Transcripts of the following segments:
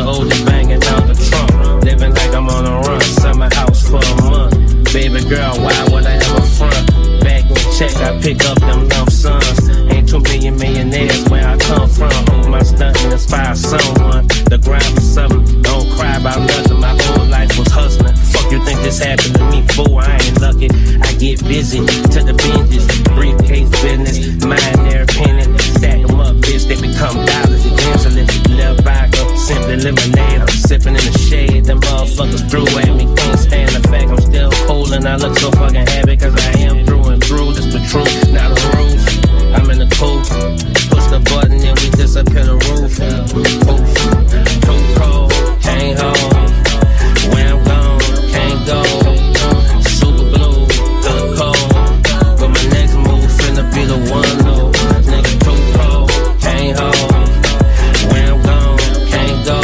oldest banging out the trunk. Living like I'm on a run, summer house for a month. Baby girl, why would I ever front? Back in check, I pick up them lump sums. Ain't 2 million millionaires where I come from. Hold my stunt and inspire someone to grind for something. Don't cry about nothing, my whole life was hustling. Fuck you think this happened to me, fool? I ain't lucky. I get busy to the binges. Briefcase business, mind their opinion. Stack them up, bitch, they become dollars eventually. Lil' vodka, simply lemonade. I'm sipping in the shade. Them motherfuckers through at me. Can't stand the fact I'm still cold and I look so fucking happy. Cause I am through and through. This the truth, not the rules. I'm in the coupe. Push the button and we disappear the roof. Oof. Too cold, can't hold. Where I'm gone, can't go. Super blue, to the cold. But my next move finna be the one, no. Nigga too cold, can't hold. Where I'm gone, can't go.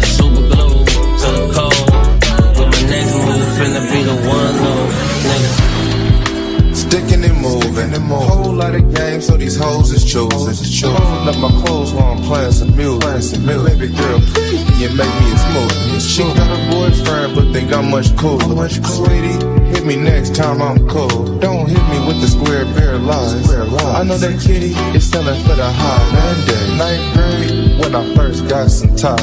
Super blue, to the cold. But my next move finna be the one, no. Nigga. Sticking and moving, whole lot of games, so these hoes is choosing. Holding up my clothes while I'm playing some music. Baby girl, please, you make me a smoothie. She got a boyfriend, but think I'm much cooler. Sweetie, hit me next time I'm cool. Don't hit me with the square bear lies. I know that kitty is selling for the high. Ninth grade, when I first got some top.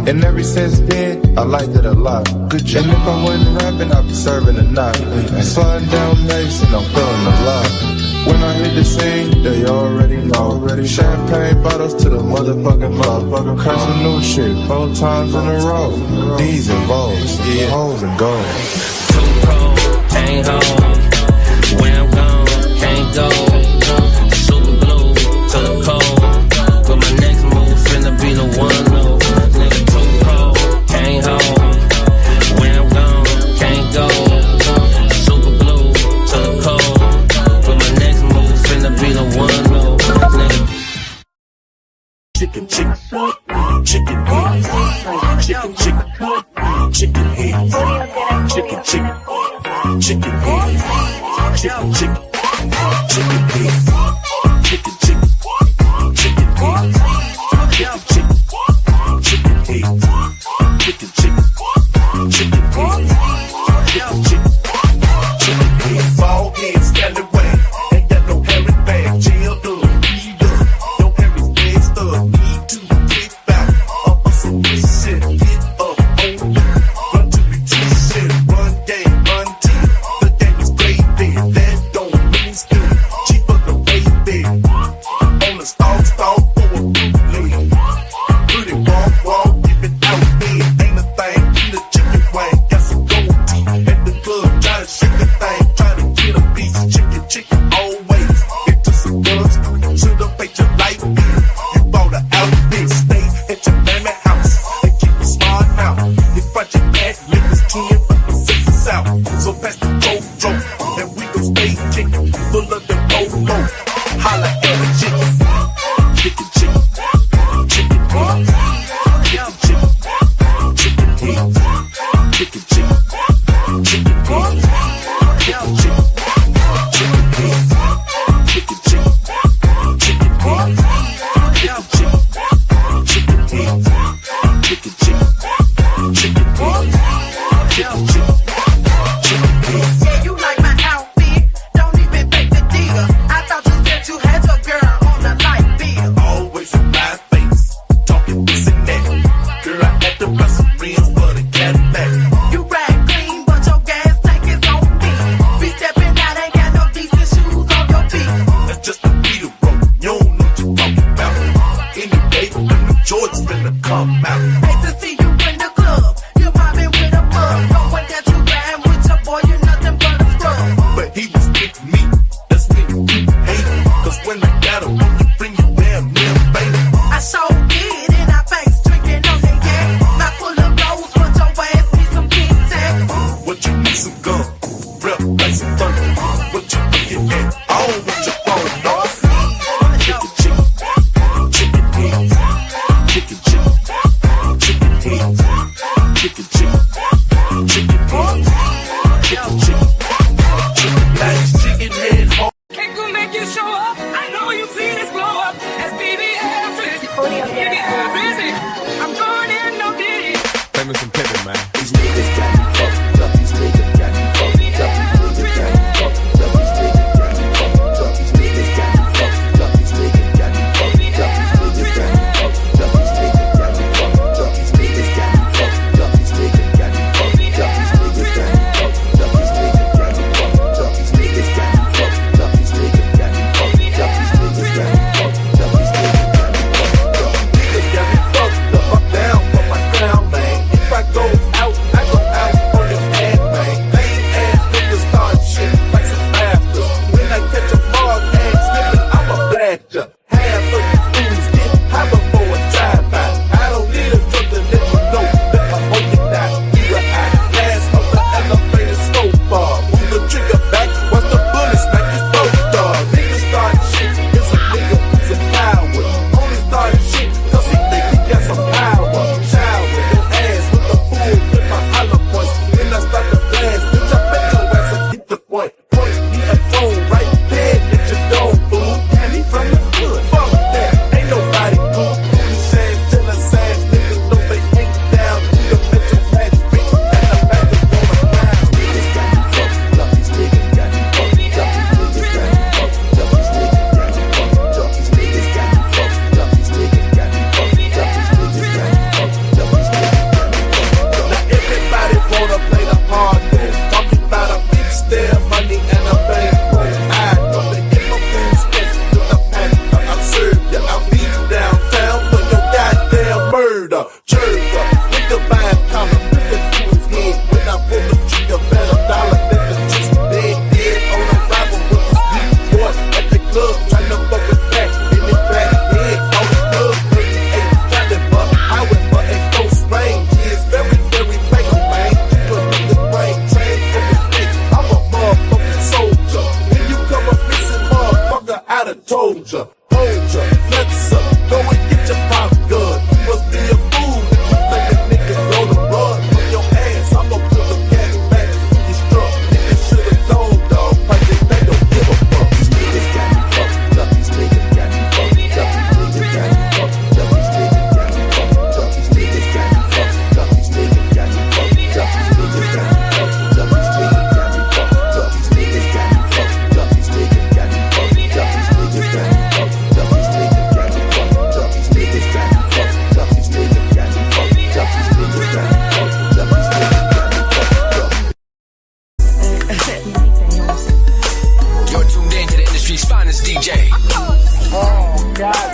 And ever since then, I liked it a lot. Good job. And if I wasn't rapping, I'd be serving a night. Sliding down Mason, I'm feeling alive. When I hit the scene, they already know. Champagne bottles to the motherfucking mouth. Crash some new shit, 4 times in a row. D's and V's, yeah, hoes and gold. Too cold, can't hold. Where I'm gone, can't go. Super blue, to the cold. But my next move finna be the one, no. Nigga too cold, can't hold. Where I'm gone, can't go. Super blue, to the cold. But my next move finna be the one, no. Nigga. Chicken, chicken, chicken head, chicken, chicken, chicken head, chicken, chicken, chicken head, chicken, chicken, chicken head, chicken, chicken, chicken head, chicken, chicken, chicken head, chicken, chicken, chicken head, chicken, chicken, chicken head. Ball head, stand away, ain't got no hair in bag, jail up. Run to the T-shit, run game, run team. The game is great, that don't soldier. Nigga buying common, nigga to his head. When I pull the trigger, bet $1 that the chick's dead on the rival with the beat boy at the club, tryna fuck with back in his back head on the club. Ain't caliber, however, ain't close range. He is very, very fatal, man. Keep a nigga brain trained from the stick. I'm a motherfucking soldier. When you come up missing, motherfucker, I done told ya. Hold ya, let's up, go and get your pop gun. You must be a fool if you think a nigga gonna run from your ass. I'ma pull the cat back to your struck. Niggas should've known, dog. Like they don't give a fuck. These niggas got me fucked up. These niggas got me fucked up. These niggas got me fucked up. These niggas got me fucked up. These niggas got me fucked up. These niggas got me fucked up. These niggas got me fucked up. These niggas got me fucked up. These niggas got me fucked up. These niggas got me fucked up. These niggas got me fucked up. You're tuned in to the industry's finest DJ. Oh, God,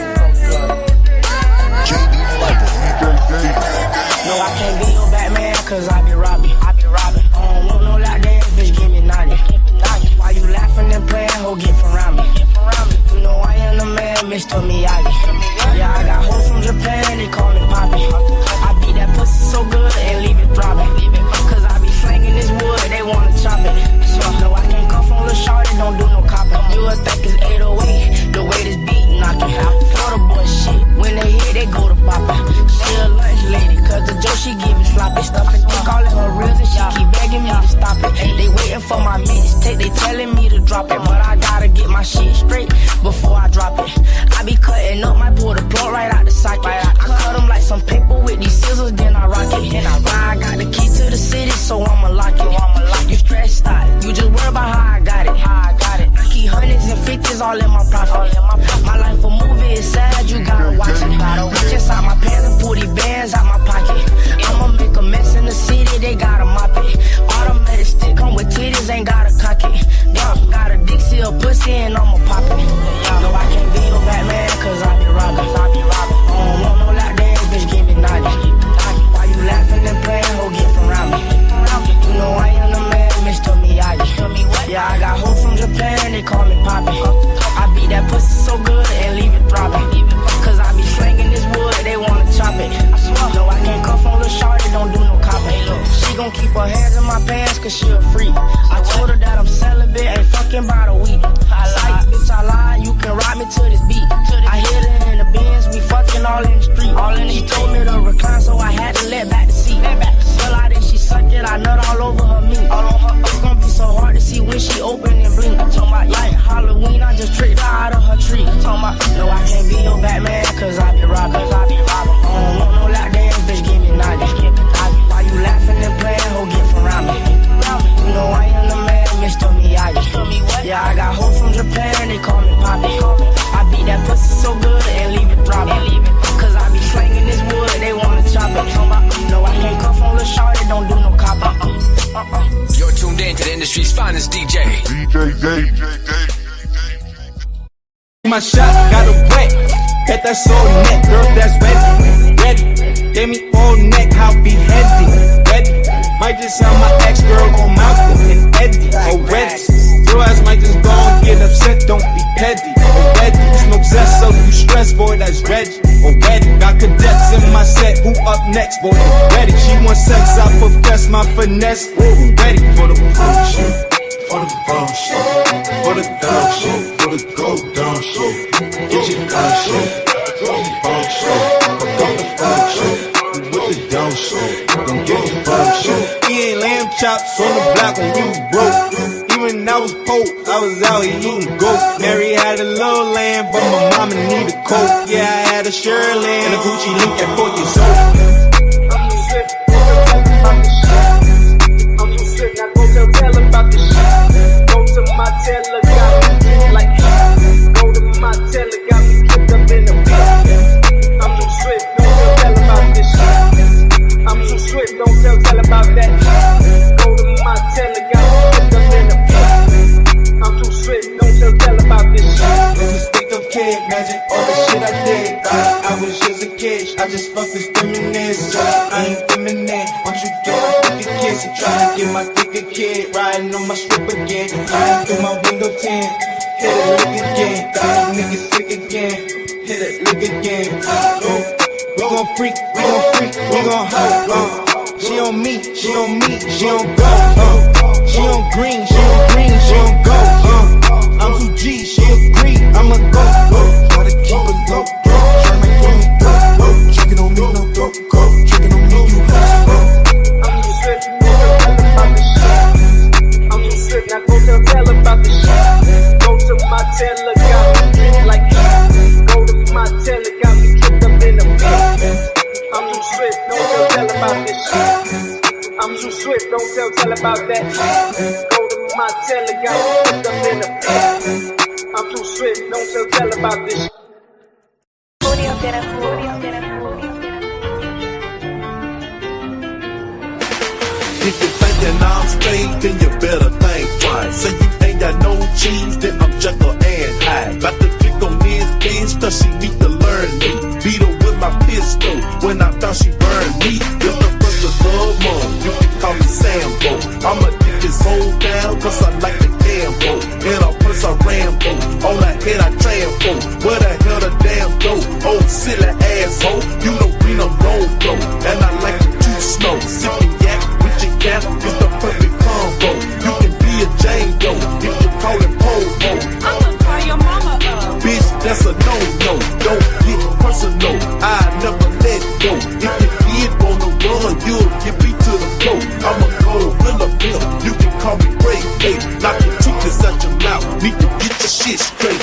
No, I can't be your Batman, cause I be robbing. I don't want no lockdown, bitch, give me 90. Why you laughing and playing, ho, get from around me. You know I am the man, Mr. Miyagi. Yeah, I got hoes from Japan, they call me Poppy. I beat that pussy so good and leave it throbbing. Cause I be slanging this wood, they wanna chop it. So no, I can't cuff on Lil' Shorty, don't do no copping. You would think it's 808, the way this beat knocking. For the boy shit, when they hit, they go to poppin'. She a lunch lady, cause the Joe she give it sloppy. Stuffing thick all in her reels and she keep begging me to stop it. They waiting for my mixtape, they telling me to drop it. But I gotta get my shit straight before I drop it. I be cutting up, might pull the plug right out the socket. I cut them like some paper with these scissors, then I rock it. Now I got the key to the city, so I'ma lock it. You stressed out, you just worry about how I got it. I keep hundreds and fifties all in my profit. My life a movie, it's sad, you gotta watch it. Reach inside my pants and pull these bands out my pocket. I'ma make a mess in the city, they gotta mop it. Automatic stick come with titties, ain't gotta cock it. Got a Dixie, a pussy, and I'ma pop it. No, I can't be your Batman, cause I be robbing. I don't want no lockdown, bitch, give me 90. Why you laughing and playing, ho, get from around me. You know I am the man, Mr. Miyagi. Yeah, I got hoes from Japan, they call me Poppy. I beat that pussy so good and leave it throbbing. Cause I be slanging this wood, they wanna chop it. No, I can't cuff on Lil' Shorty, don't do no copping. She gon' keep her hands in my pants cause she a freak. I told her that I'm celibate, ain't fucking by the week. Psych, bitch, I lie, you can ride me to this beat. I hit her in the Benz, we fucking all in the street. She told me to recline, so I had to let back the seat. Well, I did, she sucked it, I nut all over her meat. It's gonna be so hard to see when she open and blink. Like Halloween, I just tricked her out of her tree. No, I can't be your Batman, cause I be robbing. I don't want no lockdown, bitch, give me 90. Why you laughing and playing, ho, get from around me. You know I am the man, Mr. Miyagi. Yeah, I got hoes from Japan, they call me Poppy. I beat that pussy so good and leave it throbbing. Cause I be slanging this wood, they wanna chop it. No, I can't cuff on Lil' Shorty, don't do no copping. You're tuned in to the industry's finest DJ. My shot got a wet, got that soul neck, girl, that's ready. Gave me all neck, how be heavy, ready. Might just sound my ex-girl on Malcolm and Eddie, already. Your ass might just go and get upset, don't be petty, already. Smoke zest, so you stress, boy, that's Reggie, already. Got cadets in my set, who up next, boy, ready. She wants sex, I profess my finesse, ready for the bullshit. For the bullshit, for the dumb shit, for the go dumb shit. Get your gun shit, for the bullshit, for the bullshit. With the dumb shit, don't get the bullshit. He ain't lamb chops on the block when you was broke. Even I was poor, I was out here eating goat. Mary had a little lamb, but my mama need a coat. Yeah, I had a Shirley and a Gucci link at 4 years old. I'm too sick, now go tell about this shit. Go to my teller, got me like go to my teller, got me kicked up in the pit. I'm too swift, don't tell about this shit. I'm too swift, don't tell about that. Go to my teller, got me kicked up in the pit. I'm too swift, don't tell about this shit. Mistake of kid, imagine all the shit I did. I was just a kid, I just fucked this feminist. I ain't feminine. Once you get my thicker kiss, you tryna get my thicker kid. Riding on my strip again, flying through my window tint. Hit it, lick again, got these niggas sick again. Hit it, lick again. We gon' freak, we gon' hoe. She on me, she on me, she on go. She on green, she on green, she on go. I'm too G, she agree, I'ma go. Gotta keep it low, tryna get me go. Trickin' on me, no go. Trickin' on me, you lost, I'm too sick, nigga, about the shit. I'm too sick, now go tell about the shit. Go to my tailor, got me drink like that. Go to my tailor, got me kicked up in the bed. I'm too swift, don't tell about this shit. I'm too swift, don't tell about that shit. Go to my tailor, got me kicked up in the bed. I'm too swift, don't tell about this shit. If you thinking I'm straight, then you better think twice. Say you ain't got no cheese, then I'm Jekyll and Hyde. About to click on this bitch, cause she need to learn me. Beat her with my pistol, when I thought she burned me. If the first was love mom, you can call me Sambo. I'ma get this whole down, cause I like the gamble. In a purse I Rambo, on the head I trampo. Where the hell the damn go? Oh, silly asshole, you know green I'm roll though. And I like it too snow, sipping yak with your cat, it's the perfect combo. You can be a Django, if you call it Pogo. I'ma call your mama up. Bitch, that's a no-no, don't get personal, I never let go. If you did wanna run, you'll get beat to the floor. I'm a gorilla pimp, you can call me Ray Day. Knock your teeth out your mouth, need to get your shit straight.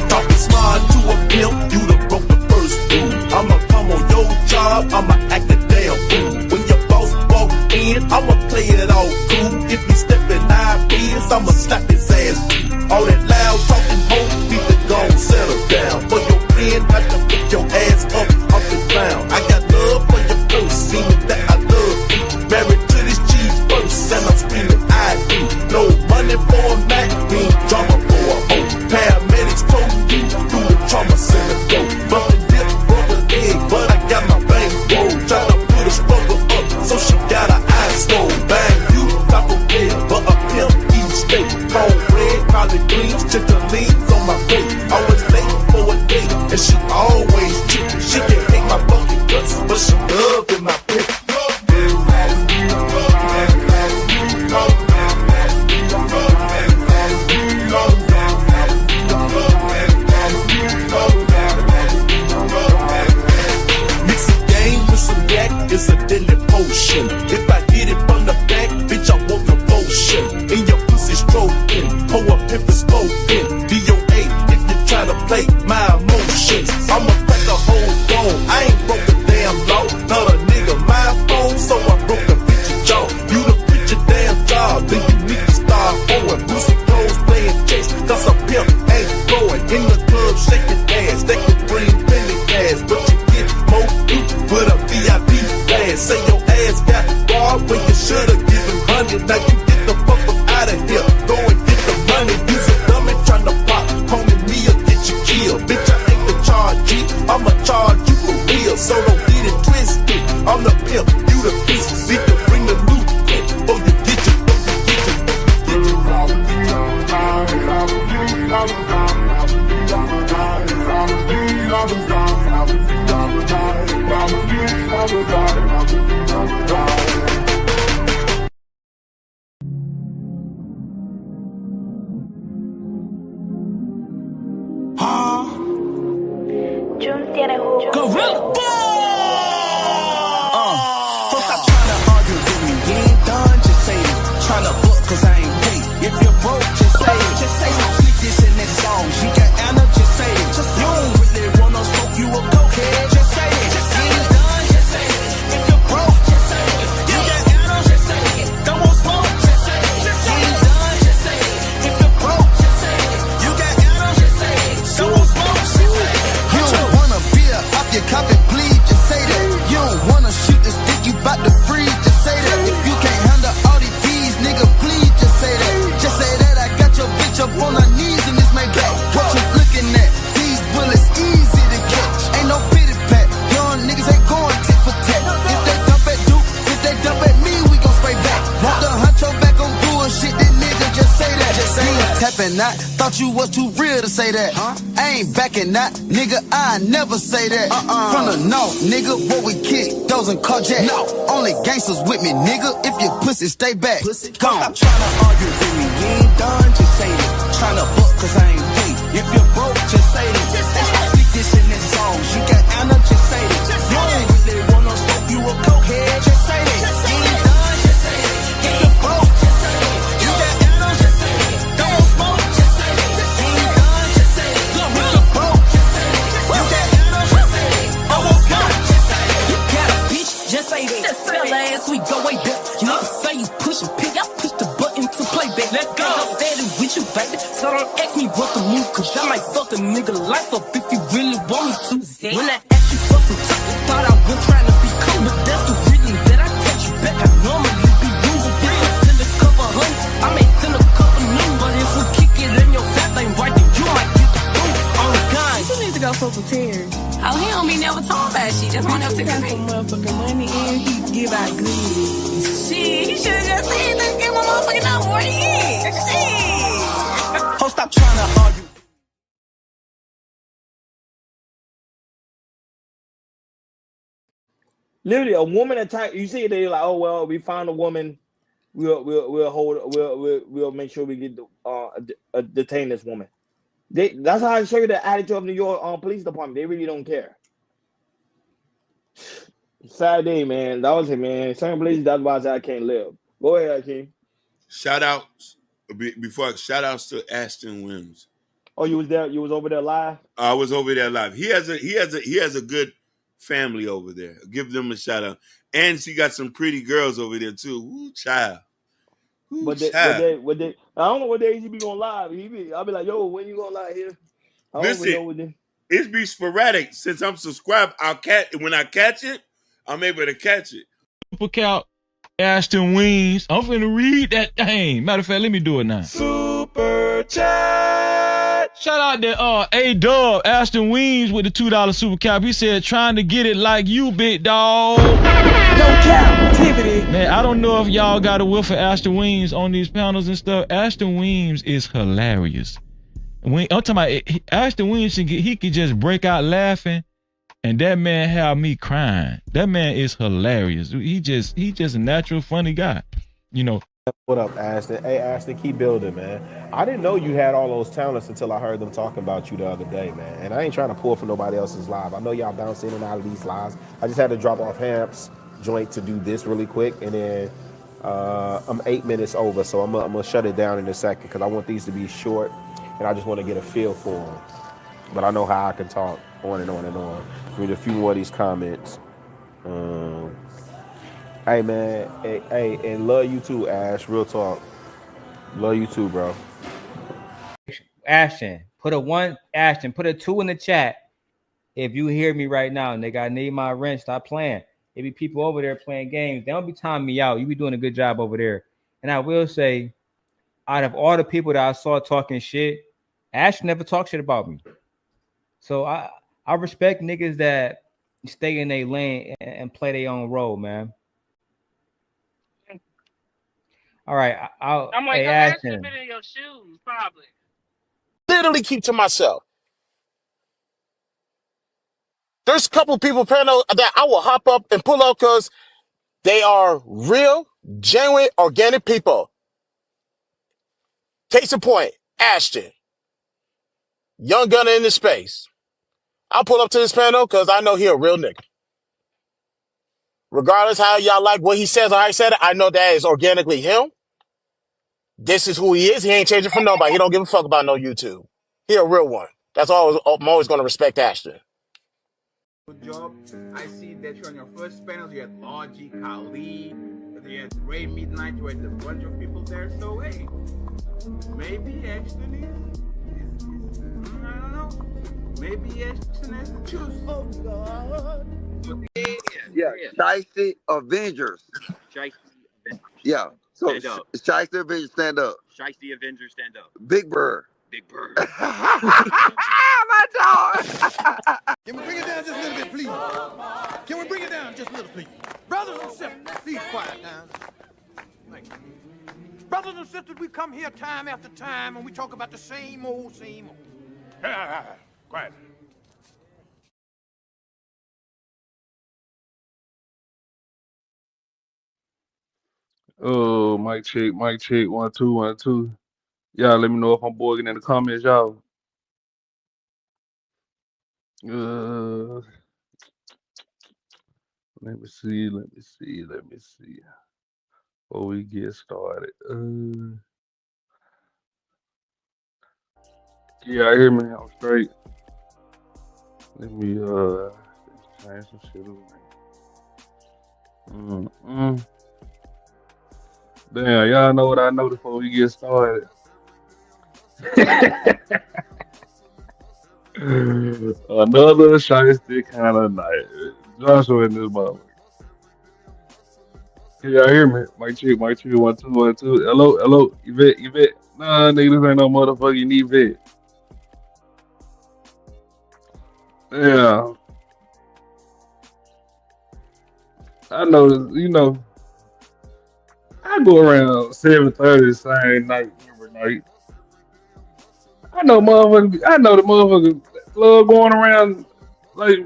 Talking smart to a pimp, you done broke the first rule. I'ma come on your job, I'ma act a damn fool. When your boss walk in, I'ma play it all cool. If he steppin' IBs, I'ma slap his ass. All that loud talking hope, need to go and settle down. For your friend, I can pick your ass up off the ground. I got love for your first, seeing that I love you. Married to this cheese first, and I'm screaming I do. No money for a Mac, mean drama for a hoe. Paramedics told you through the trauma center go. Bumpin' dip, broke her leg, but I got my bang roll. Tryna put a struggle up, so she got her eyes stole. Bang you, Taco Bell, but a pimp eat steak. Chrome red, collard greens, chicken leaves on my plate. Always late for a date, and she always chicken. She can't hate my fucking guts, but she love in my pit. It's a deadly potion. If I hit it from the back, bitch, I want devotion. In your pussy stroking, pour a pimp is smoking. DOA, if you try to play my emotions, I'ma crack a whole dome. I ain't broke the damn law, not a nigga my phone, so I broke the bitch's jaw. You done quit your damn job, then you need to start going. Boosie clothes playing checks, cause a pimp ain't going. In the club shaking ass, they can bring penny cash, but you get more with a VIP. Say your ass got barred when you should've given 100. Now you get the fuck up out of here. Go and get the money. Use a dummy tryna pop. Homie me or get you killed. Bitch, I ain't the charge G. I'ma charge you for real. So don't get it twisted. I'm the pimp, you the beast. Need to bring the loot in before you get your Stop trying to argue with me. You ain't done, just say it. Tryna book, cause I ain't paid. If you're broke, just say it. Just say it. Sleep this in this song. She got Anna, just say it. You don't really wanna smoke, you a cokehead. Just say it. You ain't done, just say it. If you're broke, just say it. You got Anna, just say it. Don't want smoke, just say it. You ain't done, just say it. If you're broke, just say it. You got Anna, just say it. Don't want smoke, just say it. You don't want a beer off your cup and please, just say that. You don't wanna shoot this dick, you bout to freeze, just say that. If you can't handle all these tapping out. Thought you was too real to say that. I ain't backing out, nigga. I never say that. From the north, nigga, what we kick, those and carjack. No, only gangsters with me, nigga. If your pussy stay back, pussy gone. Stop trying to argue with me. You ain't done, just say it. Trying to book, cause I ain't paid. If you're broke, just say it. Stick this in this song. You got Anna, just say it. You don't really wanna smoke, you a cokehead, just say it. You ain't done, just say it. If you're broke, just say it. You got Anna, just say it. Don't smoke, just say it. You ain't done, just say it. If you're broke, just say it. You got Anna, just say it. I won't go, just say it. You got a bitch, just say that. Spell ass, we go way back. You never say you push a pig, I push the button to play back. Let's go. I'm steady with you, baby. So don't ask me what's the move, cause I might fuck a nigga life up if you really want me to. When I asked you for some time, I thought I was trying to be cool, but that's the reason that I text you back. I normally be rude, but if I send a couple hundreds, I may send a couple new. But if we kick it in your fat ain't right, then you might get the boot on the gun. You need to go fuck with Terry. Oh, he don't be never talking about shit. Just want to take some motherfucking money and he give out goodies. Shit, he should have just said that. Give my motherfucking number where he is. Shit. Oh, stop trying to argue. Literally, a woman attack. You see, they like, oh well, we found a woman. We'll make sure we get detain this woman. That's how I show you the attitude of New York police department. They really don't care. Sad day, man. That was it, man. Certain places, that's why I said I can't live. Go ahead, Hakeem. Shout outs to Ashton Williams. Oh, you was there? You was over there live? I was over there live. He has a good family over there. Give them a shout out. And she got some pretty girls over there too. Ooh, child. What they, I don't know what days he be going live. I'll be like, yo, when you going live here? Listen, it's be sporadic. Since I'm subscribed, when I catch it, I'm able to catch it. Super Count Ashton Wings. I'm finna read that thing. Matter of fact, let me do it now. Super chat. Shout out to A-Dub, Ashton Wings with the $2 super cap. He said, trying to get it like you, big dog. No captivity. Man, I don't know if y'all got a whiff of Ashton Wings on these panels and stuff. Ashton Wings is hilarious. I'm talking about Ashton Wings, he could just break out laughing, and that man have me crying. That man is hilarious. He just a natural funny guy, you know. What up, Ashton? Hey, Ashton, keep building, man. I didn't know you had all those talents until I heard them talking about you the other day, man. And I ain't trying to pull for nobody else's live. I know y'all bounce in and out of these lives. I just had to drop off Hamp's joint to do this really quick, and then I'm 8 minutes over, so I'm gonna shut it down in a second because I want these to be short, and I just want to get a feel for them. But I know how I can talk on and on and on. Read a few more of these comments. Hey, man. Hey, and love you too, Ash. Real talk. Love you too, bro. Ashton, put a 2 in the chat. If you hear me right now, nigga, I need my rent. Stop playing. There be people over there playing games. They don't be timing me out. You be doing a good job over there. And I will say, out of all the people that I saw talking shit, Ashton never talked shit about me. So I respect niggas that stay in their lane and play their own role, man. All right, I'm like, hey, I Ashton. should have been in your shoes, probably. Literally keep to myself. There's a couple people that I will hop up and pull up because they are real, genuine, organic people. Case in point, Ashton, young gunner in the space. I'll pull up to this panel because I know he a real nigga. Regardless how y'all like what he says or how he said it, I know that is organically him. This is who he is. He ain't changing for nobody. He don't give a fuck about no YouTube. He a real one. That's all. I'm always going to respect Ashton. Good job. I see that you're on your first panel. You had Logic, Khalid, you had Ray Midnight, you had a bunch of people there. So hey, maybe Ashton is I don't know. Maybe Ashton has to choose. Oh God. Yeah, Shiesty Avengers. Shiesty Avengers. Yeah. So Shiesty Avengers, stand up. Shiesty Avengers, stand up. Big Bird. Big Bird. My dog. Can we bring it down just a little bit, please? Can we bring it down just a little, please? Brothers and sisters, please quiet down. Brothers and sisters, we come here time after time and we talk about the same old, same old. Quiet. Oh, mic check, 1 2 1 2. Y'all let me know if I'm bugging in the comments, y'all. Uh, let me see. Before we get started. Yeah, I hear me. I'm straight. Let me change some shit around. Damn, y'all know what I know before we get started. Another shiesty kind of night. Joshua in this motherfucker. Can y'all hear me? Mic check, 1 2 1 2. Hello, Yvette. Nah, nigga, this ain't no motherfucking Yvette. Yeah, I know. I go around 7:30 same night every night. I know the motherfucker club going around like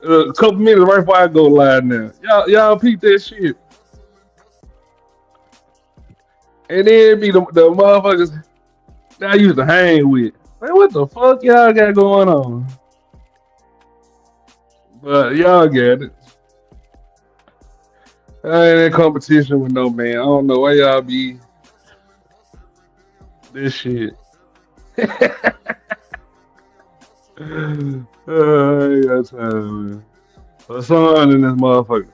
a couple minutes right before I go live now. Y'all peep that shit. And then be the motherfuckers that I used to hang with. Man, what the fuck y'all got going on? But y'all get it. I ain't in competition with no man. I don't know why y'all be this shit. I ain't got time, man. Hassan in this motherfucker.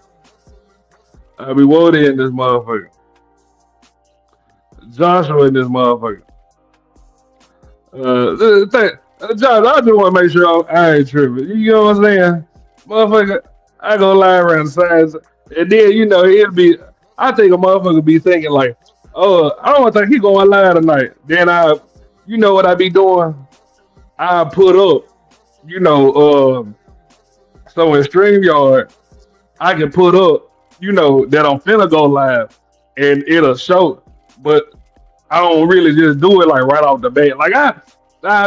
I be Woody in this motherfucker. Joshua in this motherfucker. Josh, I just want to make sure I ain't tripping. You know what I'm saying? Motherfucker, I go lie around the sides. And then, it'll be, I think a motherfucker be thinking like, oh, I don't think he going live tonight. Then what I be doing? I put up, so in StreamYard, I can put up, that I'm finna go live and it'll show. But I don't really just do it like right off the bat. Like I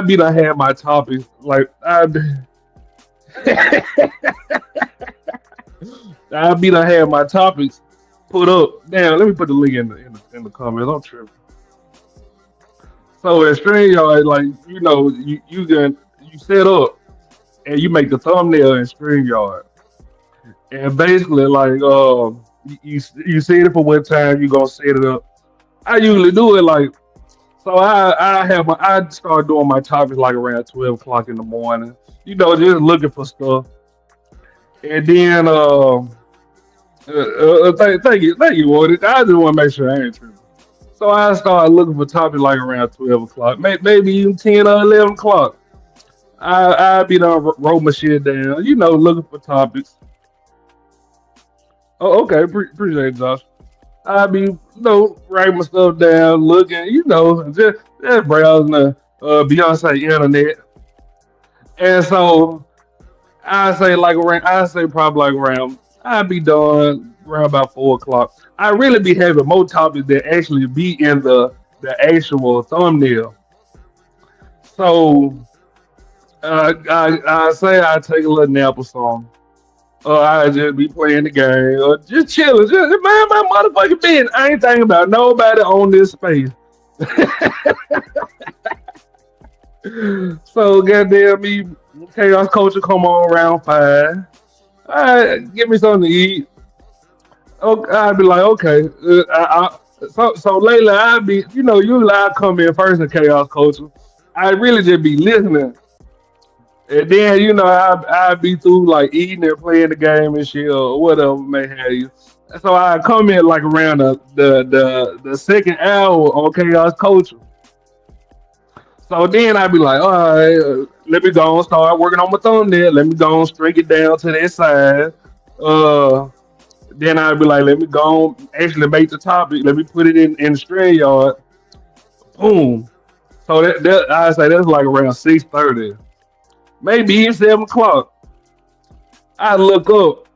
be done have my topics. Like I be done have my topics put up. Damn, let me put the link in the comments. I'm tripping. So in StreamYard, like you set up and you make the thumbnail in StreamYard, and basically like you set it for what time you gonna set it up. I usually do it like. So I start doing my topics like around 12 o'clock in the morning. Just looking for stuff. And then thank you, Woody. I just want to make sure I ain't tripping. So I started looking for topics like around 12 o'clock, maybe even 10 or 11 o'clock. I be done wrote my shit down, looking for topics. Oh, okay, appreciate it, Josh. I be, writing my stuff down, looking, just browsing the Beyonce internet. And so I say probably like around, I'd be done around about 4 o'clock. I really be having more topics that actually be in the actual thumbnail. So I say I take a little nap or something. I just be playing the game or just chilling. Just mind my motherfucking business. I ain't thinking about nobody on this space. So goddamn me, Chaos Culture come on around 5. All right, give me something to eat. Okay, I'd be like, okay. So lately I be, usually I come in first in Chaos Culture. I really just be listening. And then, I be through like eating and playing the game and shit or whatever may have you. So I come in like around the second hour on Chaos Culture. So then I be like, all right, let me go and start working on my thumbnail. Let me go and string it down to that side. Then I'd be like, let me go and actually make the topic. Let me put it in StreamYard. Boom. So that I say that's like around 6:30. Maybe even 7 o'clock. I look up.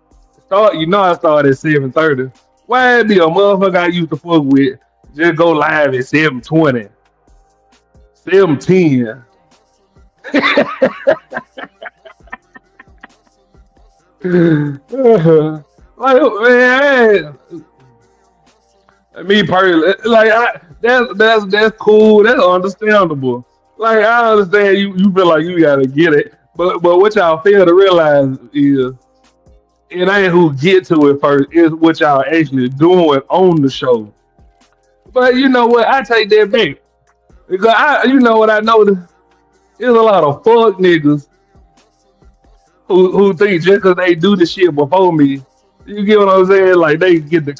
I start at 7:30. Why it be a motherfucker I used to fuck with just go live at 7:20, 7:10. Like man, me personally, like that's cool. That's understandable. Like I understand you feel like you gotta get it, but what y'all fail to realize is it ain't who get to it first. It's what y'all actually doing on the show. But you know what? I take that back because you know what I noticed. There's a lot of fuck niggas who think just because they do the shit before me, you get what I'm saying? Like they get the,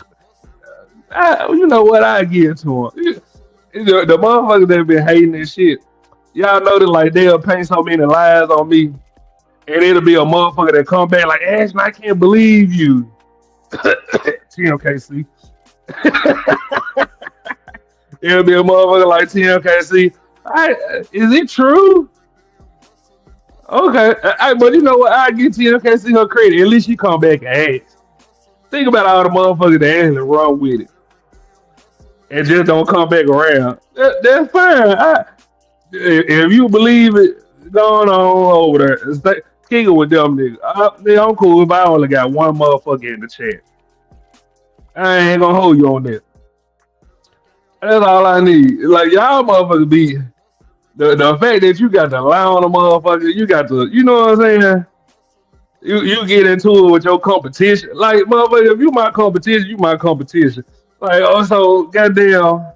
you know what? I give to them. The motherfuckers that been hating this shit, y'all know that like they'll paint so many lies on me, and it'll be a motherfucker that come back like, Ashton, I can't believe you. TMKC. It'll be a motherfucker like TMKC. Is it true? Okay, but you know what? I get TMKC her credit. At least she come back and ask. Think about all the motherfuckers that actually run with it and just don't come back around. That's fine. If you believe it, going on over there. Kick it with them niggas. I'm cool if I only got one motherfucker in the chat. I ain't gonna hold you on that. That's all I need. Like y'all motherfuckers be the fact that you got to lie on a motherfucker, you got to, you know what I'm saying? You get into it with your competition. Like motherfucker, if you my competition, you my competition. Like also, goddamn,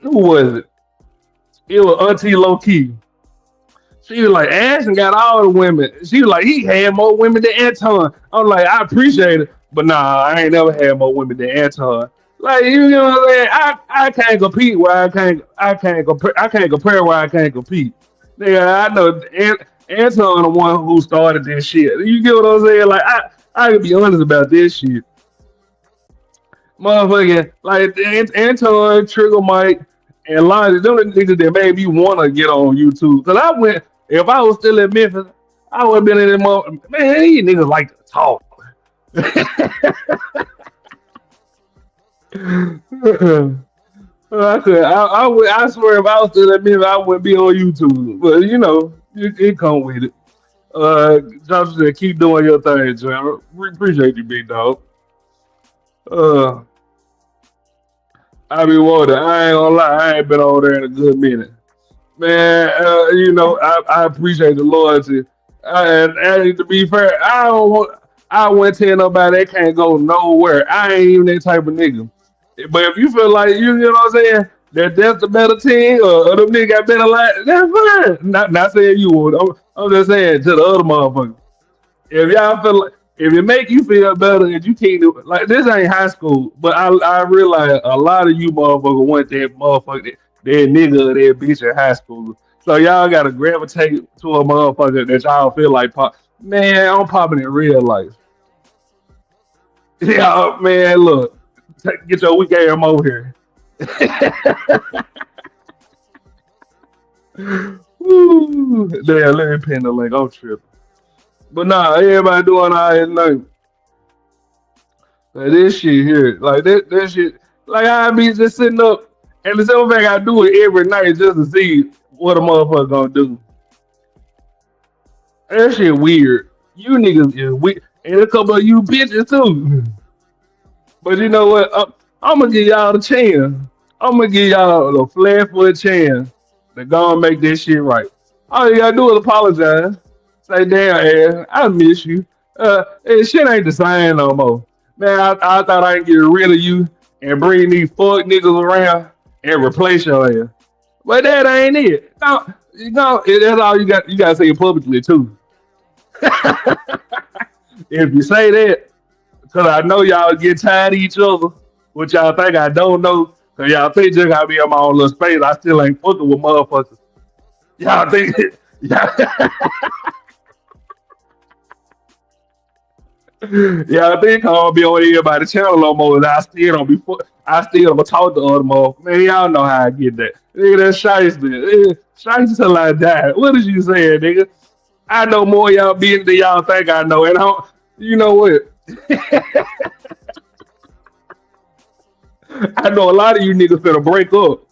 who was it? It was Auntie Low Key. She was like, Ashton got all the women. She was like, he had more women than Anton. I'm like, I appreciate it, but nah, I ain't never had more women than Anton. Like, you know what I'm saying? I can't compete where I can't compare where I can't compete. Nigga, I know Anton the one who started this shit. You get what I'm saying? Like, I can be honest about this shit. Motherfucking like Anton, Trigger Mike, and Lonnie, them the niggas that made me wanna get on YouTube. Cause if I was still in Memphis, I would have been in them man, these niggas like to talk. I swear if I was still in Memphis, I wouldn't be on YouTube. But you know, it come with it. Johnson said, keep doing your thing, John. We appreciate you, big dog. I be wondering. I ain't gonna lie. I ain't been over there in a good minute, man. You know, I appreciate the loyalty. And to be fair, I wouldn't tell nobody they can't go nowhere. I ain't even that type of nigga. But if you feel like you know what I'm saying, that's the better team, or them niggas got better life, that's fine. Not saying you would. I'm just saying to the other motherfuckers. If y'all feel like if it make you feel better and you can't do it, like this ain't high school, but I realize a lot of you motherfuckers want that motherfucker, that nigga or that bitch in high school. So y'all gotta gravitate to a motherfucker that y'all feel like pop. Man, I'm popping in real life. Yeah, man, look, get your weak ass over here. Woo. Damn, let me pin the link. I'm tripping. But nah, everybody doing all that thing. Like this shit here, like that shit, like I be just sitting up, and the simple fact I do it every night just to see what a motherfucker gonna do. That shit weird. You niggas is weird, and a couple of you bitches too. But you know what? I'm gonna give y'all the chance. I'm gonna give y'all the flat foot chance to go and make this shit right. All you gotta do is apologize. Say, damn, ass, I miss you. Shit ain't the same no more. Man, I thought I could get rid of you and bring these fuck niggas around and replace your ass. But that ain't it. No, that's all you got. You gotta say it publicly too. If you say that, because I know y'all get tired of each other, which y'all think I don't know, because y'all think just gotta be in my own little space. I still ain't fucking with motherfuckers. Y'all think, yeah, I think I'll be on everybody's channel no more. And I still don't be. I still don't talk to other motherfuckers. Man, y'all know how I get that. Nigga, that's shiesty. Shiesty till I die. What did you say, nigga? I know more of y'all being than y'all think I know. And you know what? I know a lot of you niggas finna break up.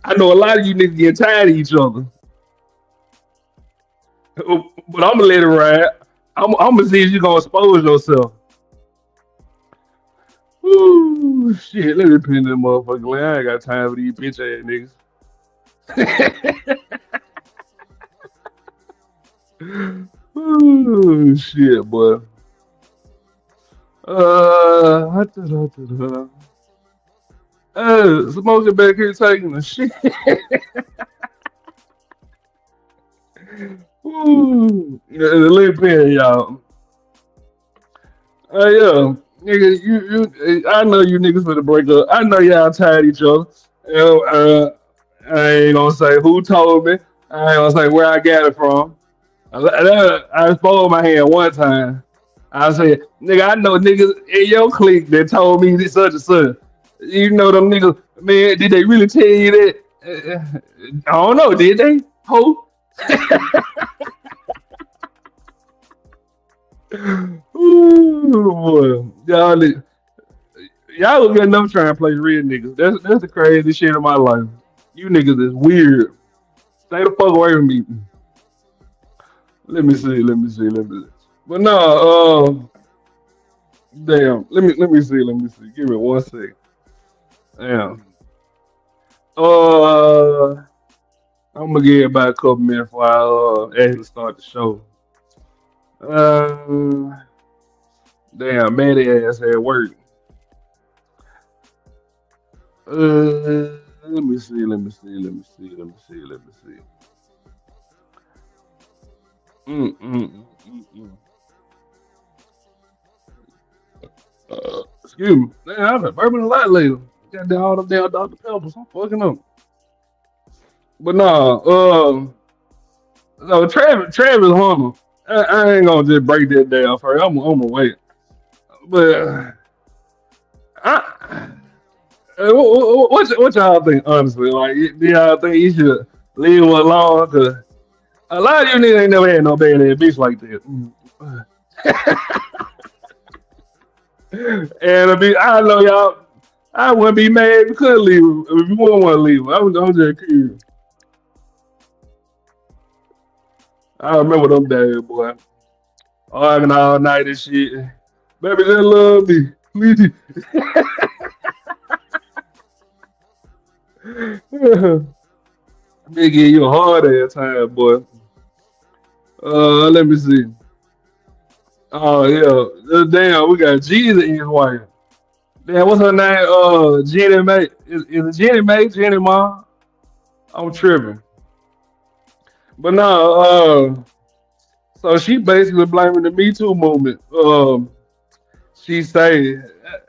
I know a lot of you niggas getting tired of each other. But I'm gonna let it ride. I'm gonna see if you gonna expose yourself. Ooh, shit. Let me pin that motherfucker. Like, I ain't got time for these bitch ass niggas. Ooh, shit, boy. Smoking back here taking a shit. Ooh, yeah, let me pin y'all. Yeah, nigga, I know you niggas finna break up. I know y'all tired of each other. I ain't gonna say who told me. I ain't gonna say where I got it from. I spoiled my hand one time. I said, nigga, I know niggas in your clique that told me this such and such. You know them niggas, man, did they really tell you that? I don't know, did they? Ho? Ooh, boy. Y'all gonna get enough trying to play real niggas. That's the craziest shit in my life. You niggas is weird. Stay the fuck away from me. Let me see. But no, damn. Let me see. Give me 1 second. Damn. I'm gonna give it about a couple minutes before I actually start the show. Damn, Maddie ass at work. Let me see. Mm. Excuse me. Damn, I've been burping a lot lately. Got down all them damn Dr. Peppers. I'm fucking up. But nah, no, Travis Hunter. I ain't gonna just break that down first. I'm gonna wait. But what y'all think, honestly? Like, do y'all think you should leave him alone? Cause a lot of you niggas ain't never had no bad ass bitch like that. And I know y'all, I wouldn't be mad if you couldn't leave him. If you wouldn't want to leave him, I'm just curious. I remember them days, boy. Arguing all night and shit. Baby, just love me. Please. They give you a hard ass time, boy. Let me see. Oh yeah, damn, we got Jesus and his wife. Damn, what's her name? Jenny May. Is it Jenny May? Jenny Ma? I'm tripping. But no, so she basically blaming the MeToo movement. She say,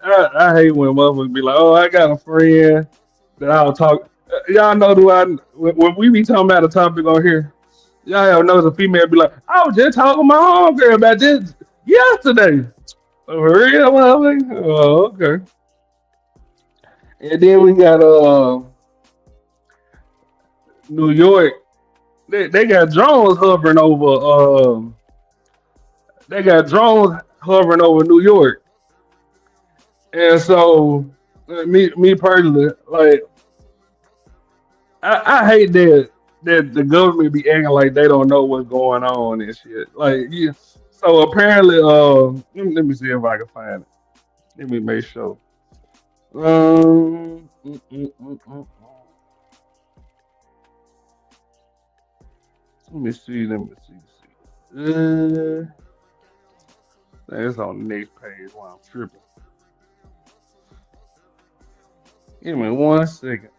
I hate when motherfuckers be like, oh, I got a friend that I'll talk. Y'all know when we be talking about a topic on here, y'all know the female be like, I was just talking to my homegirl about this yesterday. Oh, for real, motherfucker? Oh, okay. And then we got New York. They got drones hovering over. They got drones hovering over New York. And so, me personally, like, I hate that the government be acting like they don't know what's going on and shit. Like, yeah. So apparently, let me see if I can find it. Let me make sure. Um, mm, mm, mm, mm. Let me see. That's on the next page while I'm tripping. Give me 1 second.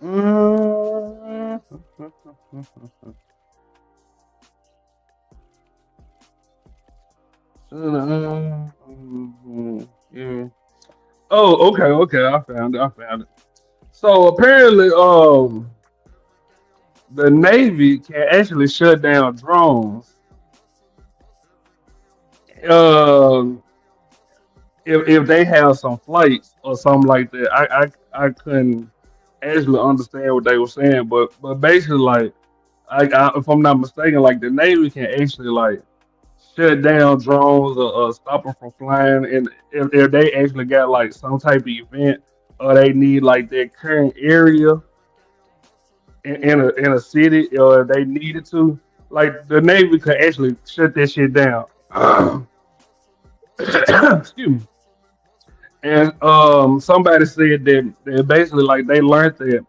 Yeah. Oh, okay. I found it. So apparently, the Navy can actually shut down drones. Um, if they have some flights or something like that, I couldn't actually understand what they were saying, but basically, like, if I'm not mistaken, like the Navy can actually like shut down drones or stop them from flying, and if they actually got like some type of event or they need like their current area in a city or they needed to, like the Navy could actually shut that shit down. Excuse me. And somebody said that basically like they learned that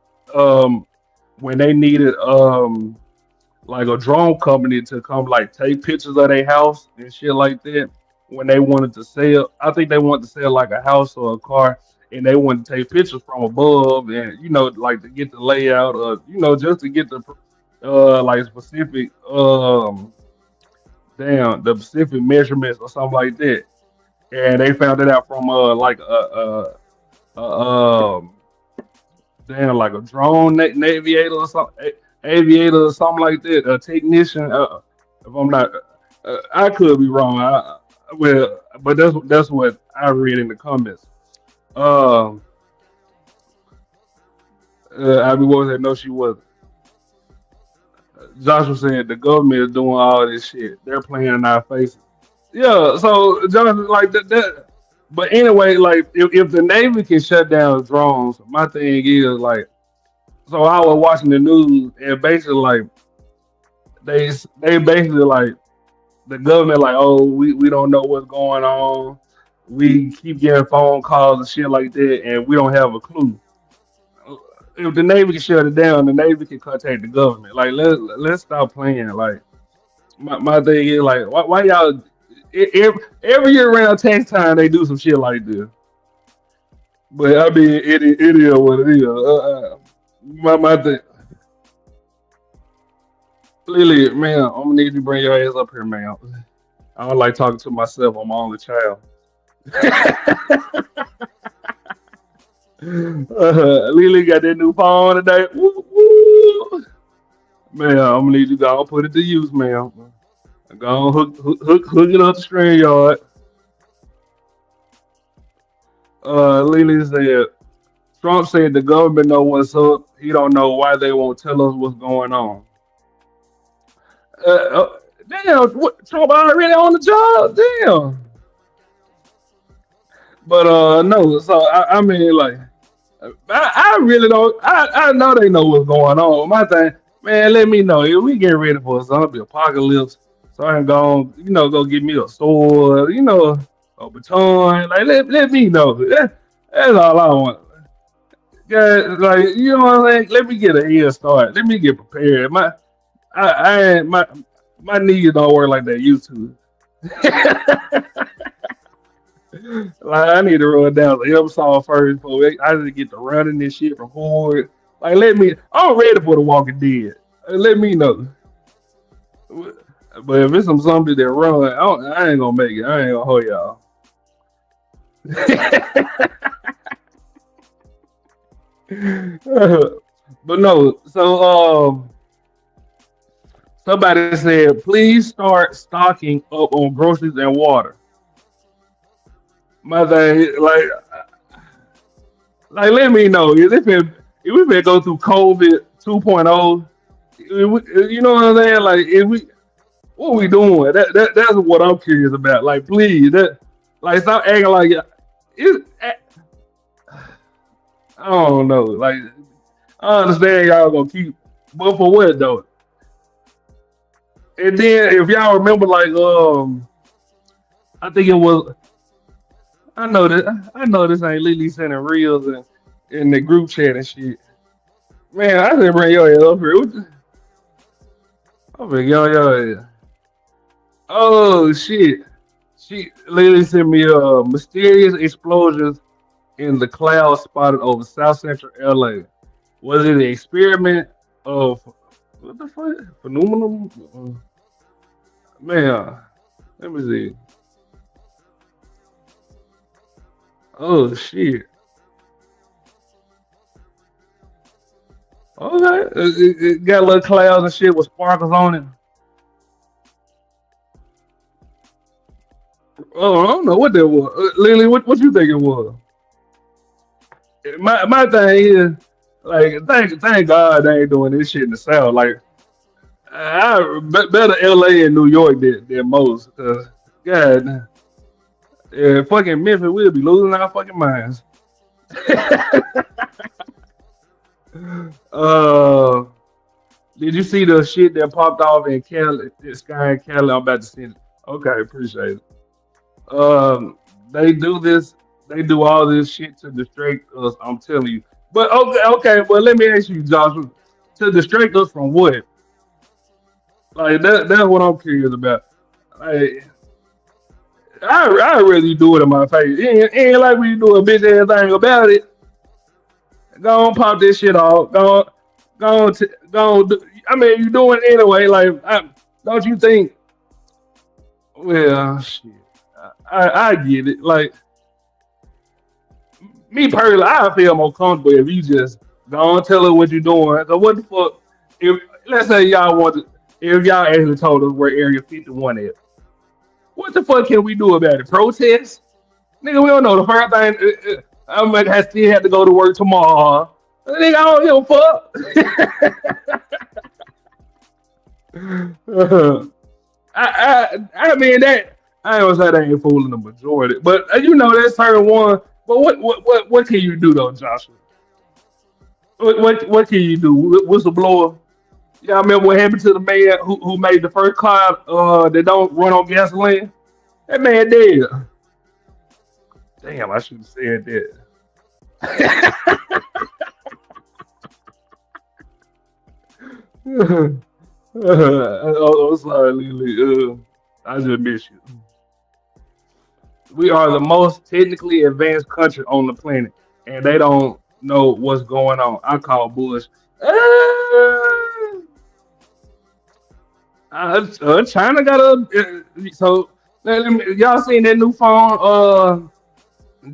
when they needed like a drone company to come like take pictures of their house and shit like that when they wanted to sell. I think they wanted to sell like a house or a car, and they wanted to take pictures from above and like to get the layout or just to get the like specific the specific measurements or something like that. And they found it out from like a like a drone navigator or something, aviator or something like that, a technician. If I'm not, I could be wrong. But that's what I read in the comments. Um, I mean, what was that? No, she wasn't. Joshua said the government is doing all this shit. They're playing in our faces. Yeah, so Jonathan, like that. But anyway, like if the Navy can shut down drones, my thing is like, so I was watching the news and basically like they basically like the government like, oh, we don't know what's going on. We keep getting phone calls and shit like that, and we don't have a clue. If the Navy can shut it down, the Navy can contact the government. Like let's stop playing. Like my thing is like, why y'all every year around tax time they do some shit like this? But I mean, it is what it is. My thing, Lily, man, I'm gonna need you to bring your ass up here, man. I don't like talking to myself. I'm my only child. Lily got that new phone today. Woo, woo. Man, I'm gonna need you to go and put it to use, man. Go on, hook it up the screen yard. Lily said, Trump said the government know what's up. He don't know why they won't tell us what's going on. Damn, Trump already on the job? Damn. But no, so I mean like I really don't I know they know what's going on. My thing, man, let me know. If we get ready for a zombie apocalypse, so I can go, go get me a sword, a baton. Like let me know. That's all I want. Yeah, like what I'm saying. Let me get a head start. Let me get prepared. My knees don't work like they used to. Like I need to run down the episode first, but I need to get to running this shit from forward. Like I'm ready for the Walking Dead. Let me know. But if it's some zombie that run, I ain't gonna make it. I ain't gonna hold y'all. But no, so somebody said please start stocking up on groceries and water. My thing, like let me know if we been go through COVID 2.0. You know what I'm saying? Like what we doing? That's what I'm curious about. Like please, stop acting like it. I don't know. Like I understand y'all gonna keep, but for what though? And then if y'all remember, like I think it was. I know this ain't Lily sending reels in the group chat and shit. Man, I didn't bring your ass up here. I bring your ass. Oh shit. Lily sent me mysterious explosions in the clouds spotted over South Central LA. Was it an experiment of what the fuck? Phenomenon? Man, let me see. Oh shit. Okay. It got little clouds and shit with sparkles on it. Oh, I don't know what that was. Lily, what you think it was? My thing is, like, thank God they ain't doing this shit in the South. Like, Better LA and New York than most. Cause God, yeah, fucking Memphis, we'll be losing our fucking minds. uh, did you see the shit that popped off in Cali, Sky and Cali? I'm about to send it. Okay, appreciate it. They do this. They do all this shit to distract us. I'm telling you. But okay. Well, let me ask you, Joshua. To distract us from what? Like that's what I'm curious about. Like I really do it in my face. Ain't like when you do a bitch ass thing about it. Go on, pop this shit off. Go on. I mean, you doing it anyway. Like, don't you think? Well, shit. I get it. Like me personally, I feel more comfortable if you just go on tell her what you're doing. So what the fuck? If let's say y'all want to, if y'all actually told us where Area 51 is, what the fuck can we do about it? Protest? Nigga, we don't know. The first thing, I might have still have to go to work tomorrow. Nigga, I don't give a fuck. I mean that I ain't gonna say they ain't fooling the majority, but you know that's certain one. But what can you do though, Joshua? What can you do? Whistleblower? Y'all remember what happened to the man who made the first car that don't run on gasoline? That man dead. Damn, I should have said that. Sorry, Lily. I just miss you. We are the most technically advanced country on the planet, and they don't know what's going on. I call bullshit. China got a so y'all seen that new phone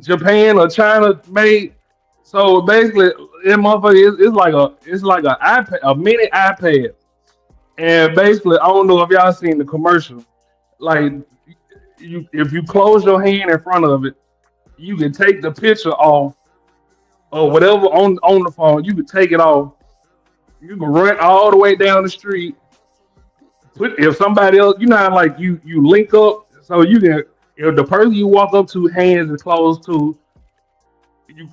Japan or China made. So basically, that motherfucker it's like a iPad, a mini iPad, and basically I don't know if y'all seen the commercial. Like if you close your hand in front of it, you can take the picture off or whatever on the phone. You can take it off. You can run all the way down the street. If somebody else, you know how like you link up, so you can if the person you walk up to hands is close to, you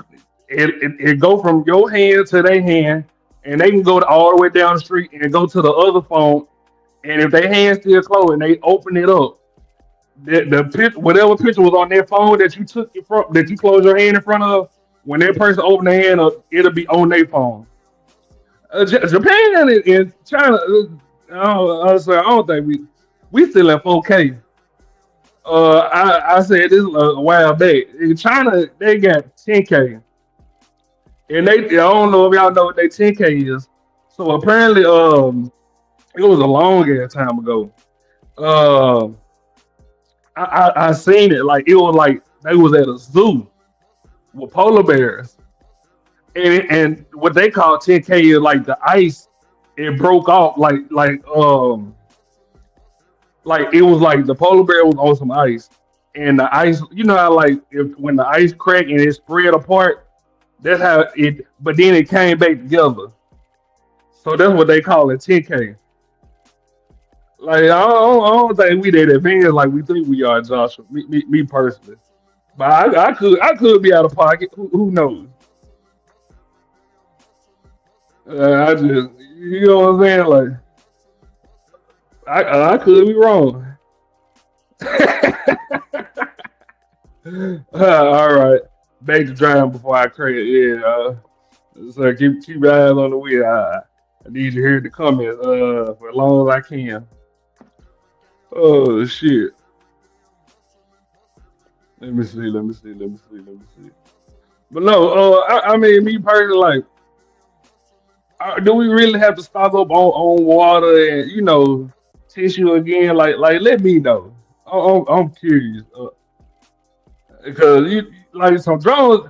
it go from your hand to their hand, and they can go all the way down the street and go to the other phone, and if their hand still closed and they open it up, whatever picture was on their phone that you took it from, that you closed your hand in front of, when that person open their hand up, it'll be on their phone. Japan and China, I don't think we still in 4K. I said this a while back. In China, they got 10K, and I don't know if y'all know what they 10K is. So apparently, it was a long ass time ago. I seen it like it was like they was at a zoo with polar bears, and what they call 10K is like the ice. It broke off like it was like the polar bear was on some ice, and the ice, you know how like when the ice cracked and it spread apart, that's how it. But then it came back together, so that's what they call it 10K. Like I don't think we that advanced like we think we are, Joshua. Me personally, but I could be out of pocket. Who knows? I just you know what I'm saying. Like I could be wrong. All right, back to driving before I crash. Yeah, so keep your eyes on the wheel. I need you to hear the comments for as long as I can. Oh shit. Let me see. But no, I mean, me personally, like, do we really have to stock up on water and tissue again? Like let me know. I'm curious because you like some drones.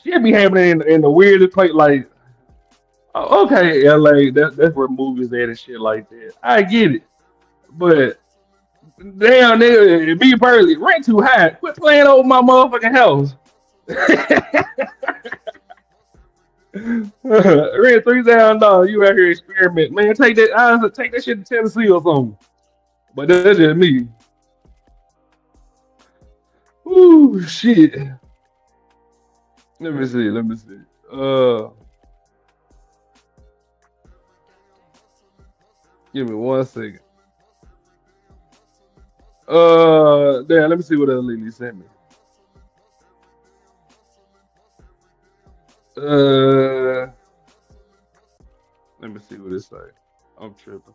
Shit be happening in the weirdest place. Like, okay, LA, that's where movies at and shit like that. I get it, but damn, nigga, me personally, rent too high. Quit playing over my motherfucking house. Rent $3,000. You out here experiment, man. Take that. I said, take that shit to Tennessee or something. But that's just me. Ooh, shit. Let me see. Let me see. Give me 1 second. Damn. Let me see what else Lily sent me. Uh, Let me see what it say. I'm tripping.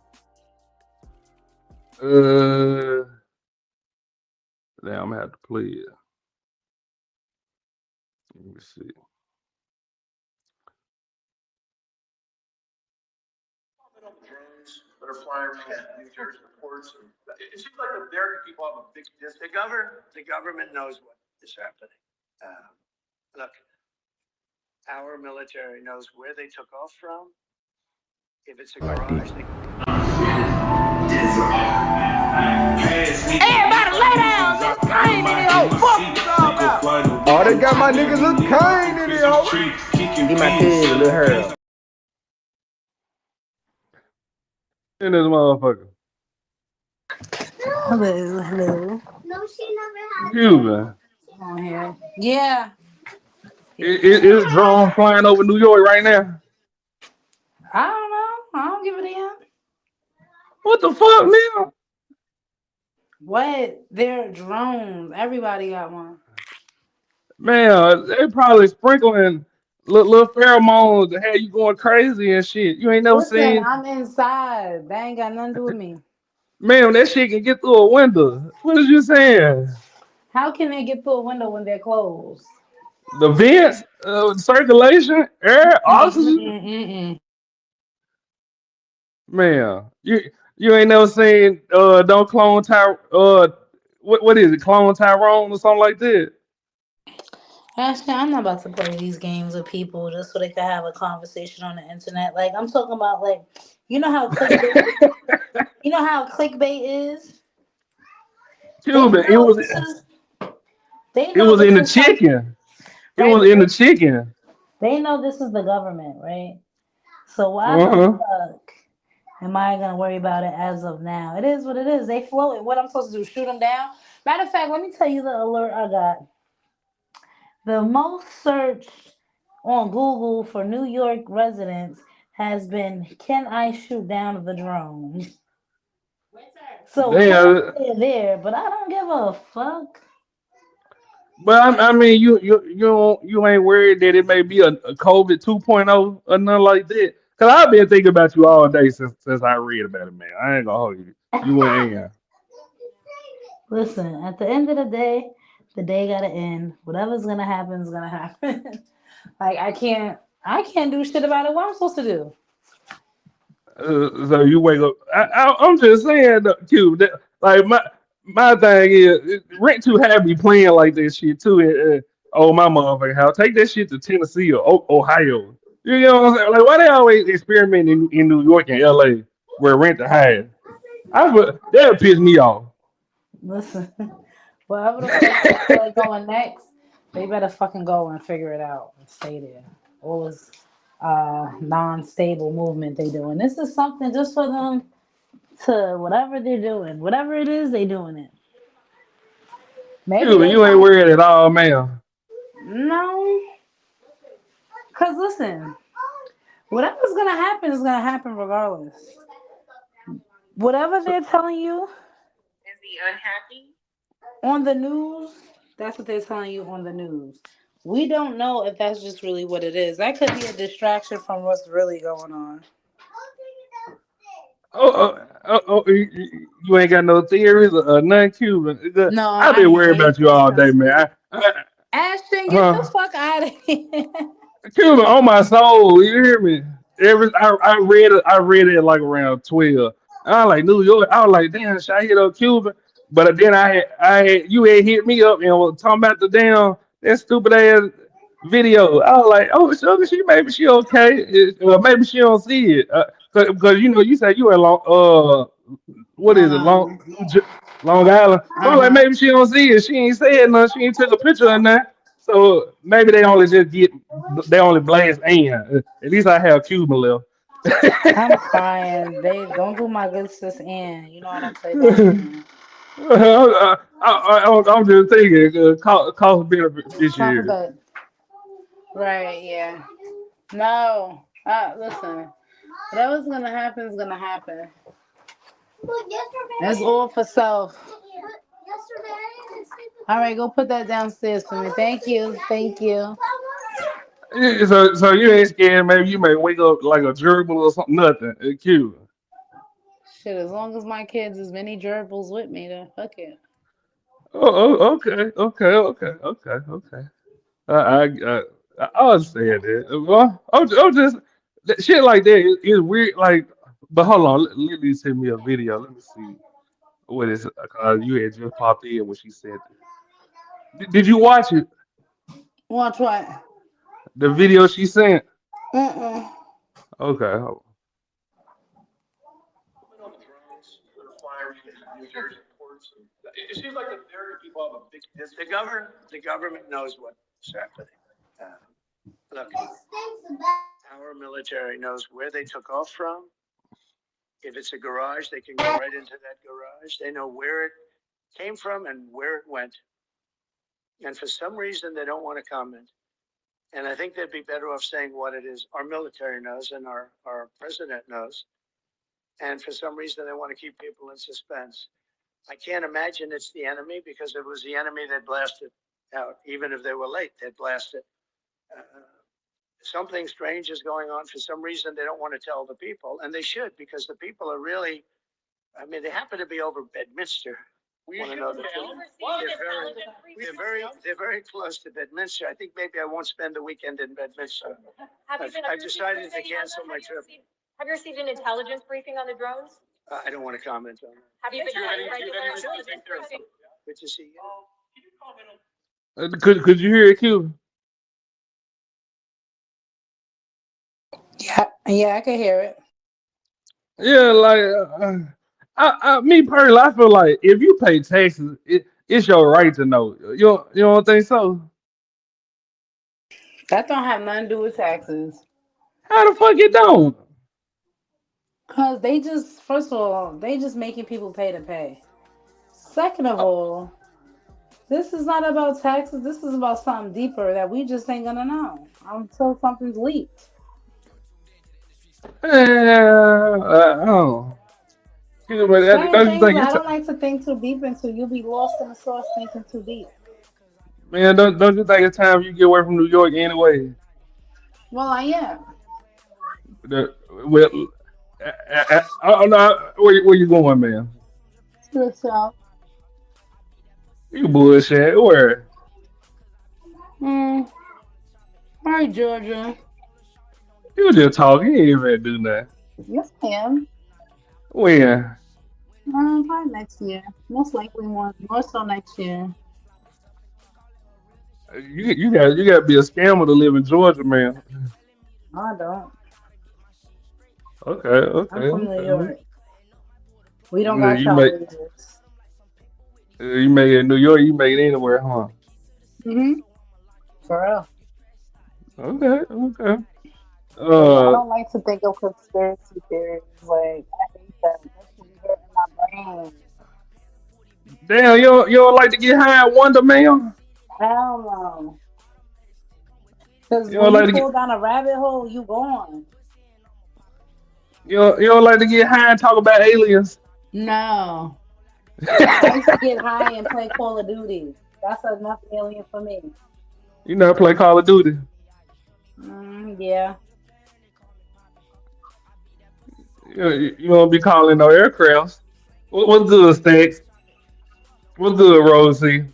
Uh, Damn. I'm gonna have to play it. Let me see. That are flying around New Jersey ports. It seems like the American people have a big The government knows what is happening. Look, our military knows where they took off from. If it's a garage, they... Everybody lay down. This Kane in the hoe. Fuck you all about. Oh, they got my niggas Lil Kane in the hoe. He my kid, Lil Harold. In this motherfucker. Hello, hello. Cuban. On here. Yeah. Is drone flying over New York right now? I don't know. I don't give a damn. What the fuck, man? What? They're drones. Everybody got one. Man, they probably sprinkling little pheromones to have you going crazy and shit. You ain't never Listen, seen. I'm inside. They ain't got nothing to do with me. Man, that shit can get through a window. What is you saying? How can they get through a window when they're closed? The vents, circulation, air, oxygen. Mm-mm. Man, you ain't never seen don't clone Ty what is it, clone Tyrone or something like that? Actually, I'm not about to play these games with people just so they can have a conversation on the internet. Like I'm talking about, like you know how clickbait, you know how clickbait is. They Cuban, know this is. They it know was this in the is some, chicken. It right. was in the chicken. They know this is the government, right? So why the Uh-huh. fuck am I gonna worry about it as of now? It is what it is. They floating. What I'm supposed to do? Shoot them down? Matter of fact, let me tell you the alert I got. The most searched on Google for New York residents has been, "Can I shoot down the drone?" So clearly Damn. they're there, but I don't give a fuck. But I mean, you ain't worried that it may be a COVID 2.0 or nothing like that. Cause I've been thinking about you all day since I read about it, man. I ain't gonna hold you. You ain't. Listen, at the end of the day gotta end. Whatever's gonna happen is gonna happen. Like I can't do shit about it. What I'm supposed to do? So you wake up. I'm just saying, though, Q. That, like my thing is, rent too happy playing like this shit too. Oh my motherfucking house. Take that shit to Tennessee or Ohio. You know what I'm saying? Like why they always experiment in New York and LA where rent the highest? That'll piss me off. Listen, wherever the fuck they feel like going next, they better fucking go and figure it out and stay there. All this non-stable movement they doing. This is something just for them to whatever they're doing, whatever it is, they doing it. Maybe Cuban, they you ain't trying. worried at all, man. No, cause listen, whatever's gonna happen is gonna happen regardless. Whatever they're telling you Is he unhappy? on the news, that's what they're telling you on the news. We don't know if that's just really what it is. That could be a distraction from what's really going on. You ain't got no theories or none Cuban. No, I've I been worried hate about you all day, man. conspiracy. Ashton, get the Huh? fuck out of here. Cuban on my soul, you hear me? I read it like around 12. I was like New York. I was like, damn, should I hit up Cuban? But then you had hit me up and was talking about the damn that stupid ass video. I was like, oh, sugar, maybe she okay. Maybe she don't see it. Cause you said you in what is Long it, Island. Long Island. So I was like, Uh-huh. maybe she don't see it. She ain't said nothing. She ain't took a picture of that. So maybe they only blast Ann. At least I have Cuban left. I'm crying. They don't do my good sis in. You know what I'm saying? Don't. I'm just thinking, cost benefit Time for beneficiary. bed. Right, yeah. No. Listen. Whatever's gonna happen is gonna happen. That's all for self. All right, go put that downstairs for me. Thank you. Thank you. Yeah, so you ain't scared? Maybe you may wake up like a gerbil or something. Nothing. It's cute. Shit, as long as my kids is many gerbils with me, then fuck it. Okay. I I I, I understand that. Well, I'm just that shit like that is weird. Like, but hold on, Lily sent me a video. Let me see what is. You had just popped in when she said that. Did you watch it? Watch what? The video she sent. Mm-mm. Okay. On the drones that are flying in New Jersey ports. It seems like the American people have a big The government knows what's happening. Look, our military knows where they took off from. If it's a garage, they can go right into that garage. They know where it came from and where it went. And for some reason, they don't want to comment. And I think they'd be better off saying what it is our military knows and our president knows. And for some reason, they want to keep people in suspense. I can't imagine it's the enemy, because if it was the enemy, they'd blast it out. Even if they were late, they'd blast it. Something strange is going on. For some reason, they don't want to tell the people, and they should, because the people are really, I mean, they happen to be over Bedminster. Want to know the truth? They're very close to Bedminster. I think maybe I won't spend the weekend in Bedminster. I've decided to cancel my trip. Have you received an intelligence briefing on the drones? I don't want to comment on that. Have you been having regular intelligence briefing? Good to see you. Could you hear it, Q? Yeah, I can hear it. Yeah, like me personally, I feel like if you pay taxes, it's your right to know. You don't think so? That don't have nothing to do with taxes. How the fuck it don't? Cause they just, first of all, they just making people pay to pay. Second of all, this is not about taxes. This is about something deeper that we just ain't gonna know until something's leaked. Oh. Yeah, but Certain don't you things think I don't like to think too deep into. You'll be lost in the sauce thinking too deep. man, don't you think it's time you get away from New York anyway? Well, I am. Well, I don't know where you going, man. So, You bullshit. Where? hi, Georgia. You just talking. You ain't even do nothing. Yes, I am. When? Probably next year. Most likely more so next year. You got to be a scammer to live in Georgia, man. No, I don't. I'm from New Okay. York. We don't Yeah, got y'all leaders. you make it in New York. You make it anywhere, huh? For real. Okay. Yeah, I don't like to think of conspiracy theories. Like, I hate that. That should get in my brain. Damn, you don't like to get high at Wonder Man? Hell no. Because You don't when like you to get fall down a rabbit hole, you gone. you don't like to get high and talk about aliens? No. I used to get high and play Call of Duty. That's enough alien for me. You never play Call of Duty? Yeah. You won't be calling no aircrafts. What's good, Stacks? What's good, Rosie?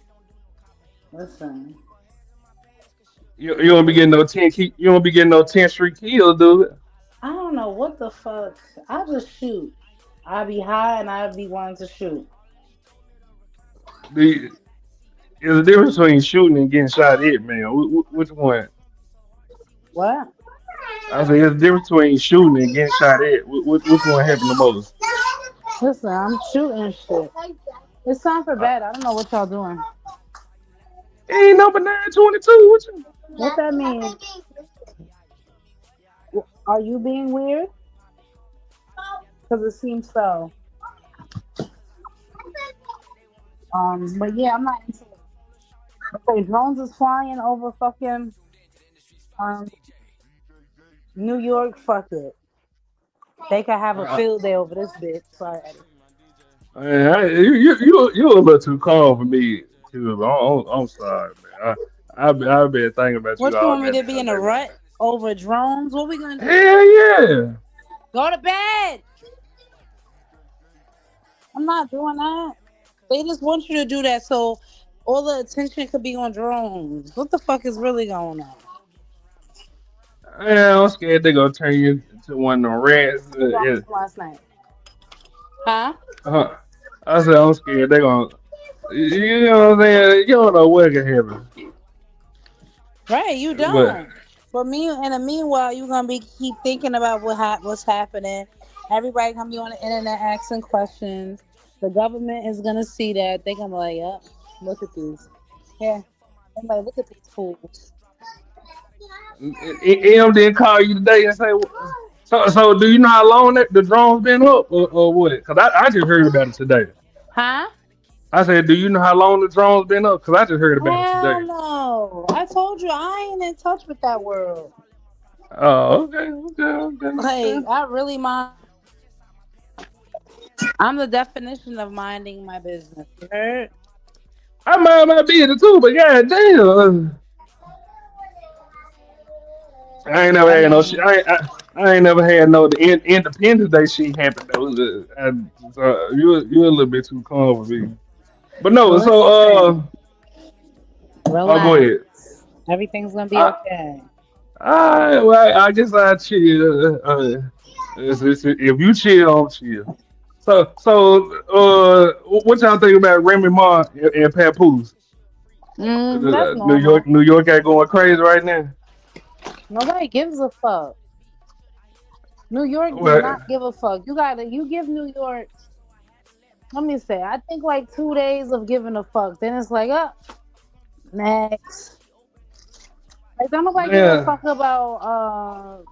Listen. You don't be getting no 10 key. You don't be getting no 10th Street kills, dude. I don't know what the fuck. I just shoot. I be high and I be wanting to shoot. There's a difference between shooting and getting shot at, man. Which one? What? I say there's a difference between shooting and getting shot at. Which one happened the most? Listen, I'm shooting shit. It's time for bed. I don't know what y'all doing. He ain't number 922. What you? What that mean? Are you being weird? Because it seems so. But yeah, I'm not into it. Okay, drones is flying over fucking um New York. Fuck it. They could have a field day over this bitch. Sorry. You a little too calm for me, too. I'm sorry, man. I've been thinking about you What you all want me to goddamn be in a day, man. rut over drones? What we gonna do? Hell yeah. Go to bed. I'm not doing that. They just want you to do that so all the attention could be on drones. What the fuck is really going on? Yeah, I'm scared they're gonna turn you into one of them rats. Drones last night. Huh? Uh, I said I'm scared they're gonna. You know what I'm saying? You don't know what can happen. Right, you But don't. But in the meanwhile, you're gonna be keep thinking about what's happening. Everybody gonna be on the internet asking questions. The government is gonna see that. They gonna be like, "Yep, look at these. Yeah, I'm like, look at these fools." M didn't call you today and say. So do you know how long the drone's been up or what? Because I just heard about it today. Huh? I said, do you know how long the drone's been up? Because I just heard about it Hell today. no! I told you I ain't in touch with that world. Oh, okay. Like, I really mind. I'm the definition of minding my business. You heard? I mind my business too, but goddamn. I ain't never I had no mean, shit. I ain't never had no Independence Day shit happen though. So you a little bit too calm for me. But no, so listen, oh go relax. ahead. Everything's gonna be Uh, okay. I guess I chill. If you chill, I'm chill. What y'all think about Remy Ma and Papoose? That's normal. New York ain't going crazy right now. Nobody gives a fuck. New York does Well, not give a fuck. You give New York, let me say, I think like 2 days of giving a fuck. Then it's like, next. Like, don't nobody give a yeah, fuck about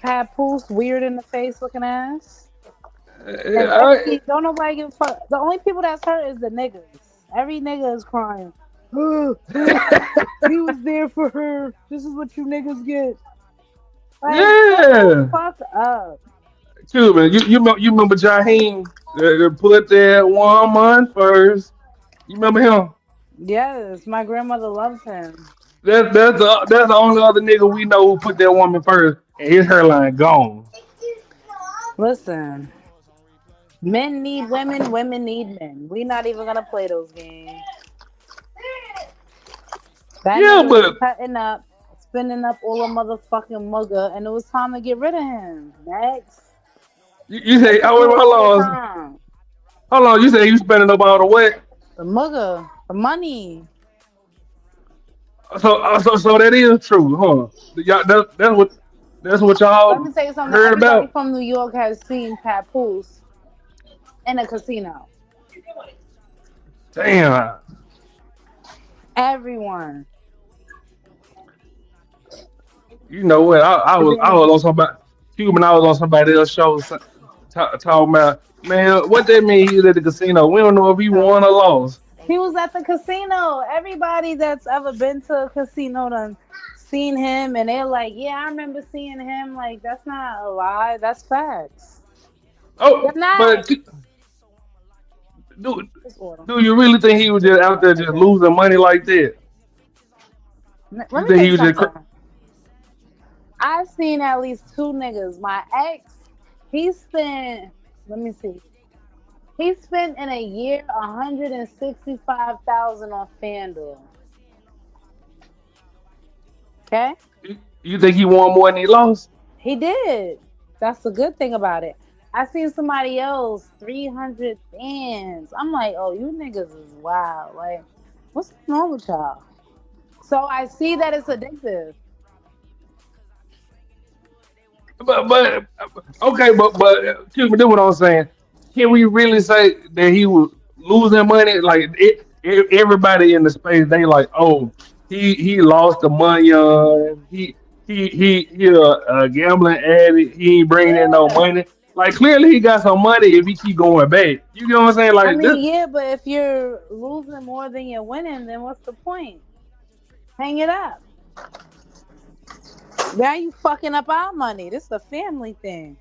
Papoose weird in the face looking ass. And I, don't nobody give a fuck. The only people that's hurt is the niggas. Every nigga is crying. He was there for her. This is what you niggas get. Like, shut the yeah. fuck up. Cuban, you remember Jaheim put that woman first? You remember him? Yes, my grandmother loves him. That's the only other nigga we know who put that woman first, and his hairline gone. Listen, men need women, women need men. We not even gonna play those games. That Yeah, nigga was but cutting up, spinning up all the motherfucking mugga, and it was time to get rid of him. Next. you That's say, what you do all the hold on, time. hold on. You say you spending up all the what? The mugga, the money. So that is true, huh? Y'all, that's what Let y'all me tell you something. heard Everybody about. from New York has seen Papoose in a casino. Damn. Everyone. You know what? I was on somebody Cuban. I was on somebody else's show talking about, man, what that mean? He was at the casino. We don't know if he won or lost. He was at the casino. Everybody that's ever been to a casino done seen him, and they're like, "Yeah, I remember seeing him." Like, that's not a lie. That's facts. Oh, Good night. but do do you really think he was just out there just losing money like that? Let You me think tell he you was just? something. I've seen at least two niggas. My ex, he spent. Let me see. He spent in a year 165,000 on FanDuel. Okay, You think he won more than he lost? he did. That's the good thing about it. I seen somebody else 300 fans. I'm like, oh, you niggas is wild. Like, what's wrong with y'all? So I see that it's addictive. But okay, Cuban, do what I'm saying. Can we really say that he was losing money? Like everybody in the space, they like, oh, he lost the money on he a gambling addict. He ain't bringing in no Yeah. money. Like clearly he got some money if he keep going back. You know what I'm saying? I Like this. mean, yeah, but if you're losing more than you're winning, then what's the point? Hang it up. Now you fucking up our money. This is a family thing.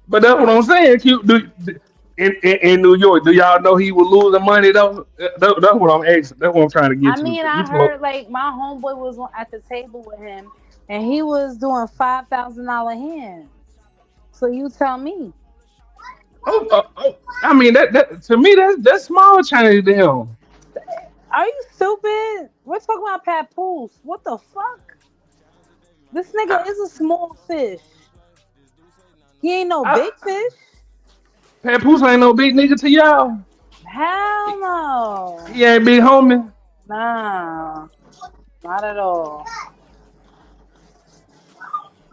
But that's what I'm saying. In New York, do y'all know he was losing money though? That's what I'm asking. That's what I'm trying to get I to. mean, 'Cause you I supposed, heard like my homeboy was at the table with him, and he was doing $5,000 hands. So you tell me, I mean that to me that's small change to him. are you stupid? We're talking about Papoose. What the fuck? This nigga is a small fish. He ain't no big fish. Papoose ain't no big nigga to y'all. Hell no. He ain't big homie. Nah, not at all.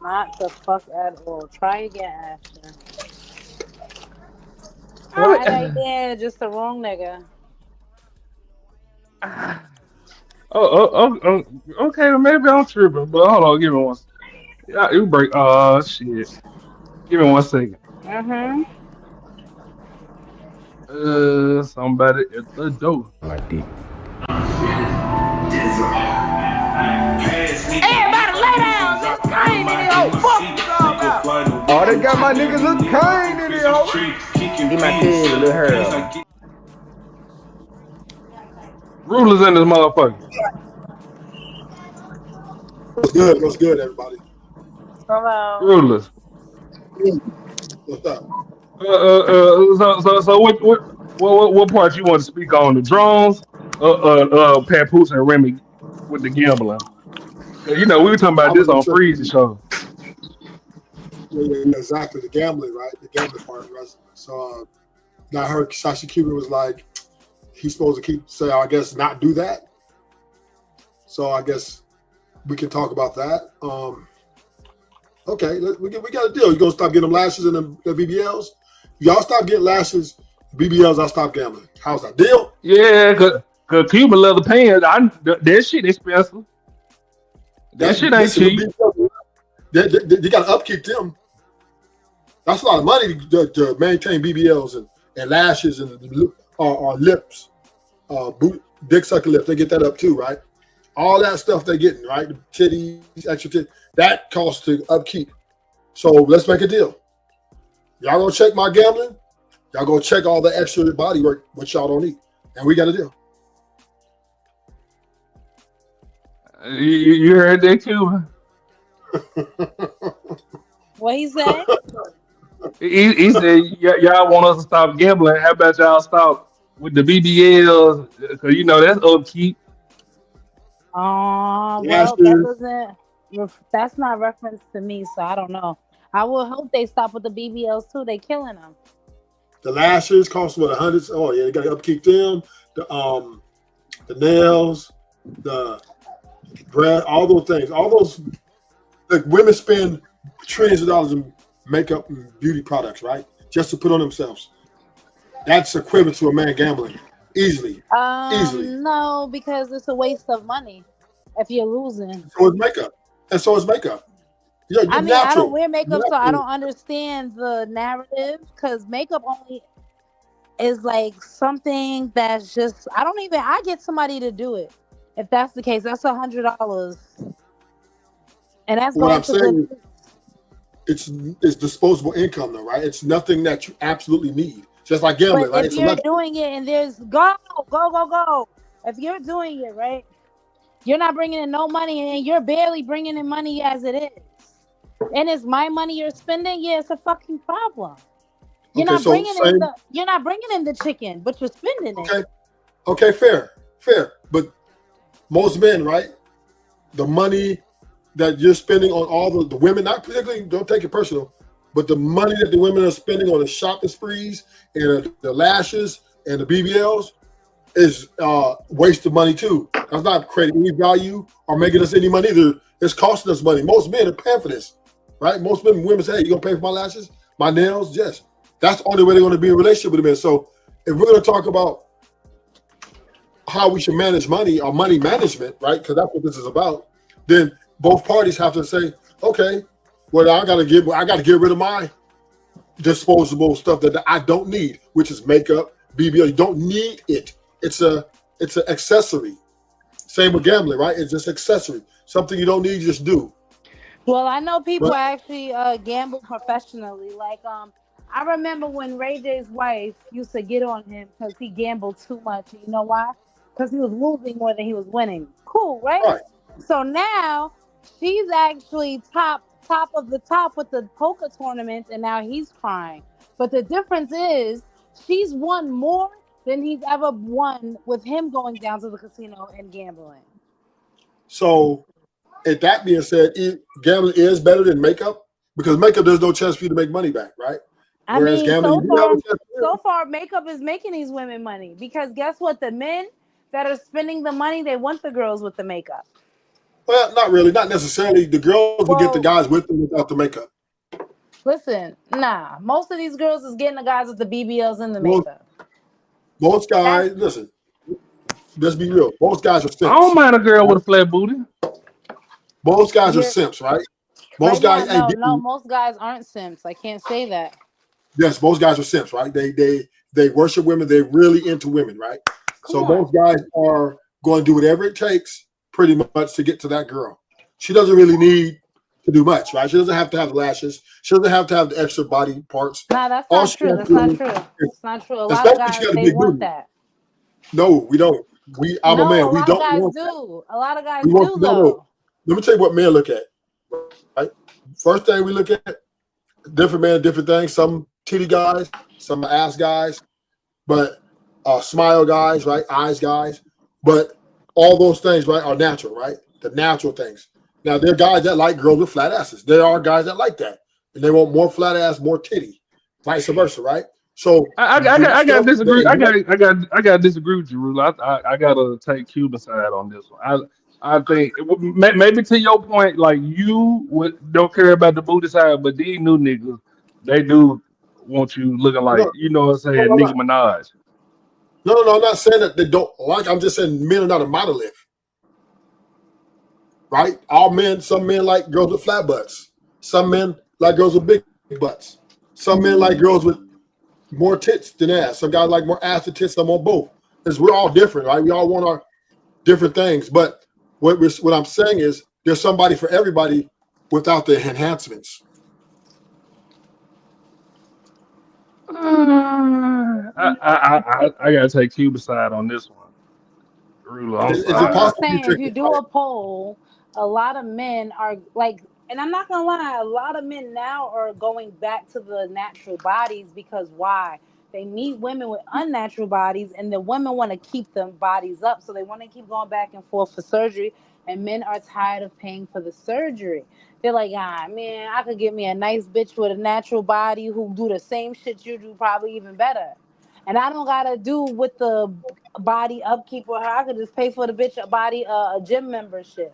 Not the fuck at all. Try again, Ashton. Right idea, just the wrong nigga. Okay, well, maybe I'm tripping, but hold on, give me one. Yeah, you break. Oh shit. Give me 1 second. Mm-hmm. Somebody at the door. Like deep. Everybody lay down. This Kane in here. Fuck you all about. Oh, they got my niggas Lil Kane in here, ho. He my kid, Lil Harold. Rulers in this motherfucker. What's good? What's good, everybody? Hello. Rulers. What's up? So what part you want to speak on? The drones? Papoose and Remy with the gambling. 'Cause, you know, we were talking I about was this on interested. Freezy show. Yeah, exactly. The gambling, right? The gambling part. Right? So I heard Sashi Cuban was like, he's supposed to I guess, not do that. So I guess we can talk about that. Okay, we got a deal. You gonna stop getting them lashes and the BBLs? Y'all stop getting lashes, BBLs. I'll stop gambling. How's that deal? Yeah, cause Cuban leather pants, that shit expensive. That shit ain't cheap. They got to upkeep them. That's a lot of money to maintain BBLs and lashes and lips, dick sucker lips. They get that up too, right? All that stuff they're getting, right? The titties, extra titties, that costs to upkeep. So let's make a deal. Y'all gonna check my gambling. Y'all gonna check all the extra body work, which y'all don't need, and we got a deal. You heard that, Cuban? What he said? He said, y'all want us to stop gambling. How about y'all stop with the BBLs? Because, you know, that's upkeep. Well, that's not reference to me, so I don't know. I will hope they stop with the BBLs too. They killing them. The lashes cost what, $100? Oh yeah, they got to upkeep them. The nails, the bread, all those things, all those. Like women spend trillions of dollars in makeup and beauty products, right? Just to put on themselves. That's equivalent to a man gambling, easily. Easily. No, because it's a waste of money if you're losing. So is makeup, and so is makeup. Yeah, I mean, natural. I don't wear makeup, so I Natural. don't understand the narrative. Because makeup only is like something that's just I get somebody to do it. If that's the case, that's $100, and that's What going I'm to saying, good. it's disposable income, though, right? It's nothing that you absolutely need. Just like gambling, But right? if It's a you're luxury. doing it and there's go. If you're doing it right, you're not bringing in no money, and you're barely bringing in money as it is. And it's my money you're spending. Yeah, it's a fucking problem. You're Okay, not so bringing in same. you're not bringing in the chicken, but you're spending it. Okay, fair. But most men, right? The money that you're spending on all the women, not particularly, don't take it personal, but the money that the women are spending on the shopping sprees and the lashes and the BBLs is waste of money too. That's not creating any value or making us any money either. It's costing us money. Most men are paying for this, right? Most women say, hey, you gonna pay for my lashes, my nails? Yes. That's the only way they're gonna be in a relationship with a man. So if we're gonna talk about how we should manage money or money management, right? Because that's what this is about. Then both parties have to say, okay, well, I got to get rid of my disposable stuff that I don't need, which is makeup, BBL. You don't need it. It's an accessory. Same with gambling, right? It's just accessory. Something you don't need, you just do. Well, I know people But actually gamble professionally. Like, I remember when Ray J's wife used to get on him because he gambled too much. You know why? Because he was losing more than he was winning. Cool, right? right. So now she's actually top of the top with the poker tournaments, and now he's crying. But the difference is she's won more than he's ever won with him going down to the casino and gambling. So, and that being said, gambling is better than makeup because makeup there's no chance for you to make money back, right? I Whereas mean, gambling, you do have a chance. so far, makeup is making these women money because guess what? The men that are spending the money, they want the girls with the makeup. Well, not really, not necessarily. The girls will get the Well, guys with them without the makeup. listen, nah. Most of these girls is getting the guys with the BBLs and the Most, makeup. most guys, listen, let's be real. Most guys are I don't simps. mind a girl with a flat booty. Most guys are You're simps, right? right Most now. guys ain't No, no. getting. Most guys aren't simps. I can't say that. Yes, most guys are simps, right? They worship women. They're really into women, right? Come So on. most guys are going to do whatever it takes, pretty much, to get to that girl. She doesn't really need to do much, right? She doesn't have to have lashes. She doesn't have to have the extra body parts. Nah, that's All not she true. has That's to not do true. is, That's not true. A lot of especially if she guys got a they big want booty. that. No, we don't. I'm a No, man. a We lot of don't guys want that. do. A lot of guys We want do no. though. Let me tell you what men look at. Right. First thing we look at, different men, different things. Some titty guys, some ass guys, but smile guys, right? Eyes guys, but all those things, right, are natural, right? The natural things. Now there are guys that like girls with flat asses. There are guys that like that, and they want more flat ass, more titty, vice versa, right? So I got stuff disagree. varies, right? I got disagree with you, Rule. I gotta take Cuban side on this one. I think maybe to your point, like don't care about the booty side, but these new niggas, they do want you looking like, No, you know what I'm no, saying, I'm Nicki not. Minaj. No, I'm not saying that they don't like. I'm just saying men are not a monolith, right? All men, some men like girls with flat butts. Some men like girls with big butts. Some men like girls with more tits than ass. Some guys like more ass than tits. Some want both. Because we're all different, right? We all want our different things. But what I'm saying is there's somebody for everybody without the enhancements. I gotta take Cuban side on this one, Rule. I'm Is it I'm sorry. just possible for you saying, to if take you it? do a poll, a lot of men are like, and I'm not gonna lie, a lot of men now are going back to the natural bodies because why? They meet women with unnatural bodies, and the women want to keep them bodies up, so they want to keep going back and forth for surgery. And men are tired of paying for the surgery. They're like, ah, man, I could get me a nice bitch with a natural body who do the same shit you do, probably even better. And I don't gotta do with the body upkeep with her. I could just pay for the bitch a body a gym membership.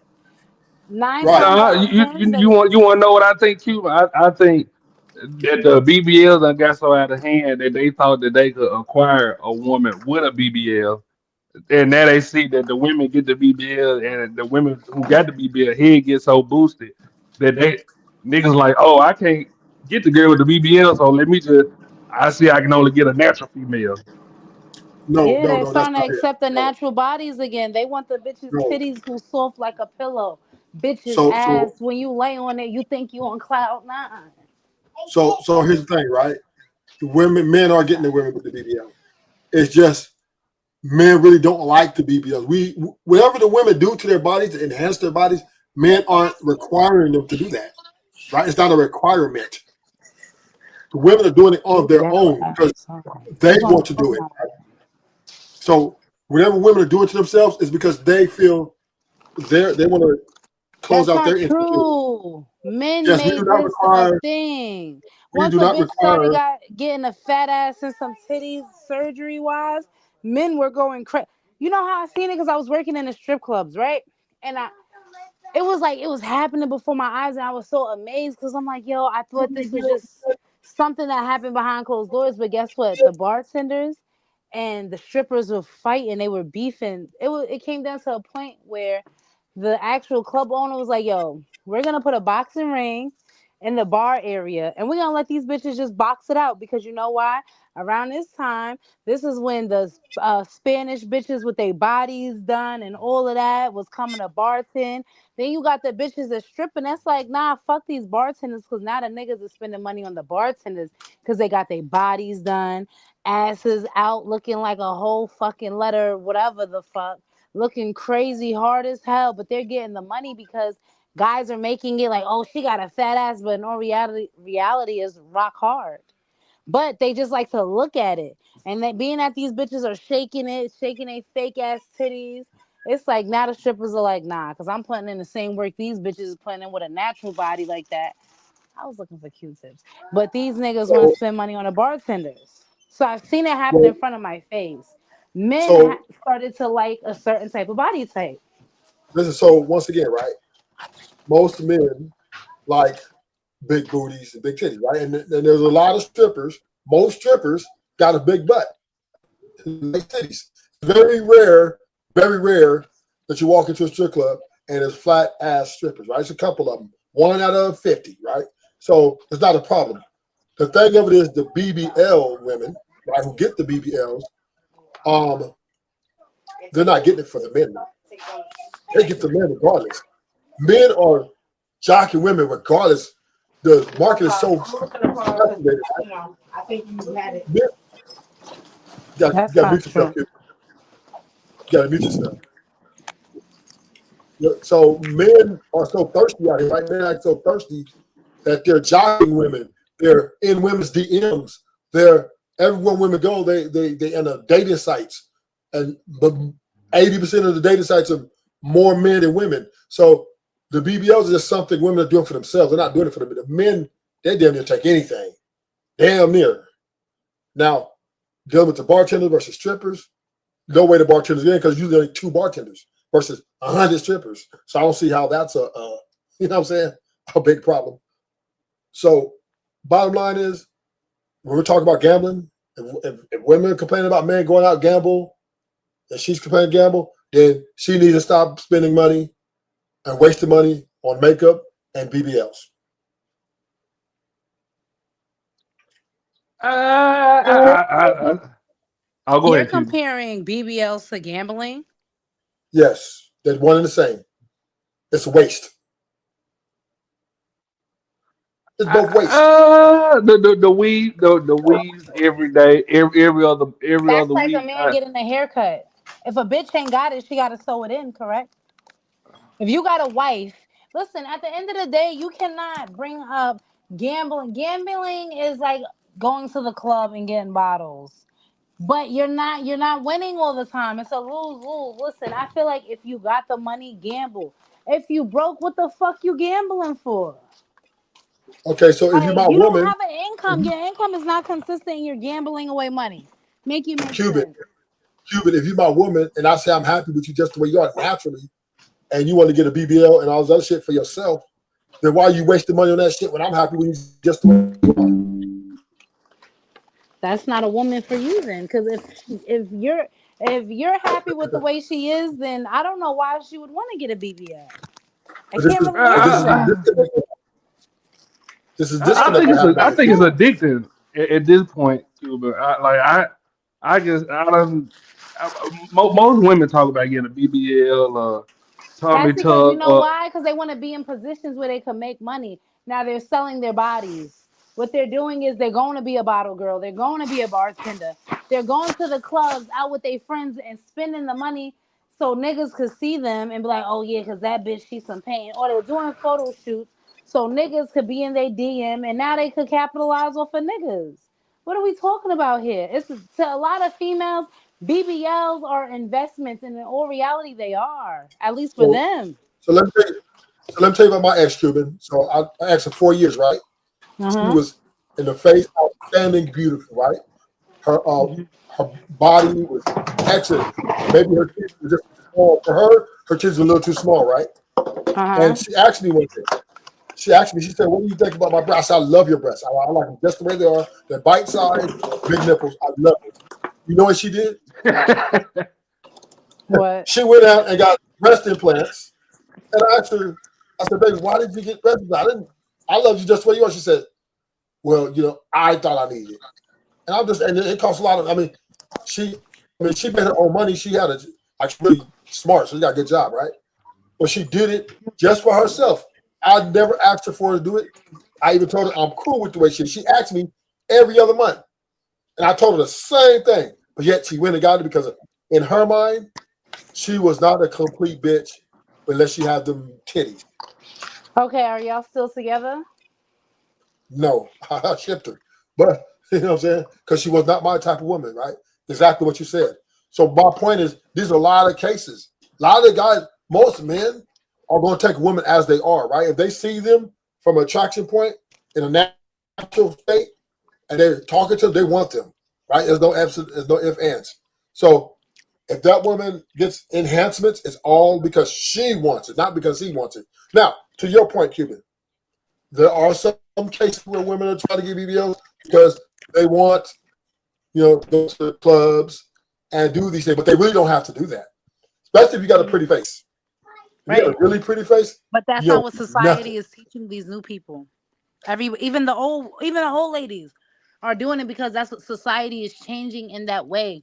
Nine Right. times Nah, out of ten, you they want to know what I think, Cuban? I think that the BBLs done got so out of hand that they thought that they could acquire a woman with a BBL, and now they see that the women get the BBL, and the women who got the BBL head get so boosted that they niggas like, oh, I can't get the girl with the BBL, so let me just. I see I can only get a natural female. No, yeah, no, they're no, that's starting to not it. accept the No, natural bodies again. They want the bitches no. titties who soft like a pillow. Bitches So ass when you lay on it, you think you on cloud nine. so here's the thing, right? Men are getting the women with the BBL. It's just men really don't like the BBLs. Whatever the women do to their bodies to enhance their bodies, men aren't requiring them to do that, right? It's not a requirement. The women are doing it on This their ghetto own because ass. they Come on, want to do come it. on. So whatever women are doing to themselves is because they feel they want to close That's out not their insecurity. true. Men Yes, we do made not this a require. thing. We Once do a not bitch started require. getting a fat ass and some titties surgery wise, men were going crazy. You know how I seen it because I was working in the strip clubs, right? And it was like it was happening before my eyes, and I was so amazed because I'm like, yo, I thought this was just something that happened behind closed doors, but guess what? The bartenders and the strippers were fighting. They were beefing. It came down to a point where the actual club owner was like, "Yo, we're gonna put a boxing ring in the bar area, and we're gonna let these bitches just box it out because you know why? Around this time, this is when the Spanish bitches with their bodies done and all of that was coming to bartend. Then you got the bitches that stripping. That's like, nah, fuck these bartenders because now the niggas are spending money on the bartenders because they got their bodies done, asses out looking like a whole fucking letter, whatever the fuck, looking crazy hard as hell, but they're getting the money because guys are making it like, oh, she got a fat ass, but in all reality is rock hard. But they just like to look at it. And that being that these bitches are shaking it, shaking their fake ass titties, it's like now the strippers are like, nah, because I'm putting in the same work these bitches is putting in with a natural body like that. I was looking for Q-tips. But these niggas want to So, spend money on the bartenders. So I've seen it happen in so, front of my face. Men so started to like a certain type of body type. listen. So once again, right? Most men like big booties and big titties, right? And there's a lot of strippers. Most strippers got a big butt, big titties. Very rare that you walk into a strip club and there's flat ass strippers, right? It's a couple of them, 1 out of 50, right? So it's not a problem. The thing of it is the BBL women, right, who get the BBLs, they're not getting it for the men. They get the men regardless. Men are jocking women regardless. The market is so saturated. I think you had it. Men, you That's got to not mute yourself, true. kid. You got to mute yourself. So men are so thirsty out here, right? Men are so thirsty that they're jocking women. They're in women's DMs. They're everywhere women go. They in the dating sites, and but 80% of the dating sites are more men than women. So the BBLs is just something women are doing for themselves. They're not doing it for the men. They damn near take anything. Damn near. Now dealing with the bartenders versus strippers, no way the bartenders get in because usually only 2 bartenders versus 100 strippers. So I don't see how that's a you know what I'm saying, a big problem. So bottom line is, when we're talking about gambling, if women complain about men going out gamble, and she's complaining gamble, then she needs to stop spending money and wasting money on makeup and BBLs. I'll go You're ahead, Q. comparing BBLs to gambling? Yes, they're one and the same. It's a waste. It's both waste. The weeds every day, every That's other like a week. man getting a haircut. If a bitch ain't got it, she got to sew it in, correct? If you got a wife, listen, at the end of the day, you cannot bring up gambling. Gambling is like going to the club and getting bottles. But you're not winning all the time. It's a lose-lose. Listen, I feel like if you got the money, gamble. If you broke, what the fuck you gambling for? Okay, so if you're Like my you don't woman, have an income. Your income is not consistent and you're gambling away money. Make you make Cuban, sense. if you're my woman and I say I'm happy with you just the way you are naturally, and you want to get a BBL and all this other shit for yourself, then why are you wasting money on that shit when I'm happy with you just the way you are? That's not a woman for you then, because if you're happy with the way she is, then I don't know why she would want to get a BBL. I But this can't is really but this answer is a that. disconnect. This is I disconnect think that it's happened I right think it's here. addictive at this point, too. But I just I don't. Most women talk about getting a BBL, tummy That's because you tuck, know why? Because they want to be in positions where they can make money. Now they're selling their bodies. What they're doing is they're going to be a bottle girl. They're going to be a bartender. They're going to the clubs out with their friends and spending the money so niggas could see them and be like, oh yeah, because that bitch, she's some pain. Or they're doing photo shoots so niggas could be in their DM and now they could capitalize off of niggas. What are we talking about here? It's to a lot of females. BBLs are investments, and in all reality, they are. At least for So, them. so let me tell you. So let me tell you about my ex, Cuban. So I asked her 4 years, right? She Uh was in the face, outstanding, beautiful, right? Her body was excellent. Maybe her tits were just too small for her. Her tits were a little too small, right? huh. And she asked me one day. She asked me. She said, "What do you think about my breasts?" I said, "I love your breasts. I like them just the way they are. They're bite-sized, big nipples. I love it." You know what she did? What? She went out and got breast implants. And I asked her, I said, baby, why did you get breast implants? I love you just the way you are. She said, well, I thought I needed it. And it costs a lot of, she made her own money. She had really smart, so she got a good job, right? But she did it just for herself. I never asked her for her to do it. I even told her I'm cool with the way she asked me every other month. And I told her the same thing. But yet she went and got it because in her mind, she was not a complete bitch unless she had them titties. Okay, are y'all still together? No, I shipped her. But, you know what I'm saying? Because she was not my type of woman, right? Exactly what you said. So my point is, these are a lot of cases. A lot of the guys, most men are going to take a woman as they are, right? If they see them from an attraction point in a natural state and they're talking to them, they want them, right? There's no ifs, ands. So if that woman gets enhancements, it's all because she wants it, not because he wants it. Now, to your point, Cuban, there are some cases where women are trying to get BBLs because they want, go to the clubs and do these things, but they really don't have to do that. Especially if you got a pretty face. If you got a really pretty face, But that's not what society is teaching these new people. Even the old ladies are doing it because that's what society is changing in that way.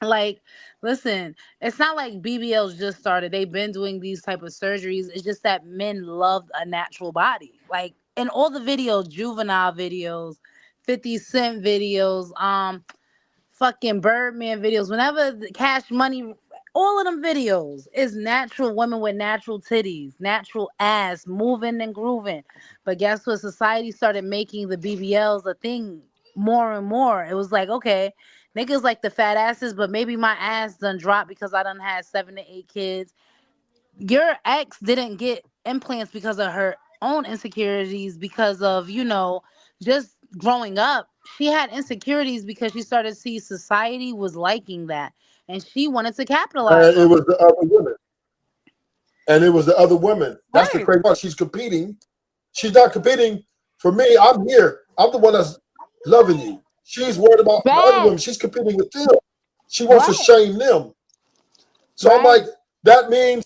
Like, listen, it's not like BBLs just started. They've been doing these type of surgeries. It's just that men loved a natural body. Like in all the videos, Juvenile videos, 50 Cent videos, fucking Birdman videos, whenever the Cash Money, all of them videos is natural women with natural titties, natural ass, moving and grooving. But guess what? Society started making the BBLs a thing more and more. It was like, okay, niggas like the fat asses, but maybe my ass done dropped because I done had 7 to 8 kids. Your ex didn't get implants because of her own insecurities, because of, just growing up. She had insecurities because she started to see society was liking that. And she wanted to capitalize. and it was the other women. That's the crazy part. She's competing. She's not competing for me. I'm here. I'm the one that's loving you. She's worried about the other women. She's competing with them. She wants to shame them. So I'm like, that means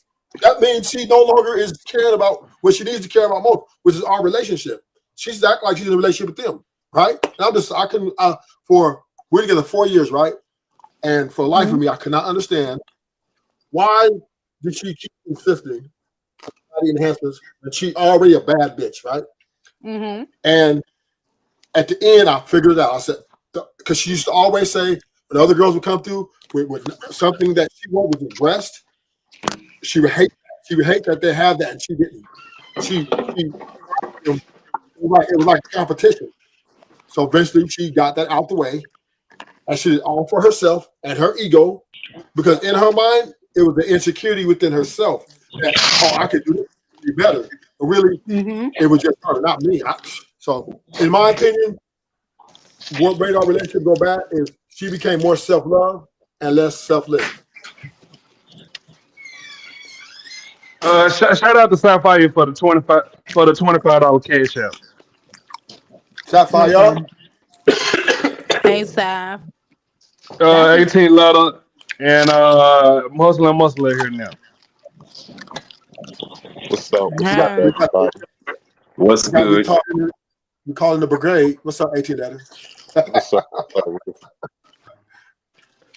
she no longer is caring about what she needs to care about most, which is our relationship. She's acting like she's in a relationship with them, right? And we're together 4 years, right? And for life of me, I cannot understand why did she keep insisting on body enhancements when she's already a bad bitch, right? Mm-hmm. And at the end, I figured it out. I said, because she used to always say when other girls would come through with something that she wanted was a breast, she would hate that. She would hate that they have that, and she didn't. It was like a competition. So eventually, she got that out the way, and she did all for herself and her ego, because in her mind, it was the insecurity within herself that, I could do this, be better. But really, it was just her, not me. So, in my opinion, what made our relationship go bad is she became more self-love and less selfless. Shout out to Sapphire for the $25 cash out. Sapphire. Hey, Saf. 18 letter and Muslim here now. What's up? What's up, everybody? What's good? We're calling the brigade. What's up, 18 letter? What's up?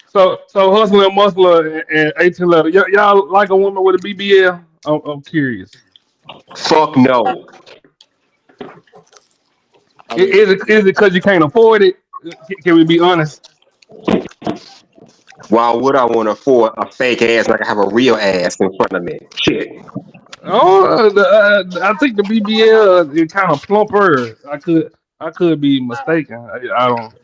So Hustler and Muscle and 18 letter. Y'all like a woman with a BBL? I'm curious. Fuck no. Is it because you can't afford it? Can we be honest? Why would I want to afford a fake ass like I have a real ass in front of me? Shit. Oh, I think the BBL is kind of plumper. I could be mistaken. I don't.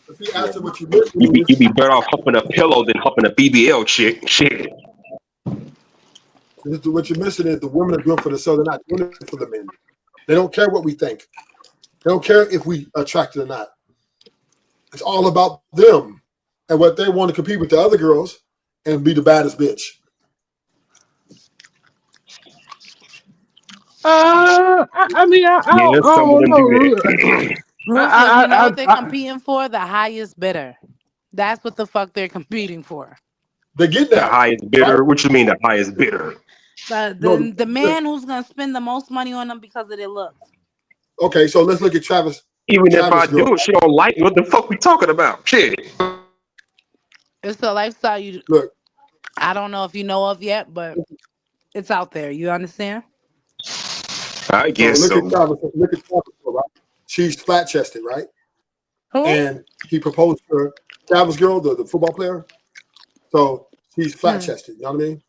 If he asked her what you You be better off humping a pillow than humping a BBL chick. Shit. What you're missing is the women are doing for themselves. They're not doing it for the men. They don't care what we think. They don't care if we attracted or not. It's all about them and what they want to compete with the other girls and be the baddest bitch. I don't some of them know. do that. Ruthless, you know what they're I competing for? The highest bidder. That's what the fuck they're competing for. They get The that, highest right? bidder? What you mean the highest bidder? The No, the, the look, man who's gonna spend the most money on them because of their looks. okay, so let's look at Travis. Even if I Travis girl. do, she don't like me. What the fuck we talking about? Shit. It's a lifestyle you Look, I don't know if you know of yet, but it's out there. You understand? I so guess so. Look at Travis girl, right? She's flat chested, right? Who? And he proposed to her. Travis girl, the football player. So she's flat chested, you know what I mean?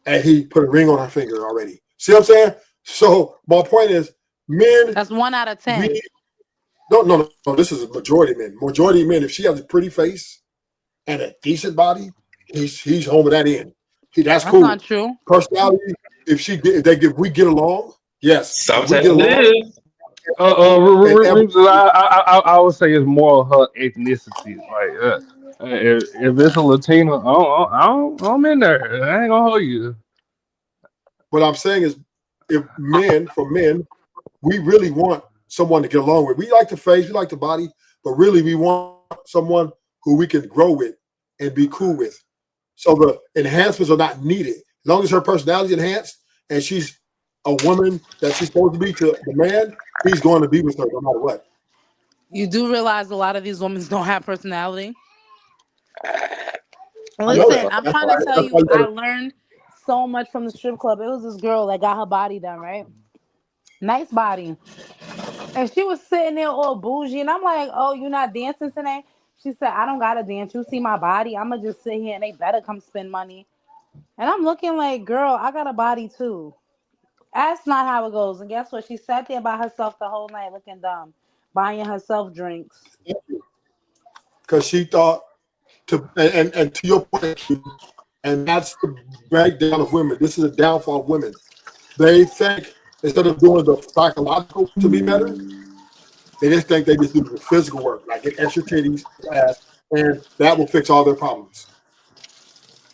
And he put a ring on her finger already. See what I'm saying? So my point is, men. That's 1 out of 10. No. This is a majority of men. Majority of men. If she has a pretty face and a decent body, he's home with that end. That's cool. Not true. Personality. If we get along, yes. If we Sometimes get along, it is. I would say it's more her ethnicity. Like, if it's a Latina, I'm in there. I ain't gonna hold you. what I'm saying is, for men, we really want someone to get along with. We like the face, we like the body, but really we want someone who we can grow with and be cool with. So the enhancements are not needed. As long as her personality is enhanced and she's a woman that she's supposed to be to the man, he's going to be with her no matter what. You do realize a lot of these women don't have personality. I know Listen, that. I'm That's trying why, to tell that's you, why you I gotta, learned so much from the strip club. It was this girl that got her body done, right? Nice body. And she was sitting there all bougie. And I'm like, oh, you not dancing today? She said, I don't got to dance. You see my body? I'm going to just sit here and they better come spend money. And I'm looking like, girl, I got a body too. That's not how it goes. And guess what? She sat there by herself the whole night looking dumb, buying herself drinks. because she thought and to your point, and that's the breakdown of women. This is a downfall of women. They think instead of doing the psychological to be better, they just think they just do the physical work, like get extra titties, ass, and that will fix all their problems.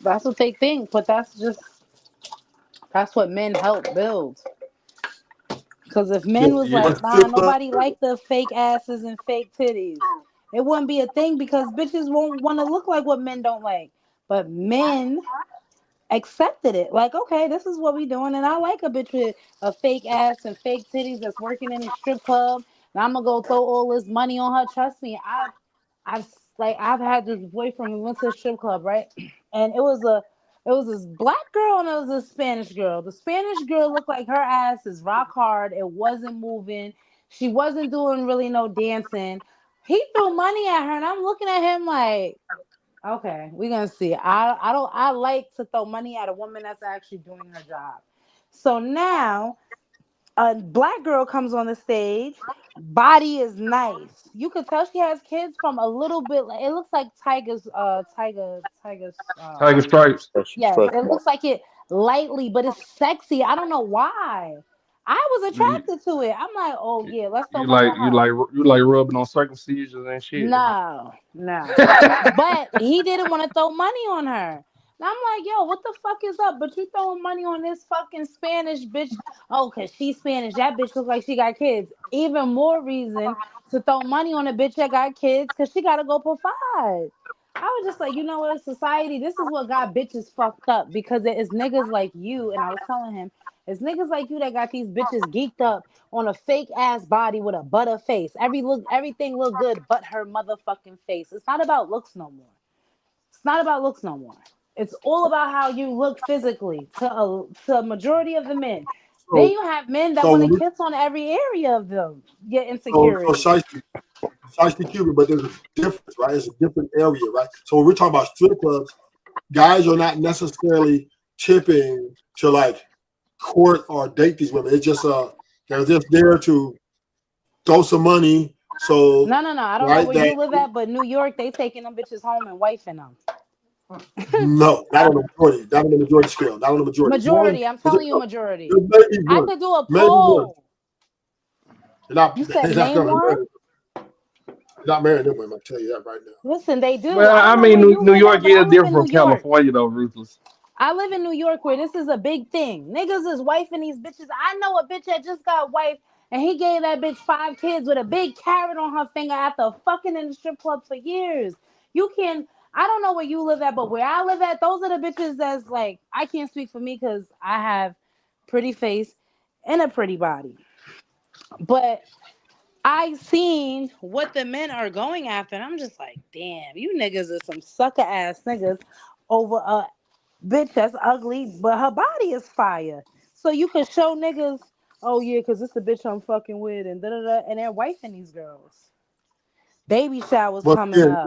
That's what they think, but that's what men help build. Because if men was Yeah, like, nah, nobody like the fake asses and fake titties, it wouldn't be a thing because bitches won't want to look like what men don't like. But men accepted it. Like, okay, this is what we doing, and I like a bitch with a fake ass and fake titties that's working in a strip club. And I'm gonna go throw all this money on her. Trust me, I've I've had this boyfriend. We went to a strip club, right? And it was this black girl and it was this Spanish girl. The Spanish girl looked like her ass is rock hard. It wasn't moving. She wasn't doing really no dancing. He threw money at her, and I'm looking at him like, okay, we're gonna see. I like to throw money at a woman that's actually doing her job. So now a black girl comes on the stage, body is nice. You could tell she has kids from a little bit like it looks like Tiger's Tiger Stripes. yes, it looks like it lightly, but it's sexy. I don't know why. I was You, attracted to it. I'm like, oh yeah, let's throw you money like on her. you like rubbing on circumcisions and shit. No, no. But he didn't want to throw money on her. And I'm like, yo, what the fuck is up? But you throwing money on this fucking Spanish bitch. Oh, cause she's Spanish. That bitch looks like she got kids. Even more reason to throw money on a bitch that got kids, cause she gotta go provide. I was just like, you know what, society, this is what got bitches fucked up because it is niggas like you. And I was telling him, it's niggas like you that got these bitches geeked up on a fake ass body with a butter face. Everything look good but her motherfucking face. It's not about looks no more. It's not about looks no more. It's all about how you look physically to a majority of the men. Then So, you have men that so want when to we, kiss on every area of them. Your so insecurity. Shiesty Cuban, but there's a difference, right? It's a different area, right? So when we're talking about strip clubs, guys are not necessarily tipping to like court or date these women. It's just they're just there to throw some money. So No. I don't know right where that you live at, but New York, they taking them bitches home and wifing them. no, not on the majority, not on the majority scale, not on the majority. One Majority, I'm is telling you, majority. maybe I one, could do a maybe one. poll. They're not You said they're not name gonna one. marry. They're not marrying them women. I tell you that right now. Listen, they do. Well, I don't I know mean, where you New live at, York but I is live different in New from York. California, though, Ruthless. I live in New York where this is a big thing. Niggas is wifing these bitches. I know a bitch that just got wife And he gave that bitch 5 kids with a big carrot on her finger after fucking in the strip club for years. You can, I don't know where you live at, but where I live at, those are the bitches that's like, I can't speak for me because I have pretty face and a pretty body. But I seen what the men are going after, and I'm just like, damn, you niggas are some sucker ass niggas over a bitch that's ugly, but her body is fire. So you can show niggas, oh yeah, because it's the bitch I'm fucking with, and da da da, and they're wifing these girls. Baby showers But coming again, up.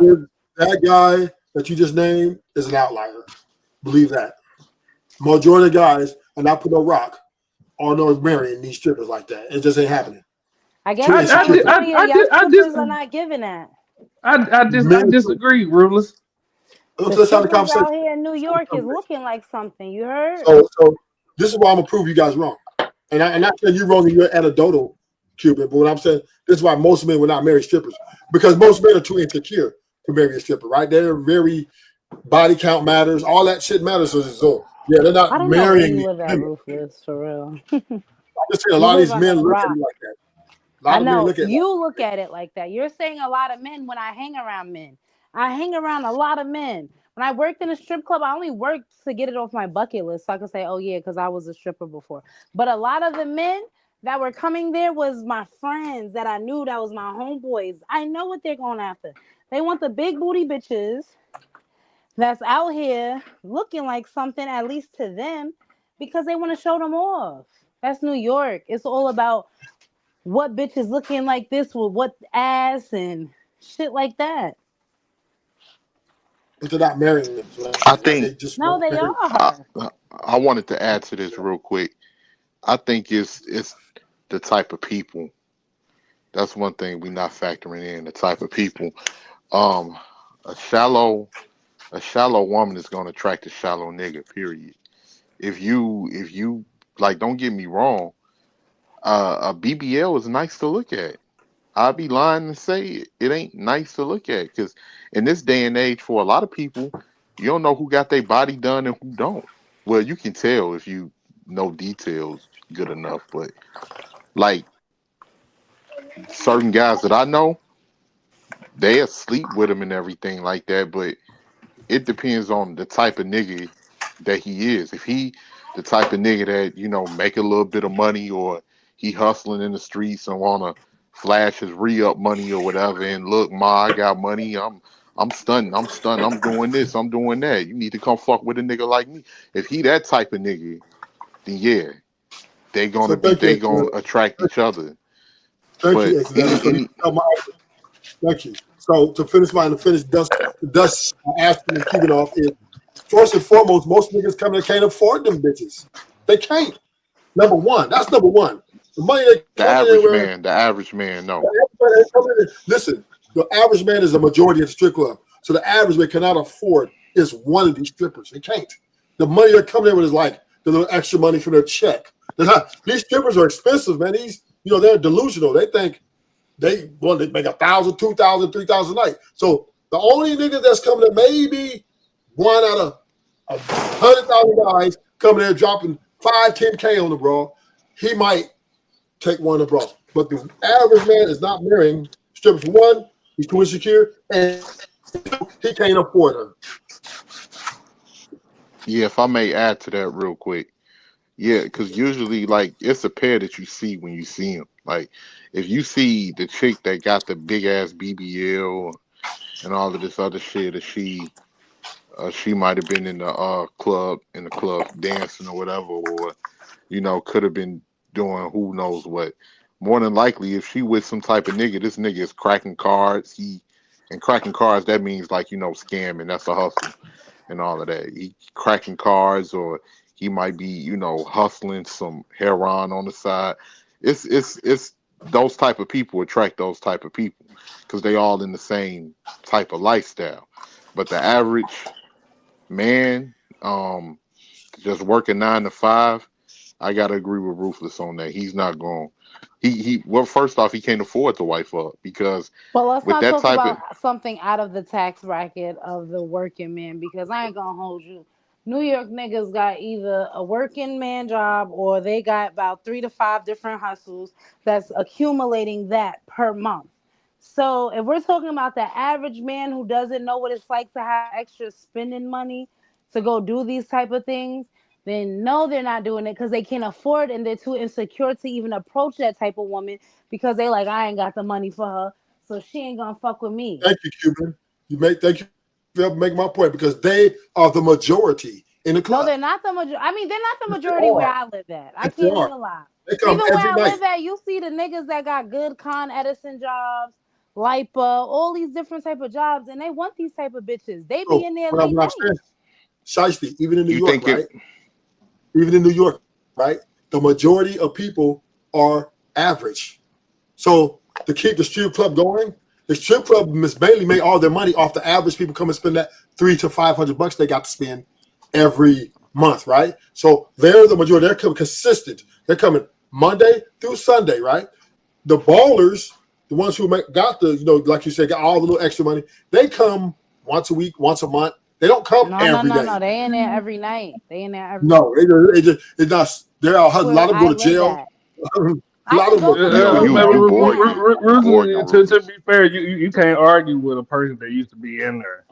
that guy that you just named is an outlier. Believe that. Majority of guys are not putting a rock on or marrying these strippers like that. It just ain't happening. I guess Too insecure for that. California, y'all strippers are not giving that. I Men, disagree, Ruthless. The let's have the strippers conversation. out here in New York is looking like something. You heard? So this is why I'm gonna prove you guys wrong. And I'm not saying you're wrong in your anecdotal, Cuban, but what I'm saying, this is why most men will not marry strippers. Because most men are too insecure to marry a stripper, right? They're very body count matters, all that shit matters. So yeah, they're I not don't know where marrying you these live at, women. Ruthless, for real. I'm just saying a You lot of live these under men a look at rock. it like that. A I lot of men know look at it like you look at it like that. You're saying a lot of men when I hang around men. I hang around a lot of men. When I worked in a strip club, I only worked to get it off my bucket list so I could say, oh yeah, because I was a stripper before. But a lot of the men that were coming there was my friends that I knew that was my homeboys. I know what they're going after. They want the big booty bitches that's out here looking like something, at least to them, because they want to show them off. That's New York. It's all about what bitch is looking like this with what ass and shit like that. but they're not marrying them. So I they think just No, won't they marry. I, are. I wanted to add to this real quick. I think it's the type of people. That's one thing we not factoring in, the type of people. Um, a shallow a shallow woman is gonna attract a shallow nigga. Period. If you like, don't get me wrong. A BBL is nice to look at. I'd be lying to say it ain't nice to look at because in this day and age, for a lot of people, you don't know who got their body done and who don't. Well, you can tell if you know details good enough, but like certain guys that I know, they asleep with him and everything like that, but it depends on the type of nigga that he is. If he the type of nigga that, make a little bit of money, or he hustling in the streets and wanna flash his re-up money or whatever, and look, ma, I got money, I'm stunting, I'm doing this, I'm doing that. You need to come fuck with a nigga like me. If he that type of nigga, then yeah, So they gonna attract each other. thank But you, accidentally. any So you any tell my thank you. So to finish dust asking and keeping off is first and foremost, most niggas coming that can't afford them bitches. They can't. Number one. That's number one. The money they coming in with, the average man, no. everybody that coming in. Listen, the average man is a majority at the strip club. So the average man cannot afford is one of these strippers. They can't. The money they're coming in with is like the little extra money from their check. These strippers are expensive, man. They're delusional. They think they make 1,000, 2,000, 3,000 a night. So the only nigga that's coming in, maybe one out of 100,000 guys coming in dropping 5, 10K on the bra, he might take one of the bras. But the average man is not marrying strippers. For one, he's too insecure, and he can't afford her. Yeah, if I may add to that real quick. Yeah, because usually, like, it's a pair that you see when you see them. Like, if you see the chick that got the big ass BBL and all of this other shit, that she might have been in the club dancing or whatever, or could have been doing who knows what. More than likely, if she with some type of nigga, this nigga is cracking cards. And cracking cards, that means like scamming. That's a hustle and all of that. He cracking cards, or he might be, hustling some heroin on the side. It's those type of people attract those type of people because they all in the same type of lifestyle. But the average man, just working 9 to 5, I gotta agree with Ruthless on that. He's not going. Well, first off, he can't afford to wife up because Well, let's with not that talk type of about something out of the tax bracket of the working man because I ain't gonna hold you. New York niggas got either a working man job or they got about 3 to 5 different hustles that's accumulating that per month. So if we're talking about the average man who doesn't know what it's like to have extra spending money to go do these type of things, then no, they're not doing it because they can't afford and they're too insecure to even approach that type of woman because they like, I ain't got the money for her, so she ain't gonna fuck with me. Thank you, Cuban. Thank you for making my point because they are the majority in the No, club. they're not the majority. I mean, they're not the Yes, they majority where are. I live at. I Yes, they can't are. even lie. They come Even where every I night. live at, you see the niggas that got good Con Edison jobs, LIPA, all these different type of jobs, and they want these type of bitches. They be So in there what late I'm night. saying, Shiesty, even in New You York, think it? right? Even in New York, right? The majority of people are average. So to keep the strip club going, the strip club mainly make all their money off the average people come and spend that $300 to $500 they got to spend every month, right? So they're the majority. They're coming consistent. They're coming Monday through Sunday, right? The ballers, the ones who got the, like you said, got all the little extra money, they come once a week, once a month. They don't come No, no, every no, day. no. They in there every night. They in there every night. No, it's not. There are a Where lot of them I go to live jail. at. A I lot can of them go are to the Yeah, but club you right Gordon, now. Gordon To rules. be fair, you can't argue with a person that used to be in there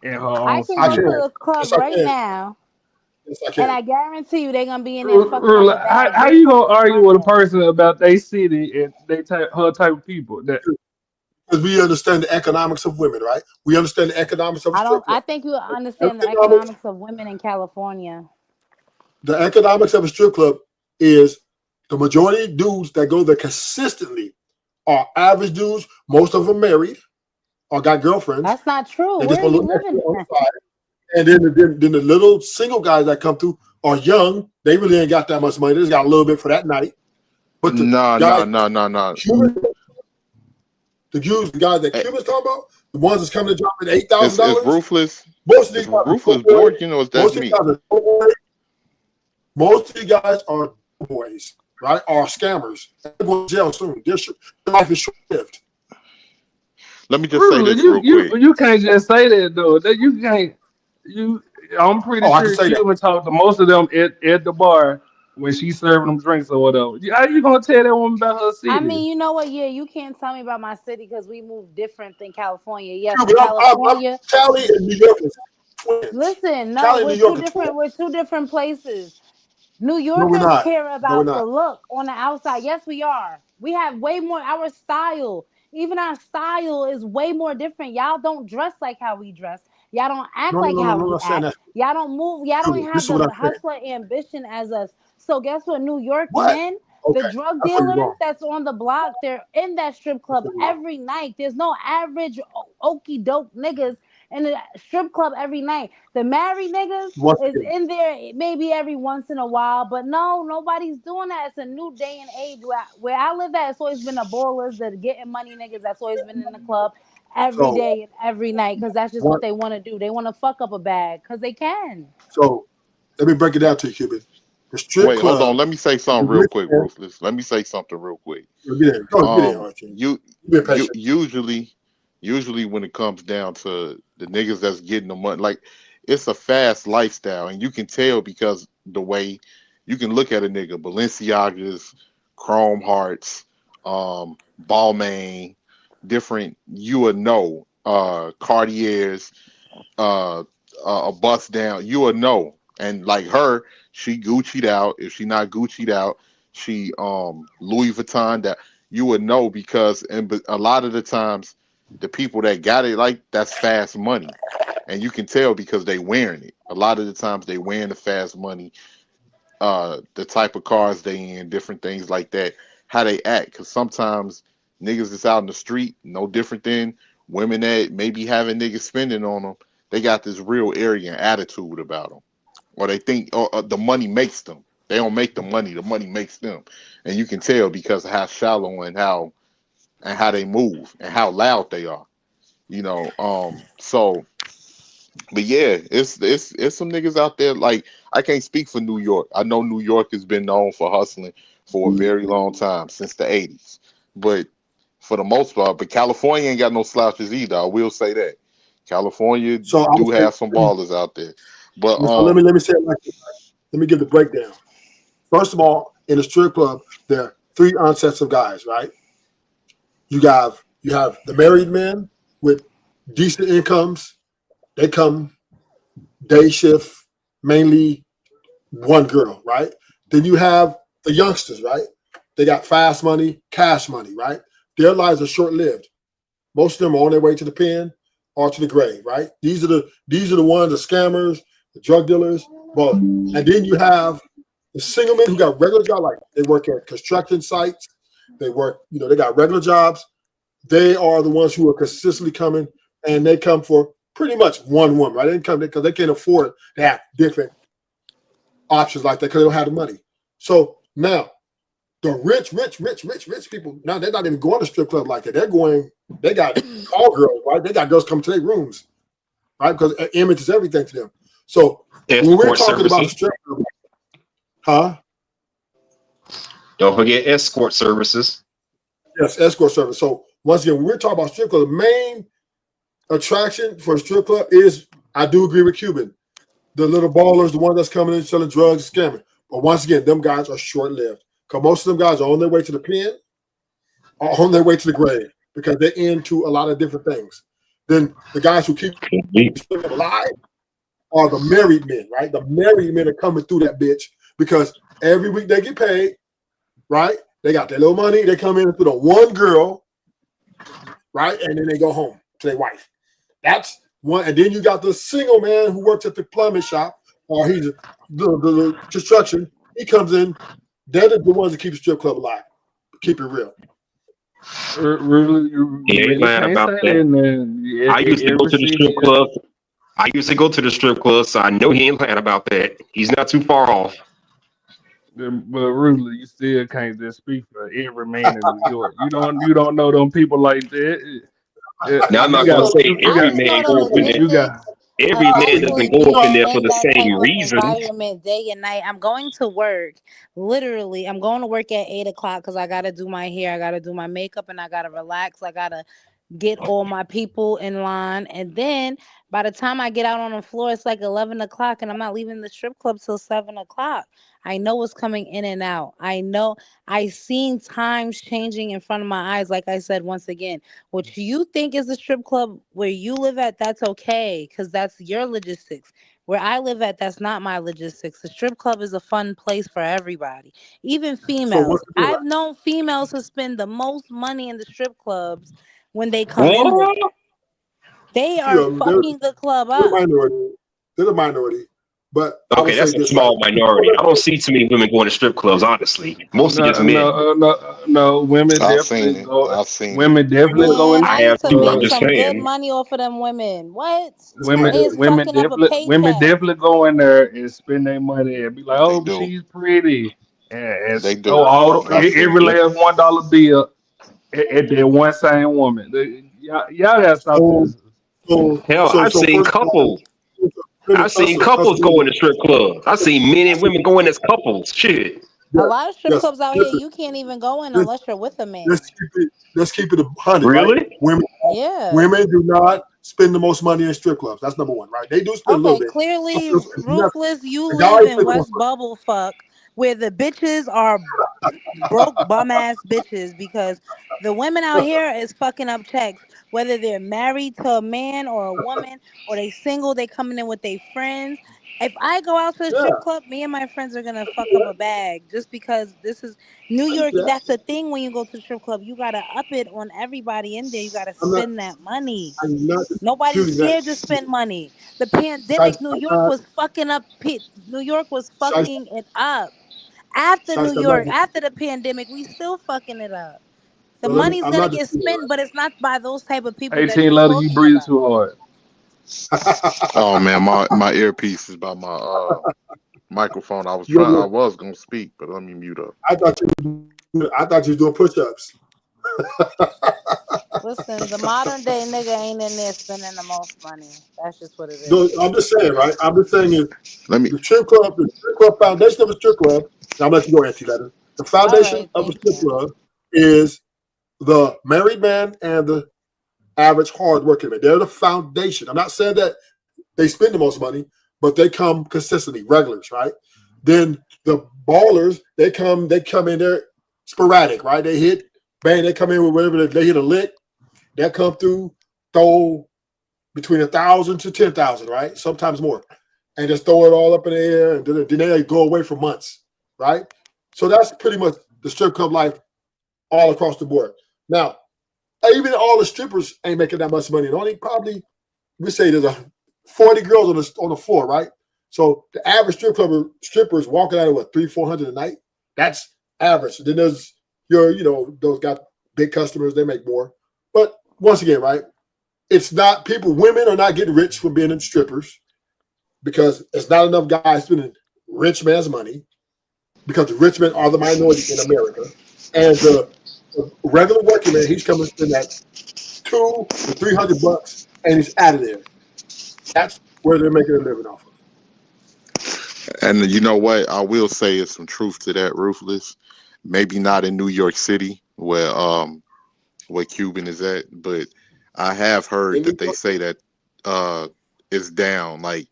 in her I own can I go city. to can. the club Yes, I right can. now, Yes, I and can. I guarantee you they're gonna be in there fucking up a bag How just you from gonna this argue with a Monday. person about their city and her type of people? That Because we understand the economics of women, right? We understand the economics of a I don't. strip I club. think you understand the Economics, economics of women in California. the economics of a strip club is the majority of dudes that go there consistently are average dudes. Most of them married or got girlfriends. That's not true. They Where just are want a you little extra living on at? the side. And then the little single guys that come through are young. They really ain't got that much money. They just got a little bit for that night. But the No, no, guys, no, no, no. the guys that Cuba's talking about, the ones that's coming to drop at It's $8,000, ruthless. most of these It's guys are ruthless boys. Borg. You know, it's that's Most of these me. guys are boys. Most of these guys are boys, right? Are scammers. They're going to jail soon. Their life is short-lived. Let me just say this real quick. you can't just say that though. That you can't. You, I'm pretty Oh, I can sure say that. Cuban talked to most of them at the bar when she's serving them drinks or whatever. How you gonna tell that woman about her I city? mean, you know what? Yeah, you can't tell me about my city because we move different than California. Yes, in Cuban, I'm California, Cali and New York is twins. listen, no, Cali and New we're York two are different. twins. We're two different places. New No, we're Yorkers not. care No, we're about the not. look on the outside. Yes, we are. We have way more our style. Even our style is way more different. Y'all don't dress like how we dress. Y'all don't act No, no, like no, no, how no, I'm we not saying act. that. Y'all don't move. Y'all don't Cuban, this have is what the I'm saying. hustler ambition as us. So guess what? New York What? men, the Okay, drug that's where you're dealers wrong. that's on the block, they're in that strip That's club where you're wrong. every night. There's no average okey doke niggas in the strip club every night. The married niggas Once is again, in there maybe every once in a while, but no, nobody's doing that. It's a new day and age where I live at. It's always been the ballers that are getting money niggas. That's always been in the club every so day and every night because that's just what what? they want to do. They want to fuck up a bag because they can. So let me break it down to you, Cuban. The strip Wait, hold on. club, Let me say the something real rich quick, man, ruthless. Let me say something real quick. get in. Go get in, Archie. You Be you patient. usually when it comes down to the niggas that's getting the money, like it's a fast lifestyle, and you can tell because the way you can look at a nigga, Balenciagas, Chrome Hearts, Balmain, different you would know, Cartiers, uh, a bust down, you would know. And like her, she Gucci'd out. If she not Gucci'd out, she Louis Vuitton, that you would know because a lot of the times the people that got it, like, that's fast money. And you can tell because they wearing it. A lot of the times they wearing the fast money, the type of cars they in, different things like that, how they act. Because sometimes niggas that's out in the street, no different than women that maybe having niggas spending on them. They got this real arrogant attitude about them, or they think the money makes them. They don't make the money makes them, and you can tell because of how shallow and how they move and how loud they are. You know, so but yeah, it's some niggas out there. Like, I can't speak for New York. I know New York has been known for hustling for a very long time, since the 80s. But for the most part, but California ain't got no slouches either. I will say that. California So I do would say, have some ballers out there. But So let me say it like this. Let me give the breakdown. First of all, in a strip club, there are 3 sets of guys, right? You have the married men with decent incomes. They come day shift, mainly one girl, right? Then you have the youngsters, right? They got fast money, cash money, right? Their lives are short lived. Most of them are on their way to the pen or to the grave, right? These are the ones, the scammers, the drug dealers. But and then you have the single men who got regular jobs, like they work at construction sites, they work, they got regular jobs. They are the ones who are consistently coming, and they come for pretty much one woman, right? They come because they can't afford to have different options like that because they don't have the money. So now the rich people, now they're not even going to strip club like that. They got call girls, right? They got girls coming to their rooms, right? Because image is everything to them. So when we're Escort talking about a services. strip club, huh? Don't forget escort services. Yes, escort service. So once again, when we're talking about strip club, the main attraction for a strip club is, I do agree with Cuban, the little ballers, the ones that's coming in selling drugs, scamming. But once again, them guys are short lived because most of them guys are on their way to the pen or on their way to the grave because they're into a lot of different things. Then the guys who keep them alive are the married men, right? The married men are coming through that bitch because every week they get paid, right? They got their little money. They come in through the one girl, right? And then they go home to their wife. That's one. And then you got the single man who works at the plumbing shop or he's the construction. He comes in. They're the ones that keep the strip club alive. Keep it real. Really, you He ain't really lying can't about say that. that, man. I used to go Every to the city, strip club. I used to go to the strip club, so I know he ain't lying about that. He's not too far off. but really, you still can't just speak for every man in New York. You don't know them people like that. Now I'm You not gonna got say you I every just got know man the go up in there. you logistics got of Every man actually doesn't go up in being there for in the that same type of reasons. environment day and night. I'm going to work. Literally, I'm going to work at 8 o'clock because I gotta do my hair, I gotta do my makeup, and I gotta relax. I gotta get all my people in line. And then by the time I get out on the floor, it's like 11 o'clock, and I'm not leaving the strip club till 7 o'clock. I know what's coming in and out. I know I seen times changing in front of my eyes. Like I said, once again, what you think is a strip club where you live at, that's okay, because that's your logistics. Where I live at, that's not my logistics. The strip club is a fun place for everybody, even So females. what's the deal? I've known females who spend the most money in the strip clubs when they come in there. What? They Few are of them, they're fucking the club the up. minority. They're the minority. But I would Okay, say that's a this, right? small minority. I don't see too many women going to strip clubs, honestly. Mostly just no men. no no. Women I definitely seen it. go. I seen it. Women definitely go Man, in. I I have used to to. I'm make just some good saying. money off of them women. What? They Women is fucking up a women paycheck. definitely go in there and spend their money and be like, They oh, do. she's pretty, and They throw do. I every seen it. last $1 bill at that one same woman. Y'all gotta stop So this. Hell, so I've so seen first of all, couples. I've seen couples hustle. go into strip clubs. I've seen men and women go in as couples. Shit. A Yes, lot of strip yes. clubs out here, Listen, you can't even go in let's, unless you're with a man. let's keep it 100, right? Really? Yeah. Women do not spend the most money in strip clubs. That's number one, right? They do spend a little Okay, bit. clearly, But it's nothing. Ruthless, you The live guys in spend the most West Bubblefuck, where the bitches are broke bum ass bitches, because the women out money. here is fucking up checks, whether they're married to a man or a woman, or they single, they coming in with their friends. If I go out to a Yeah, strip club, me and my friends are gonna fuck up a bag, just because this is New I York. do that. That's the thing. When you go to the strip club, you gotta up it on everybody in there. You gotta I'm not. spend that money. I'm not Nobody's disputing that. scared to spend money. The Size, pandemic, New York was fucking up. New York was size, fucking it up. After New size, I'm not. York, after the pandemic, we still fucking it up. The So let me. money's I'm gonna not get disputing spent, but it's not by those type of people that 18 you're letter, you talking breathe about. too hard. Oh that. man, my earpiece is by my microphone. Look, I look. was gonna speak, but let me mute up. I thought you was doing push-ups. Listen, the modern day nigga ain't in there spending the most money. That's just what it No, is. I'm just saying, right? I'm just saying is Let me. the strip club foundation of a strip club. Now I'm gonna let you go, Auntie Letter. The All foundation right, of a thank strip you. club is the married man and the average hard working man. They're the foundation. I'm not saying that they spend the most money, but they come consistently, regulars, right? Then the ballers, they come in there sporadic, right? They hit, bang, they come in with whatever they hit a lick, they come through, throw between 1,000 to 10,000, right? Sometimes more, and just throw it all up in the air, and then they go away for months, right? So that's pretty much the strip club life all across the board. Now, even all the strippers ain't making that much money. And only probably we say there's 40 girls on the floor, right? So the average stripper is walking out of what 300-400 a night. That's average. Then there's those got big customers, they make more. But once again, right? It's not women are not getting rich from being in strippers because it's not enough guys spending rich man's money because the rich men are the minority in America. And the regular working man, he's coming to spend that $200 to $300 and he's out of there. That's where they're making a living off of. And you know what? I will say is some truth to that, Ruthless. Maybe not in New York City where Cuban is at, but I have heard that they say that it's down, like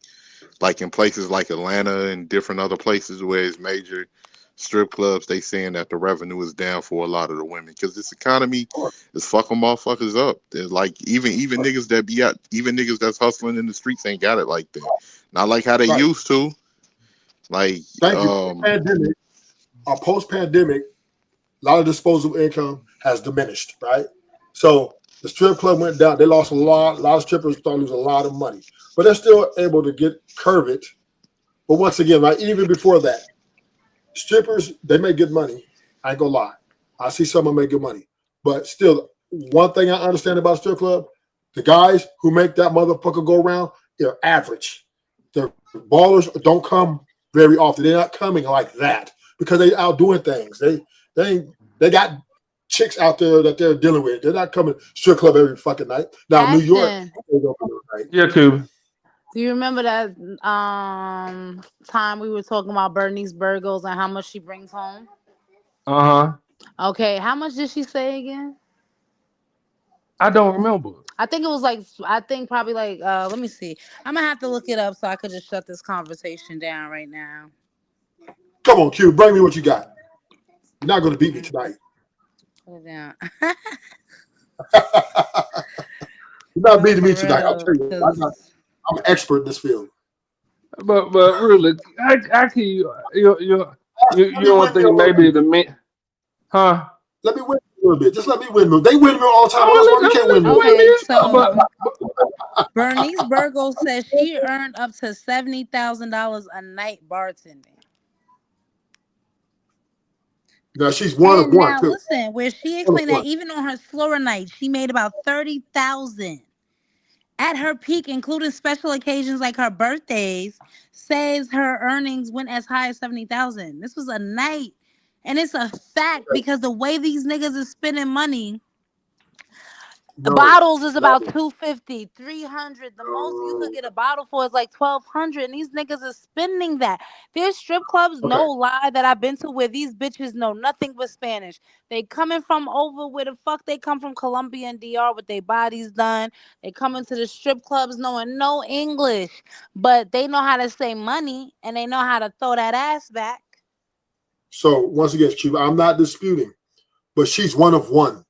in places like Atlanta and different other places where it's major strip clubs. They saying that the revenue is down for a lot of the women because this economy is fucking motherfuckers up. There's like even niggas that be out, even niggas that's hustling in the streets ain't got it like that. Not like how they used to. Like thank you. Pandemic, or post-pandemic, a lot of disposable income has diminished, right? So the strip club went down. They lost a lot of strippers started losing a lot of money, but they're still able to curve it. But once again, right, even before that, strippers, they make good money. I ain't gonna lie. I see some of them make good money. But still, one thing I understand about strip club, the guys who make that motherfucker go around, they're average. The ballers don't come very often. They're not coming like that because they out doing things. They got chicks out there that they're dealing with. They're not coming strip club every fucking night. Now, New York, they go every night. Yeah, Cuban. Do you remember that time we were talking about Bernice Burgos and how much she brings home? Okay, how much did she say again? I don't remember. I think it was probably let me see. I'm gonna have to look it up so I could just shut this conversation down right now. Come on, Q, bring me what you got. You're not gonna beat me tonight. Put it down. You're not beating me tonight. I'll tell you. I'm an expert in this field. But really, I can you don't think maybe the men, huh? Let me win a little bit. Just let me win. They win all the time. That's why we can't win. Okay, so Bernice Burgos says she earned up to $70,000 a night bartending. Now she's one of one. Now listen, where she explained that even on her slower night, she made about $30,000. At her peak, including special occasions like her birthdays, says her earnings went as high as $70,000. This was a night, and it's a fact because the way these niggas is spending money. The bottles is about $250, $300. The most you could get a bottle for is like $1,200, and these niggas is spending that. There's strip clubs, no lie, that I've been to where these bitches know nothing but Spanish. They coming from over where the fuck they come from, Colombia and DR, with their bodies done. They come into the strip clubs knowing no English, but they know how to say money and they know how to throw that ass back. So once again, Cuba, I'm not disputing, but she's one of one.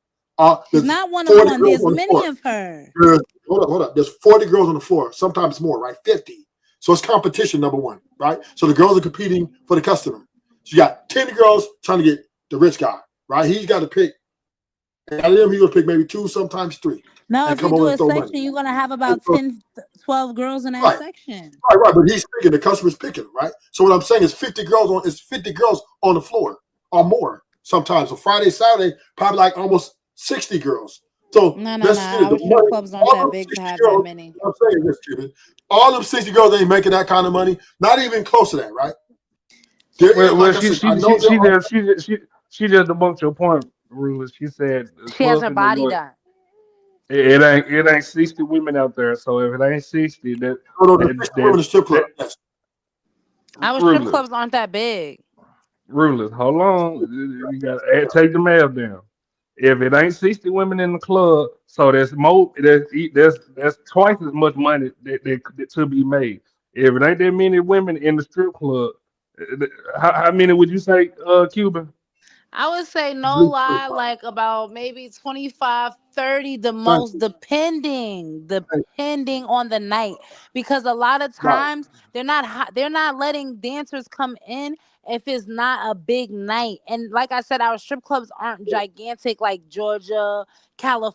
There's not one of one. There's many of her. Hold up. There's 40 girls on the floor, sometimes more, right? 50. So it's competition, number one, right? So the girls are competing for the customer. So you got 10 girls trying to get the rich guy, right? He's got to pick. And out of them, he's going to pick maybe 2, sometimes 3. No, if you do a section, you're going to have about 10, 12 girls in that section. Right. But he's picking, the customer's picking, right? So what I'm saying is 50 girls on the floor or more sometimes. So Friday, Saturday, probably like almost 60 girls. So no. Our strip clubs aren't that big to have that many. I'm saying this, Cuban. All them 60 girls ain't making that kind of money. Not even close to that, right? She just debunked your point, Rulers. She said she has her body done. It ain't 60 women out there. So if it ain't 60, that the strip club. Yes. Our strip clubs aren't that big. Rulers, hold on. You gotta take the math down. If it ain't 60 women in the club, so there's twice as much money that to be made. If it ain't that many women in the strip club, how many would you say, Cuban? I would say no lie, like about maybe 25, 30, the Thank most, you. Thank depending on the night. Because a lot of you. Right. times they're not letting dancers come in if it's not a big night. And like I said, our strip clubs aren't gigantic like Georgia,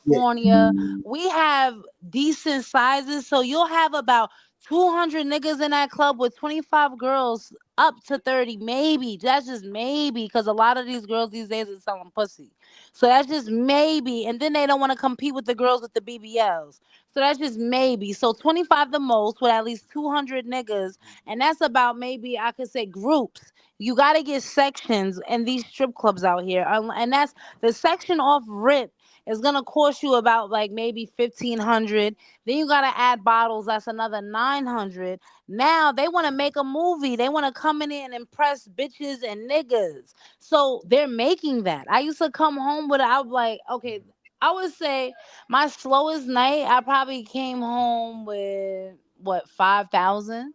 Yeah. California. We have decent sizes, so you'll have about 200 niggas in that club with 25 girls up to 30, maybe. That's just maybe, because a lot of these girls these days are selling pussy. So that's just maybe. And then they don't want to compete with the girls with the BBLs. So that's just maybe. So 25 the most with at least 200 niggas. And that's about, maybe I could say, groups. You got to get sections in these strip clubs out here. And that's the section off rip is going to cost you about like maybe 1,500. Then you got to add bottles. That's another 900. Now they want to make a movie. They want to come in here and impress bitches and niggas. So they're making that. I used to come home with, I was like, okay, I would say my slowest night, I probably came home with what, 5,000.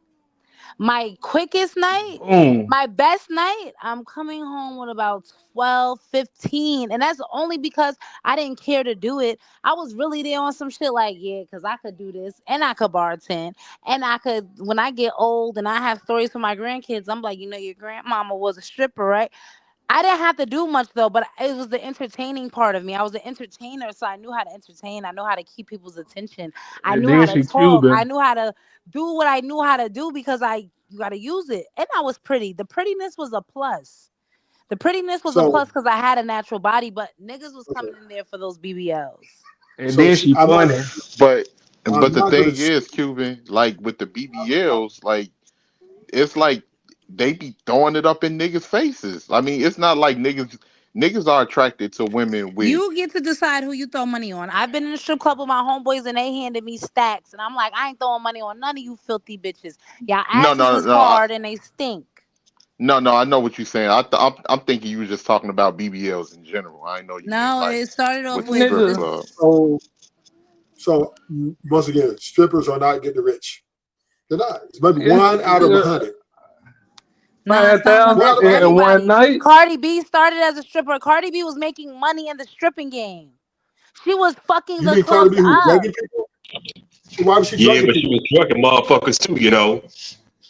My quickest night, Boom. my best night, I'm coming home with about 12, 15. And that's only because I didn't care to do it. I was really there on some shit like, yeah, because I could do this and I could bartend. And I could, when I get old and I have stories for my grandkids, I'm like, your grandmama was a stripper, right? I didn't have to do much though, but it was the entertaining part of me. I was an entertainer, so I knew how to entertain. I know how to keep people's attention. I And knew how then to she talk. I Cuban. knew how to do what I knew how to do because I you got to use it. And I was pretty. The prettiness was a plus. The prettiness was a So, plus because I had a natural body, but niggas was okay. coming in there for those BBLs. And So then see, she funny. But I'm the not gonna. thing is, Cuban, like with the BBLs, like it's like they be throwing it up in niggas' faces. I mean, it's not like niggas are attracted to women with You get to decide who you throw money on. I've been in a strip club with my homeboys and they handed me stacks. And I'm like, I ain't throwing money on none of you filthy bitches. Y'all no asses no is no I, hard and they stink. no I know what you're saying. I'm thinking you were just talking about BBLs in general. I know you meant No, like it started off with the with strip Nigga. club. this. So once again, strippers are not getting rich. They're not. It's maybe It's one out of 100. Nah, it's not 1 out 5,000 of100. 100. in one Everybody. night. Cardi B started as a stripper. Cardi B was making money in the stripping game. She was fucking You the mean Cardi clubs B who's up. drugging people? Why was she Yeah, drugging but she people? was drugging motherfuckers too, you know,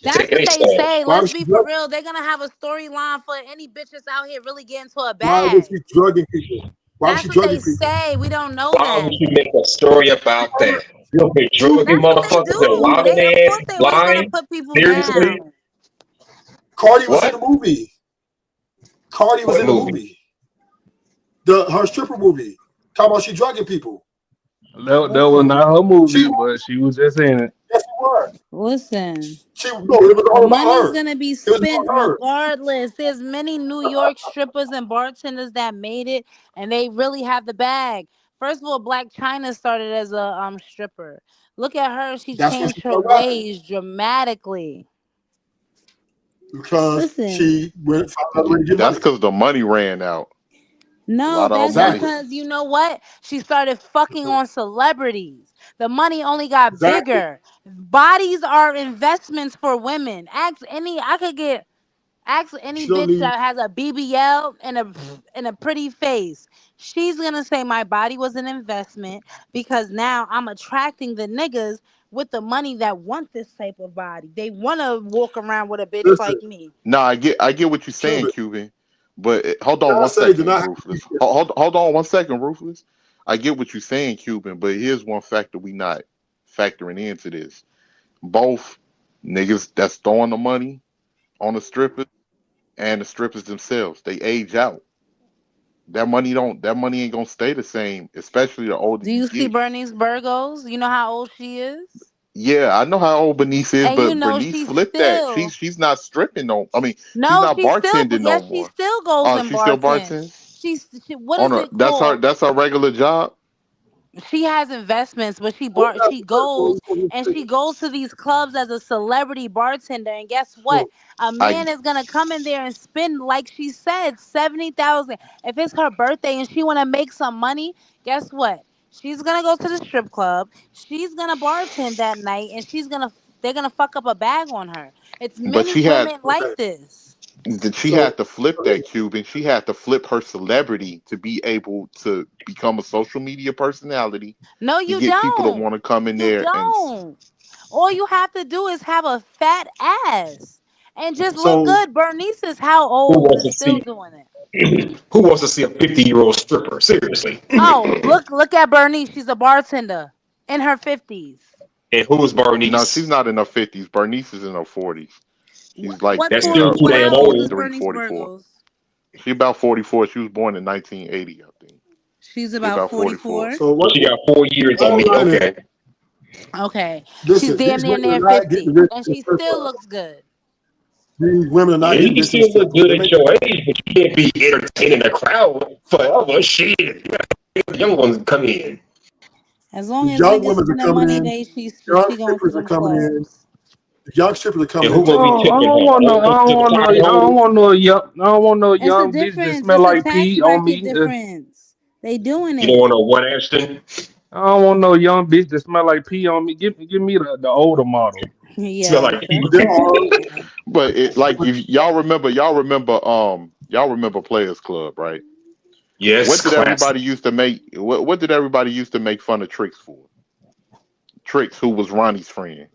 and That's taking what their they stuff. say. Why Let's was she be for drug? real. They're gonna have a storyline for any bitches out here really get into a Why was bag. she drugging people? Why was That's she what they drugging people? say. We don't know Why would that. you make a story about that? You don't be drugging That's what they motherfuckers and do. robbing They, of ass course they always want to blind? put people Seriously? down. Cardi was in What? the movie. Cardi was What in the movie? movie. Her stripper movie. Talking about she drugging people. That was Listen, not her She movie, but she was just in it. yes, it was. listen. She no, it was The all about money's her. gonna be It was spent about her. regardless. There's many New York strippers and bartenders that made it, and they really have the bag. First of all, Black China started as a stripper. Look at her; she That's when she changed her started rapping ways dramatically. because Listen, she went found another way to get That's money. because the money ran out. A no, lot of her that's money. Exactly. because you know what? She started fucking on celebrities. The money only got Exactly. bigger. Bodies are investments for women. Ask any She don't bitch need. that has a BBL and a pretty face. She's gonna say my body was an investment because now I'm attracting the niggas with the money that want this type of body. They wanna walk around with a bitch Listen, like me. No, I get what you're saying, Cuban. Cuban. But hold Did on I one say did second, not have Ruthless. Hold on one second, Ruthless. I get what you're saying, Cuban, but here's one factor we not factoring into this. Both niggas that's throwing the money on the strippers and the strippers themselves, they age out. That money ain't gonna stay the same, especially the older Do you you see get. Bernice Burgos? You know how old she is? Yeah, I know how old Bernice is, And you but know Bernice she's flipped that. still She's not stripping no. I mean, she's no, not bartending no yes, she more. still goes Oh, and she still bartends. bartends What on is her. it called? That's her regular job. She has investments, but what else she the first one goes before you and say she goes to these clubs as a celebrity bartender. And guess what? so A I man is gonna come in there and spend, like she said, 70,000. If it's her birthday and she wanna make some money, guess what? She's gonna go to the strip club. She's gonna bartend that night, and she's gonna they're gonna fuck up a bag on her. It's But many she had women like this. she had to flip that Cuban. She had to flip her celebrity to be able to become a social media personality No, to you get people to don't. want to come in You there and don't. All you have to do is have a fat ass and just look So good. Bernice is how Who old wants and to still see? doing it. Who wants to see a 50-year-old stripper? Seriously. Oh, look at Bernice. She's a bartender in her 50s. And who is no, she's Bernice? not in her 50s. Bernice is in her 40s. She's like What That's in 40? still her too What? late damn How old is old. 43, Bernice 44. Burgos? She about 44. She was born in 1980, I think. She's She about about 44. 44. so what? She got 4 years on Bottom me. line is, Okay. Okay, she's listen, damn these near women near are not getting 50, rich and in she strip still clubs. looks good. These women are not Yeah, you getting can rich in still strip look clubs. good They at make your age, but you can't be entertaining the crowd forever. Shit. You gotta let the young ones come in. As long as young niggas women are spending coming money, in, young she going to strippers are them coming in, clubs. young strippers are And coming who into gonna be the I tipping don't her? want no, Old I don't want no, certified I don't hoes? want no young, I don't want no It's a young bitch that difference. smell It's a like tax pee on bracket me. difference. They doing You don't it. want no one Ashton? I don't want no young bitch that smell like pee on me. Give me the older model. Smell Yes, like that's there true. are But it like if y'all remember Players Club, right? yes, What did classic. everybody used to make what did everybody used to make fun of Tricks for? Tricks, who was Ronnie's friend.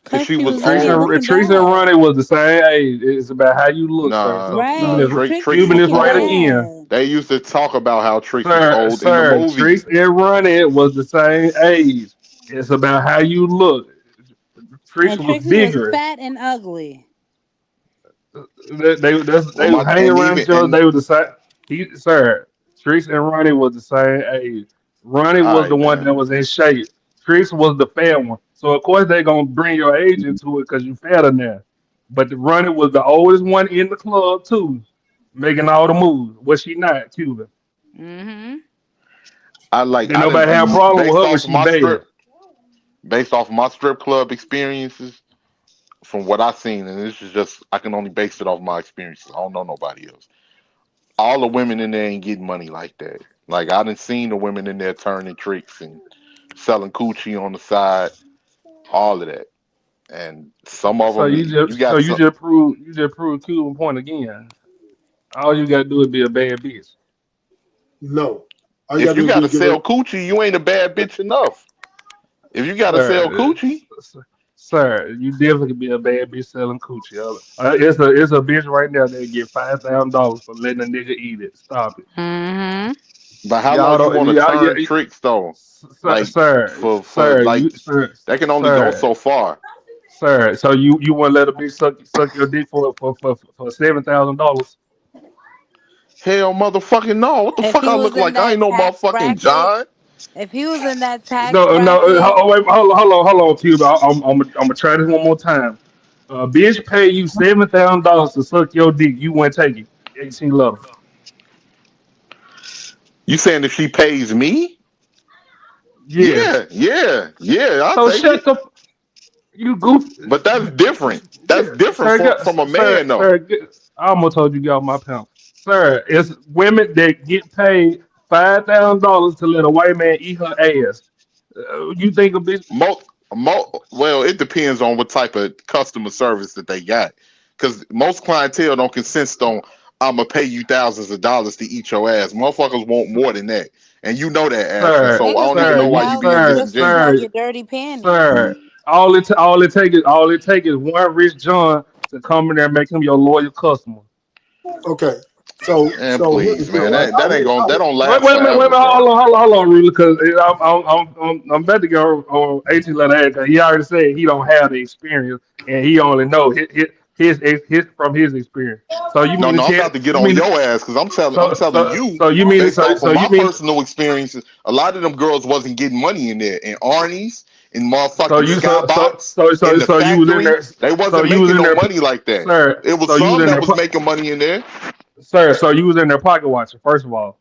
Cause Cause she she was was in there old. looking Teresa and bad. Ronnie was the same age. It's about how you look, sir. So Nah, Right. Tricks Tricks was Cuban was is looking right old. again. bad. They used to talk about how Tricks was Sir, old in the sir, movie. Tricks and Ronnie was the same age. It's about how you look. Tricks And was Trixie was bigger. fat and ugly. Well, They was my hanging and around even each other. and They was the same. Sir, Tricks and Ronnie was the same age. Ronnie all was the right, one that man. was in shape. Tricks was the fair one. So of course they gonna bring your age into it because you fatter now. But the Ronnie was the oldest one in the club too, making all the moves. Was she not, Cuban? Mm-hmm. Did I nobody have a didn't problem with her when she bad? based off my strip club experiences from what I seen, and this is just I can only base it off my experiences. I don't know nobody else. All the women in there ain't getting money like that. Like I done seen the women in there turning tricks and selling coochie on the side, all of that. And some of So them, you you just so got some. you just proved Cuban point again. All you gotta do is be a bad bitch. no. All you If gotta you do is got be to get ready. sell coochie, you ain't a bad bitch enough. If you got to sell Sir, coochie, sir, you definitely could be a bad bitch selling coochie. It's a bitch right now that get $5,000 for letting a nigga eat it. Stop it. Mm-hmm. but how Y'all long you don't. want to Yeah, turn tricks though? sir, Like sir, for sir, like you, sir, that can only go sir, so far. sir. So you want to let a bitch suck your dick for $7,000? Hell, motherfucking no! What the If fuck he I was look in like? I ain't that no tax motherfucking bracket, John. if he was in that tax No, no. bracket, Wait, hold on, Cuba. I'm gonna try this one more time. Bitch pay you $7,000 to suck your dick. You wouldn't take it. 18 letter. You saying if she pays me? Yes. Yeah, I'll So take shut it. the you goof. But that's different. That's different Sir, from a man though. I almost told you get off my pants. Sir, it's women that get paid $5,000 to let a white man eat her ass. You think a bitch? Well, it depends on what type of customer service that they got. Because most clientele don't consist on I'm gonna pay you thousands of dollars to eat your ass. Motherfuckers want more than that, and you know that, Ashton. Sir, So I niggas don't will even sir, know pay why you, you being thousands just to disingenuous. smell sir, your dirty panties. sir. All it take is one rich John to come in there and make him your loyal customer. Okay. So And so here's the please, deal, man, right? that don't Wait, last wait a forever, minute, bro. hold on, really, because I'm about to go on 18 letter A because he already said he don't have the experience and he only know his from his experience. So you No, mean to no, I'm tell about to get you on mean your ass because I'm telling you so you mean based off of so you my mean personal experiences. A lot of them girls wasn't getting money in there, in Arnie's, in so motherfucking you Skybox, in the so you was in factory. there They so wasn't you was making in no there, money like that. sir. It was So you was some in that there, was making money in there. sir. So you was in there pocket watching. First of all,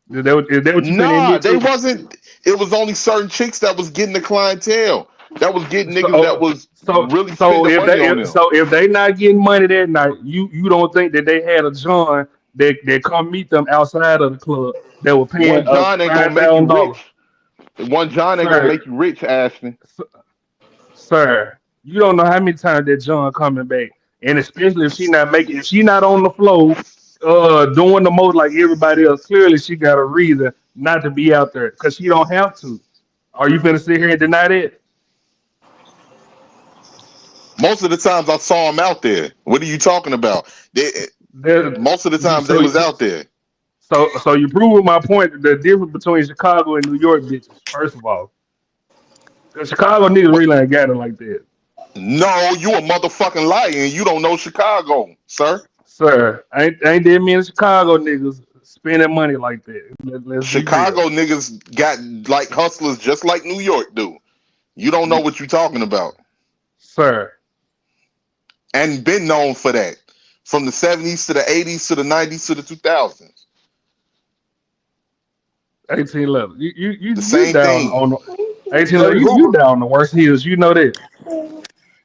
is that what you finna Nah, admit they to? wasn't. It was only certain chicks that was getting the clientele. That was getting niggas that So, was really spending if money on them. they not getting money that night, you don't think that they had a John that come meet them outside of the club that were paying One John ain't gonna make you $5,000, rich. One John ain't gonna sir, make you rich, Ashton. sir. You don't know how many times that John coming back, and especially if she not on the floor, doing the most like everybody else. Clearly, she got a reason not to be out there because she don't have to. Are you finna sit here and deny that? Most of the times I saw them out there. What are you talking about? That Most of the you times they so was out there. so you proving my point. The difference between Chicago and New York bitches. First of all, because Chicago niggas really ain't got it like that. No, you a motherfucking liar and you don't know Chicago, sir. Sir, ain't that many Chicago niggas spending money like that. Let's be real. Chicago niggas got like hustlers just like New York do. You don't know what you're talking about. Sir, And been known for that. From the 70s to the 80s to the 90s to the 2000s. 1811. The You same down thing. on the Larry 1811. You Hoover. down the worst hills. You know that,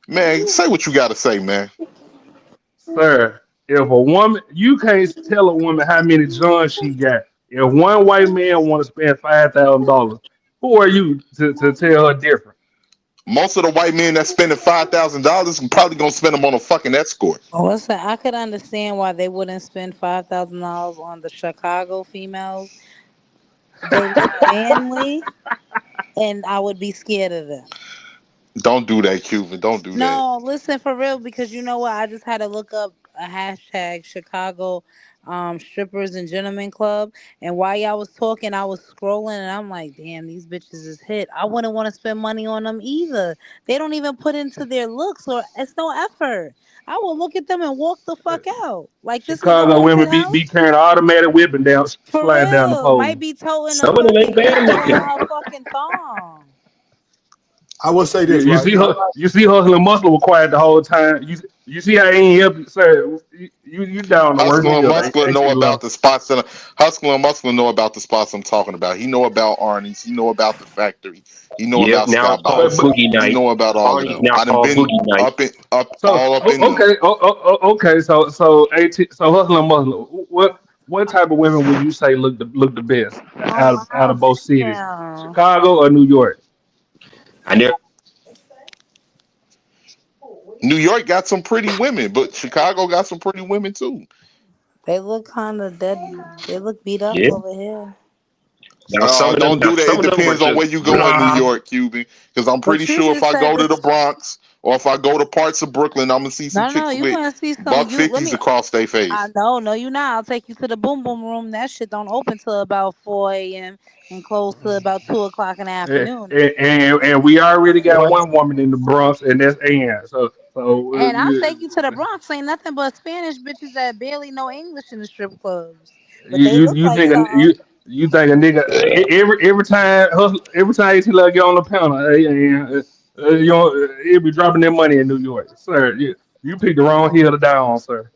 Man, say what you gotta say, man. sir. If a woman, you can't tell a woman how many Johns she got. If one white man want to spend $5,000, who are you to tell her different? Most of the white men that spending $5,000 probably gonna spend them on a fucking escort. Listen, I could understand why they wouldn't spend $5,000 on the Chicago females. They look manly, and I would be scared of them. Don't do that, Cuban. Don't do that. No, listen for real, because you know what? I just had to look up a hashtag Chicago strippers and gentlemen club, and while y'all was talking, I was scrolling, and I'm like, damn, these bitches is hit. I wouldn't want to spend money on them either. They don't even put into their looks, or it's no effort. I will look at them and walk the fuck out. Like this is the Chicago haunted women be house. carrying an automatic whipping down, For sliding down the real, might pole. be toting a Some of them ain't fucking bad candle looking. on her fucking thong. I will say You, this, you right? see her, you see Hustler and Muscle were quiet the whole time. You see how he ain't help, sir. You down the worst Hustler and hills, Muscular know 18 about level. the spots that Hustler and Muscular know about the spots I'm talking about. He know about Arnie's. He know about the factory. He know Yep, about now it's called But Skybox. Boogie He Nights. know about all of Arnie's them. now I done called been Boogie Nights. all up in them. Okay, okay. So 18, so Hustler and Muscle. What type of women would you say look the best Oh out wow, of both cities, damn. Chicago or New York? I never. New York got some pretty women, but Chicago got some pretty women too. They look kind of dead. They look beat up Yeah. over here. Now some of them. Don't Now do that. some It of them were depends on just where you go in New blah. York, Cuban. Because I'm pretty But you sure if just I said go to the this. Bronx or if I go to parts of Brooklyn, I'm gonna see some No, no, chicks you with gonna see some. buck You let fifties me. across their I face. know, no, you not. I'll take you to the boom boom room. That shit don't open till about 4 a.m. and close to about 2 o'clock in the afternoon. And we already got one woman in the Bronx, and that's Ann. And I'll take you to the Bronx. Ain't nothing but Spanish bitches that barely know English in the strip clubs, but You they you look you like think something. you think a nigga every time you see like get on the panel, you know he'll be dropping their money in New York, sir. You picked the wrong hill to die on, sir.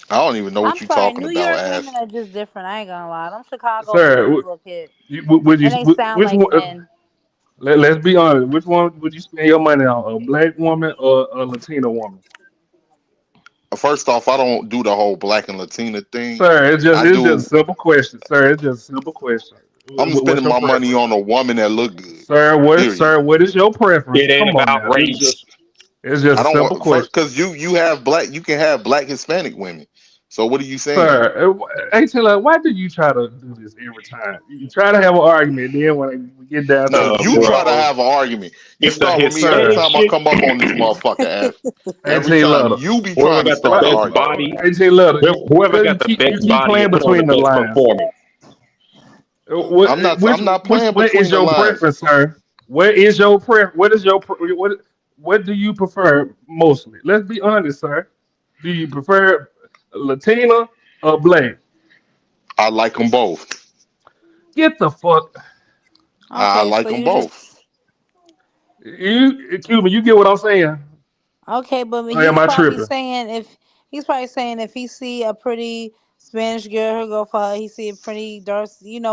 I don't even know I'm what you're sorry, talking New about, York women Ash. are just different. I ain't gonna lie. Them Chicago Sir, bitches look hit, would you and they sound which like one? men. Let's be honest. Which one would you spend your money on? A black woman or a Latina woman? First off, I don't do the whole black and Latina thing. Sir, I it's just do. a simple question. Sir, it's just a simple question. I'm What's spending your my money preference? on a woman that look good. Sir, Period. what is your preference? It ain't Come on about now. race. It's just I a simple don't first question. because you have black. You can have black Hispanic women. So what are you saying? Sir, hey Taylor, why do you try to do this every time? You try to have an argument, then when we get down to No, the you meat try to of Bro, have an argument. You if the start with me every Hispanic sir, time I chick, come up on this motherfucker, Ash. hey Every time Taylor, you be whoever trying to got the start an why, best argument. body, hey Taylor, whoever because got the you best keep body playing and put on the between the best lines. performance. I'm not playing What is between the your lines. preference, sir? What do you prefer mostly? Let's be honest, sir. Do you prefer Latina or black? I like them both. Get the fuck I Okay, like so them you just both. Cuban. You get what I'm saying? okay, but Or am he's I probably tripping? saying if he see a pretty Spanish girl, he'll go for her. He see a pretty dark,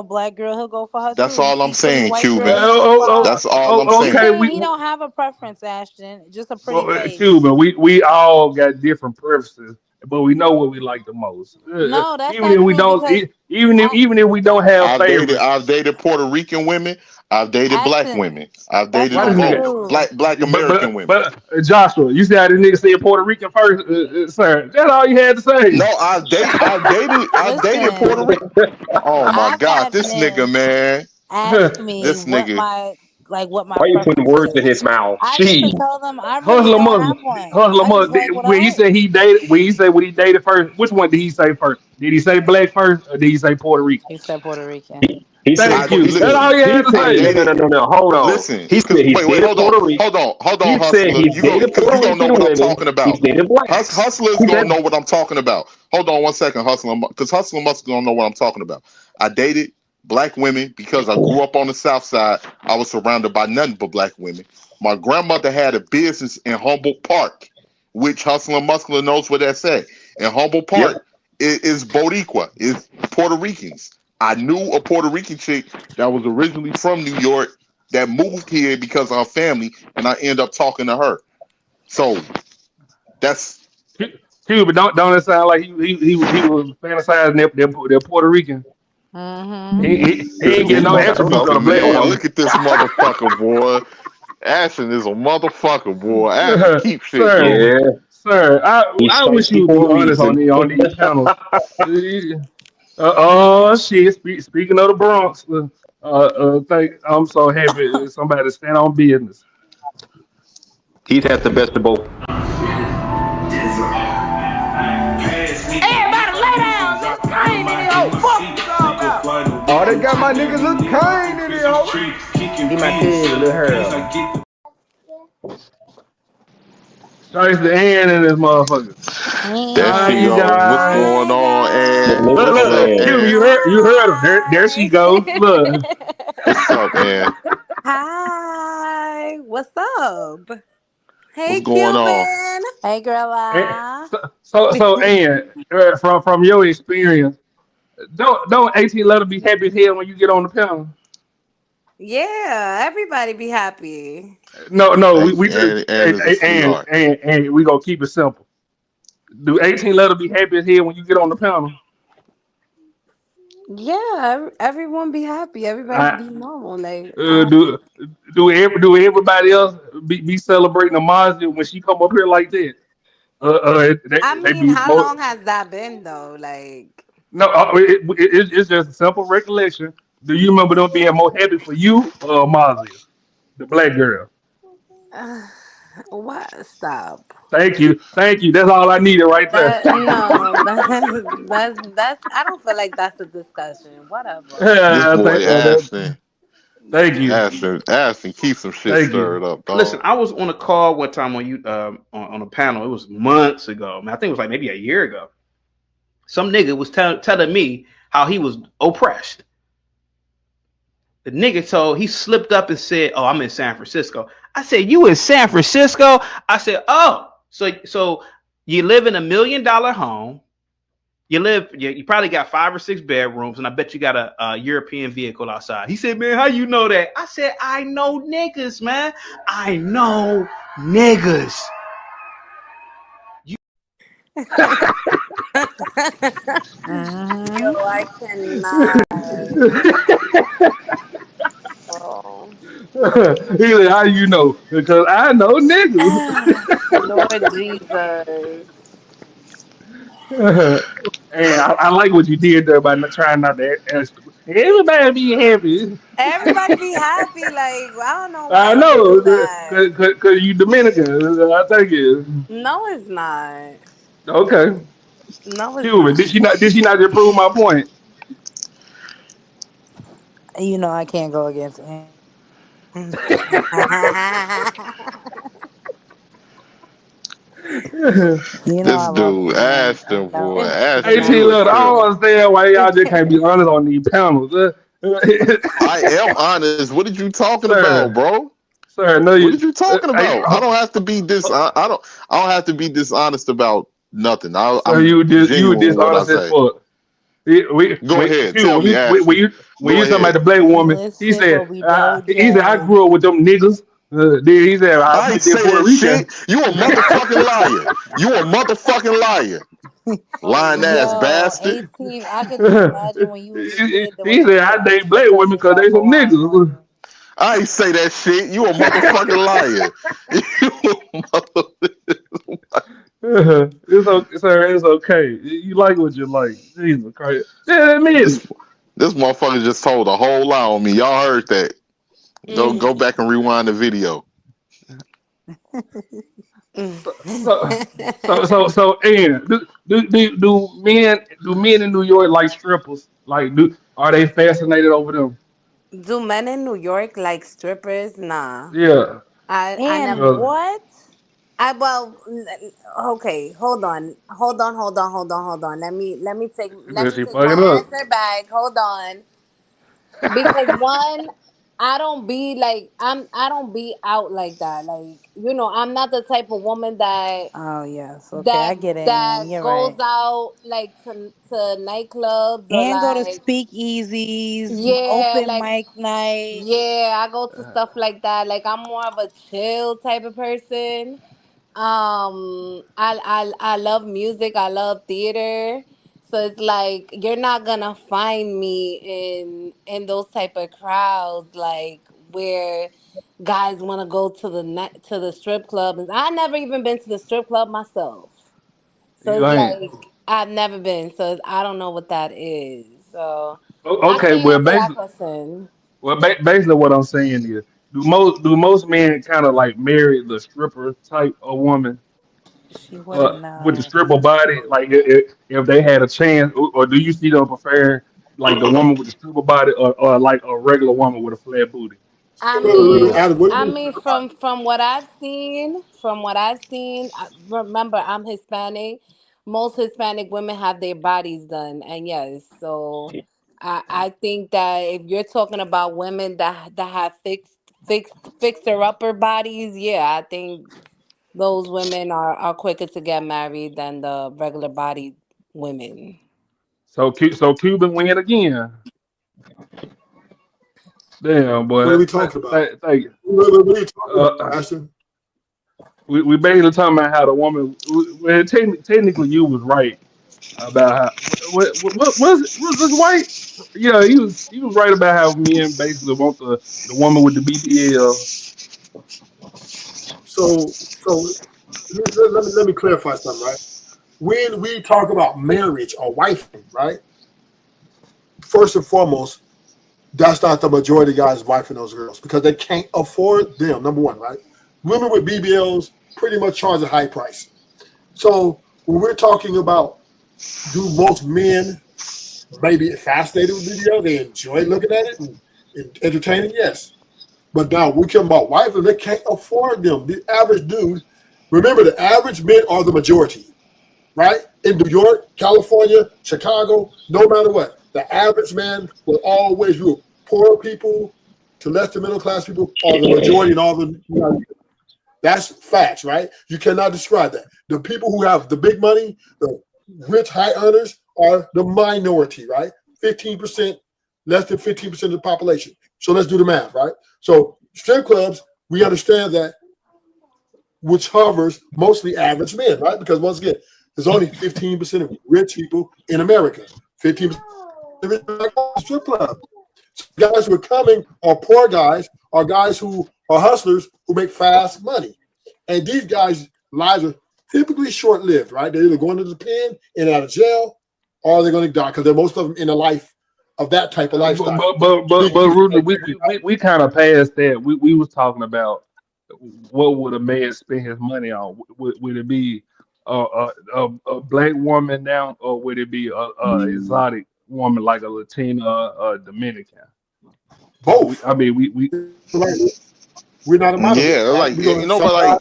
black girl, he'll go for her That's too. He all I'm see pretty saying, white Cuban. girls, he'll go for her. That's all I'm He's saying. Okay. saying he don't have a preference, Ashton. Just a pretty Well, face. Cuban. We all got different preferences, but we know what we like the most. No, that's not true because I Even if we don't have I've dated favorites, I've dated Puerto Rican women. I've dated black Ashton, women. I've that's dated Why them this not both. nigga? true. Black American women. Joshua, you see how this nigga said Puerto Rican first, sir? That's all you had to No, say. I've dated Puerto Listen, Rican. Oh my I've God, had this nigga, men man. ask me This what nigga. my what my Why you putting preference words in is. his mouth? I used to She. tell them I really Hustler don't have Muslim, one. Hustler I just Muslim. like what I When he like. said he dated, when he said what he dated first, which one did he say first? Did he say black first, or did he say Puerto Rican? He said Puerto Rican. He said I Thank you. That's listen. all you he had to I said no say. no dated. no no no. Hold on. Listen, He cause said he's wait, dated hold on, Puerto Rican. hold on, He said hustler. he's dated Cause Puerto you gonna know Rican what I'm women. talking He's about. dated blacks. Hustler's He gonna said know what I'm talking about. Hold on 1 second, hustler, cause hustler must gonna know what I'm talking about. I dated black women because I grew up on the South Side. I was surrounded by nothing but black women. My grandmother had a business in Humboldt Park, which Hustler Muscular knows what that's at. In Humboldt yep. Park is Boricua, is Puerto Ricans. I knew a Puerto Rican chick that was originally from New York that moved here because of her family, and I ended up talking to her. So that's Cuba, don't it sound like he was fantasizing that Puerto Rican? Mm-hmm. He ain't getting no attributes on a black man. woman. Look at this motherfucker, boy. Ashton is a motherfucker, boy. Ashton keep shit Sir, going. Yeah. sir, He's I wish spicy you would be for a honest reason. on these panels. Oh shit! Speaking of the Bronx, I'm so happy somebody stand on business. He's had the best of both. Everybody lay down. This train in here. Oh, fuck you all about. Oh, they got my niggas look kind in here, ho. He my cousin, Lil Harold. Trace the hand in this motherfucker. There How she you goes. What's guys? going on, and Look, what's up, Q, and you heard her. There she goes. Look. what's up, and Hi, what's up? what's Hey, going on? Cuban. Hey, And girl. so Ann, from your experience, don't 18 let her be happy as hell when you get on the panel. Yeah, everybody be happy. No, Hey, we just and is a sweetheart. and we gonna keep it simple. Do 18 let her be happy as hell when you get on the panel? Yeah, everyone be happy. Everybody I, be normal. Like, do do everybody else be celebrating Amazia when she come up here like that? I They mean, be how more. long has that been though? Like, No, it's just a simple recollection. Do you remember them being more happy for you or Amazia, the black girl? what? Stop. Thank you. That's all I needed right there. That no, that's. I don't feel like that's a discussion. Whatever. This boy That- thank you, Ashton, keep some shit thank you. stirred up, Listen, dog. I was on a call one time on you on a panel. It was months ago. Man, I think it was like maybe a year ago. Some nigga was telling me how he was oppressed. The nigga he slipped up and said, "Oh, I'm in San Francisco." I said, "You in San Francisco?" I said, "Oh, so you live in $1 million home. You probably got 5 or 6 bedrooms, and I bet you got a European vehicle outside." He said, "Man, how you know that?" I said, "I know niggas, man. I know niggas." Yo, I cannot. Oh. He said, "How you know?" Because I know niggas. Lord Jesus. And I like what you did there by not trying not to ask. Everybody be happy. Everybody be happy. Like, I don't know why I you know, do that. cause you Dominican. I think it. No, it's not. Okay, No, it's Cuban. not. Did she not just prove my point? You know I can't go against him. You know This I love dude, you, man. Ashton, No, boy, Hey, Ashton, T, you a look, I trip. don't understand why y'all just can't be honest on these panels. I am honest. What are you talking about, Sir, bro? sir, no, What are you. you talking Hey, about? I don't have to be I don't have to be dishonest about nothing. so I'm you were genuine with what I dishonest as say. fuck. Go ahead, Q, tell me, Ashton. when Go you talking about ahead. the black woman, he listen, said, but we know he said, I Jazz. grew up with them niggas. Then he said, I I ain't bet they're say Puerto that Rican. shit. You a motherfucking liar. You a motherfucking liar. Lying ass Yo, bastard. 18. I could just imagine when you was a kid the way He you said, used to I ask date me the black women questions because about they some Hawaiian niggas. women. I ain't say that shit. You a motherfucking liar. It's okay, sir. It's okay. You like what you like. Jesus Christ. Yeah, admit it. This motherfucker just told a whole lie on me. Y'all heard that? Go back and rewind the video. So, Ann, do men in New York like strippers? Like, are they fascinated over them? Do men in New York like strippers? Nah. Yeah. I And never. Uh, what? Okay, hold on. Let me she take my fucking up. answer back. Hold on. Because one, I don't be out like that. Like, I'm not the type of woman that Oh yes. Okay, that I get it, that and you're goes right. out like to nightclubs or And go to like, speakeasies, yeah, open like, mic night. yeah, I go to stuff like that. Like, I'm more of a chill type of person. I love music. I love theater. So it's like you're not gonna find me in those type of crowds like where guys want to go to the strip club. And I never even been to the strip club myself. So You it's ain't. like I've never been. So I don't know what that is. So I Okay. can't Well, answer that question. basically, what I'm saying is, do most men kind of like marry the stripper type of woman She wouldn't with the know. stripper body? Like, if they had a chance, or do you see them prefer like the woman with the stripper body, or like a regular woman with a flat booty? I mean, Adam, what do I you mean? mean, from what I've seen. Remember, I'm Hispanic. Most Hispanic women have their bodies done, and yes, so I think that if you're talking about women that have fixer upper bodies, yeah, I think those women are quicker to get married than the regular bodied women. So Cuban win again. Damn, What are boy. we talking about? Thank you. What are you talking about, Uh, Ashton? we basically talking about how the woman. Well, technically, you was right about how. What was this white? Yeah, he was right about how men basically want the woman with the BBL. So let me clarify something, right? When we talk about marriage or wifing, right? First and foremost, that's not the majority of guys wifing those girls because they can't afford them. Number one, right? Women with BBLs pretty much charge a high price. So when we're talking about, do most men maybe fascinated with BBL, they enjoy looking at it and entertaining? Yes. But now we talking about wives, they can't afford them. The average dude, remember, the average men are the majority, right? In New York, California, Chicago, no matter what, the average man will always rule. Poor people to less than middle class people are the majority in all the. That's facts, right? You cannot describe that. The people who have the big money, the rich high earners, are the minority, right? 15%, less than 15% of the population. So let's do the math, right? So strip clubs, we understand that, which hovers mostly average men, right? Because once again, there's only 15% of rich people in America. 15% of rich people like strip club. So guys who are coming are poor guys, are guys who are hustlers who make fast money. And these guys' lives are typically short-lived, right? They're either going to the pen and out of jail, or they're going to die because they're most of them in a life of that type of lifestyle. But Rudy, we kind of passed that. We was talking about what would a man spend his money on? Would it be a black woman now, or would it be a exotic woman like a Latina, Dominican? Both. I mean, we We're not a monolith, Yeah, right? like We're gonna but like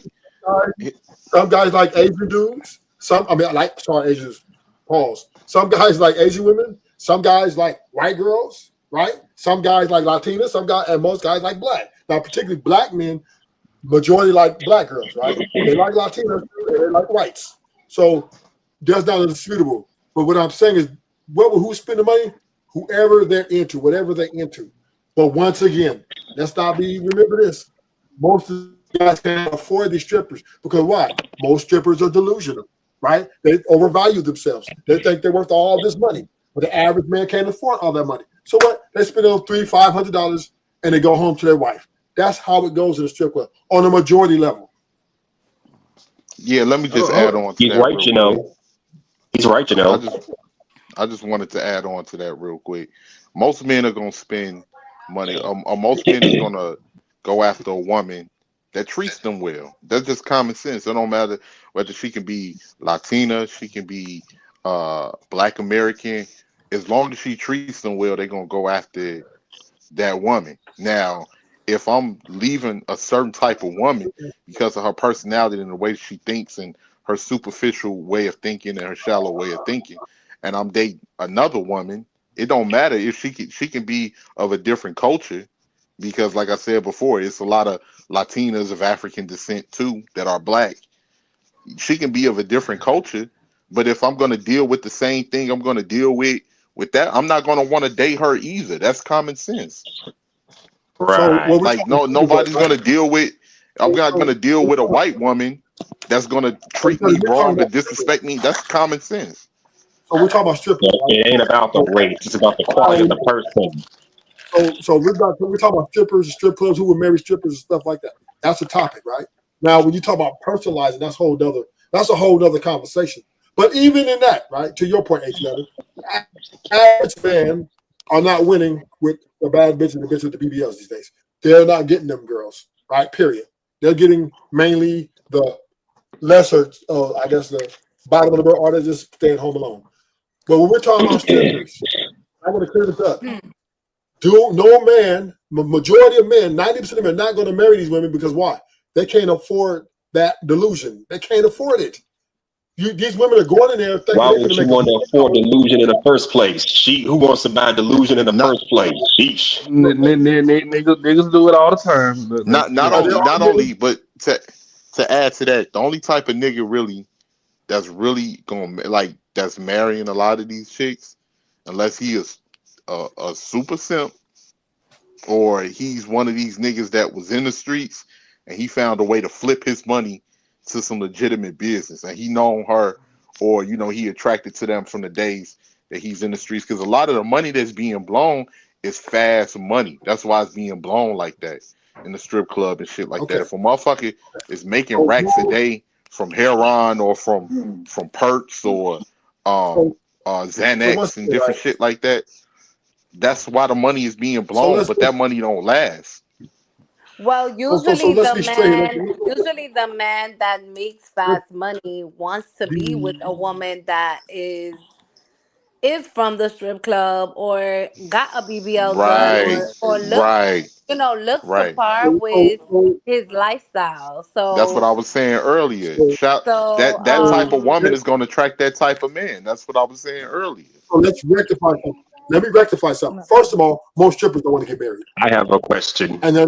some guys like Asian dudes. Asians. Pause. Some guys like Asian women. Some guys like white girls, right? Some guys like Latinas. And most guys like black. Now, particularly black men, majority like black girls, right? They like Latinas. They like whites. So that's not indisputable. But what I'm saying is, who spend the money? Whoever they're into, whatever they're into. But once again, remember this. Most of the guys can't afford these strippers because why? Most strippers are delusional, right? They overvalue themselves. They think they're worth all this money, but the average man can't afford all that money. So what? They spend on $300-$500 and they go home to their wife. That's how it goes in the strip club on a majority level. Yeah, let me just add on to He's that right, real you quick. know. He's right, you I know. just wanted to add on to that real quick. Most men are gonna spend money. Most men is gonna go after a woman that treats them well. That's just common sense. It don't matter whether she can be Latina, she can be Black American. As long as she treats them well, they're gonna go after that woman. Now, if I'm leaving a certain type of woman because of her personality and the way she thinks and her superficial way of thinking and her shallow way of thinking, and I'm dating another woman, it don't matter if she can be of a different culture because, like I said before, it's a lot of Latinas of African descent too that are black. She can be of a different culture, but if I'm going to deal with the same thing I'm going to deal with that, I'm not going to want to date her either. That's common sense. So what we're Like talking no, about is nobody's gonna deal with. I'm not gonna deal with a white woman that's gonna treat me wrong or disrespect me. That's common sense. So we're talking about strippers, right? It ain't about the race. It's about the quality of the person. So we're talking about strippers, strip clubs, who would marry strippers and stuff like that. That's a topic, right? Now, when you talk about personalizing, that's a whole other conversation. But even in that, right, to your point, H letter, average men are not winning with the bad bitch and the bitch with the BBLs these days. They're not getting them girls, right? Period. They're getting mainly the lesser, I guess, the bottom of the barrel, or they're just staying home alone. But when we're talking about strippers, I want to clear this up. No man, majority of men, 90% of men are not going to marry these women because why? They can't afford that delusion. They can't afford it. These women are going in there thinking Why they're would going to you make want to afford delusion in the first place? Who wants to buy delusion in the Not first place? Sheesh. Niggas do it all the time. not Yeah. only, but to add to that, the only type of nigga really that's really gonna like that's marrying a lot of these chicks, unless he is a super simp or he's one of these niggas that was in the streets and he found a way to flip his money to some legitimate business and he known her or he attracted to them from the days that he's in the streets because a lot of the money that's being blown is fast money. That's why it's being blown like that in the strip club and shit like that. Okay. If a motherfucker is making racks a day from heroin or from perks or So, Xanax and different shit like that, that's why the money is being so blown, but that money don't last. Well, so let's be straight. usually the man that makes fast money wants to be with a woman that is from the strip club or got a BBL done Right, or looks right, looks to right. par with his lifestyle. That's what So I was saying earlier. so That type of woman Okay. is going to attract that type of man. That's what I was saying earlier. So let's rectify something. Let me rectify something. First of all, most strippers don't want to get married. I have a question. And they're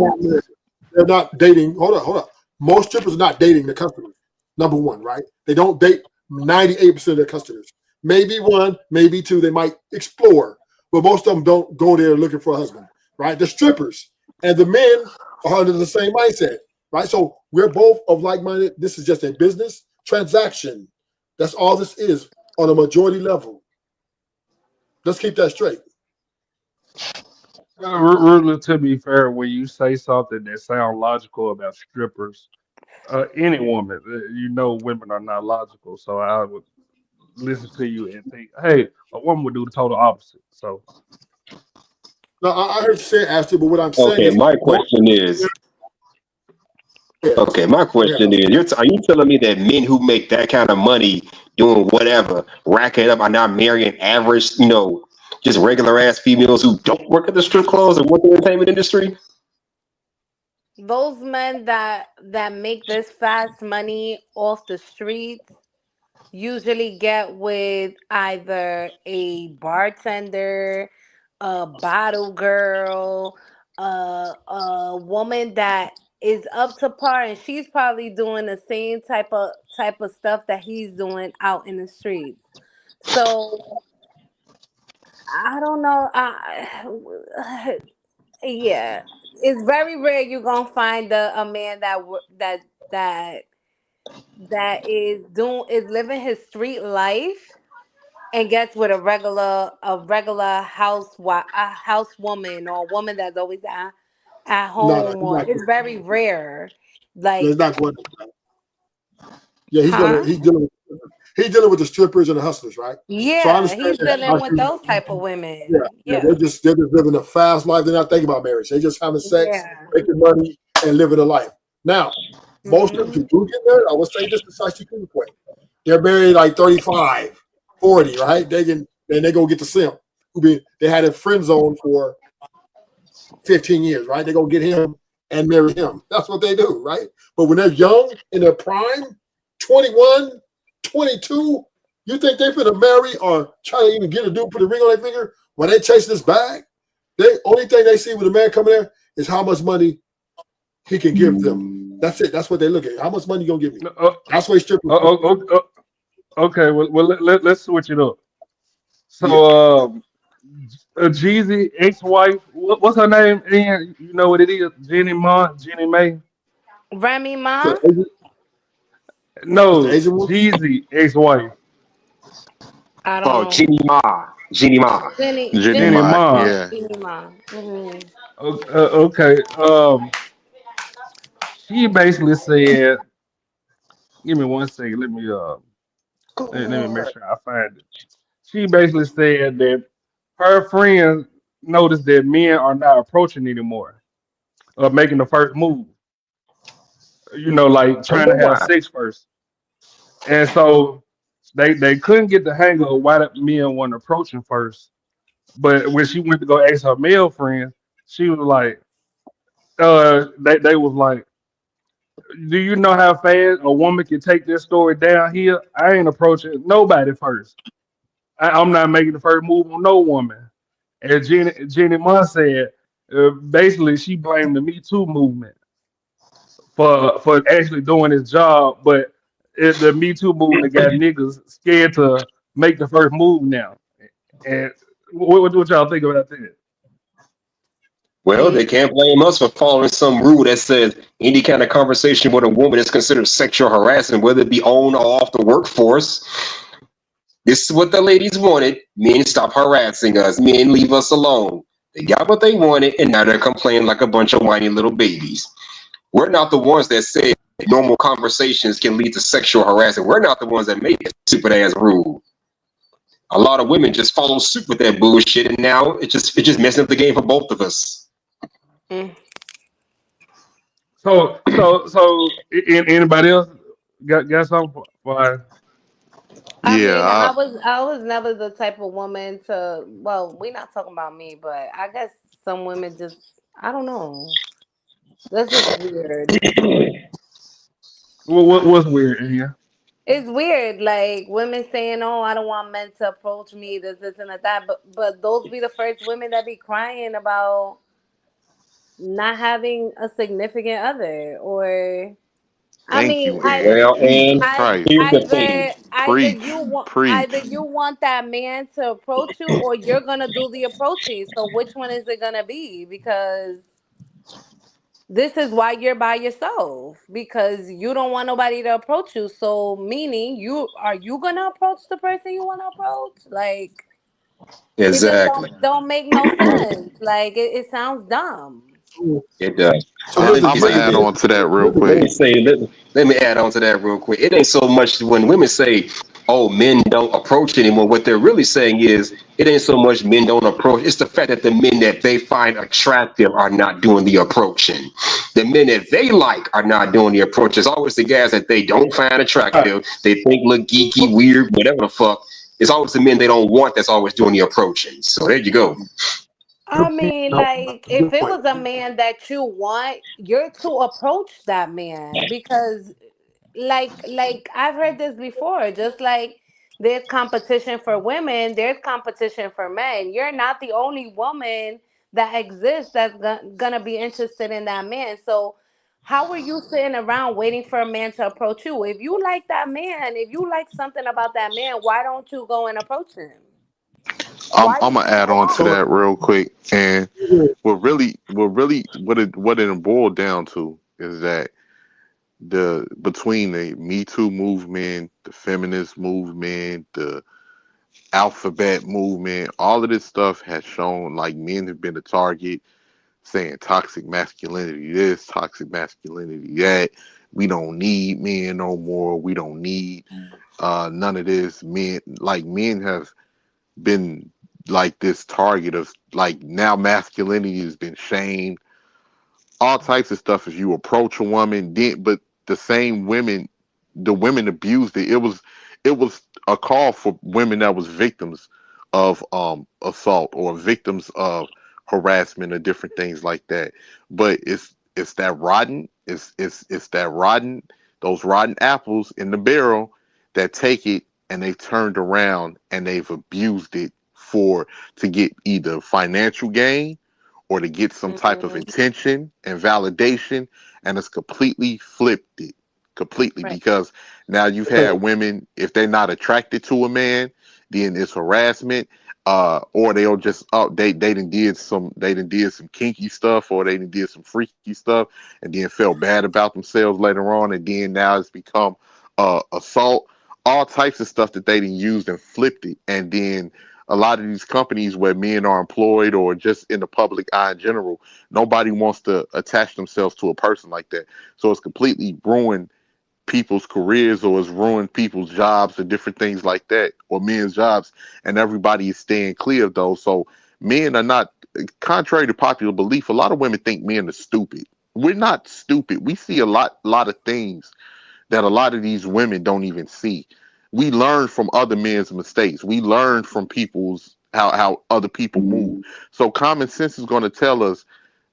not dating. Hold on. Most strippers are not dating the customers. Number one, right? They don't date 98% of their customers. Maybe one, maybe two, they might explore. But most of them don't go there looking for a husband, right? The strippers and the men are under the same mindset, right? So we're both of like-minded. This is just a business transaction. That's all this is on a majority level. Let's keep that straight. Really, to be fair, when you say something that sounds logical about strippers, any woman, women are not logical. So I would listen to you and think, hey, a woman would do the total opposite. So No, I heard you say Ashley, but what I'm saying Okay, is my most question is. Okay, my question yeah. is: are you telling me that men who make that kind of money doing whatever, racking up, are not marrying average, just regular ass females who don't work at the strip clubs or work in the entertainment industry? those men that make this fast money off the streets usually get with either a bartender, a bottle girl, a woman that is up to par, and she's probably doing the same type of stuff that he's doing out in the streets. So I don't know. Yeah, it's very rare you're gonna find a man that is living his street life and gets with a regular housewoman or a woman that's always at No, home, he's or not. it's very rare. No, Like, he's not going. Yeah, huh? he's dealing with the strippers and the hustlers, right? So I Yeah, understand he's that. dealing with those type of Yeah, women. yeah, Yeah. they're just living a fast life. They're not thinking about marriage. They're just having sex, Yeah. making money, and living a life. Now, most people who Hmm. do get married, I would say this is actually pretty quick. They're married like 35, 40, right? They go get the simp they had a friend zone for 15 years, right? They go get him and marry him. That's what they do, right? But when they're young in their prime, 21, 22, you think they're gonna marry or try to even get a dude, put a ring on their finger when they chase this bag? The only thing they see with a man coming there is how much money he can give them. That's it. That's what they look at. How much money you gonna give me? That's what strippers. Okay, well let's switch it up. Yeah. So, Jeezy ex-wife, what's her name? Ian, you know what it is? Jenny May. Remy Ma? That's the No, Asian one. Jeezy ex-wife. I don't Oh, know. Jeannie Ma. Jenny, Jenny Jenny, Jenny Ma, Ma. yeah. Jenny Ma. Hmm. Okay. She basically said, "Give me one second. Let me make sure I find it." She basically said that her friends noticed that men are not approaching anymore, making the first move. Like trying Wonder to have why. sex first. And so they couldn't get the hang of why the men weren't approaching first. But when she went to go ask her male friends, she was like, they was like, "Do you know how fast a woman can take this story down here? I ain't approaching nobody first. I'm not making the first move on no woman." And Jenny Munn said, basically, she blamed the Me Too movement for actually doing his job, but the Me Too movement got niggas scared to make the first move now. And what y'all think about that? Well, they Mm. can't blame us for following some rule that says any kind of conversation with a woman is considered sexual harassment, whether it be on or off the workforce. This is what the ladies wanted. Men, stop harassing us. Men, leave us alone. They got what they wanted, and now they're complaining like a bunch of whiny little babies. We're not the ones that said normal conversations can lead to sexual harassment. We're not the ones that made that stupid ass rule. A lot of women just follow suit with that bullshit, and now it's just messing up the game for both of us. Mm. Anybody else got something for I Yeah, mean, I was never the type of woman to. Well, we're not talking about me, but I guess some women just. I don't know. That's just weird. what's weird in here? It's weird, like women saying, "Oh, I don't want men to approach me, this, and that." But those be the first women that be crying about not having a significant other, or I thank mean, you, I, and Well, Jesus and I Christ. here's the thing. Preach, either preach. you want that man to approach you, or you're gonna do the approaching. So which one is it gonna be? Because this is why you're by yourself, because you don't want nobody to approach you. So meaning, you gonna approach the person you want to approach? Like, it just Exactly. don't make no sense. Like, it sounds dumb. It does. So Now, here's let the me I'm gonna say add this. on to that real Let me quick. say, let me add on to that real quick. It ain't so much when women say, "Oh, men don't approach anymore." What they're really saying is, it ain't so much men don't approach. It's the fact that the men that they find attractive are not doing the approaching. The men that they like are not doing the approach. It's always the guys that they don't find attractive. They think look geeky, weird, whatever the fuck. It's always the men they don't want that's always doing the approaching. So there you go. I mean, like, if good it point. was a man that you want, you're to approach that man, because like I've heard this before. Just like there's competition for women, there's competition for men. You're not the only woman that exists that's gonna be interested in that man. So how are you sitting around waiting for a man to approach you? If you like that man, if you like something about that man, why don't you go and approach him? Why I'm you gonna sit add on to So that quiet? real quick. And what it boiled down to is that between the Me Too movement, the feminist movement, the alphabet movement, all of this stuff has shown like men have been the target saying toxic masculinity this, toxic masculinity that. We don't need men no more. We don't need none of this. Men have been like this target of like now masculinity has been shamed, all types of stuff. If you approach a woman, then but the women abused it. It was a call for women that was victims of assault or victims of harassment or different things like that. But it's that rotten, it's that rotten, those rotten apples in the barrel that take it and they turned around and they've abused it to get either financial gain or to get some type of attention and validation, and it's completely flipped it completely Right. because now you've had women, if they're not attracted to a man, then it's harassment, or they'll just they done did some kinky stuff, or they done did some freaky stuff and then felt bad about themselves later on, and then now it's become assault, all types of stuff that they done used and flipped it. And then a lot of these companies where men are employed or just in the public eye in general, nobody wants to attach themselves to a person like that. So it's completely ruined people's careers, or it's ruined people's jobs or different things like that, or men's jobs, and everybody is staying clear of those. So men are not, contrary to popular belief, a lot of women think men are stupid. We're not stupid. We see a lot of things that a lot of these women don't even see. We learn from other men's mistakes. We learn from how other people move. So common sense is going to tell us,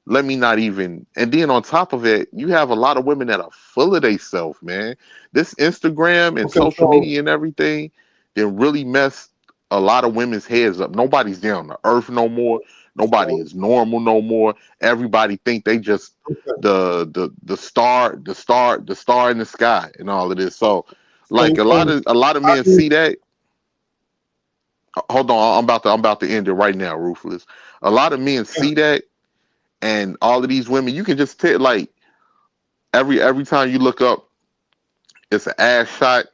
let me not even. And then on top of it, you have a lot of women that are full of themselves, man. This Instagram and social media and everything, they really mess a lot of women's heads up. Nobody's there on the earth no more. Nobody is normal no more. Everybody think they just the star in the sky and all of this. So like a lot of men see that. Hold on, I'm about to end it right now, Ruthless. A lot of men see that, and all of these women, you can just tell, like every time you look up, it's an ass shot.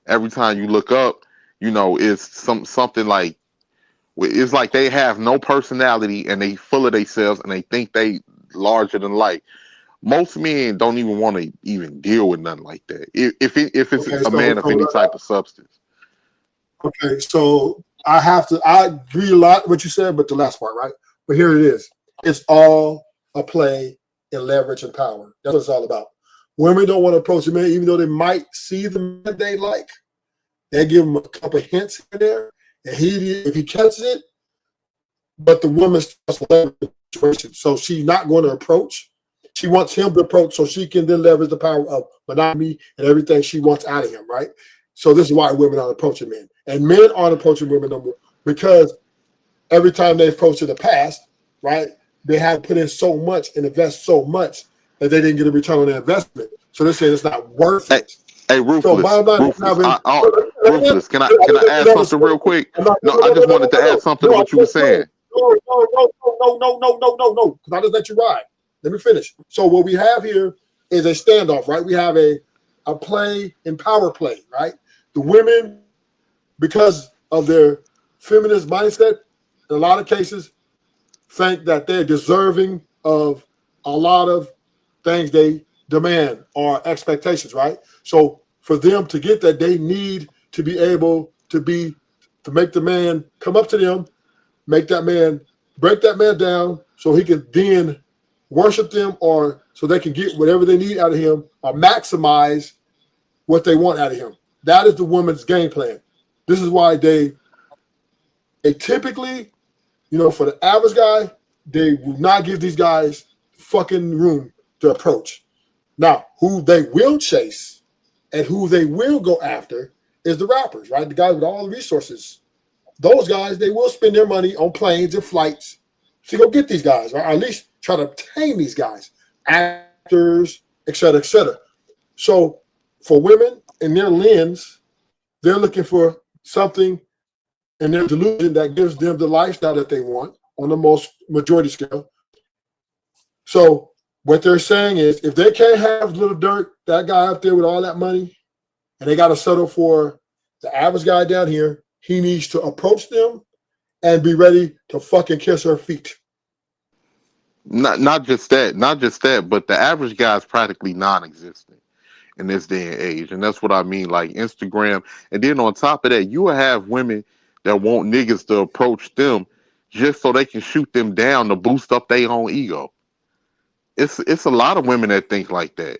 Every time you look up, it's something like, it's like they have no personality and they full of themselves and they think they larger than life. Most men don't even want to even deal with nothing like that. If it's a man of any type of substance. Okay, so I agree a lot with what you said, but the last part, right? But here it is. It's all a play in leverage and power. That's what it's all about. Women don't want to approach a man, even though they might see the man they like. They give him a couple of hints in there, and if he catches it, but the woman starts to leverage the situation. So she's not going to approach. She wants him to approach so she can then leverage the power of monogamy and everything she wants out of him, right? So this is why women aren't approaching men. And men aren't approaching women no more because every time they approached in the past, right, they had put in so much and invest so much that they didn't get a return on their investment. So they're saying it's not worth it. Hey, Ruthless, So bottom line, Ruthless, can I add something real quick? No, I just wanted to add something to what you were saying. No, because I just let you ride. Let me finish. So what we have here is a standoff, right? We have a play in power play, right? The women, because of their feminist mindset, in a lot of cases, think that they're deserving of a lot of things they demand or expectations, right? So for them to get that, they need to be able to make the man come up to them, make that man, break that man down so he can then worship them, or so they can get whatever they need out of him or maximize what they want out of him. That is the woman's game plan. This is why they typically, for the average guy, they will not give these guys fucking room to approach. Now, who they will chase and who they will go after is the rappers, right? The guys with all the resources. Those guys, they will spend their money on planes and flights to go get these guys, right? Or at least try to obtain these guys, actors, et cetera, et cetera. So for women in their lens, they're looking for something in their delusion that gives them the lifestyle that they want on the most majority scale. So what they're saying is, if they can't have Little Dirt, that guy up there with all that money, and they got to settle for the average guy down here, he needs to approach them and be ready to fucking kiss her feet. not just that, but the average guy is practically non-existent in this day and age, and that's what I mean. Like Instagram, and then on top of that, you will have women that want niggas to approach them just so they can shoot them down to boost up their own ego. It's a lot of women that think like that.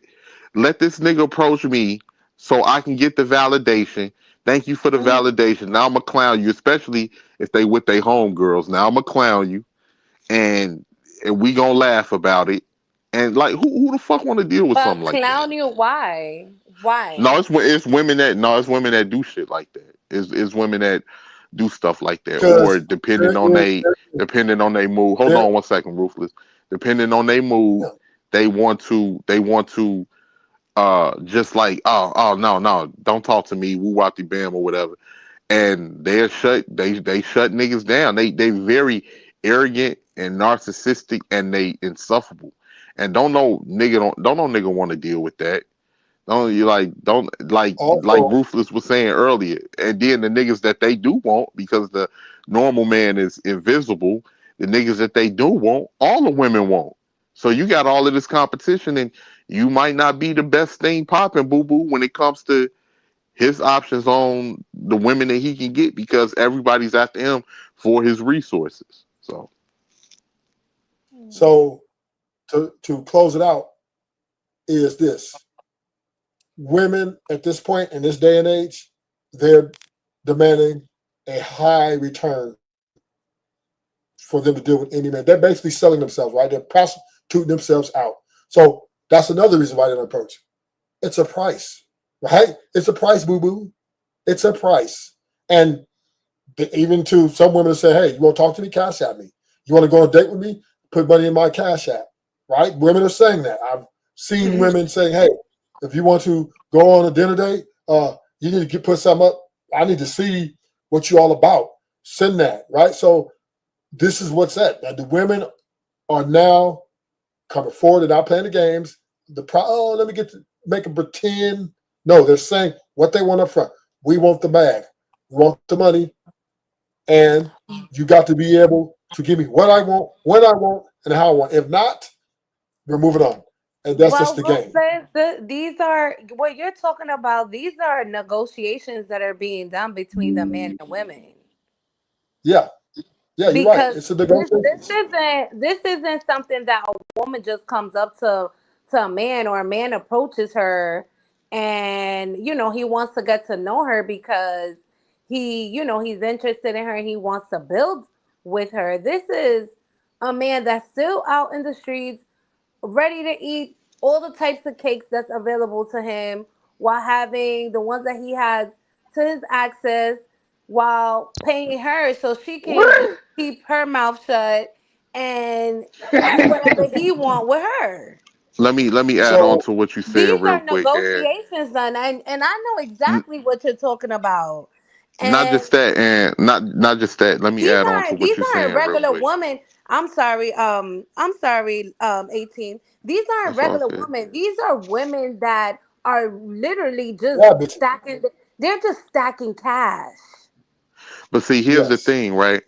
Let this nigga approach me so I can get the validation. Thank you for the validation. Now I'm a clown you, especially if they with their homegirls. Now I'm a clown you, and we gonna laugh about it. And like, who the fuck want to deal with But something like that? clown you, why? No, Why? it's women that it's women that do shit like that. It's women that do stuff like that, or Because depending on their mood. Hold there, on one second, Ruthless. Depending on their mood, they want to just like, oh no, don't talk to me, woo wop de bam or whatever. And they shut niggas down. They very arrogant and narcissistic, and they insufferable. And don't know nigga want to deal with that. Don't like also, Ruthless was saying earlier. And then the niggas that they do want, because the normal man is invisible, the niggas that they do want, all the women want. So you got all of this competition, and you might not be the best thing popping, boo boo, when it comes to his options on the women that he can get, because everybody's after him for his resources. so to close it out is this: women at this point in this day and age, they're demanding a high return for them to deal with any man. They're basically selling themselves, right? They're prostituting themselves out. So that's another reason why they don't approach. It's a price, right? It's a price, boo boo. It's a price. And even to some women say, hey, you want to talk to me? Cash at me. You want to go on a date with me? Put money in my cash app, right? Women are saying that. I've seen women saying, hey, if you want to go on a dinner date, you need to put something up. I need to see what you're all about. Send that, right? So this is what's at. Now, the women are now coming forward and not playing the games. Let me make them pretend. No, they're saying what they want up front. We want the bag. We want the money. And you got to be able to give me what I want, when I want, and how I want. If not, we're moving on. And that's just Well, the game. these are what you're talking about. These are negotiations that are being done between the men and women. Yeah. Yeah, you're right. Because It's a this negotiations. isn't something that a woman just comes up to a man, or a man approaches her, and he wants to get to know her because he's interested in her and he wants to build with her. This is a man that's still out in the streets, ready to eat all the types of cakes that's available to him, while having the ones that he has to his access, while paying her so she can just What? keep her mouth shut and do whatever he want with her. Let me add on So to what you These saying real are quick, and negotiations done, and I know exactly what you're talking about. not And just that, and not just that. Let me add on to these what you're aren't saying real regular quick. women. I'm sorry, 18. These aren't That's all regular good. women. These are women that are literally just yeah, bitch. stacking. They're just stacking cash. But see, here's the Yes. thing, right?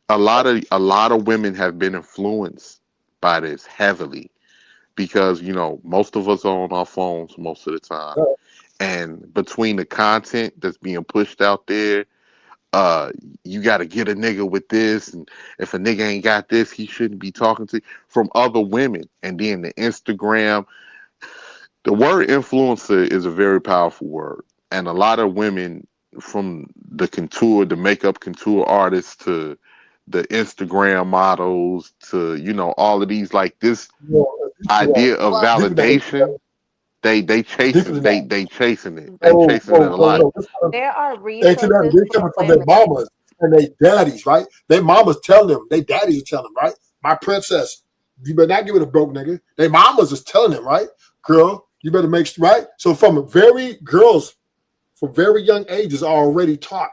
A lot of women have been influenced by this heavily, because most of us are on our phones most of the time, Yeah. and between the content that's being pushed out there, you got to get a nigga with this, and if a nigga ain't got this, he shouldn't be talking to from other women. And then the Instagram, the word influencer is a very powerful word, and a lot of women, from the makeup couture artists to the Instagram models to all of these, like, this idea of Well, Deeper than that. validation, they It's deeper chasing than they that. they chasing it. They Oh, chasing it oh, a oh, lot. no. there are They resources coming for from their women. mamas and their daddies, right? Their mamas tell them, their daddies are telling them, right? My princess, you better not give it a broke nigga. Their mamas is telling them, right? Girl, you better right? So girls from very young ages are already taught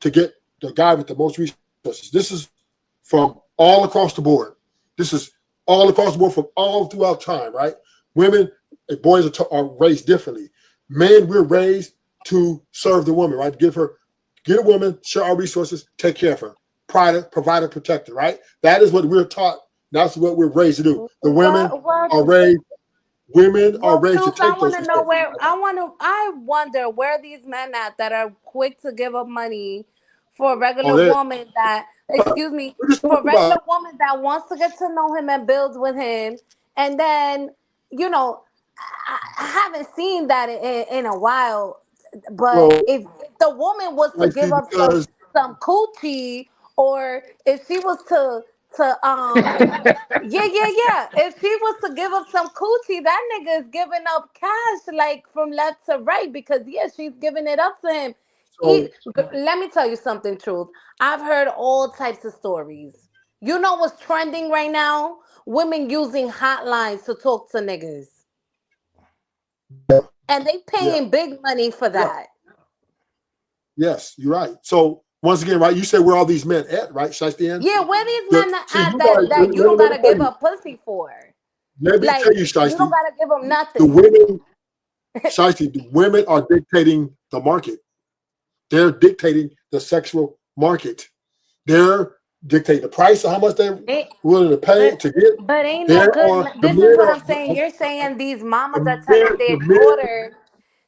to get the guy with the most resources. This is from all across the board. This is all across the board from all throughout time, right? Women and boys are raised differently. Men, we're raised to serve the woman, right? Get a woman, share our resources, take care of her. Provider, protector, right? That is what we're taught That's what we're raised to do. The women What are raised. Women are Well, raised to Truth, I take want those to know responsibilities. where I wonder where these men at that are quick to give up money for a regular Oh, they woman that, excuse me, we just for a talked about regular it. woman that wants to get to know him and build with him, and then you know, I haven't seen that in a while. But Well, if the woman was to I give see up because some coochie, or if she was to yeah, yeah, yeah. If she was to give up some coochie, that nigga is giving up cash like from left to right because yeah, she's giving it up to him. so Let me tell you something, Truth. I've heard all types of stories. You know what's trending right now? Women using hotlines to talk to niggas. And they yeah, paying big money for yeah, that. yes, you're right. So once again, right, you said where all these men at, right, Shiesty? Yeah, where these The men see at you guys. that you don't Let me gotta tell give you. up pussy for? Let me Like tell you, you don't Shiesty. gotta give them The nothing. women, Shiesty, the women are dictating the market. They're dictating the sexual market. They're dictating the price of how much they're It, willing to pay but to get. but ain't no There good. are the This is men what are I'm saying. You're saying these mamas are telling the their men daughter.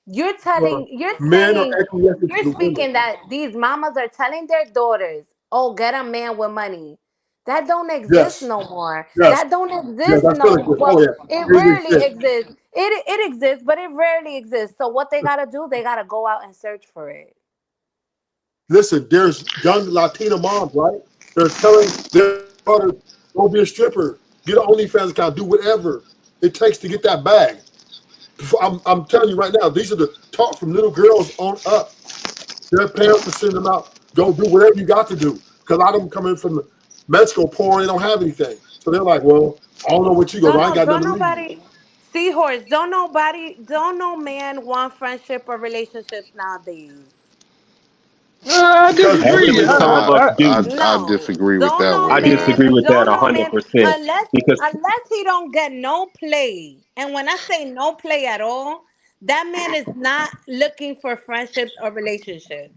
You're the telling. You're men are saying. acquiescing to You're the women. speaking that these mamas are telling their daughters, "Oh, get a man with money." That don't exist Yes, no more. yes, That don't yes. exist That's still no more. exists. Oh Well, yeah, it it rarely exists. exists. It exists, but it rarely exists. So what they gotta do? They gotta go out and search for it. Listen, there's young Latina moms, right? They're telling their daughters, "Go be a stripper, get an OnlyFans account, do whatever it takes to get that bag." I'm telling you right now, these are the talk from little girls on up. Their parents are sending them out, go do whatever you got to do. Because a lot of them coming from Mexico poor, they don't have anything. So they're like, well, I don't know what you go, I ain't got Don't nothing to leave. nobody Seahorse. Don't no man want friendship or relationships nowadays. I Because disagree. Actually, some of us do. I No, disagree with don't that no one I there. disagree man, with that don't no man, 100% because unless he don't get no play. And when I say no play at all, that man is not looking for friendships or relationships.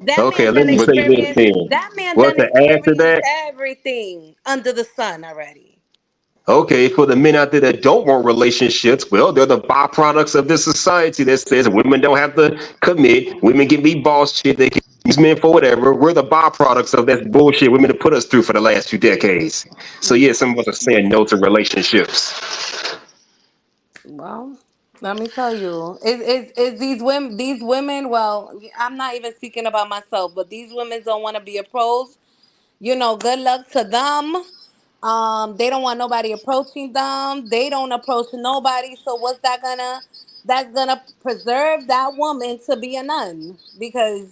That okay, man let done me say this experience. then. That man Well, done to add to experienced that, everything under the sun already. okay, for the men out there that don't want relationships, well, they're the byproducts of this society that says women don't have to commit, women can be boss shit, they can use men for whatever. We're the byproducts of that bullshit women have put us through for the last few decades. So yeah, some of us are saying no to relationships. Well, let me tell you, is these women? Well, I'm not even speaking about myself, but these women don't want to be approached. Good luck to them. They don't want nobody approaching them. They don't approach nobody. So what's that gonna? That's gonna preserve that woman to be a nun because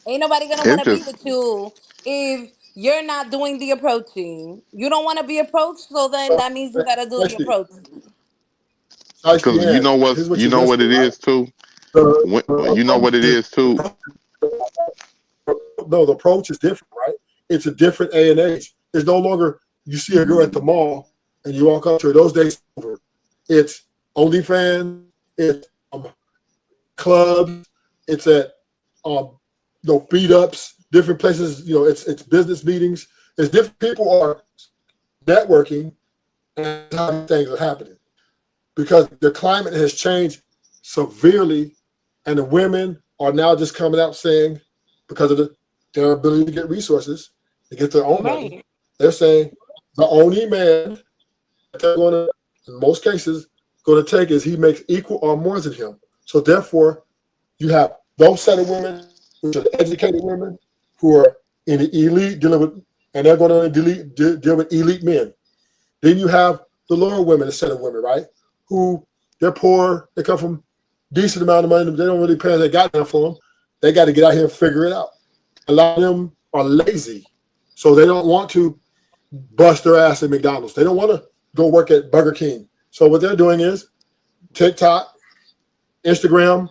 ain't nobody gonna want It's to be just with you if you're not doing the approaching. You don't want to be approached, so then that means you gotta do the Shiesty, approaching. because you know here's what's what you you're know what missing, it right? is too. The, the You know approach what it is is too. no, the approach is different, right? It's a different A and age. It's no longer you see a girl at the mall and you walk up to her. Those days are over. It's OnlyFans. It's clubs. It's at beat ups, different places. It's business meetings. It's different people are networking and how things are happening because the climate has changed severely, and the women are now just coming out saying because of their ability to get resources to get their own money, Right. they're saying the only man that they're going to, in most cases, going to take is he makes equal or more than him. So therefore, you have those set of women, which are the educated women, who are in the elite dealing with, and they're going to deal with elite men. Then you have the lower women, a set of women, right? Who they're poor, they come from decent amount of money, they don't really pay they got there for them. They got to get out here and figure it out. A lot of them are lazy, so they don't want to bust their ass at McDonald's. They don't want to go work at Burger King. So what they're doing is TikTok, Instagram,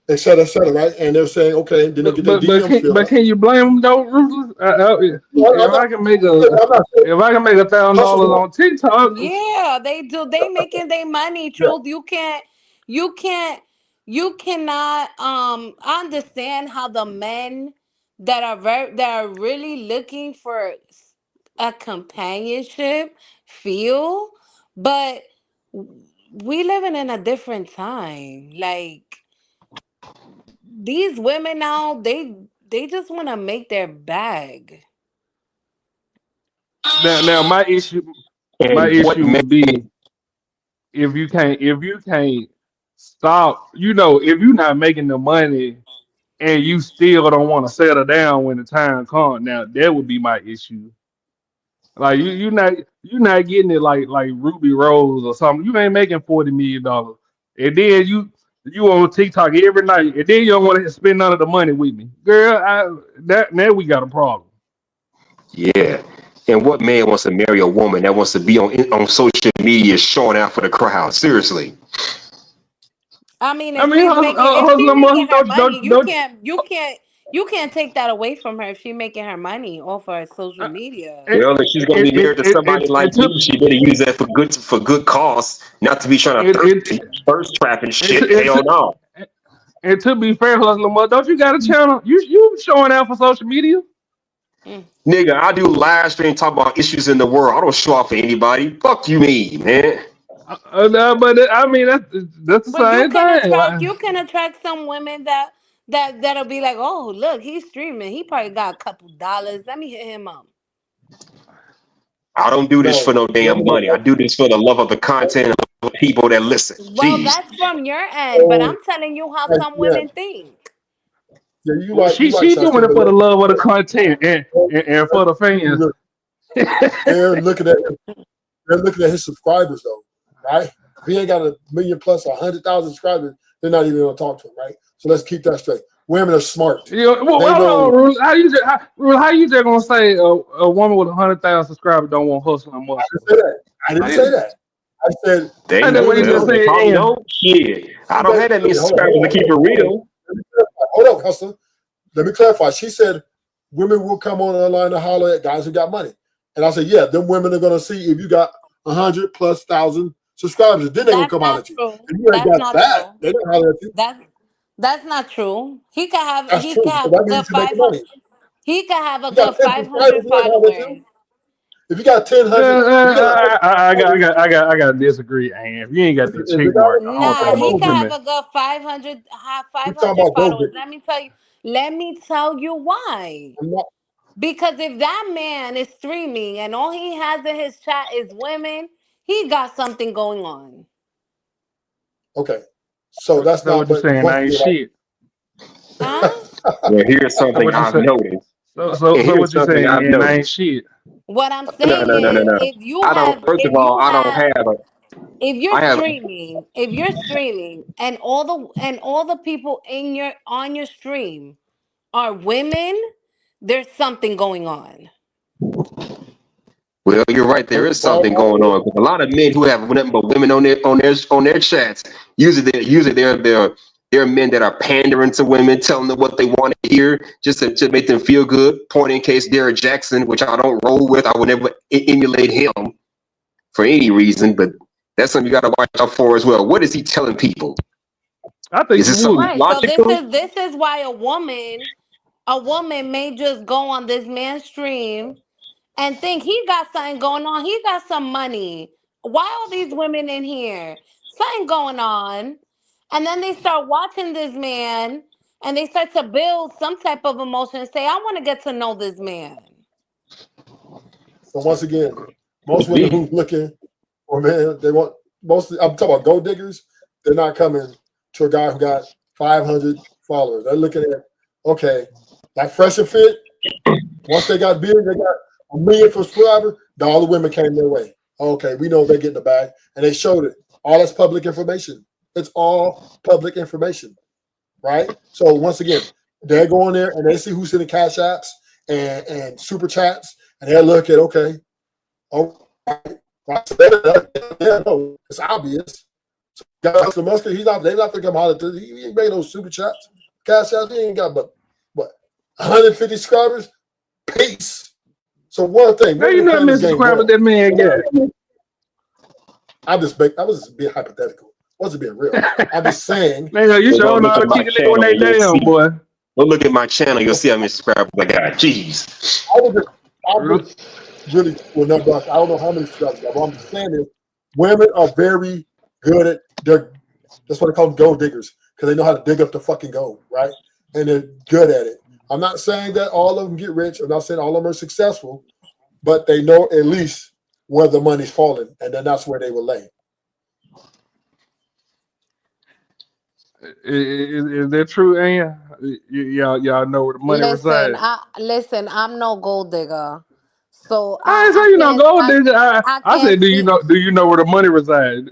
et cetera, right? And they're saying, okay, then they But get their but but DMs can filled but up. can you blame them though, Ruthless? I'm If not, I can make I'm not saying if I can make $1,000 hustle. on TikTok, Yeah, they do. They making their money. Yeah, Truth. You can't, you cannot. I understand how the men that are really looking for a companionship feel, but we living in a different time. Like these women now, they just want to make their bag. Now my And what issue man? would be if you can't stop, if you're not making the money and you still don't want to settle down when the time comes. Now that would be my issue. Like you not getting it like Ruby Rose or something. You ain't making $40 million, and then you on TikTok every night, and then you don't want to spend none of the money with me, girl. That now we got a problem. Yeah. And what man wants to marry a woman that wants to be on social media showing out for the crowd? Seriously. I mean, I mean, if she's hustle making mother, her don't money, don't don't. you can't take that away from her if she's making her money off her social media. It, Well, if she's gonna it, be it, married to it, somebody it, like it you, took she better use that for good cause, not to be trying to it, it, thirst trap and it, shit. it, Hell it, no. and to be fair, hustler mother, don't you got a channel? You showing out for social media? Mm. Nigga, I do live stream talk about issues in the world. I don't show off for anybody. Fuck you mean, man. But I mean that's the But same thing. Like, you can attract some women that'll be like, oh look, he's streaming. He probably got a couple dollars. Let me hit him up. I don't do this for No, no damn money. I do this for the love of the content and the people that listen. Well, Jeez. that's from your end, but I'm so telling you how like, some yeah, women think. yeah, well, you right, she doing Shasta, it but for the love of the content and for the fans. look, they're looking at his subscribers though, right? If he ain't got a million plus 100,000 subscribers, they're not even gonna talk to him, right? So let's keep that straight. Women are smart. Well, They hold on, know. Rule. How you just gonna say a woman with 100,000 subscribers don't want hustle and I muscle? didn't say that. I I didn't say didn't. that. I said They I know what you women just well, who they said. probably And don't. Shit. I don't have that many hold subscribers to keep it real. hold on, hustler. Let me clarify. She said women will come on online and holler at guys who got money. And I said, yeah, them women are gonna see if you got 100,000+ subscribers. Then they're gonna That's come holler not at you. true. If you ain't That's got not that, true. they don't holler at you. That's not true. That's He true. could So have a that means good you making money. he could have a You got good 10 subscribers, 500 you ain't gonna holler at you. followers. If you got 10, 100, if you got 100 I got to disagree. And if you ain't got the if check you got mark, it, I don't Nah, think he most could women. have a good 500 we're talking 500 about gold followers. diggers. Let me tell you why. I'm not Because if that man is streaming and all he has in his chat is women, he got something going on. okay. So that's So not, what you but saying? once I ain't again, shit. Huh? Well, here's So something what you I've say? noticed. So And so here's what you something saying? I've And I ain't noticed. shit. What I'm No, saying no, no, no, is no. I don't. First of all, I don't have a. I have. if you're streaming and all the people in your on your stream are women, there's something going on. Well, you're right. There is something going on. 'Cause a lot of men who have nothing but women on their chats. Usually they're men that are pandering to women, telling them what they want to hear, just to make them feel good. Point in case Derek Jackson, which I don't roll with. I would never emulate him for any reason. But that's something you got to watch out for as well. What is he telling people? I think Is you this something would. Right. So logical? this is why a woman may just go on this man's stream and think he got something going on. He got some money. Why are these women in here? Something going on. And then they start watching this man and they start to build some type of emotion and say, I want to get to know this man. so once again, most women who looking for men, they want I'm talking about gold diggers, they're not coming to a guy who got 500 followers. They're looking at, okay, like Fresh and Fit, once they got big, they got a million subscribers, all the women came their way. Okay, we know they get in the bag, and they showed it. All that's public information. It's all public information, right? So once again, they go in there and they see who's in the cash apps and super chats, and they look at, okay, yeah, no, it's obvious. So guys, the Musker, they're not gonna come holler to. He ain't made no super chats, cash apps. He ain't got but what 150 subscribers. Peace. So one thing, Now women you are know how playing many this game subscribers well. that man got. I was just being hypothetical. Wasn't being real. I'm just saying. Man, you Well, go sure know look how at to my kick a nigga when channel they and you'll down, see. boy. Go look at my channel. You'll see how many subscribers I got. Jeez. I was just really will never. I don't know how many strategies. What I'm just saying is, women are very good at that's what they call them, gold diggers, because they know how to dig up the fucking gold, right? And they're good at it. I'm not saying that all of them get rich. I'm not saying all of them are successful, but they know at least where the money's falling, and then that's where they will lay. Is that true, Anya? Y'all know where the money Listen, resides. I'm no gold digger, so I ain't say you know gold digger. I I can't said, speak. do you know where the money resides?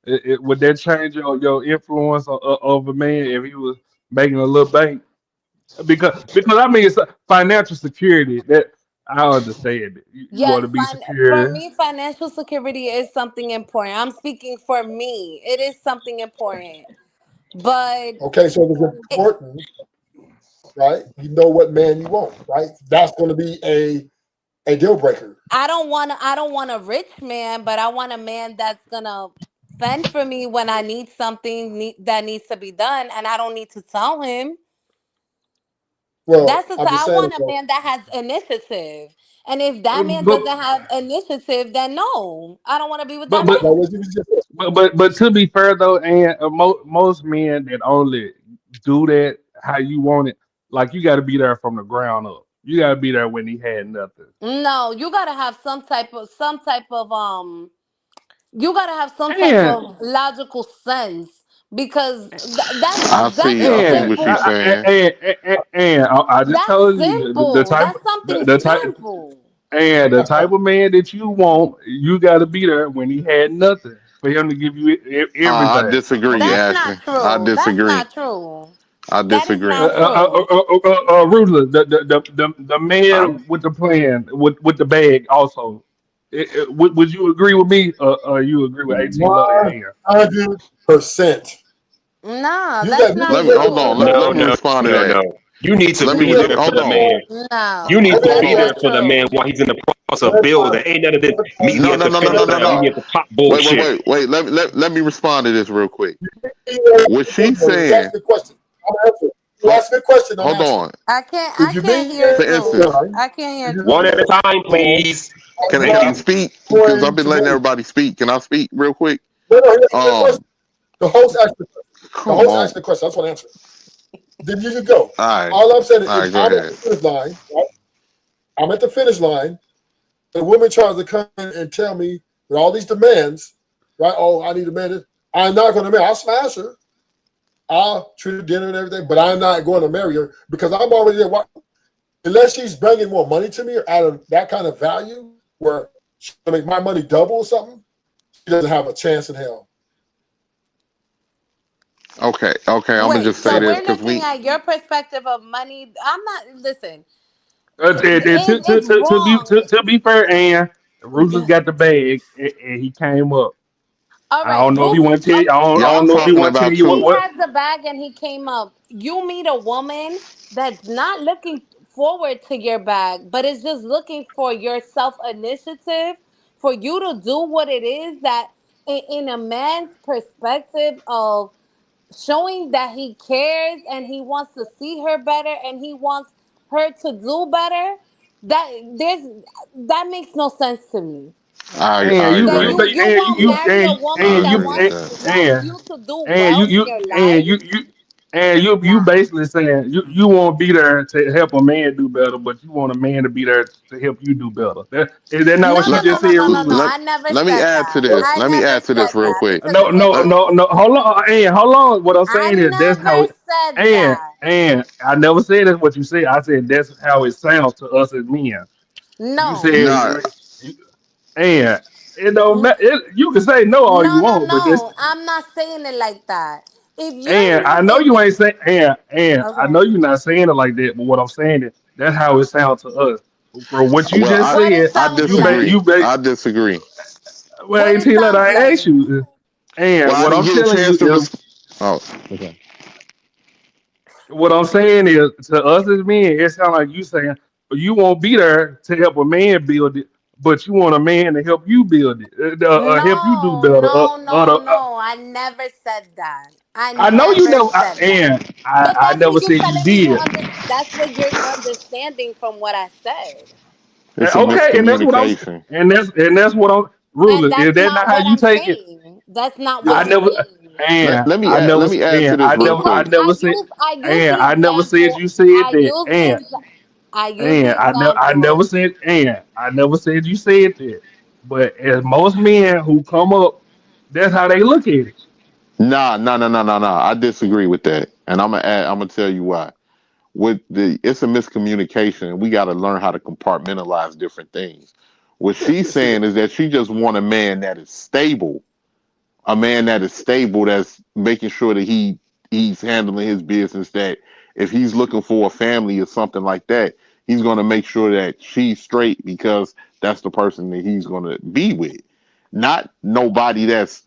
Would that change your influence of a man if he was making a little bank? Because I mean, it's financial security. That I understand it. You want Yes, to be for secure. me, financial security is something important. I'm speaking for me. It is something important, but Okay, so if it's important, right? You know what man you want, right? That's going to be a deal breaker. I don't want a rich man, but I want a man that's gonna fend for me when I need something that needs to be done, and I don't need to tell him. Well, I'm just I saying. want a man that has initiative. And if that man But doesn't have initiative, then no, I don't want to be with but that but man. but to be fair though, and most men that only do that how you want it, like you got to be there from the ground up. You got to be there when he had nothing. No, you gotta have you gotta have some type And of logical sense because I that's see and what she's simple. saying. I just That's told you the simple. type That's something the type simple. and the type of man that you want, you got to be there when he had nothing for him to give you I everything. disagree, That's Ashley. not I true. That's disagree. not true. I That is disagree. not true. Ruthless, the man with the plan, with the bag also. Would you agree with me, or you agree with 18 Love in here? 100%. No, You that's got not Let me hold on. true. Let me respond to that. You need to Let be me there for hold the on. man. You No, need to that's be there not for the man true. while he's in the process of building. Ain't none of this meet me No, at no, the no, no, finish no, no, line. Meet me no. at the top Wait, wait, bullshit. wait, wait. Let me respond to this real quick. What she's you ask saying. the question. I'm answering. You Hold, ask the question, I'm hold answering. on. If I you can't meet hear For Drew. instance, line, I can't hear One Drew. at a time, please. can Thank I you. speak? Because I've going been to letting me. everybody speak. Can I speak real quick? No, he asked the question. Um, The host asked the question. The come host on. asked the question. That's what I answered. Then you can go. All right, All I'm saying is, all if right. Go I'm at ahead. the finish line, right? I'm at the finish line. The woman tries to come in and tell me with all these demands, right? Oh, I need a man. I'm not going to marry. I'll smash her. I'll treat her dinner and everything, but I'm not going to marry her because I'm already there. Unless she's bringing more money to me or out of that kind of value where she's going to make my money double or something, she doesn't have a chance in hell. Okay, okay. I'm gonna Wait, just say so this we're because looking we. at your perspective of money. I'm not, listen, it's wrong. To be fair, and Ruthless got the bag, and he came up. All I right, don't know if he want to tell you. Yeah, I I'm don't know if he talking want to tell about you two. he what. has the bag and he came up. You meet a woman that's not looking forward to your bag, but is just looking for your self initiative, for you to do what it is that, in a man's perspective of showing that he cares and he wants to see her better and he wants her to do better. That there's that makes no sense to me. And I That agree. you won't marry a woman I that agree with that. wants you to do and well in your life. you basically saying you won't be there to help a man do better, but you want a man to be there to help you do better. Is that not what No, you no, Let, no, just no, said, no, no, no. Ruthless? let, I never let me said add to that. this. I Let me never add to said this real that quick. because Let, remember, No. Hold on, and hold on. What I'm I saying is that's how. never said And that. I never said that's what you said. I said that's how it sounds to us as men. You No. said, nah, and it don't matter. You can say no all you No, no, want, but this. no. I'm not saying it like that. If you're And me, I know if you ain't saying, and I okay. know you're not saying it like that. But what I'm saying is that's how it sounds to us. For what you well, just What it said, I sounds like. disagree. I disagree. well, What it 18 let sounds I ask like. you. And Well, I what didn't I'm get a telling you chance to is, Oh, okay. what I'm saying is to us as men, it sounds like you saying you won't be there to help a man build it, but you want a man to help you build it, help you do No, better. no, no, no. I never said that. I I know you never never, said that. and But I that's what never you're said you telling me. did. That's what you're understanding from what I said. It's a Okay, and that's what I'm saying. miscommunication. And that's what I'm And ruling. Is that's that not not how what you I'm take it? saying. That's not what I Yeah. I'm never saying. and Let me add to this real Because I quick. never said I use and the I never said example. you said that. I use And the I never example. said I never said you said that. But as most men who come up, that's how they look at it. Nah. I disagree with that, and I'm gonna tell you why. It's a miscommunication. We got to learn how to compartmentalize different things. What she's It's a, saying is that she just want a man that is stable, a man that is stable, that's making sure that he's handling his business. That if he's looking for a family or something like that, he's going to make sure that she's straight because that's the person that he's going to be with. Not nobody that's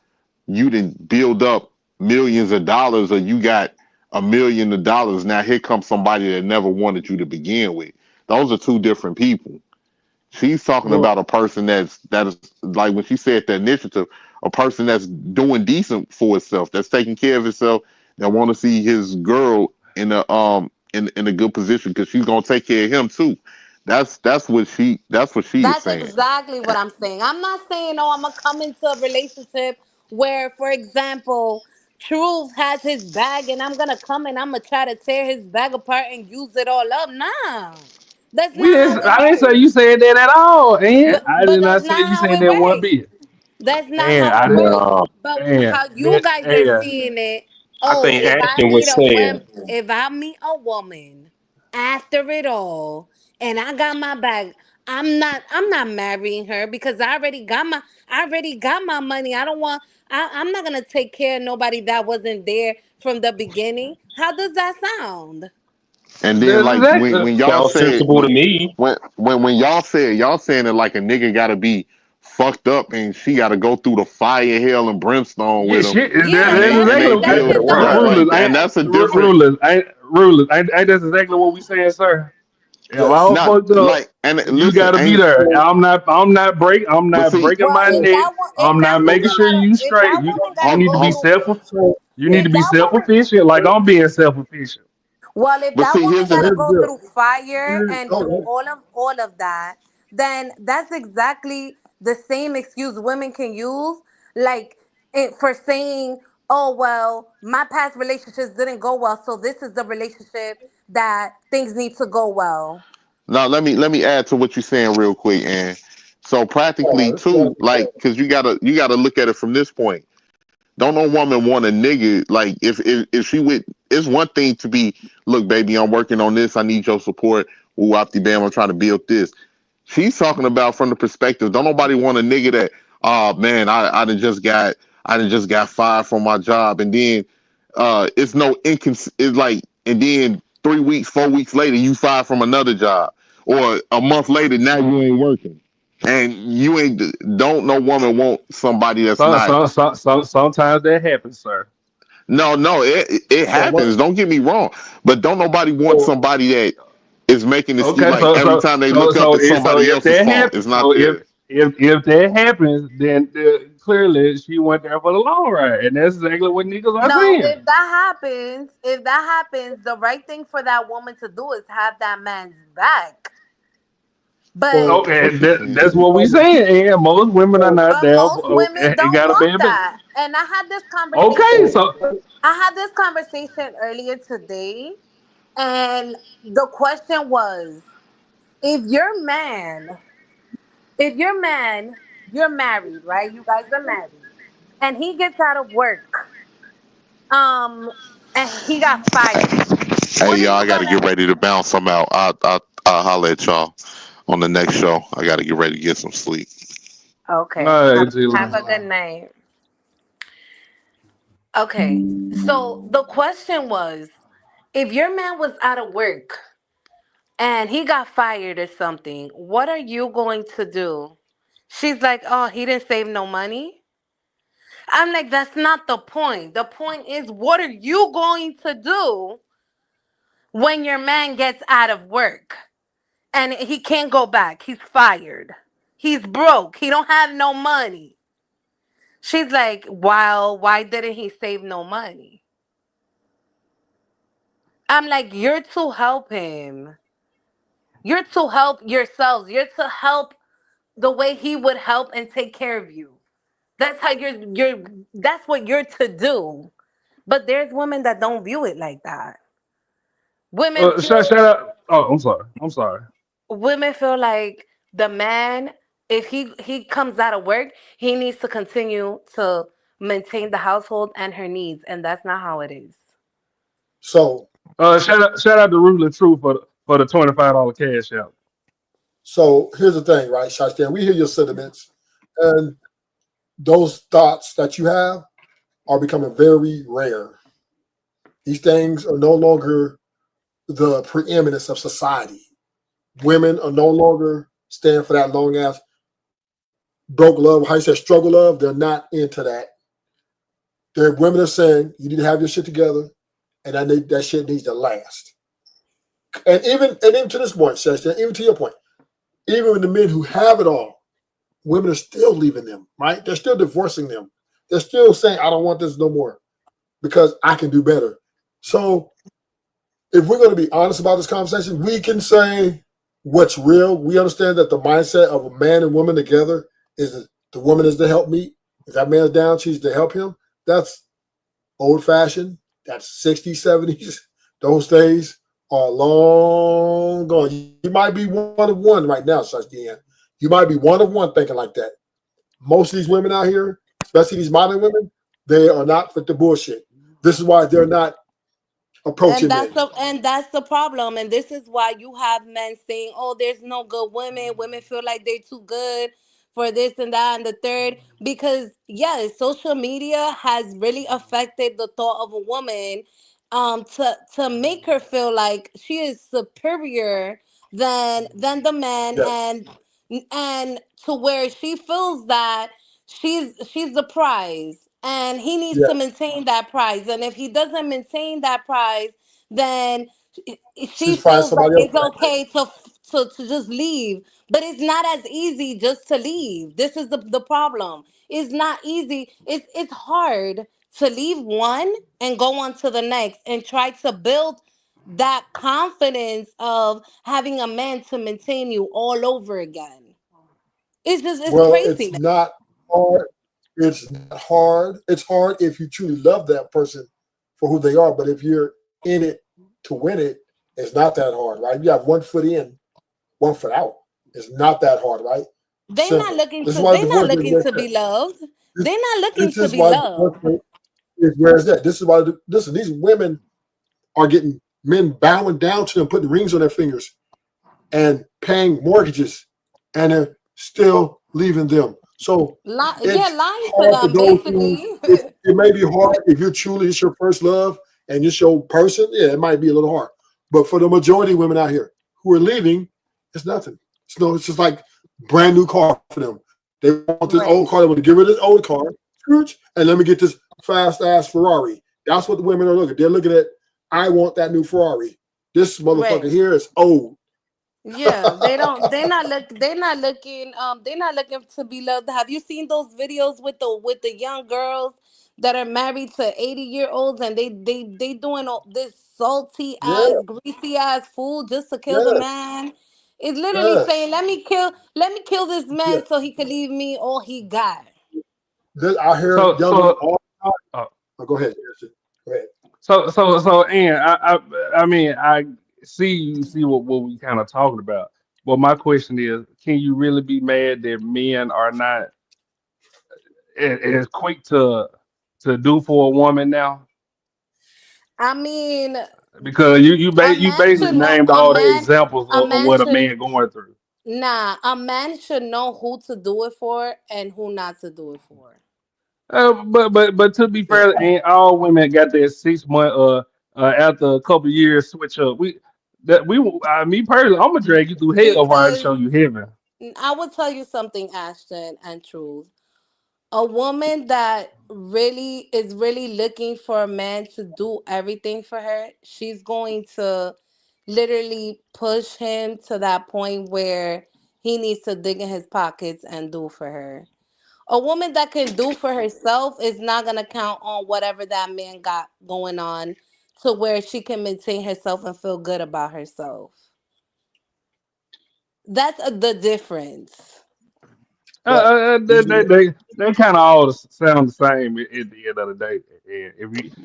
you didn't build up millions of dollars or you got $1 million. Now here comes somebody that never wanted you to begin with. Those are two different people. She's talking well, about a person that is like when she said the initiative, a person that's doing decent for itself, that's taking care of itself, that want to see his girl in a good position because she's gonna take care of him too. That's what she is That's saying. exactly what I'm saying. I'm not saying, oh, I'm gonna come into a relationship where, for example, Truth has his bag and I'm gonna come and I'm gonna try to tear his bag apart and use it all up. Nah. That's We not how didn't, it I didn't say works. you said that at all, and I But did not that's say not you how said it that one works. bit. That's not And how I it didn't works. No, But and how you guys are and seeing it, I oh, think Ashton was saying. if I meet a woman after it all and I got my bag, I'm not marrying her because I already got my money. I'm not gonna take care of nobody that wasn't there from the beginning. How does that sound? And then that's like exactly when y'all Sounds said sensible to me. when y'all saying that like a nigga gotta be fucked up and she gotta go through the fire, hell, and brimstone yeah, with him, shit. Yeah, and That's they that's and exactly they it. That's That's build what it exactly was. what I'm rulers. and Ain't that's a saying. different. rulers. Ain't that's exactly what we saying, sir? If yes. I'm Not fucked up, like and you listen, gotta be ain't there. I'm but not see, breaking Well, my neck. if I'm that not making woman sure gotta, you if straight. that woman You gotta need to go be hold, through, you need to if be that self woman, efficient, like I'm being self efficient. well, if but that see, woman here's the So gotta here's the go deal. through fire Here- and hold do on. all of that, then that's exactly the same excuse women can use, like for saying, "Oh well, my past relationships didn't go well, so this is the relationship that things need to go well." now let me add to what you're saying real quick, and so practically too, like, because you gotta look at it from this point. Don't no woman want a nigga like if she would. It's one thing to be, look, baby, I'm working on this. I need your support. Ooh, opti bam, I'm trying to build this. She's talking about from the perspective. Don't nobody want a nigga that, oh man, I done just got fired from my job, and then it's no incons. It's like, and then 3 weeks, 4 weeks later, you fired from another job, or a month later, now you ain't working, and you ain't. Don't no woman want somebody that's not. Sometimes that happens, sir. No, it So what? happens. Don't get me wrong, but don't nobody want So somebody that is making this Okay, like every time they look up, it's so somebody if else's that fault. It's happens, not theirs. if that happens, then clearly she went there for the long ride, and that's exactly what niggas are No, saying. if that happens, the right thing for that woman to do is have that man's back. But so Okay, that's what we saying, and most women are not but there. most women It don't gotta be want a bit. that. And Okay, so I had this conversation earlier today, and the question was, if your man, if your man, you're married, right? You guys are married, and he gets out of work, um, and he got fired. Hey What are y'all, you I got to gonna? get ready to bounce. I'm out. I'll holler at y'all on the next show. I got to get ready to get some sleep. Okay, all right, have Taylor. a good night. Okay, so the question was, if your man was out of work and he got fired or something, what are you going to do? She's like, oh, he didn't save no money. I'm like, that's not the point. The point is, what are you going to do when your man gets out of work and he can't go back? He's fired. He's broke. He don't have no money. She's like, well, why didn't he save no money? I'm like, you're to help him. You're to help yourselves. You're to help the way he would help and take care of you. That's how you're that's what you're to do. But there's women that don't view it like that. Women Shout feel out. Oh, I'm sorry. I'm sorry. women feel like the man, if he comes out of work, he needs to continue to maintain the household and her needs, and that's not how it is. So Shout out to Ruling Truth for the $25 cash out. so here's the thing, right, Shashdan? We hear your sentiments, and those thoughts that you have are becoming very rare. These things are no longer the preeminence of society. Women are no longer stand for that long ass broke love, how you say struggle love. They're not into that. Their women are saying you need to have your shit together, and that shit needs to last. And even to this point, Shashdan, even to your point, even with the men who have it all, women are still leaving them, right? They're still divorcing them. They're still saying, I don't want this no more because I can do better. So if we're going to be honest about this conversation, we can say what's real. We understand that the mindset of a man and woman together is that the woman is the help meet. If that man's down, she's to help him. That's old fashioned. That's 60s, 70s. Those days are long gone. You might be one of one right now, such Deanne. You might be one of one thinking like that. Most of these women out here, especially these modern women, they are not fit the bullshit. This is why they're not And approaching that's men. the problem. And this is why you have men saying, "Oh, there's no good women. Women feel like they're too good for this and that and the third." Because yes, social media has really affected the thought of a woman, to make her feel like she is superior than the man, Yes. and to where she feels that she's the prize, and he needs to Yes. maintain that prize, and if he doesn't maintain that prize, then she She's finding feels like somebody else it's to maintain. okay to just leave. But it's not as easy just to leave. This is the problem. It's not easy. It's hard to leave one and go on to the next and try to build that confidence of having a man to maintain you all over again. It's Well, it's craziness. not hard. It's not hard. It's hard if you truly love that person for who they are. But if you're in it to win it, it's not that hard, right? You have 1 foot in, 1 foot out. It's not that hard, right? Simple. This is why They're not divorce rate looking is to where be loved. this, They're not looking this to is be why divorce loved. rate is where it's at. This is why listen, these women are getting men bowing down to them, putting rings on their fingers and paying mortgages, and they're still leaving them. So Yeah, it's lying to hard for them those who basically. it may be hard if you're truly it's your first love and it's your person. Yeah, it might be a little hard. But for the majority of women out here who are leaving, it's nothing. It's no, it's just like brand new car for them. They want this old Right. car. They want to get rid of this old car, scooch, and let me get this fast ass Ferrari. That's what the women are looking. They're looking at. I want that new Ferrari. This motherfucker Right. here is old. Yeah, they don't. They're not look. They're not looking. They're not looking to be loved. Have you seen those videos with the young girls that are married to 80-year-olds, and they doing all this salty Yeah, ass, greasy ass food just to kill the yes, man? It's literally saying, yes. let me kill this Yeah. man so he can leave me all he got." I hear So young women so all the time. uh, Oh, go ahead. Go ahead. and I mean I see what we kind of talking about. But my question is, can you really be mad that men are not as quick to do for a woman now? I mean, Because you basically named all the examples a of man what a should man going through. nah, a man should know who to do it for and who not to do it for. But to be Yeah. fair, ain't all women got that 6 month after a couple years switch up. Me personally, I'm gonna drag you through hell if I Because show you heaven. I will tell you something, Ashton and Truth. A woman that really is really looking for a man to do everything for her, she's going to literally push him to that point where he needs to dig in his pockets and do for her. A woman that can do for herself is not going to count on whatever that man got going on to where she can maintain herself and feel good about herself. That's the difference. They kind of all sound the same at the end of the day. And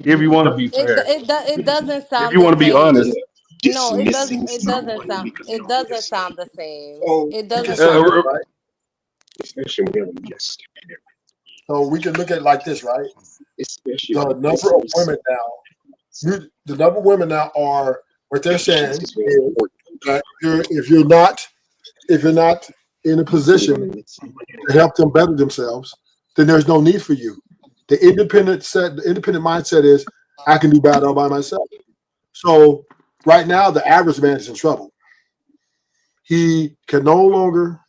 if you want to be fair, It doesn't if sound you the want to be same. honest, No, Dismissing it doesn't someone sound because they don't the same. So It we can doesn't say sound this, uh, the right? especially when yes, So we can look at it like this, right? especially The when number of women now, the number of women now are what they're saying is that if you're not in a position to help them better themselves, then there's no need for you. The independent mindset is I can do bad all by myself. So right now, the average man is in trouble. He can no longer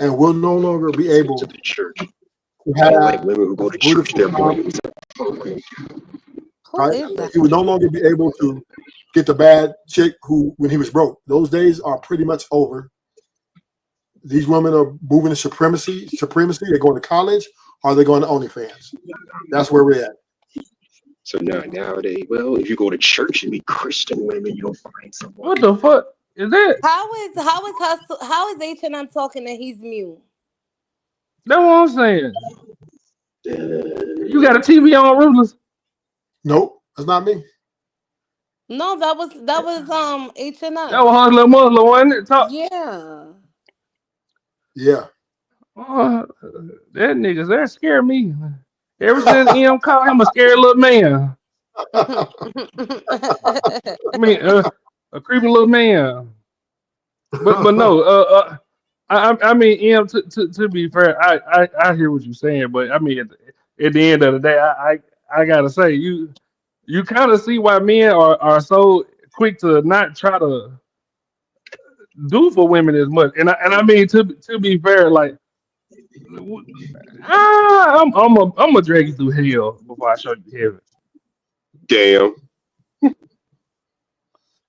and will no longer be able to the church. to have Like women who go to church, beautiful they're boys. Who right? is that? He would no longer be able to get the bad chick who when he was broke. Those days are pretty much over. These women are moving to supremacy. They're going to college or they're going to OnlyFans. That's where we're at. So nowadays, well, if you go to church and be Christian women, you'll find someone. what the fuck is that? How is H&M talking and he's mute? That's what I'm saying. You got a TV on, Ruthless? Nope, that's not me. No, that was H&M. That was her little Muslim, wasn't it? Talk. Yeah. Yeah. That nigga, that scared me. Ever since M called him a scared little man. I mean, a creepy little man. But no, I mean, M. To be fair, I hear what you're saying, but I mean, at the end of the day, I gotta say you kind of see why men are so quick to not try to do for women as much, and I mean to be fair, like I'm gonna drag you through hell before I show you heaven. Damn.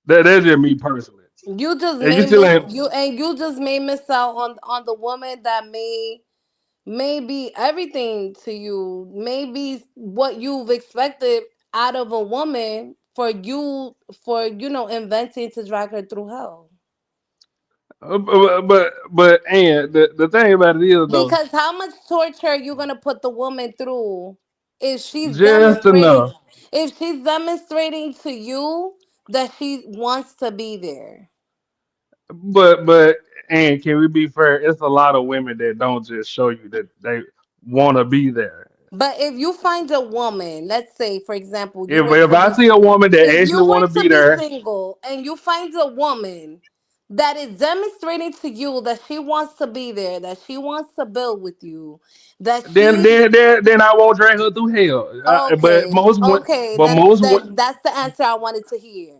That's just me personally, You just and you may still miss ain't. you just may miss out on the woman that may be everything to you, maybe what you've expected out of a woman for inventing to drag her through hell. But and the thing about it is though, Because how much torture are you gonna put the woman through if she's just demonstrating enough. to you that she wants to be there? But and can we be fair? It's a lot of women that don't just show you that they want to be there. But if you find a woman, let's say for example, If I see a woman that if actually you want were to be to be there, single and you find a woman that is demonstrating to you that she wants to be there, that she wants to build with you, that then she then then, then I won't drag her through hell. okay, okay, that's the answer I wanted to hear.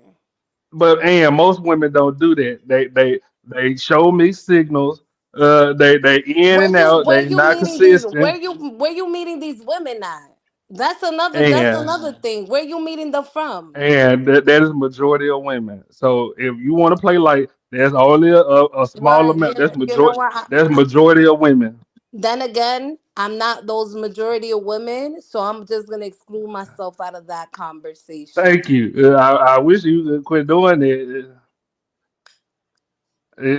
And most women don't do that. They show me signals. They in and out. Where They you not meeting these consistent. where you meeting these women at? That's another And thing. Where you meeting them from? that is majority of women. So if you want to play like there's only a small Well, amount. That's you know majority. what? That's majority of women. Then again, I'm not those majority of women, so I'm just gonna exclude myself out of that conversation. Thank you. I wish you could quit doing it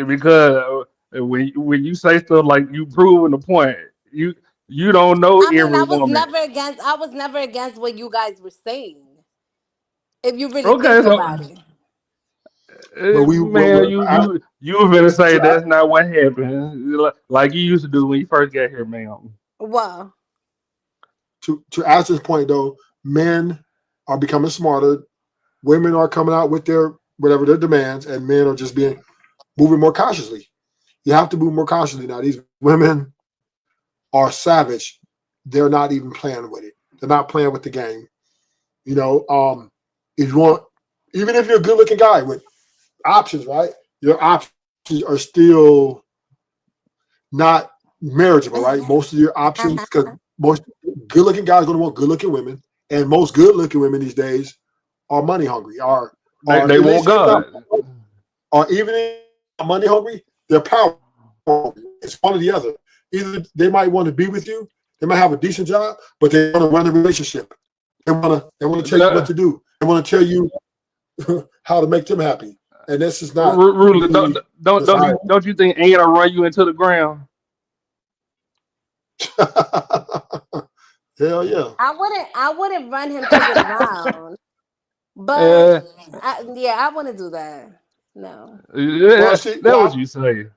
because when you say stuff like you proving the point, you you don't know I mean, every woman. I was never against what you guys were saying. If you really Okay, think so about it. But man, you were gonna say to, that's not what happened, like you used to do when you first got here, man. Well, to Ash's point though, men are becoming smarter. Women are coming out with their whatever their demands, and men are just moving more cautiously. You have to move more cautiously now. These women are savage. They're not even playing with it. They're not playing with the game. If you want, even if you're a good-looking guy with options, right? Your options are still not marriageable, right? Most of your options, because most good-looking guys are going to want good-looking women, and most good-looking women these days are money hungry. They want God. Or even if they're money hungry, they're power hungry. It's one or the other. Either they might want to be with you, they might have a decent job, but they want to run a relationship. They want to tell you what to do. They want to tell you how to make them happy. and this is not Ruler, really don't you think Anna run you into the ground? Hell yeah. I wouldn't run him to the ground. But Uh, yeah, I wouldn't do that. No. Well, yeah, see, that what you say.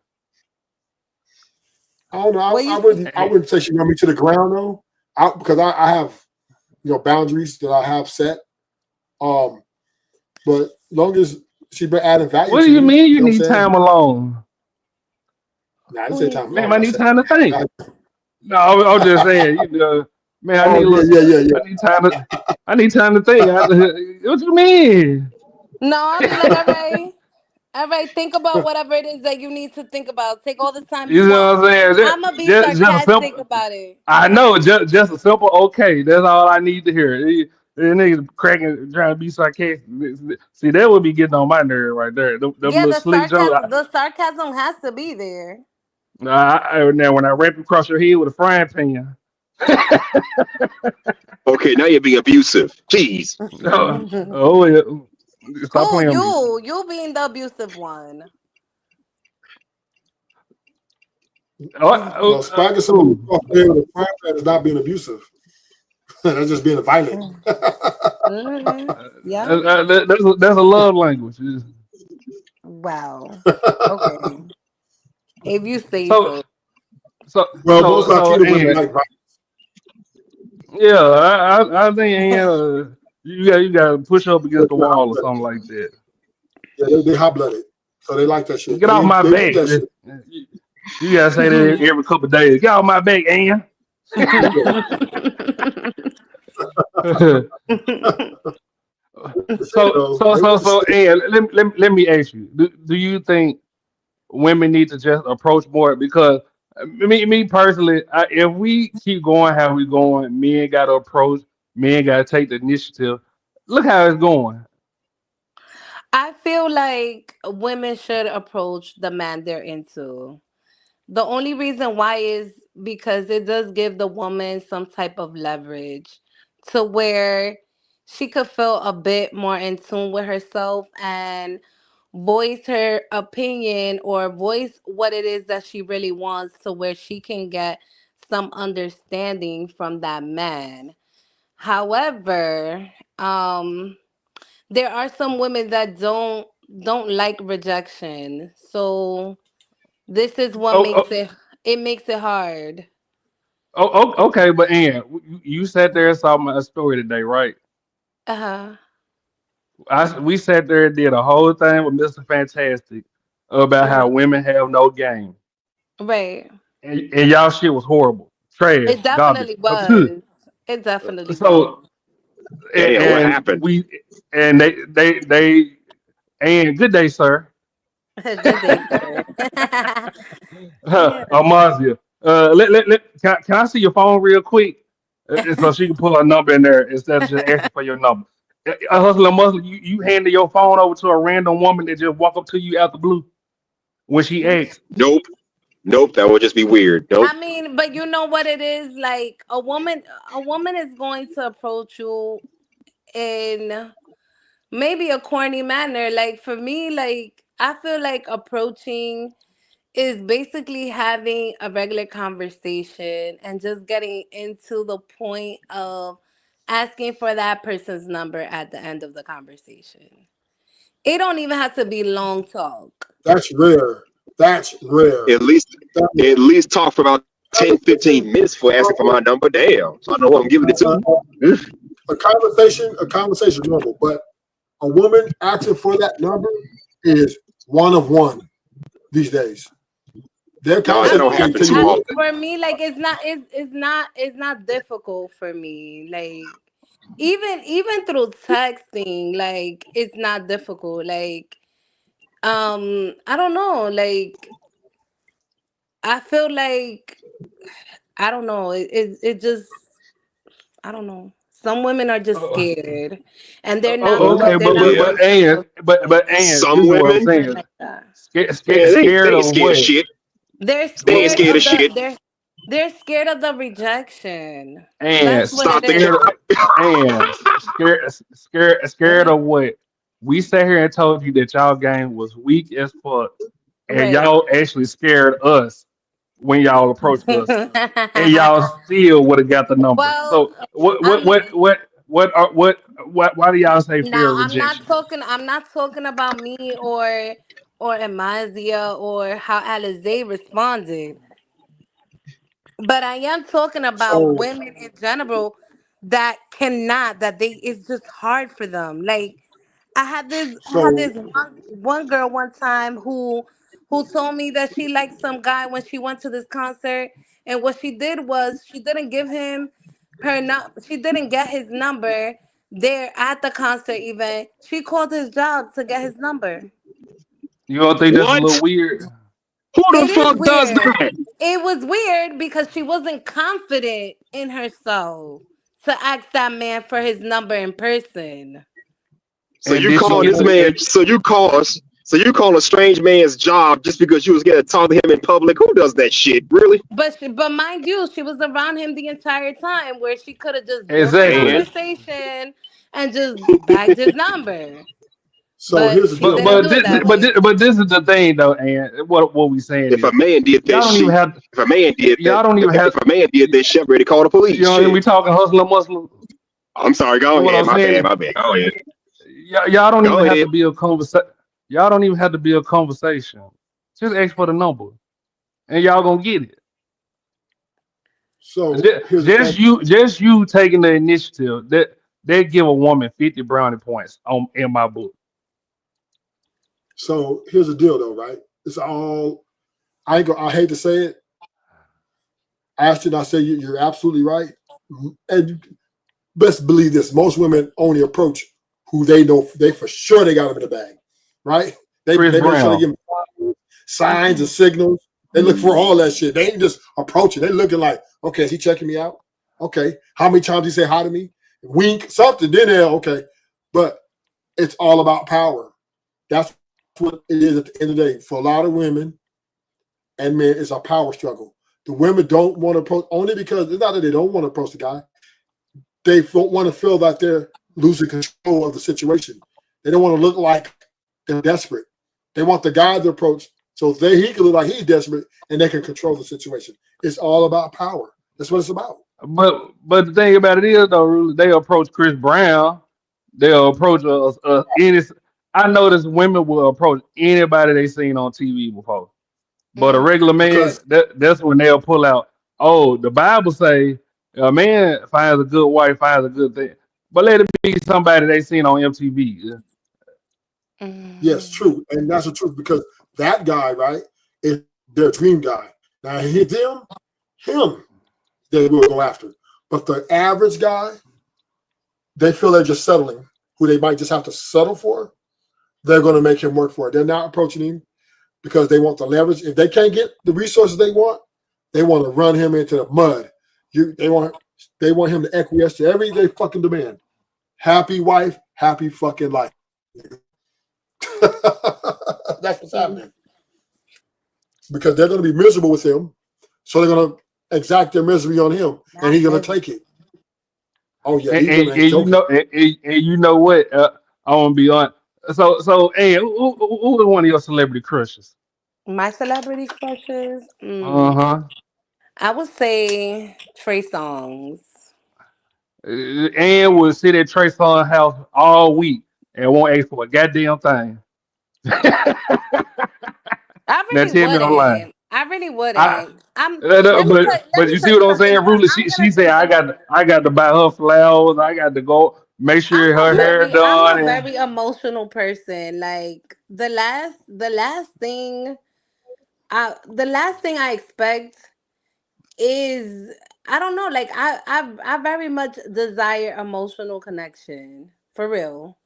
I don't know. What I you wouldn't. I wouldn't say she run me to the ground though, because I have boundaries that I have set. Um, but long as she been adding value What do to you me, mean you what I'm need saying? time alone? Nah, I didn't say time Man, alone. I I need said, time to think. No, I'm just saying, man, I oh need a little, yeah. I need time to think. What you mean? No, I'll be like, all right, think about whatever it is that you need to think about. Take all the time you You know want. what I'm saying? I'ma be Just a sarcastic simple. about it. I know, just a simple okay. That's all I need to hear. The niggas cracking, trying to be sarcastic. See, that would be getting on my nerve right there. Them Yeah, little slick jokes. the sarcasm has to be there. Now when I wrap you across your head with a frying pan. Okay, now you're being abusive. Jeez. Oh, yeah. Stop Who playing with me. you being the abusive one? Well, smacking somebody across the head with a frying pan is not being abusive. That's just being violent. Yeah. That's a love language. Wow. Okay. If you say So so. so Well, most so Latino women and like violence. yeah, I think you got to push up against the They're hot wall or blooded. something like that. Yeah, they hot blooded, so they like that shit. Get off my They want back. that shit. You gotta say that every couple of days. Get off my back, Ann. So, Ann, let me ask you: do you think women need to just approach more? Because me personally, if we keep going how we going, men got to approach, men got to take the initiative. Look how it's going. I feel like women should approach the man they're into. The only reason why is because it does give the woman some type of leverage to where she could feel a bit more in tune with herself and voice her opinion or voice what it is that she really wants to where she can get some understanding from that man. However, there are some women that don't like rejection. So this is what Oh, makes it makes it hard. okay, but Ann, you sat there and saw my story today, right? Uh-huh. We sat there and did a whole thing with Mr. Fantastic about how Mhm. women have no game. Right. And y'all shit was horrible, trash, It garbage. definitely was. It definitely was. So Damn, what and happened? we and they and good day, sir. Good day, sir. Yeah. Amazia. Can I see your phone real quick? So she can pull her number in there instead of just asking for your number. Hustler Muscle, you handed your phone over to a random woman that just walk up to you out the blue when she asks. Nope. Nope. That would just be weird. Nope. I mean, but you know what it is? Like a woman is going to approach you in maybe a corny manner. Like for me, like I feel like approaching is basically having a regular conversation and just getting into the point of asking for that person's number at the end of the conversation. It don't even have to be long talk. That's rare. That's rare. At least That at least talk for about 10, 15 minutes for asking for my number. Damn. So I know who I'm giving it to. a conversation is normal, but a woman asking for that number is one of one these days. Their No, that I don't mean, conversation can happen tell you too I, more. often. for me, like it's not difficult for me. Like even through texting, like it's not difficult. Like I don't know. Like I feel like I don't know. It just I don't know. Some women are just Oh, scared, and they're not oh, go. okay, They're but not but Yeah. going but to and approach but Some this is what I'm women, men saying. like that. man, Scared they of ain't scared of what? shit. They're They ain't scared scared of of the shit. they're scared of the rejection. And That's what it Stop is. thinking. scared of what? We sat here and told you that y'all game was weak as fuck, and Right. y'all actually scared us when y'all approached us, and y'all still would have got the number. Well, So what what I'm what what what are what why do y'all say fear now. of rejection? I'm not talking about me or Amazia or how Alizé responded. But I am talking about So women in general that cannot, that they, it's just hard for them. Like I had so this one girl one time who told me that she liked some guy when she went to this concert, and what she did was she didn't give him she didn't get his number there at the concert event. She called his job to get his number. You don't think that's a What? little weird? Who the It is fuck does weird. that? It was weird because she wasn't confident in herself to ask that man for his number in person. So And you did she call get this the? man? So you call a strange man's job just because you was getting to talk to him in public? Who does that shit? Really? But mind you, she was around him the entire time, where she could have just built a Exactly. Man, conversation and just bagged his number. so But here's the she deal, didn't right? do it that way. But this is the thing though, and what we saying if a is man did that y'all don't even shit, have if a man did that, y'all don't even have if a man did that shit, ready to call the you police. know Shit. we talking hustler muscle. I'm sorry. Go And what ahead. I'm My saying bad. is My bad. Go ahead. y'all don't Go even have ahead. to be a conversation. Y'all don't even have to be a conversation. Just ask for the number, and y'all gonna get it. So here's the thing. Just you taking the initiative that give a woman 50 brownie points on in my book. So here's the deal, though, right? It's all I ain't go. I hate to say it, Ashton. I say you're absolutely right, and you best believe this: most women only approach who they know they for sure they got them in the bag, right? Chris They make sure they Brown. give them signs and signals. They look for all that shit. They ain't just approaching. They looking like, okay, is he checking me out? Okay, how many times he say hi to me? Wink, something. Then okay, but it's all about power. That's what it is at the end of the day. For a lot of women and men, it's a power struggle. The women don't want to approach only because it's not that they don't want to approach the guy. They don't want to feel that they're losing control of the situation. They don't want to look like they're desperate. They want the guy to approach so he can look like he's desperate and they can control the situation. It's all about power. That's what it's about. But the thing about it is though, Rudy, they approach Chris Brown. They'll approach any. I notice women will approach anybody they seen on TV before. But a Mm. regular man, Because that's when they'll pull out. Oh, the Bible say a man finds a good wife, finds a good thing. But let it be somebody they seen on MTV. yes, Mm. true. And that's the truth because that guy, right, is their dream guy. Now him, they will go after. But the average guy, they feel they're just settling, who they might just have to settle for. They're going to make him work for it. They're not approaching him because they want the leverage. If they can't get the resources they want to run him into the mud. They want him to acquiesce to every they fucking demand. Happy wife, happy fucking life. That's what's happening. Because they're going to be miserable with him, so they're going to exact their misery on him, and Not he's going to miserable. take it. Oh yeah, And, these women and, ain't and you joking. know, and you know what? I want to be on. And who is one of your celebrity crushes? My celebrity crushes. Uh huh. I would say Trey Songz. And will sit at Trey Songz house all week and won't ask for a goddamn thing. I Now really tell me I'm lying. wouldn't. I really I wouldn't. Let but me you tell see you what I'm something. saying, Ruler? I'm She gonna said keep it. I got to buy her flowers. I got to go make sure her hair I'm done. a And very emotional person. Like the last thing I expect is, I don't know, like I very much desire emotional connection. For real.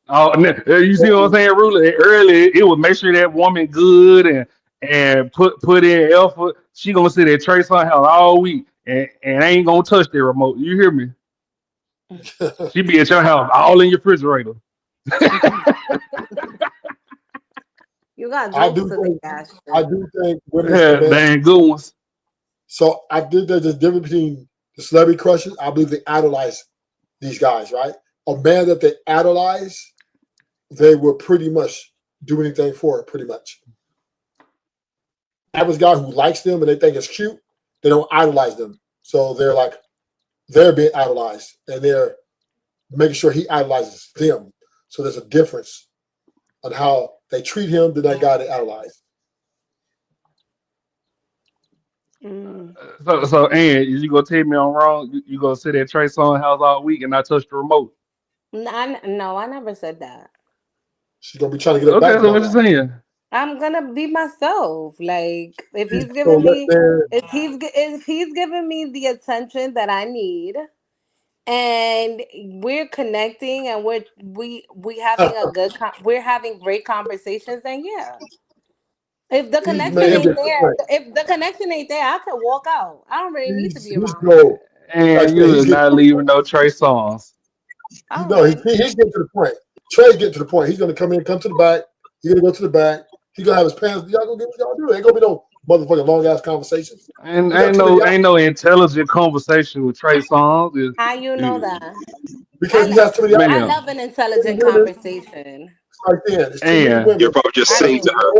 you see what I'm saying, Ruler? Earlier it would make sure that woman good and put in effort. She gonna sit at Trey Songz house all week and ain't gonna touch the remote. You hear me? She be at your house all in your refrigerator. You got I jokes do today, think I Ashton. do think women's They demands. ain't good ones. So I think there's a difference between the celebrity crushes. I believe they idolize these guys, right? A man that they idolize they will pretty much do anything for it, pretty much. Average guy who likes them and they think it's cute, they don't idolize them. So they're being idolized and they're making sure he idolizes them. So there's a difference on how they treat him than that guy they idolize. So, Ann, you gonna tell me I'm wrong? You gonna sit at Trey Songz house all week and not touch the remote? No, I never said that. She's gonna be trying to get her Okay, back so by what you now. saying? I'm gonna be myself. Like if he's So giving me, there, if he's giving me the attention that I need, and we're connecting, and we having a good, we're having great conversations, then yeah. If the he's connection made him ain't get to the there, point. if the connection ain't there, I could walk out. I don't really need to be He's around him. no, like I And said, you he's is getting not leaving no Trey Songz. All no, right. he's getting to the point. Trey's getting to the point. He's gonna come to the back. He's gonna go to the back. He's gonna have his pants. Y'all gonna get what y'all do. Ain't gonna be no motherfucking long ass conversations. And We got too many ain't no intelligent conversation with Trey Songz. How you know that? because he I has too many I Man, love an intelligent women. conversation. Right then, it's too many and You're women. probably just I saying to do. her.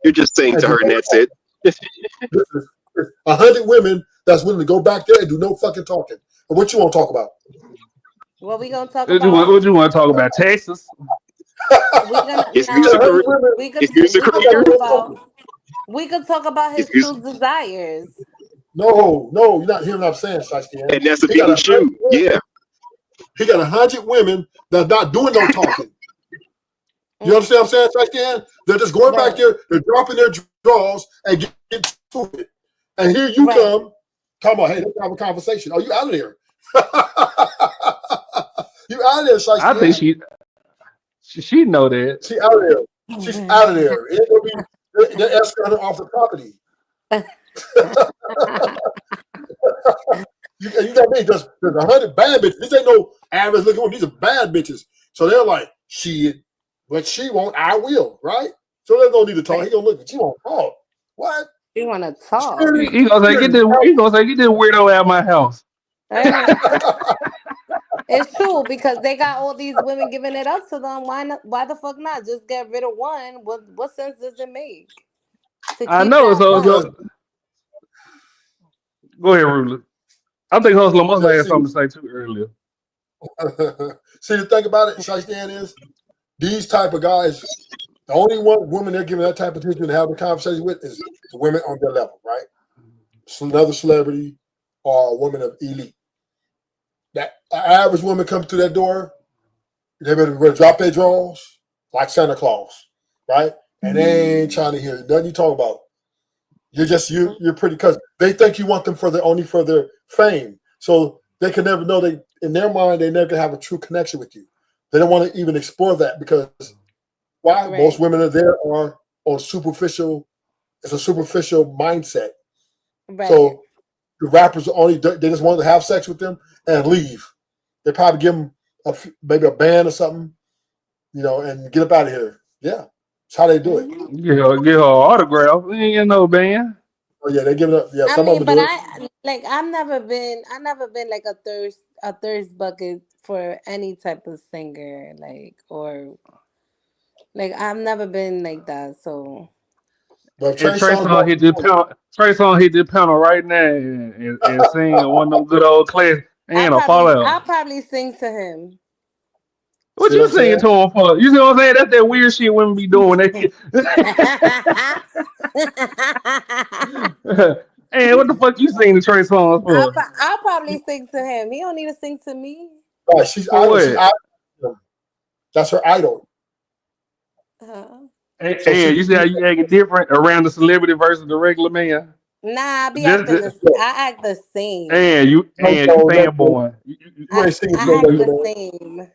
You're just saying And to do her, and no that's talking. it. Listen, there's 100 women that's willing to go back there and do no fucking talking. And what you want to talk about? What we gonna talk what about? you want to talk about? Texas? We gonna His You got music 100 career. women. His music we could career. talk No about talking. his His music, true desires. No, you're not hearing what I'm saying, Shiesty. and that's a He got mean 100 shoe. Yeah. He got 100 women that's not doing no talking. You understand what I'm saying, Shiesty? They're just going back Right. there, they're dropping their drawers and getting to it. And here you Right. come, talking about, hey, let's have a conversation. Oh, you out of there. You out of there, I think Shiesty. she know that. She out of there. She's out of there. It ain't gonna be, they're escorting her off the property. You got me. There's 100 bad bitches. These ain't no average looking women. These are bad bitches. So they're like, shit, what she want, I will, right? So they don't need to talk. He gonna look at you won't talk. What? You wanna talk? He gonna say get this. He gonna say get this weirdo out of my house. Hey, it's true because they got all these women giving it up to them. Why not? Why the fuck not? Just get rid of one. What sense does it make to I keep know. that So one? go ahead, Ruler. I think Hustler must have Yeah, had something to say too earlier. see the thing about it, Shiesty, is these type of guys, the only one woman they're giving that type of attention to have a conversation with is the women on their level, right? Another celebrity or a woman of elite. That average woman comes through that door, they better drop their drawers like Santa Claus, right? And they ain't trying to hear nothing you talk about. You're pretty because they think you want them only for their fame. So they can never know in their mind they never have a true connection with you. They don't want to even explore that because why? Right. Most women are there are on superficial. It's a superficial mindset. Right. So the rappers they just want to have sex with them and leave. They probably give them maybe a band or something, and get up out of here. Yeah, that's how they do it. Get her autograph. You ain't get no band. Oh yeah, they give it up. Yeah, I some of mean, them but do it. I've never been like a thirst bucket for any type of singer, I've never been like that. So But And Trey Songz, Trey Songz hit this panel right now and sing one of them good old classics. Ain't no I'll fallout. probably sing to him. What see what you I'm singing saying? to him for? You see what I'm saying? That's that weird shit women be doing. And what the fuck you singing to Trey Songz for? I'll probably sing to him. He don't need to sing to me. Right, she's For idol. She's what? idol. That's her idol. So And you see how you acting different around the celebrity versus the regular man? Nah, Just, I act the same. and you fanboy. You ain't singing to no I act regular the man.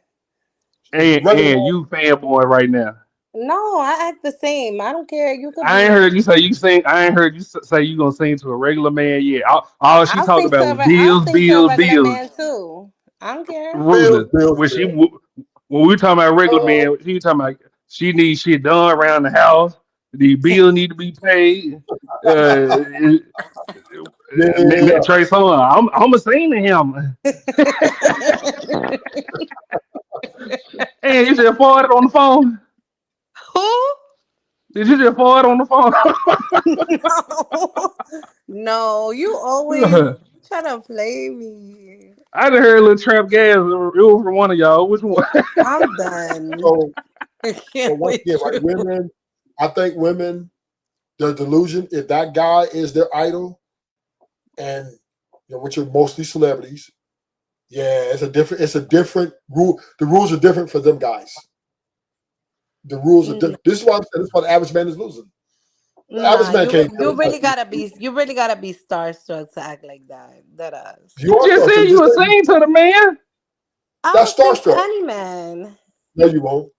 same. Regular And man. you fanboy right now. No, I act the same. I don't care. You could I ain't be. heard you say you sing. I ain't heard you say you gonna sing to a regular man yet. All she talked about was I'll bills, sing to a bills, regular bills. man too. I don't care. Bills, Ruthless. bills, When we talking about regular man, she talking about she needs shit done around the house. The bill need to be paid. Yeah. Trey Songz, I'm gonna sing to him. And you just farted on the phone. Who? Did you just fart on the phone? No, you always try to play me. I just heard a little trap gas. It was from one of y'all. Which one? I'm done. So, I so can't once with again, right? you. Women, I think women, the delusion, if that guy is their idol, and which are mostly celebrities, yeah, it's a different rule. The rules are different for them guys. The rules are different. This is why I'm saying this is why the average man is losing. The average Nah, man can't you do really it. gotta be starstruck to act like that. That us. You You are just said starstruck. you Just were say saying to the man. I that's would sing to starstruck. any man. No, you won't.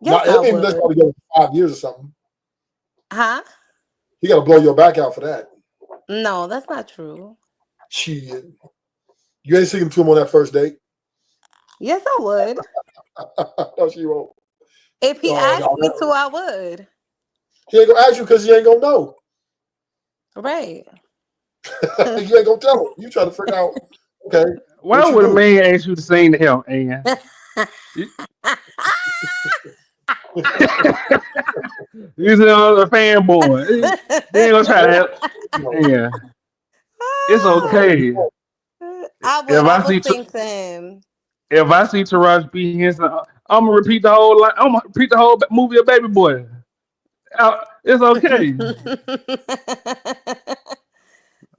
Yes, Not I even let's would. probably go 5 years or something. Huh? You got to blow your back out for that. No, that's not true. Shit. You ain't singing to him on that first date. Yes, I would. No, she won't. If he Oh, asked me to, no. I would. He ain't gonna ask you because he ain't gonna know. Right. You ain't gonna tell him. You try to figure out, okay, Why what you would a do. man ask you to sing to him, and he's a fanboy? They ain't gonna try to help. No. Yeah, it's No. okay. If I I would see sing to him. if I see Taraji P Henson, I'm gonna repeat the whole I'm gonna repeat the whole movie of Baby Boy. It's okay.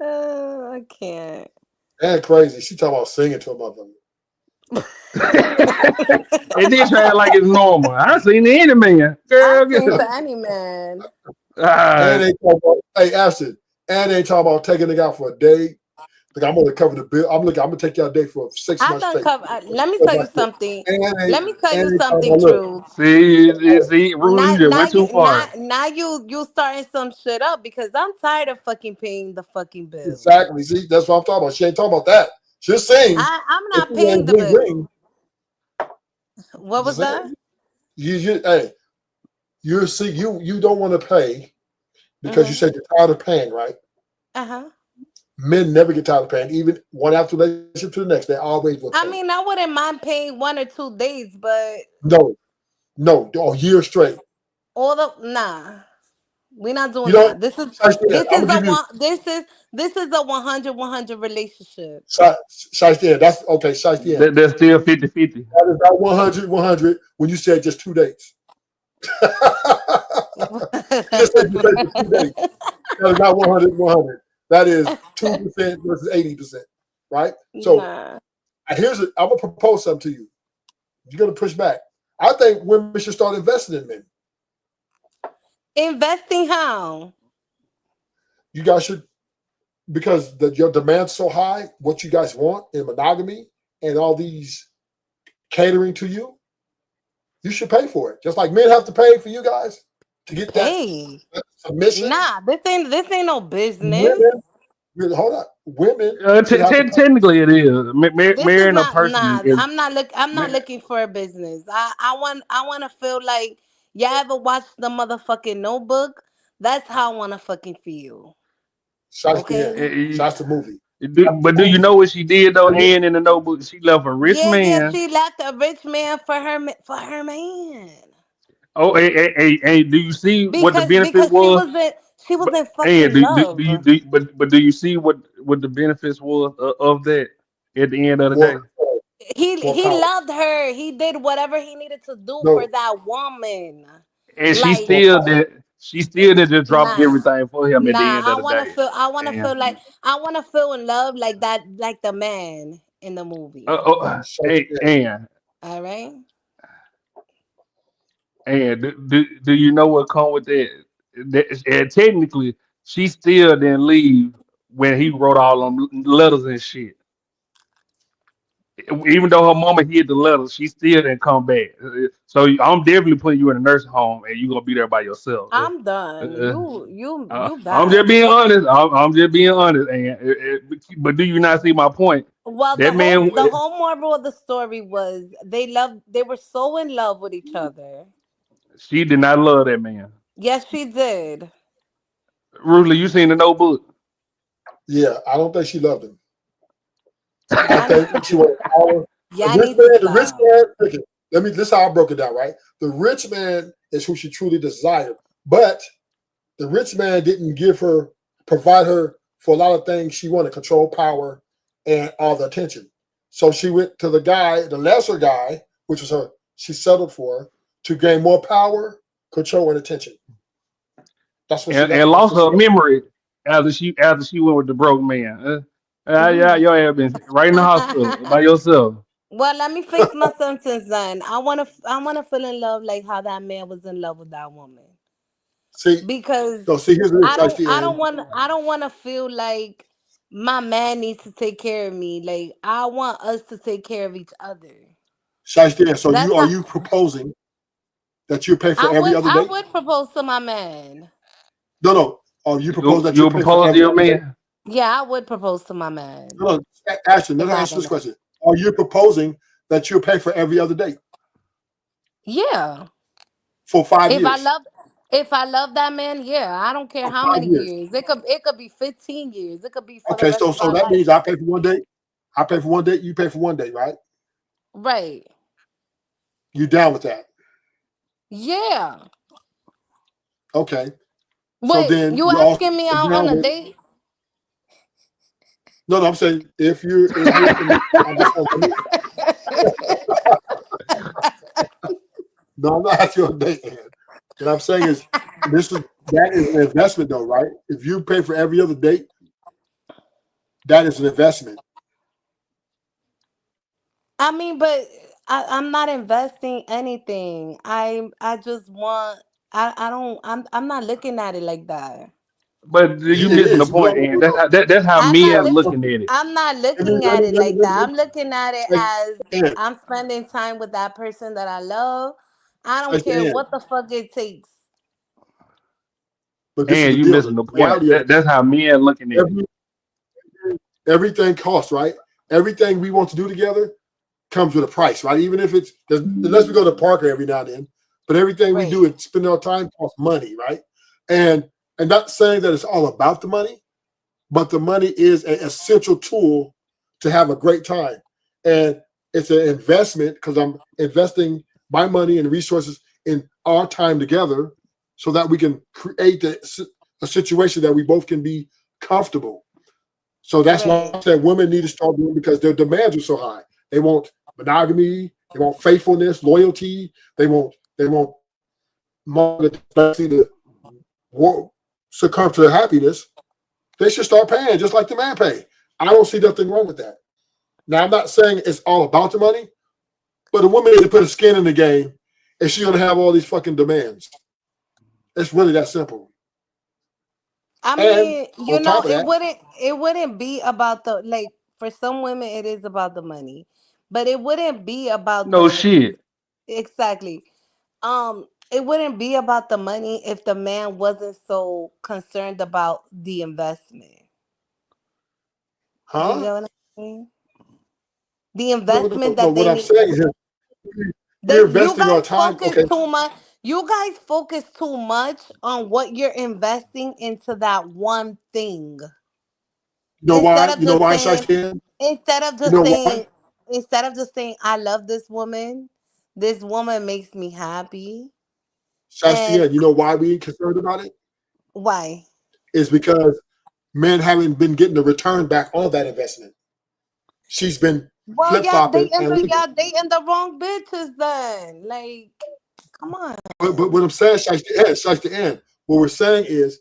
I can't. And crazy. She talking about singing to a motherfucker. And then try it like it's normal. I seen the any man. I Girl, sing good. to any man. And they talking about, hey, Ashton, and they talking about taking it out for a day. Like, I'm gonna cover the bill. I'm gonna take you out a day for 6 I months done straight. cover. Let me tell you something. Let me tell you And they talking something, about, look, Drew. see, Rudy, Now, you just now went too you, now, far. now you starting some shit up because I'm tired of fucking paying the fucking bill. exactly. See, that's what I'm talking about. She ain't talking about that. She'll sing. I'm If not you paying ain't the bling bill. bling, What was just that? saying. Hey, you don't want to pay because you said you're tired of paying, right? Uh-huh. Men never get tired of paying, even one after relationship to the next. They always will I pay. mean, I wouldn't mind paying 1 or 2 days, but No, a year straight. nah. We're not You doing know, that. This is Shiesty, this I'm is gonna a give you one this is a 100 relationship. Shiesty. That's okay. Shiesty. That's still 50-50. That is not 100 when you said just 2 days. You just said you paid for 2 days. That is not 100. That is 2% versus 80%, right? So Nah. I'm gonna propose something to you. You're gonna push back. I think women should start investing in men. Investing how? You guys should, because your demand's so high. What you guys want in monogamy and all these catering to you, you should pay for it. Just like men have to pay for you guys to get that Pay. submission. Nah, this ain't no business. Women, hold on. Women should have to pay. Technically, it is. This is Marrying a not person nah. is. I'm not looking for a business. I want to feel like y'all ever watched the motherfucking Notebook? That's how I want to fucking feel. Shots the Okay. end. Shots the movie. But do you know what she did though? And in the Notebook, she left a rich Yeah. man. She left a rich man for her man. Oh, hey, do you see what the benefit Because was? she was But in and fucking love. but do you see what the benefits was of that at the end of the More day? more He power. loved her. He did whatever he needed to do for No, that woman. And she Like more still power. did. She still did just drop nah. everything for him at the Nah, end of the day. I wanna And feel like I wanna feel in love like that, like the man in the movie. Shots hey, the end. All right. and do you know what come with that? And technically, she still didn't leave when he wrote all them letters and shit. Even though her mama hid the letters, she still didn't come back. So I'm definitely putting you in a nursing home, and you're gonna be there by yourself. I'm done. Uh, You I'm just bad. being honest. I'm just being honest. But do you not see my point? Well, That man, the whole moral of the story was they were so in love with each other. she did not love that man. Yes, she did. Ruthless, you seen the Notebook? Yeah, I don't think she loved him. I Y'all think she wanted power. y'all need to The rich stop. man, look it, This is how I broke it down, right? The rich man is who she truly desired, but the rich man didn't provide her for a lot of things she wanted, control, power, and all the attention. So she went to the guy, the lesser guy, which was her, she settled for, to gain more power, control, and attention. That's what And lost her memory after she went with the broke man. Yeah, your ass been right in the hospital by yourself. Well, let me fix my sentence then. I wanna feel in love like how that man was in love with that woman. See, Because so see, here's I the don't I end. don't want I don't want to feel like my man needs to take care of me. Like I want us to take care of each other. Shiesty, so That's are how you proposing that you pay for I every would other I date? would propose to my man. No. Are you propose that you You pay for propose to every your other date? man? Yeah, I would propose to my man. No, Ashton, let If her I answer don't this know. question. Are you proposing that you'll pay for every other date Yeah. for 5 If I years? love if I love that man, yeah, I don't care For how 5 many years. years. It could be 15 years. It could be for the Okay, rest so of our that life. means I pay for one date. I pay for one date. You pay for one date, right? Right. You down with that? Yeah. Okay. So Wait, then you you also asking me out on down a with date? no. I'm saying if you're I'm just saying, no, I'm not asking you on a date. Ann. What I'm saying is that is an investment though, right? If you pay for every other date, that is an investment. I mean, but I'm not investing anything. I just want I don't I'm not looking at it like that. But you It missing the is. point, and that's how I'm men not are look looking at it. I'm not Let me looking let at me it let me like let me, that. I'm looking at it let me as Ann, I'm spending time with that person that I love. I don't like care Ann. what the fuck it takes. But this is And the you deal. missing The the point. reality of That's how men looking at it. every everything costs, right? Everything we want to do together comes with a price, right? Even if unless we go to Parker every now and then, but everything we do Right. and spend our time costs money, right? And not saying that it's all about the money, but the money is an essential tool to have a great time. And it's an investment because I'm investing my money and resources in our time together so that we can create a situation that we both can be comfortable. So that's why I Right. said women need to start doing because their demands are so high. They want monogamy, they want faithfulness, loyalty, they want money to succumb to their happiness. They should start paying just like the man pay. I don't see nothing wrong with that. Now I'm not saying it's all about the money, but a woman needs to put a skin in the game and she's gonna have all these fucking demands. It's really that simple. I And mean, on top of that, it wouldn't be about the like for some women it is about the money. But it wouldn't be about No the shit. exactly. It wouldn't be about the money if the man wasn't so concerned about the investment. You huh? get what I mean? The No, no, investment no. that What they I'm need. saying is we're That you investing our guys time. focus Okay, too much. You guys focus too much on what you're investing into that one thing. you know Instead why? of You know just why, saying, Shiesty? instead of You just know why? saying, instead of just saying, I love this woman. This woman makes me happy. And Shiesty, you know why we concerned about it? why? Is because men haven't been getting the return back on that investment. She's been Well, flip yeah, flopping and leaving. they in the wrong bitches then. Like, come on. But what I'm saying, Shiesty, what we're saying is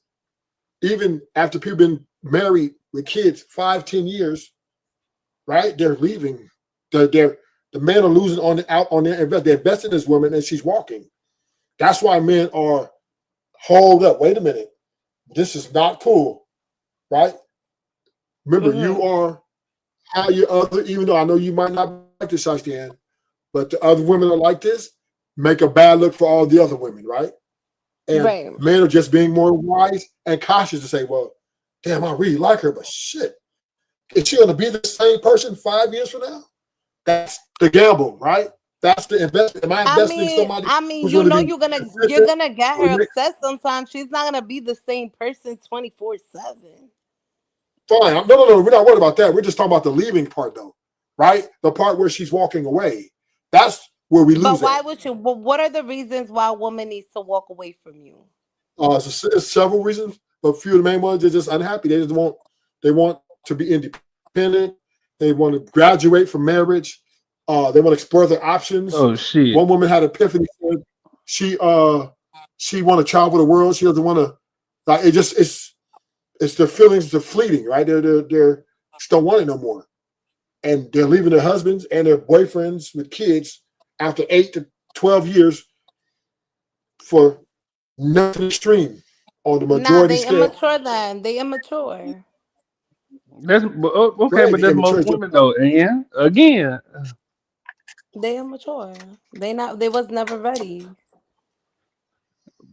even after people been married with kids 5-10 years, right? They're leaving. The men are losing out on their invest. They invest in this woman and she's walking. That's why men are hold up. Wait a minute. This is not cool, right? Remember, you Hmm. are how your other, even though I know you might not like this, Shiesty, but the other women are like this, make a bad look for all the other women, right? And Right. men are just being more wise and cautious to say, well, damn, I really like her, but shit, is she going to be the same person 5 years from now? That's the gamble, right? That's the investment. Am I investing in somebody who's You going to know be you're consistent? gonna get her upset sometimes. She's not gonna be the same person 24/7. Fine. No. We're not worried about that. We're just talking about the leaving part, though, right? The part where she's walking away. That's where we But lose at. why would you? What are the reasons why a woman needs to walk away from you? It's several reasons, but a few of the main ones, they're just unhappy. They want to be independent. They want to graduate from marriage. They want to explore their options. Oh shit. One woman had an epiphany. Said she want to travel the world. She doesn't want to. Like it's their feelings are fleeting, right? They're just don't want it no more, and they're leaving their husbands and their boyfriends with kids after 8 to 12 years for nothing extreme on the Nah, majority they scale. immature. Then they immature. That's okay, Right, but the that's most immaturity. women though. And again, They immature. They not. They was never ready.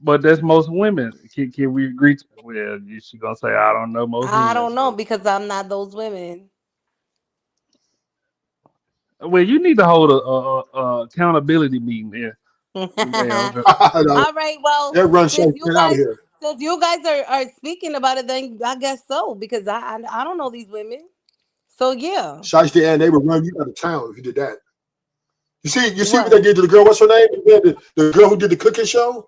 but that's most women. Can we agree? Well, she gonna say I don't know most I women. don't know So, because I'm not those women. well, you need to hold a accountability meeting there. Man, No, All right. Well, that run since Shank you out of guys here. since you guys are speaking about it, then I guess so because I don't know these women. So yeah. Shiesty and they would run you out of town if you did that. You see what they What? did to the girl? What's her name? The girl who did the cooking show.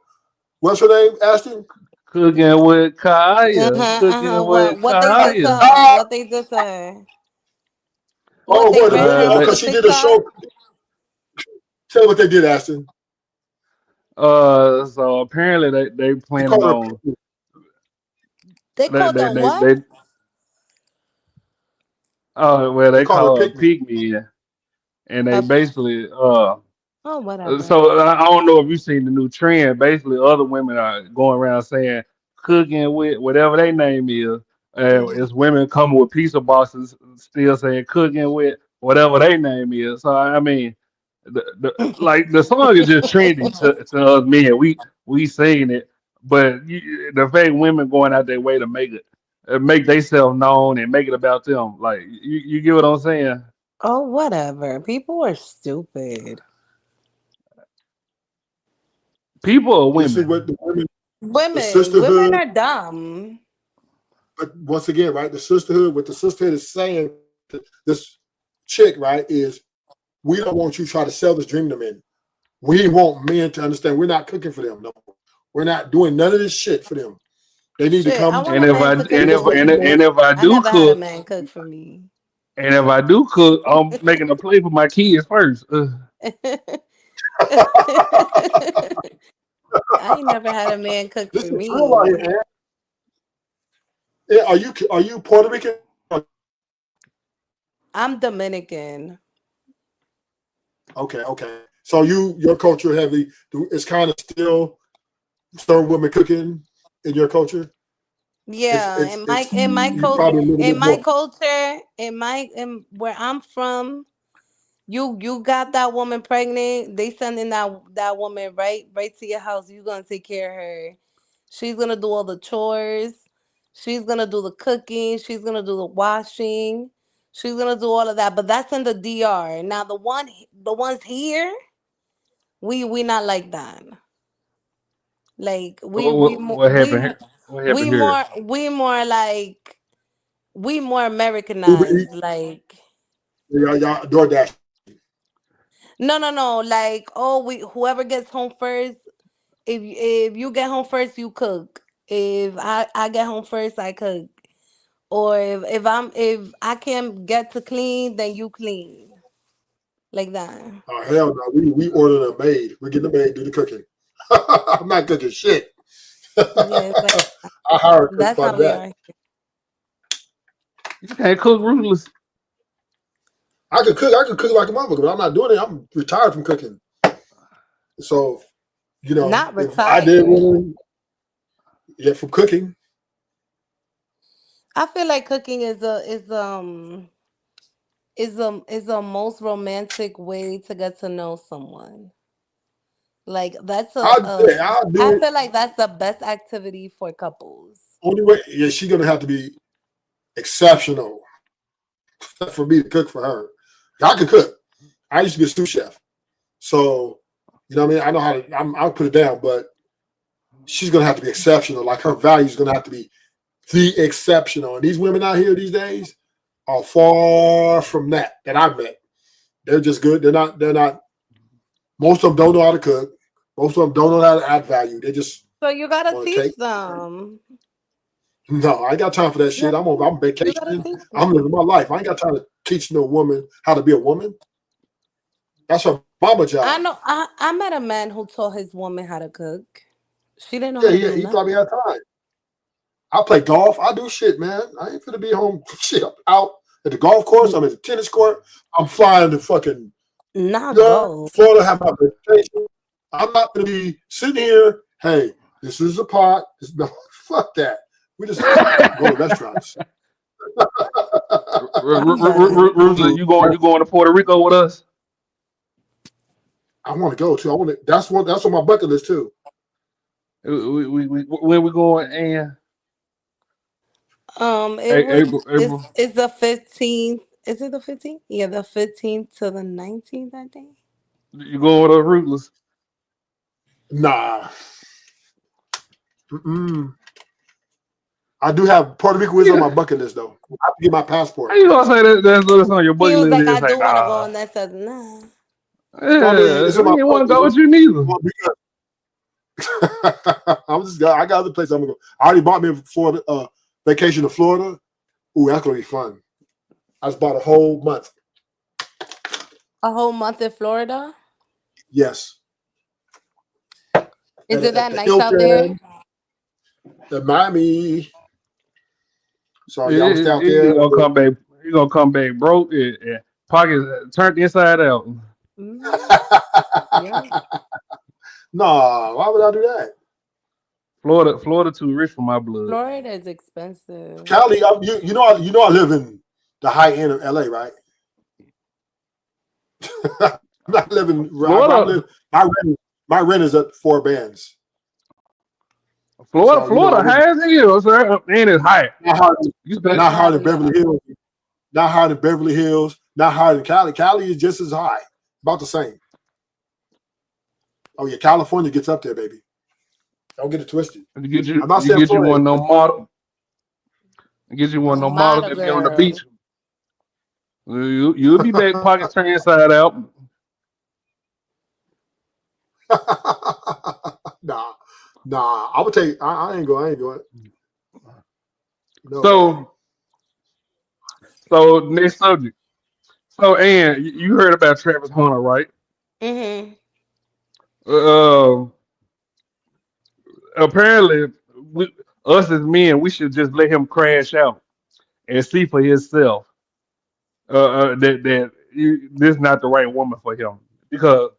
What's her name? Ashton. cooking with Kaya, Uh-huh. cooking with What they did to Kaya. her? What they did to her? What Oh, they boy, the ran her girl. off They, Because of she did a TikTok? show. Tell me what they did, Ashton. so apparently they They planning called her. on They they called they them they, what? they well They they called her call it pick me. pygmy, and they A, basically oh, whatever. so I don't know if you've seen the new trend. Basically, other women are going around saying cooking with whatever their name is. Hmm. It's women coming with pizza boxes still saying cooking with whatever their name is. So I mean, like the song is just trendy to us men. We sing it, but the fact women going out their way to make it make themselves known and make it about them. Like you get what I'm saying? Oh, whatever. People are stupid. People or This is women? what the women, the Women sisterhood. are dumb. But once again, right, the sisterhood. What the sisterhood is saying, to this chick, right, is we don't want you to try to sell this dream to men. We want men to understand we're not cooking for them. No, we're not doing none of this shit for them. They need to Shit, I come want And a if I man to and cook if for and if, me. and if I I do never had a cook, man cook for me. and if I do cook, I'm making a plate for my kids first. I ain't never had a man cook This for is real out here, me. man. Yeah, are you Puerto Rican? I'm Dominican. Okay, okay. So your culture heavy. It's kind of still certain women cooking in your culture. Yeah, It's in my you cult probably a little in bit my more. culture, in where I'm from, you got that woman pregnant, they sending that woman right to your house. You gonna take care of her. She's gonna do all the chores. She's gonna do the cooking. She's gonna do the washing. She's gonna do all of that. But that's in the DR. Now the ones here, we not like that. Like What happened? What happened here? we more Uber Eats, Americanized. Like y'all DoorDash. no. Like oh we whoever gets home first. If you get home first, you cook. If I get home first, I cook. Or if I can't get to clean, then you clean. Like that. Oh hell no, we ordered a maid. We're getting a maid to do the cooking. I'm not cooking shit. Yeah, it's like I hire a cook that's for how we that. are. You can't cook ruthless. I could cook. I could cook like a motherfucker, but I'm not doing it. I'm retired from cooking. So Not if I did retired. one, yeah, from cooking. I feel like cooking is a most romantic way to get to know someone. Like that's I'll do I it. feel like that's the best activity for couples. Only way, yeah, she's gonna have to be exceptional for me to cook for her. I can cook. I used to be a sous chef, so what I mean. I know how to. I'll put it down, but she's gonna have to be exceptional. Like her values gonna have to be the exceptional. And these women out here these days are far from that I've met. They're just good. They're not Most of them don't know how to cook. Most of them don't know how to add value. They just So you gotta want to teach take. them. No, I ain't got time for that shit. Yeah, I'm you gotta vacationing. teach I'm them. living my life. I ain't got time to teach no woman how to be a woman. That's her mama I job. know. I met a man who taught his woman how to cook. She didn't know how Yeah, to yeah. do He probably nothing. had time. I play golf. I do shit, man. I ain't finna be home. Shit, I'm out at the golf course. I'm at the tennis court. I'm flying to fucking Not go. Florida. Have my vacation. I'm not gonna be sitting here. Hey, this is a pot. No, fuck that. We just go to restaurants. I'm done. You going to Puerto Rico with us? I want to go too. I want to. That's on my bucket list too. When we going? And It was. April. It's the 15th. Is it the 15th? Yeah, the 15th to the 19th. I think. You going with us, Rootless? Nah. Mm-mm. I do have Puerto Rico is on my bucket list though. I have to get my passport. How you gonna say that's on your He bucket was list? like, And "I it's like, do want to go," nah. and that says, "Nah." I mean, Yeah, it's on we my didn't want to bucket go with list. you neither. Well, I got other places I'm gonna go. I already bought me for vacation to Florida. Ooh, that's gonna be fun. I just bought a whole month. A whole month in Florida. Yes. Is it At that the nice out there? Hilton, the Miami. So yeah, I'm gonna stay out You there. gonna come back? You gonna come back broke? Pockets turned inside out. Yeah. Nah, why would I do that? Florida too rich for my blood. Florida is expensive. Cali, you know I live in the high end of LA, right? I'm not living. Florida, My rent is at 4 bands. Florida, So Florida, high as hell, sir, and it's high. You spend not higher than Beverly Hills. Not higher than Beverly Hills. Not higher than Cali. Cali is just as high, about the same. Oh yeah, California gets up there, baby. Don't get it twisted. I'm not saying get you Florida. one no model. Get you one no model Model that be on the girl. beach. You'll be back pockets turned inside out. Nah. I would take. I ain't going. No. So next subject. So Ann, you heard about Travis Hunter, right? Mm-hmm. Uh, apparently, us as men, we should just let him crash out and see for himself this is not the right woman for him because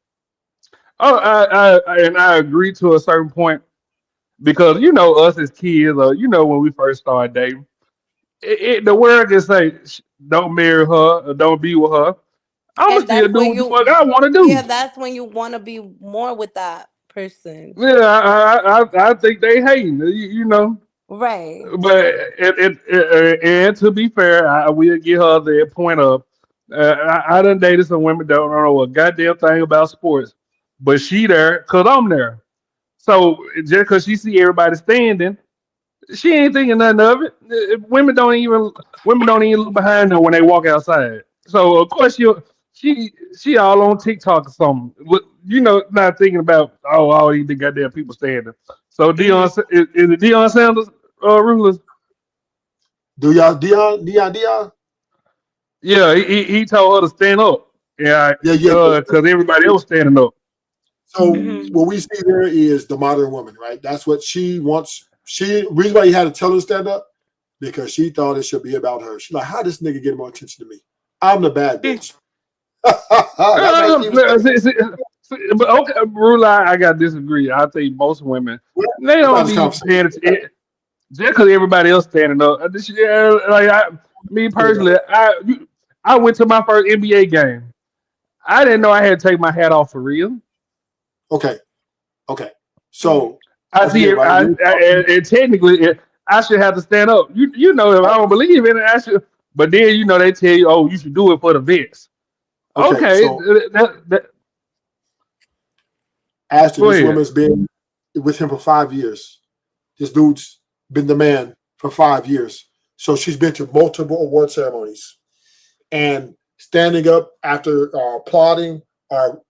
I agree to a certain point because you know us as kids, you know when we first started dating, the world can say don't marry her or don't be with her. I'ma And still that's do when what the fuck I you, want to yeah, do. that's when you want to be more with that person. Yeah, I think they hating, you know. Right. But and to be fair, I will give her the point of I done dated some women that don't know a goddamn thing about sports, but she there cause I'm there. So just cause she see everybody standing, she ain't thinking nothing of it. Women don't even look behind her when they walk outside. So of course she all on TikTok or something. You know, not thinking about all these goddamn people standing. So Mm-hmm. Is it Deion Sanders ruthless? Do y'all Dion? Yeah, he told her to stand up. Yeah, Yeah. because everybody else standing up. So Mm-hmm. what we see there is the modern woman, right? That's what she wants. Reason why he had to tell her to stand up because she thought it should be about her. She's like, how this nigga get more attention to me? I'm the bad bitch. That's how she was But okay, Rula, I got to disagree. I think most women they about don't this be conversation. paying attention just because everybody else standing up. Me personally, I went to my first NBA game. I didn't know I had to take my hat off for real. Okay. So I see again, it, right? and technically, I should have to stand up. You know, if I don't believe in it, I should. But then you know they tell you, oh, you should do it for the vets. Okay. Okay, So Ashton, go this ahead. woman's been with him for 5 years. This dude's been the man for 5 years. So she's been to multiple award ceremonies and standing up after applauding or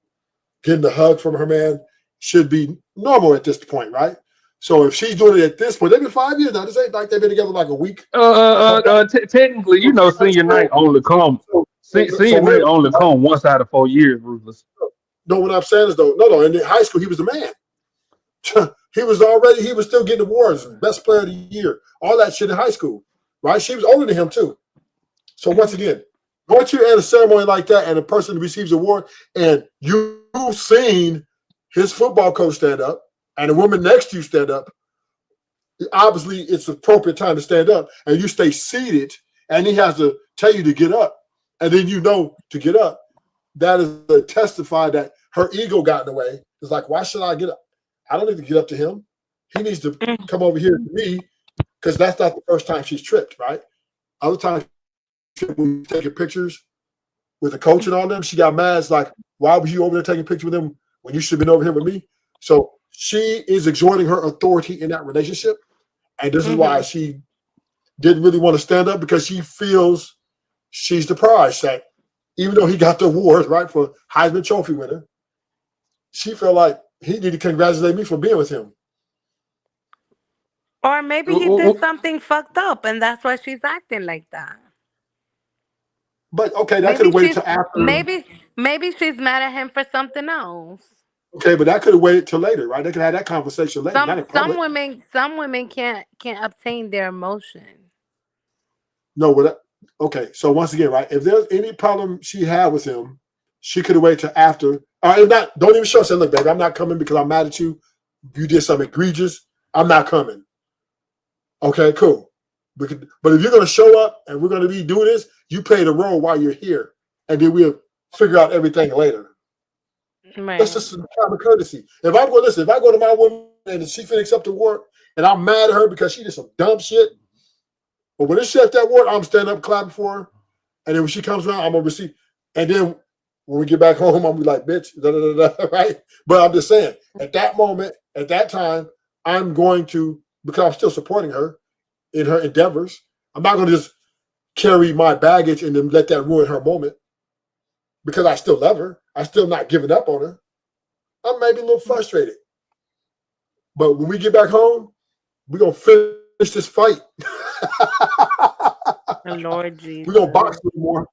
getting the hug from her man should be normal at this point, right? So if she's doing it at this point, they've been 5 years now. This ain't like they've been together like a week. Technically, you know, senior night only come. Senior night only come once out of 4 years, Ruthless. No, what I'm saying is though, no. In high school, he was the man. He was still getting awards, best player of the year, all that shit in high school, right? She was older than him too. So once again, going to at a ceremony like that and a person receives an award and you've seen his football coach stand up and a woman next to you stand up, obviously it's appropriate time to stand up and you stay seated and he has to tell you to get up and then you know to get up. That is to testify that her ego got in the way. It's like, why should I get up? I don't need to get up to him. He needs to come over here to me because that's not the first time she's tripped, right? Other times when taking pictures with the coach and all them, she got mad. It's like, why was you over there taking pictures with them when you should have been over here with me? So she is exerting her authority in that relationship. And this is why she didn't really want to stand up because she feels she's the prize. That even though he got the award, right, for Heisman Trophy winner, she felt like he needed to congratulate me for being with him. Or maybe he did something fucked up and that's why she's acting like that. But okay, that could have waited till after. Maybe she's mad at him for something else. Okay, but that could have waited till later, right? They could have that conversation later, not in public. Some women can't obtain their emotion. No, but okay. So once again, right? If there's any problem she had with him, she could have waited till after. If not, don't even show. Say, look, baby, I'm not coming because I'm mad at you. You did something egregious. I'm not coming. Okay, cool. But if you're going to show up and we're going to be doing this, you play the role while you're here, and then we'll figure out everything later. Right. That's just some common courtesy. If I go to my woman and she finna accept the award, and I'm mad at her because she did some dumb shit, but when she accepts that award, I'm standing up clapping for her, and then when she comes around, I'm gonna receive. And then when we get back home, I'm gonna be like, bitch, right? But I'm just saying, at that moment, at that time, I'm going to, because I'm still supporting her in her endeavors. I'm not gonna just carry my baggage and then let that ruin her moment because I still love her. I'm still not giving up on her. I'm maybe a little frustrated. But when we get back home, we're going to finish this fight. Lord Jesus. We're going to box a little more.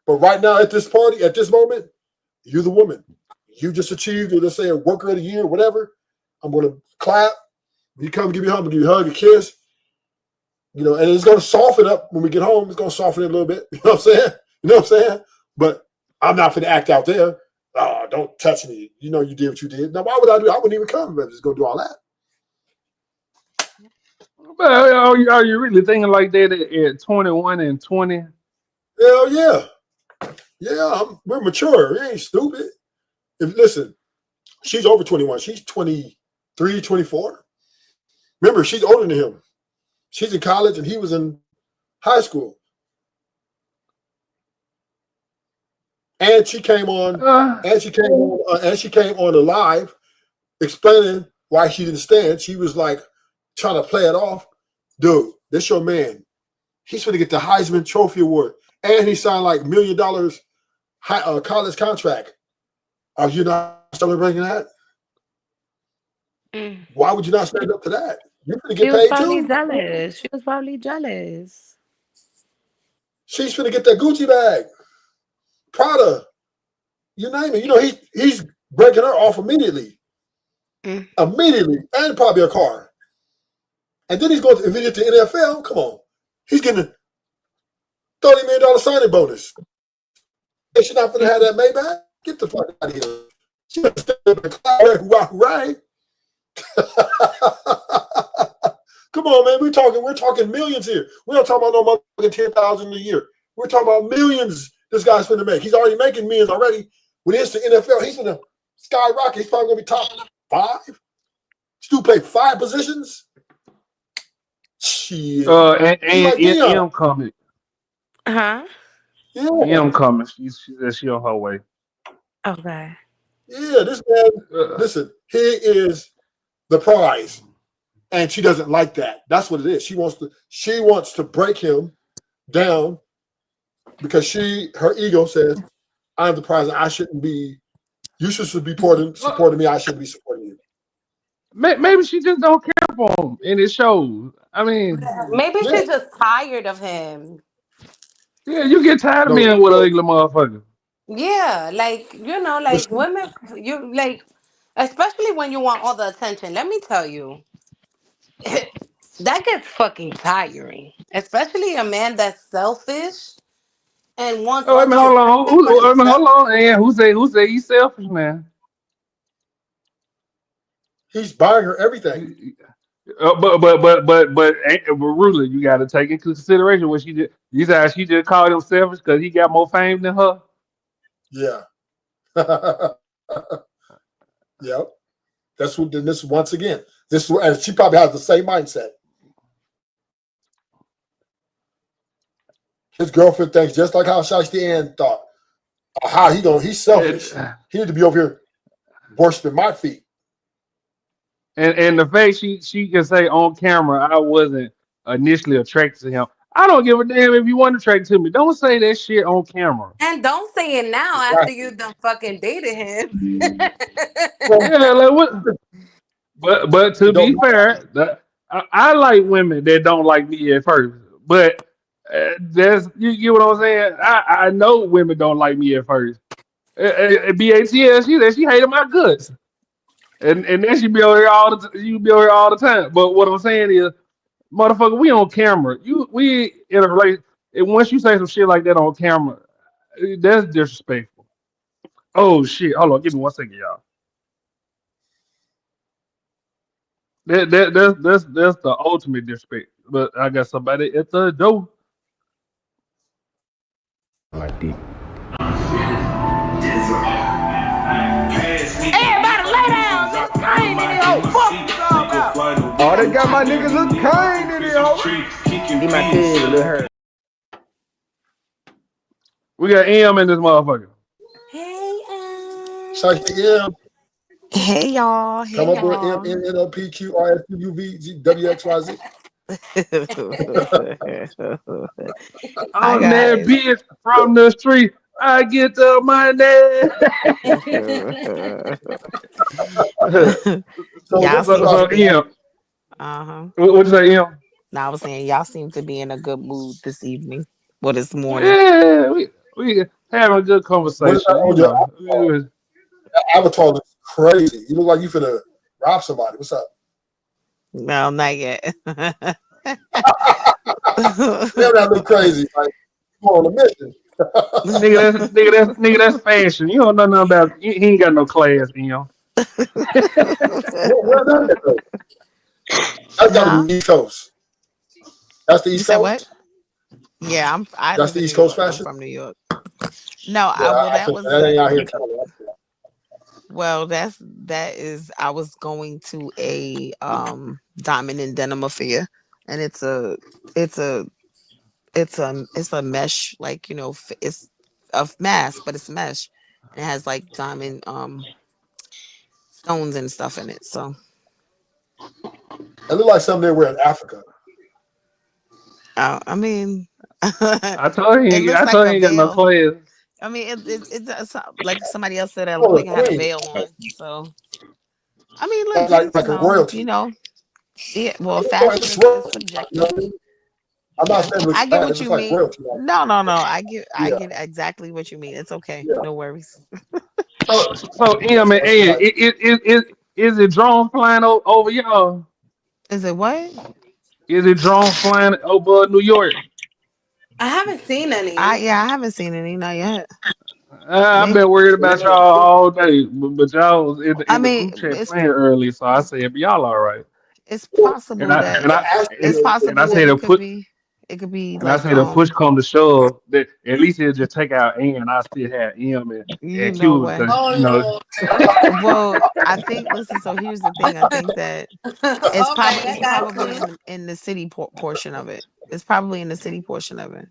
But right now at this party, at this moment, you're the woman. You just achieved, let's say, a worker of the year, whatever. I'm going to clap. You come give me a hug, give you a hug, a kiss. You know, and it's going to soften up when we get home. It's going to soften it a little bit. You know what I'm saying? You know what I'm saying? But I'm not going to act out there. Oh, don't touch me. You know you did what you did. Now, why would I do? I wouldn't even come if I was just going to do all that. Well, are you really thinking like that at 21 and 20? Hell yeah. Yeah, we're mature. We ain't stupid. Listen, she's over 21. She's 23, 24. Remember, she's older than him. She's in college and he was in high school. And she came on, and she came on the live, explaining why she didn't stand. She was like trying to play it off. Dude, this your man. He's going to get the Heisman Trophy Award, and he signed like $1 million college contract. Are you not celebrating that? Why would you not stand up to that? You're going to get paid too. Jealous. She was probably jealous. She's going to get that Gucci bag. Prada, you name it. You know, he's breaking her off immediately. Immediately. And probably a car. And then he's going to, if he gets to NFL, come on. He's getting a $30 million signing bonus. And she's not going to have that Maybach. Get the fuck out of here. She's going to stand up and clap, right? Come on, man. We're talking millions here. We're not talking about no motherfucking 10,000 a year. We're talking about millions this guy's going to make. He's already making millions already. When he hits the NFL, he's going to skyrocket. He's probably going to be top 5. Stu played 5 positions. Shit. And M coming. Huh? Yeah. M coming. She on her way. Okay. Yeah, this man, listen, he is the prize. And she doesn't like that. That's what it is. She wants to break him down because her ego says, I'm the prize. I shouldn't be You should be supporting me. I should be supporting you. Maybe she just don't care for him, and it shows. I mean, Maybe she's just tired of him. yeah, you get tired of No, being with an ugly motherfucker. Yeah, like like women, you like, especially when you want all the attention. Let me tell you, that gets fucking tiring. Especially a man that's selfish and wants Oh, wait a all minute, the hold on. attention for Wait a minute, himself. hold on. And who say he's selfish, man? he's buying her everything. But Rula, you got to take into consideration what she did. You said she just called him selfish because he got more fame than her. Yeah. Yep. That's what. Then this once again. This and she probably has the same mindset. His girlfriend thinks just like how Shiesty Ann thought. How he's selfish. He need to be over here worshiping my feet. And the fact she can say on camera, I wasn't initially attracted to him. I don't give a damn if you weren't attracted to me. Don't say that shit on camera. And don't say it now after you done fucking dated him. Yeah, like what? But to be fair, I like women that don't like me at first. But that's you get what I'm saying. I know women don't like me at first. BATL, she hated my guts, and then she be over here you be over here all the time. But what I'm saying is, motherfucker, we on camera. We in a relation. And once you say some shit like that on camera, that's disrespectful. Oh shit! Hold on, give me 1 second, y'all. That's the ultimate disrespect. But I got somebody at the door. Like deep. Everybody lay down. Look Kane in here. Oh, fuck you all about. Oh, they got my niggas look Kane in here. Get my kid a little hurt. We got M in this motherfucker. Hey, Shiesty Ann. Hey y'all. Hey Come up with y'all. MNNOPQRSUVWXYZ. Hi I'm that guys. bitch from the street. I get the money. Y'all seem So to be M. uh-huh. What you say, M? Now I was saying y'all seem to be in a good mood this evening. Well, this morning. Yeah, we having a good What is conversation. that on You your know, That avatar looks crazy. You look like you finna rob somebody. What's up? No, not yet. Damn, that look crazy. Like you on a mission. nigga, that's fashion. You don't know nothing about. He ain't got no class, you know. Where's that at, though? That's got to be East Coast. That's the You East said Coast. what? Yeah, I That's live the in New East Coast York. I'm fashion. from New York. No, Yeah, well I that think was that ain't out here. well that is I was going to a diamond and denim affair, and it's a mesh, like it's a mask, but it's mesh. It has like diamond stones and stuff in it. So It look like something they wear in Africa. I mean, I told it you, looks I like told a you, ain't got no veil. class. I mean, it's like somebody else said that Oh, they the had a queen. veil on. So I mean, look, to each Like his a own. royalty. Yeah. Well, No, it fashion looks is royalty. You know subjective. what I mean? I'm not saying it looks I get bad. It what looks you like mean. royalty. Like, No. I yeah, get exactly what you mean. It's okay. yeah. No worries. So M and So she N, like, is it drone flying over y'all? Is it what? Is it drone flying over New York? I haven't seen any. I haven't seen any, not yet. I've Maybe. been worried about y'all all day, but y'all was I in the mean, group chat playing early, so I said, "But y'all all right." it's And possible I that and I and I that said, it could be And I like say the push come to shove, that at least it'll just take out A and I still have M you and know Q what. because you know Well, I think. Listen. So here's the thing. I think that All right, I it's got probably you. in the city portion of it. It's probably in the city portion of it.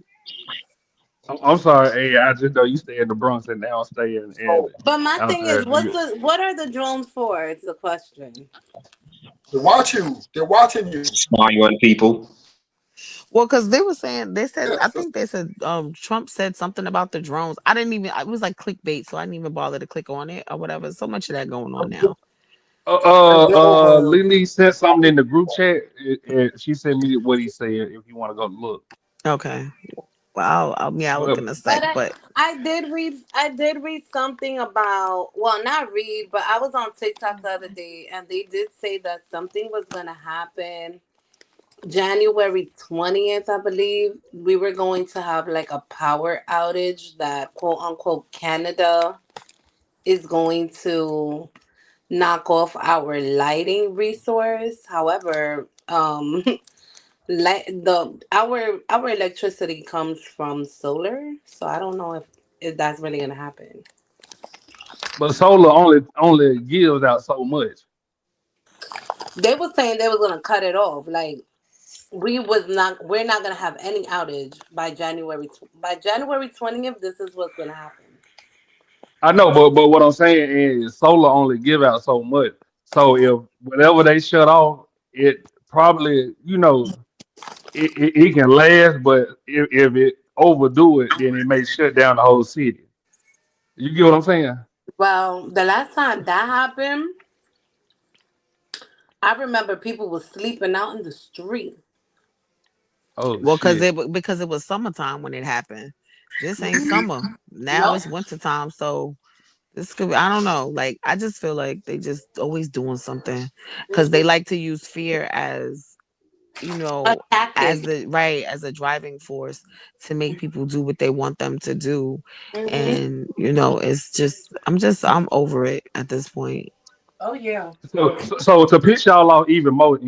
I'm sorry, A. I just know you stay in the Bronx and now stay in But my thing is, outside New York. what are the drones for? It's the question. they're watching you. They're watching you. Spying on people. Well, because they were saying Yeah, I think they said Trump said something about the drones. I didn't even it was like clickbait, so I didn't even bother to click on it or whatever. So much of that going on now. they're over. Lily sent something in the group chat, and she sent me what he said. If you want to go look, Okay. Well, I'll look but in a But sec. But I did read something about, well, not read, but I was on TikTok the other day and they did say that something was gonna happen January 20th, I believe. We were going to have like a power outage that quote unquote Canada is going to knock off our lighting resource. However, light the our electricity comes from solar, so I don't know if that's really gonna happen. solar only gives out so much. They were saying they was gonna cut it off. Like we're not gonna have any outage by January 20th. This is what's gonna happen. I know, but what I'm saying is solar only give out so much. So if whatever they shut off, it probably it can last, but if it overdo it, then it may shut down the whole city. You get what I'm saying? Well, the last time that happened, I remember people was sleeping out in the street. Oh well, shit. because it was summertime when it happened. This ain't summer. Now Yup. it's wintertime, so this could be, I don't know. Like I just feel like they just always doing something because they Mhm. like to use fear as A as tactic. the right as a driving force to make people do what they want them to do. Hmm. And it's just I'm over it at this point. Oh yeah. So to piss y'all off even more,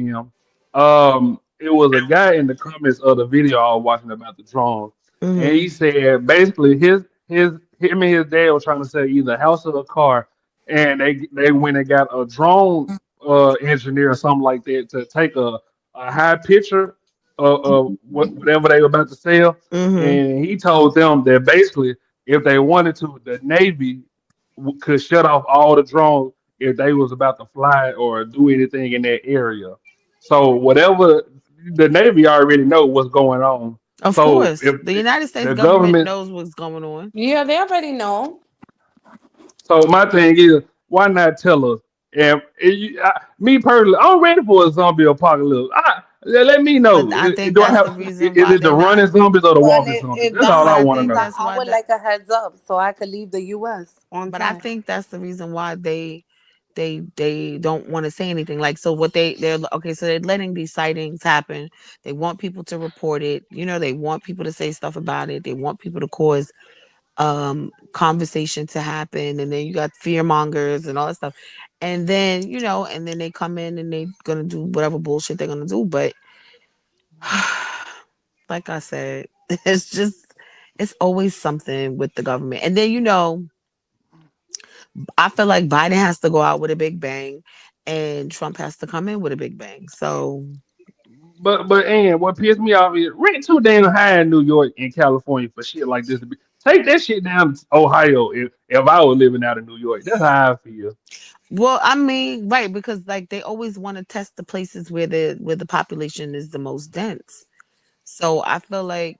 it was a guy in the comments of the video I was watching about the drone, and Hmm. he said basically his him and his dad were trying to sell either a house or a car, and they went and got a drone engineer or something like that to take a high picture of whatever they were about to sell, Hmm. and he told them that basically if they wanted to, the Navy could shut off all the drones if they was about to fly or do anything in that area. So whatever the Navy already know what's going on. Of So course, if the United States the government government, knows what's going on. Yeah, they already know. so my thing is, why not tell us? And me personally, I'm ready for a zombie apocalypse. Let me But know. I think Do I that's the have? reason Is why it the they're not. running zombies or the Well, walking zombies? if That's that's all But I I the want to think case, know. that's I why would that. like a heads up so I could leave the U.S. on But I time. think that's the reason why they don't want to say anything. Like so, what they're okay. So they're letting these sightings happen. They want people to report it. They want people to say stuff about it. They want people to cause conversation to happen, and then you got fear mongers and all that stuff. And then and then they come in and they gonna do whatever bullshit they're gonna do. But like I said, it's always something with the government. And then I feel like Biden has to go out with a big bang, and Trump has to come in with a big bang. So But and what pissed me off is rent too damn high in New York and California for shit like this to be. Take that shit down to Ohio if I was living out in New York. That's how I feel. well, I mean, right, because like they always want to test the places where the population is the most dense. So I feel like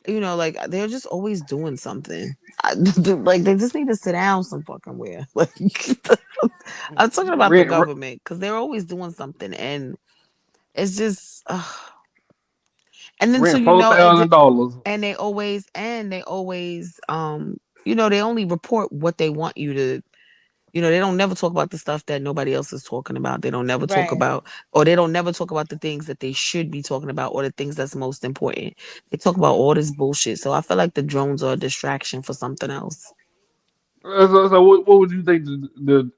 like they're just always doing something. Like they just need to sit down some fucking where. Like I'm talking about the Rent government because they're always doing something, and it's just. And then so rent $4,000. and they always they only report what they want you to. They don't never talk about the stuff that nobody else is talking about. They don't never talk Right. about, or they don't never talk about the things that they should be talking about, or the things that's most important. They talk about all this bullshit. So I feel like the drones are a distraction for something else. So what would you think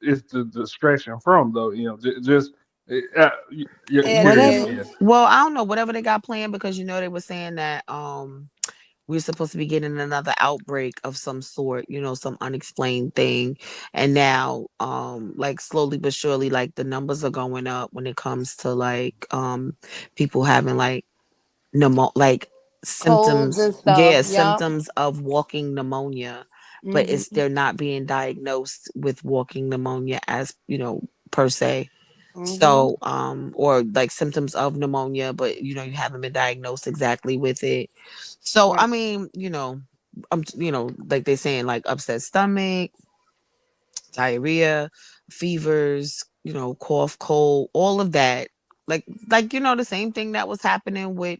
is the distraction from though? Just your It curious Whatever. is. guess. Well, I don't know, whatever they got planned, because they were saying that we're supposed to be getting another outbreak of some sort, some unexplained thing. And now, like slowly but surely, like the numbers are going up when it comes to like people having like like Colds symptoms, and stuff. yeah, Yup. symptoms of walking pneumonia, but Hmm. it's they're not being diagnosed with walking pneumonia as per se. Mm-hmm. So, or like symptoms of pneumonia, but you haven't been diagnosed exactly with it. So, I Right. mean, like they're saying, like upset stomach, diarrhea, fevers, cough, cold, all of that. Like the same thing that was happening with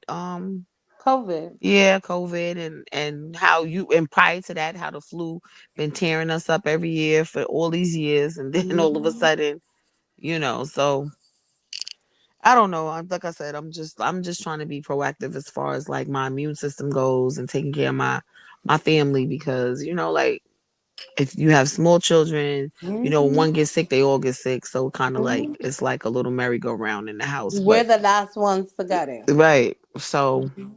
COVID. yeah, COVID, and how you and prior to that, how the flu been tearing us up every year for all these years, and then all of a Mm-hmm. sudden, so I don't know. Like I said, I'm just trying to be proactive as far as like my immune system goes and taking care of my family because like if you have small children, Mm-hmm. one gets sick, they all get sick. So kind of like Mm-hmm. it's like a little merry-go-round in the house. We're But the last ones to get it. right. So, Mm-hmm.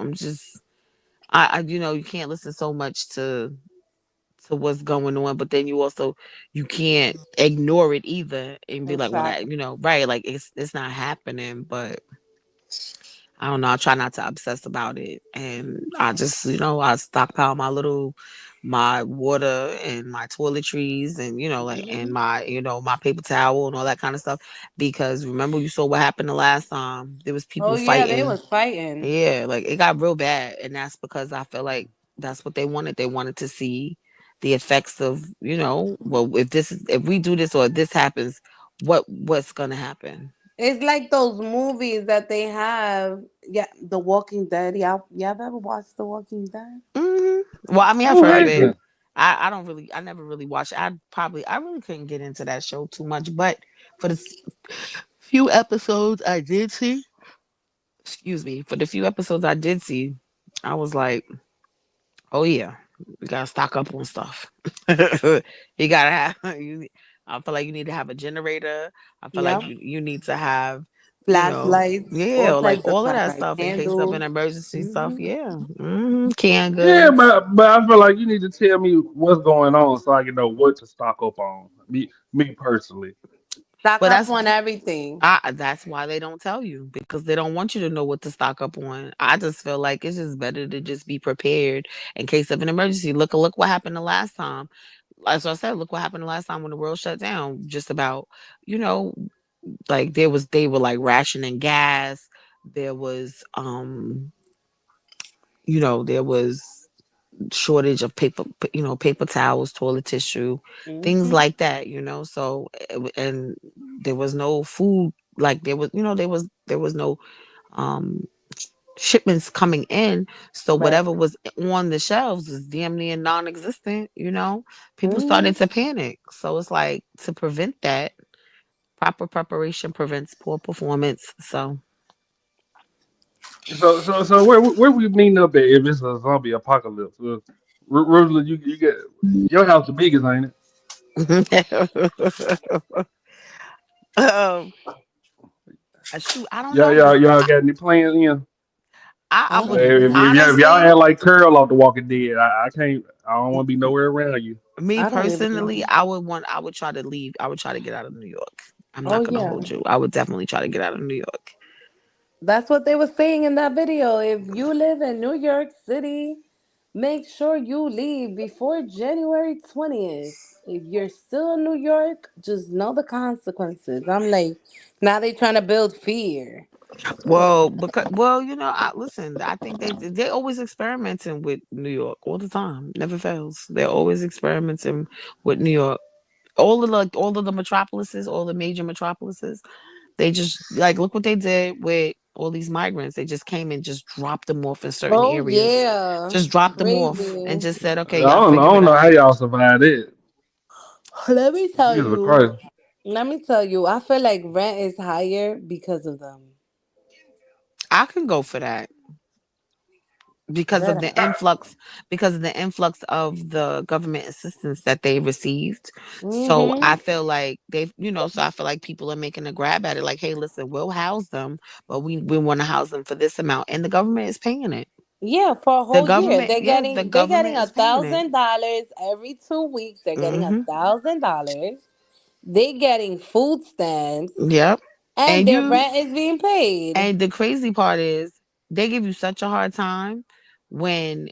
I'm just I you can't listen so much to what's going on, but then you can't ignore it either and be like, well, that Exactly. right, like it's not happening, but I don't know. I try not to obsess about it, and I just, I stockpile my water and my toiletries, and like, and Mm-hmm. my paper towel and all that kind of stuff. Because remember, you saw what happened the last time. There was Oh people yeah, they fighting. was fighting. Yeah, like it got real bad, and that's because I feel like that's what they wanted. They wanted to see the effects of, well, if we do this or if this happens, what's gonna happen. It's like those movies that they have. Yeah, The Walking Dead. Y'all ever watched The Walking Dead? hmm Well, I mean, I've Who heard of it. hasn't? I never really watched it. I really couldn't get into that show too much, but for the few episodes I did see, excuse me, for the few episodes I did see, I was like, oh yeah, you gotta stock up on stuff. You gotta have I feel like you need to have a generator. I feel like Yep. you need to have, Flashlights, yeah, all or like types of all of crap, that like stuff in case of an candles. emergency stuff. Hmm. Yeah, canned Yeah, goods. but I feel like you need to tell me what's going on so I can know what to stock up on. Me personally. Stock But up on everything. that's why they don't tell you because they don't want you to know what to stock up on. I just feel like it's just better to just be prepared in case of an emergency. Look what happened the last time. As I said, look what happened the last time when the world shut down. Just about, you know, like they were like rationing gas. There was there was shortage of paper towels, toilet tissue, things Hmm. like that, so and there was no food, like there was no um shipments coming in, so Right. whatever was on the shelves was damn near non-existent. People Hmm. started to panic, so it's like to prevent that, proper preparation prevents poor performance. So So where we meeting up at if it's a zombie apocalypse? Rosalie, you get your house the biggest, ain't it? um shoot, I don't Y'all know y'all because y'all got any plans in? I would If y'all honestly, had like Curl off the Walking Dead, I can't. I don't want to be nowhere around you. me I don't even personally, know. I would try to leave. I would try to get out of New York. I'm Oh not gonna yeah. hold you. I would definitely try to get out of New York. That's what they were saying in that video. If you live in New York City, make sure you leave before January 20th. If you're still in New York, just know the consequences. I'm like, now they trying to build fear. Well, listen. I think they always experimenting with New York all the time. Never fails. They're always experimenting with New York. All of the metropolises, all the major metropolises. They just like look what they did with all these migrants. They just came and just dropped them off in certain Oh areas. yeah. Just dropped them off and Crazy. just said, I "Okay, y'all I figure don't it know how out." y'all survived it. Let me tell Jesus you. Christ. Let me tell you. I feel like rent is higher because of them. I can go for that because of That the ass. influx, because of the influx of the government assistance that they received. So Mm-hmm. I feel like so I feel like people are making a grab at it. Like, hey, listen, we'll house them, but we want to house them for this amount, and the government is paying it. Yeah, for a The whole year. government, They're yeah, the getting they're getting government a is paying it. thousand dollars every 2 weeks. They're getting a hmm $1,000. They getting food stamps, Yep. and And their you rent is being paid. and the crazy part is they give you such a hard time when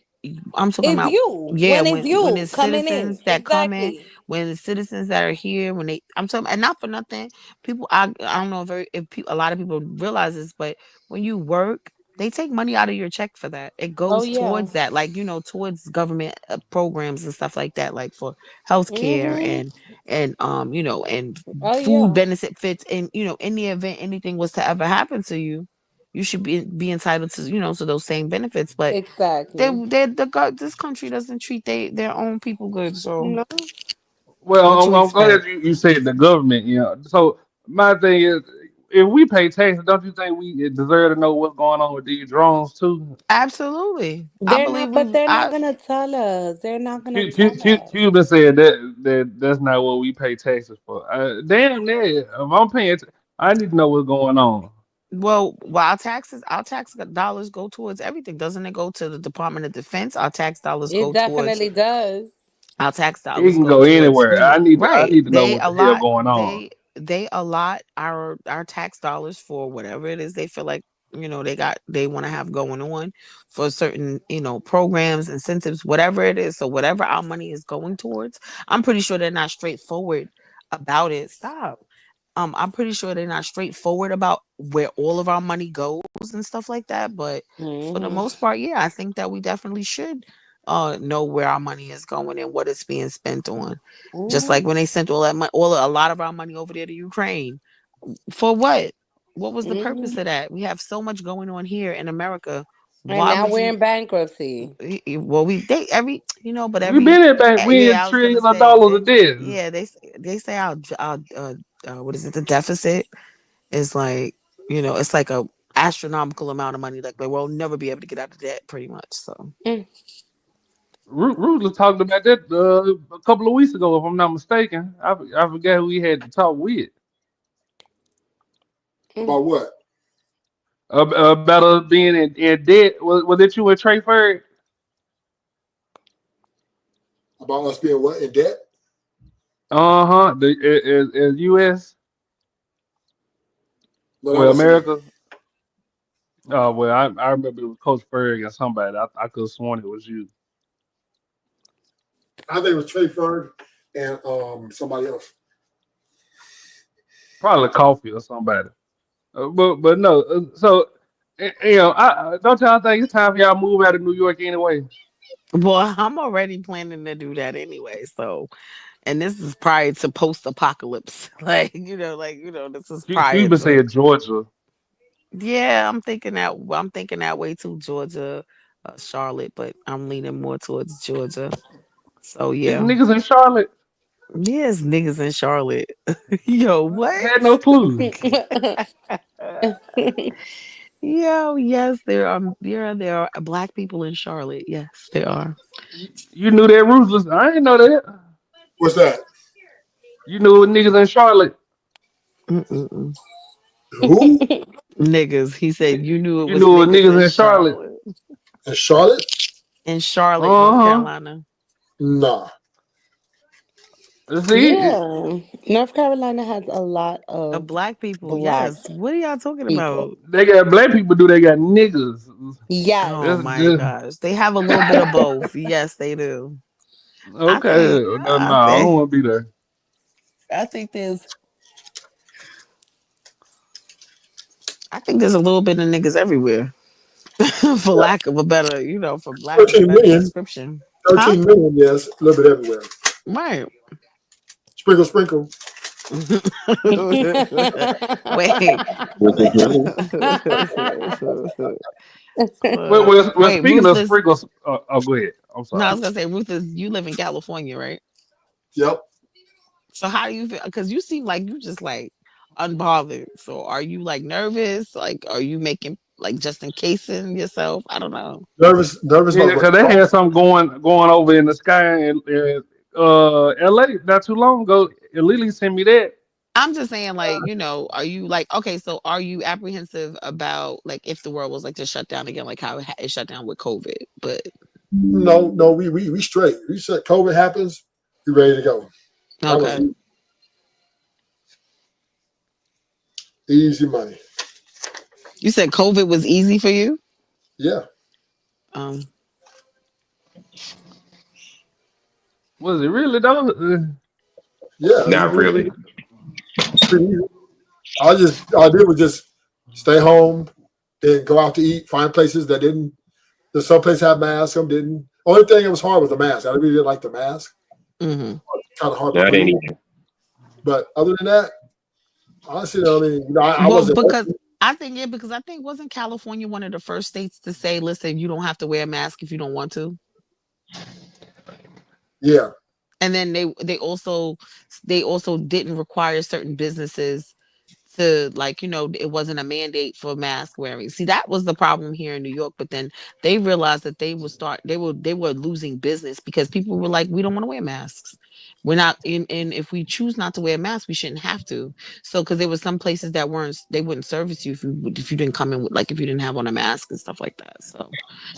I'm talking It's about, you. yeah, When it's when you it's coming in. citizens that come in, Exactly. when it's citizens that are here, when they, I'm talking, and not for nothing, people, I don't know if a lot of people realize this, but when you work, they take money out of your check for that. It Oh goes yeah. towards that, like, towards government programs and stuff like that, like for healthcare Mhm. and Oh food yeah. benefits, and in the event anything was to ever happen to you, you should be entitled to to those same benefits. But Exactly. this country doesn't treat their own people good. So No. what Well, you I'm glad expect? you said the government. So my thing is, if we pay taxes, don't you think we deserve to know what's going on with these drones too? Absolutely, I believe we. They're not I gonna tell us. They're not gonna tell us. Cuban said that's not what we pay taxes for. Damn, that if I'm paying, I need to know what's going on. well, our tax dollars go towards everything, doesn't it? Go to the Department of Defense. It definitely does. Our tax It dollars can go go towards, anywhere. I right. need to know what the hell going on. They allot our tax dollars for whatever it is they feel like, they want to have going on for certain, programs, incentives, whatever it is. So whatever our money is going towards, I'm pretty sure they're not straightforward about it. Stop. I'm pretty sure they're not straightforward about where all of our money goes and stuff like that. But for the Mhm. most part, yeah, I think that we definitely should know where our money is going and what it's being spent on. Just like Mhm. when they sent all that money, a lot of our money over there to Ukraine. For what? What was the purpose Mhm. of that? We have so much going on here in America. And Why now would we're you? in bankruptcy. Well, they every but We been in bank. We in yeah, I was gonna trillions of say dollars a day. they say our what is it, the deficit is like, it's like a astronomical amount of money, like we'll never be able to get out of debt pretty much. So Mm, Ruth was talking about that a couple of weeks ago, if I'm not mistaken. I forget who he had to talk with. mm. About what? About us being in debt. Was it you and Trey Ford? About us being what, in debt? Uh-huh. As U.S. No, that Well, wasn't me. America. Oh well, I remember it was Coach Ferg and somebody. I could have sworn it was you. I think it was Trey Ferg and somebody else. Probably Coffee or somebody. But no. Don't y'all think it's time for y'all to move out of New York anyway? well, I'm already planning to do that anyway. So, and this is prior to post apocalypse. This is prior Cuban to. said Georgia. Yeah, I'm thinking that way too. Georgia, Charlotte, but I'm leaning more towards Georgia. So It's yeah. niggas in Charlotte. Yes, niggas in Charlotte. Yo, what? Had no clue. Yo, yes, there are black people in Charlotte. Yes, there are. You knew that ruthless. I didn't know that. What's that? You knew niggas in Charlotte. Mm-mm-mm. Who? Niggas. He said you knew it You was knew niggas niggas in in Charlotte. Charlotte. In Charlotte? In Charlotte, North Uh-huh. Carolina. Nah. See, Yeah. North Carolina has a lot Of of black people. black Yes. What are y'all talking people. about? they got black people. Do they got niggas? Yes. Oh That's my good. gosh. They have a little bit of both. Yes, they do. I Okay. think No, I I don't think want to be there. I think there's I think there's a little bit of niggas everywhere. For Yeah. lack of a better, for lack of a 13 better million. description. Huh? 13 million, yes. A little bit everywhere. Right. Sprinkle, sprinkle. Wait. Well, Wait, speaking of Ruthless. sprinkles, go ahead. I'm No, I sorry. was gonna say, Ruthless, you live in California, right? Yep. So how do you feel? Because you seem like you just like unbothered. So are you like nervous? Like, are you making like just in casing yourself? I don't know. Nervous Yeah, about what? because they had something going over in the sky in L.A. not too long ago. And Lily sent me that. I'm just saying, like, are you like, okay, so are you apprehensive about like if the world was like to shut down again, like how it shut down with COVID? But No, no, we straight. We said COVID happens, we ready to go. That was okay, easy money. you said COVID was easy for you. Yeah. Um, Was it really though? Yeah, it was Not pretty, really. pretty easy. All I did was just stay home, then go out to eat, find places that didn't. There's some places have masks, some didn't. Only thing that was hard was the mask. I really didn't like the mask. Hmm. Kind of hard to Not breathe. any. But other than that, honestly, I mean, I Well, wasn't. because I think yeah, because I think wasn't California one of the first states to say, listen, you don't have to wear a mask if you don't want to. Yeah, And then they also didn't require certain businesses to, like, it wasn't a mandate for mask wearing. See, that was the problem here in New York, but then they realized that they were losing business because people were like, we don't want to wear masks. We're not in, and if we choose not to wear a mask, we shouldn't have to. So because there was some places that they wouldn't service you if you didn't come in with, like, if you didn't have on a mask and stuff like that. So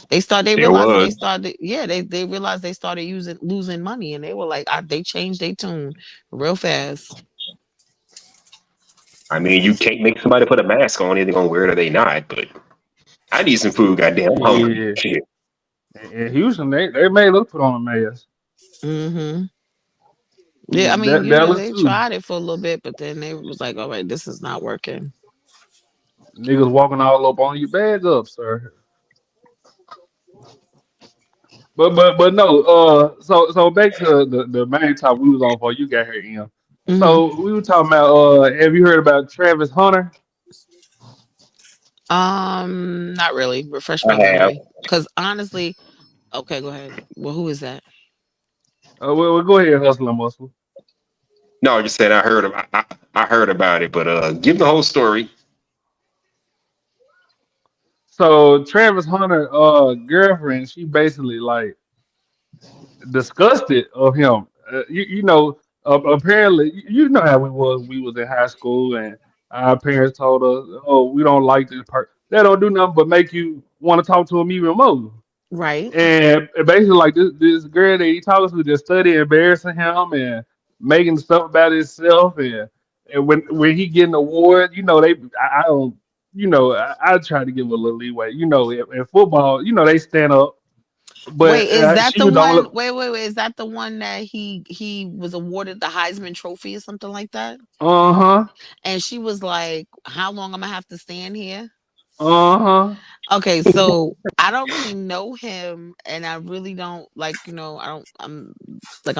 they There realized that they was. started, yeah, they realized they started using losing money, and they were like, they changed their tune real fast. I mean, you can't make somebody put a mask on. Either they're gonna wear it or they not. But I need some food. Goddamn, I'm hungry. Yeah. Shit. In Houston, they made us put on a mask. Hmm. Yeah, I mean, Dallas they too. tried it for a little bit, but then they was like, all right, this is not working. Niggas walking all up on you, bag up, sir. But no, so back to the main topic we was on before you got here, Ian. Hmm. So we were talking about have you heard about Travis Hunter? Not really. Refresh I my have. memory. Because honestly, okay, go ahead. Well, who is that? Well, go ahead, hustle and muscle. No, I just said I heard. I heard about it, but give the whole story. So Travis Hunter, girlfriend, she basically like disgusted of him. Apparently, you know how we was in high school, and our parents told us, "Oh, we don't like this part." That don't do nothing but make you want to talk to him even more. Right. And basically, like this girl that he talks to just study embarrassing him and making stuff about himself, and when he getting award, I don't, I try to give a little leeway. In football, they stand up, but Wait, is that she the was the only. one? Wait. Is that the one that he was awarded the Heisman Trophy or something like that? Uh-huh. And she was like, "How long I'm gonna have to stand here?" Uh-huh. Okay, so I don't really know him, and I really don't, like, I don't, I'm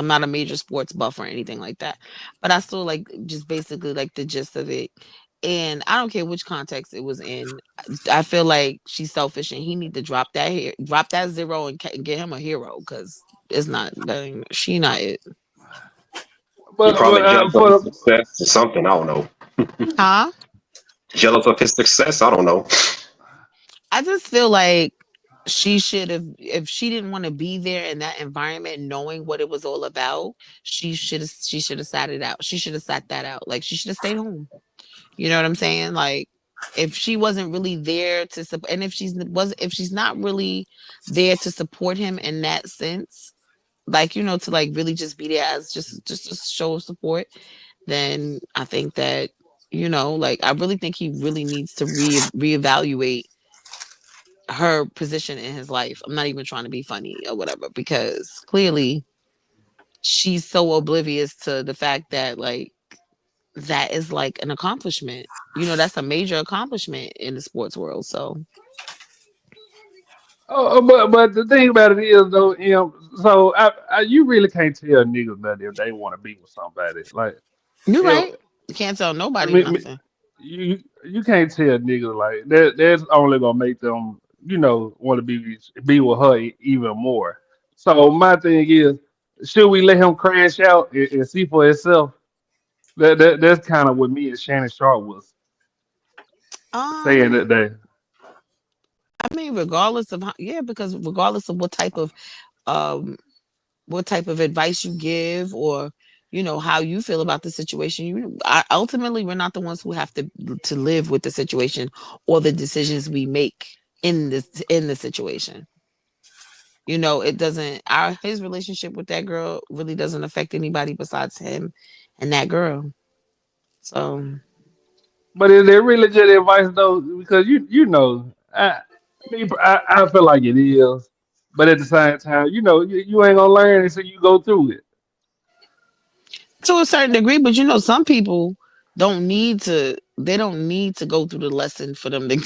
not a major sports buff or anything like that, but I still like just basically like the gist of it. And I don't care which context it was in. I feel like she's selfish, and he need to drop that zero, and get him a hero, because it's not she not it. He But, probably but jealous of his success or something. I don't know. Huh? Jealous of his success. I don't know. I just feel like she should have, if she didn't want to be there in that environment, knowing what it was all about, she should have sat it out. She should have sat that out. Like, she should have stayed home. You know what I'm saying? Like, if she wasn't really there to support, and if she's not really there to support him in that sense, like, to like really just be there as just a show of support, then I think that, like, I really think he really needs to reevaluate her position in his life. I'm not even trying to be funny or whatever, because clearly she's so oblivious to the fact that, like, that is like an accomplishment. That's a major accomplishment in the sports world. So but the thing about it is though, so you really can't tell niggas that if they want to be with somebody. Like, you're you right. know, You can't tell I nobody mean, nothing. you can't tell niggas like that. That's only gonna make them, want to be with her even more. So my thing is, should we let him crash out and see for himself? That's kind of what me and Shannon Sharp was saying Um, that day. I mean, regardless of yeah, because regardless of um what type of advice you give, or how you feel about the situation, ultimately we're not the ones who have to live with the situation or the decisions we make in the situation. It doesn't, our his relationship with that girl really doesn't affect anybody besides him and that girl. So But is it really good advice though? Because I feel like it is, but at the same time, you ain't gonna learn until you go through it. To a certain degree, but you know, some people don't need to. They don't need to go through the lesson for them to,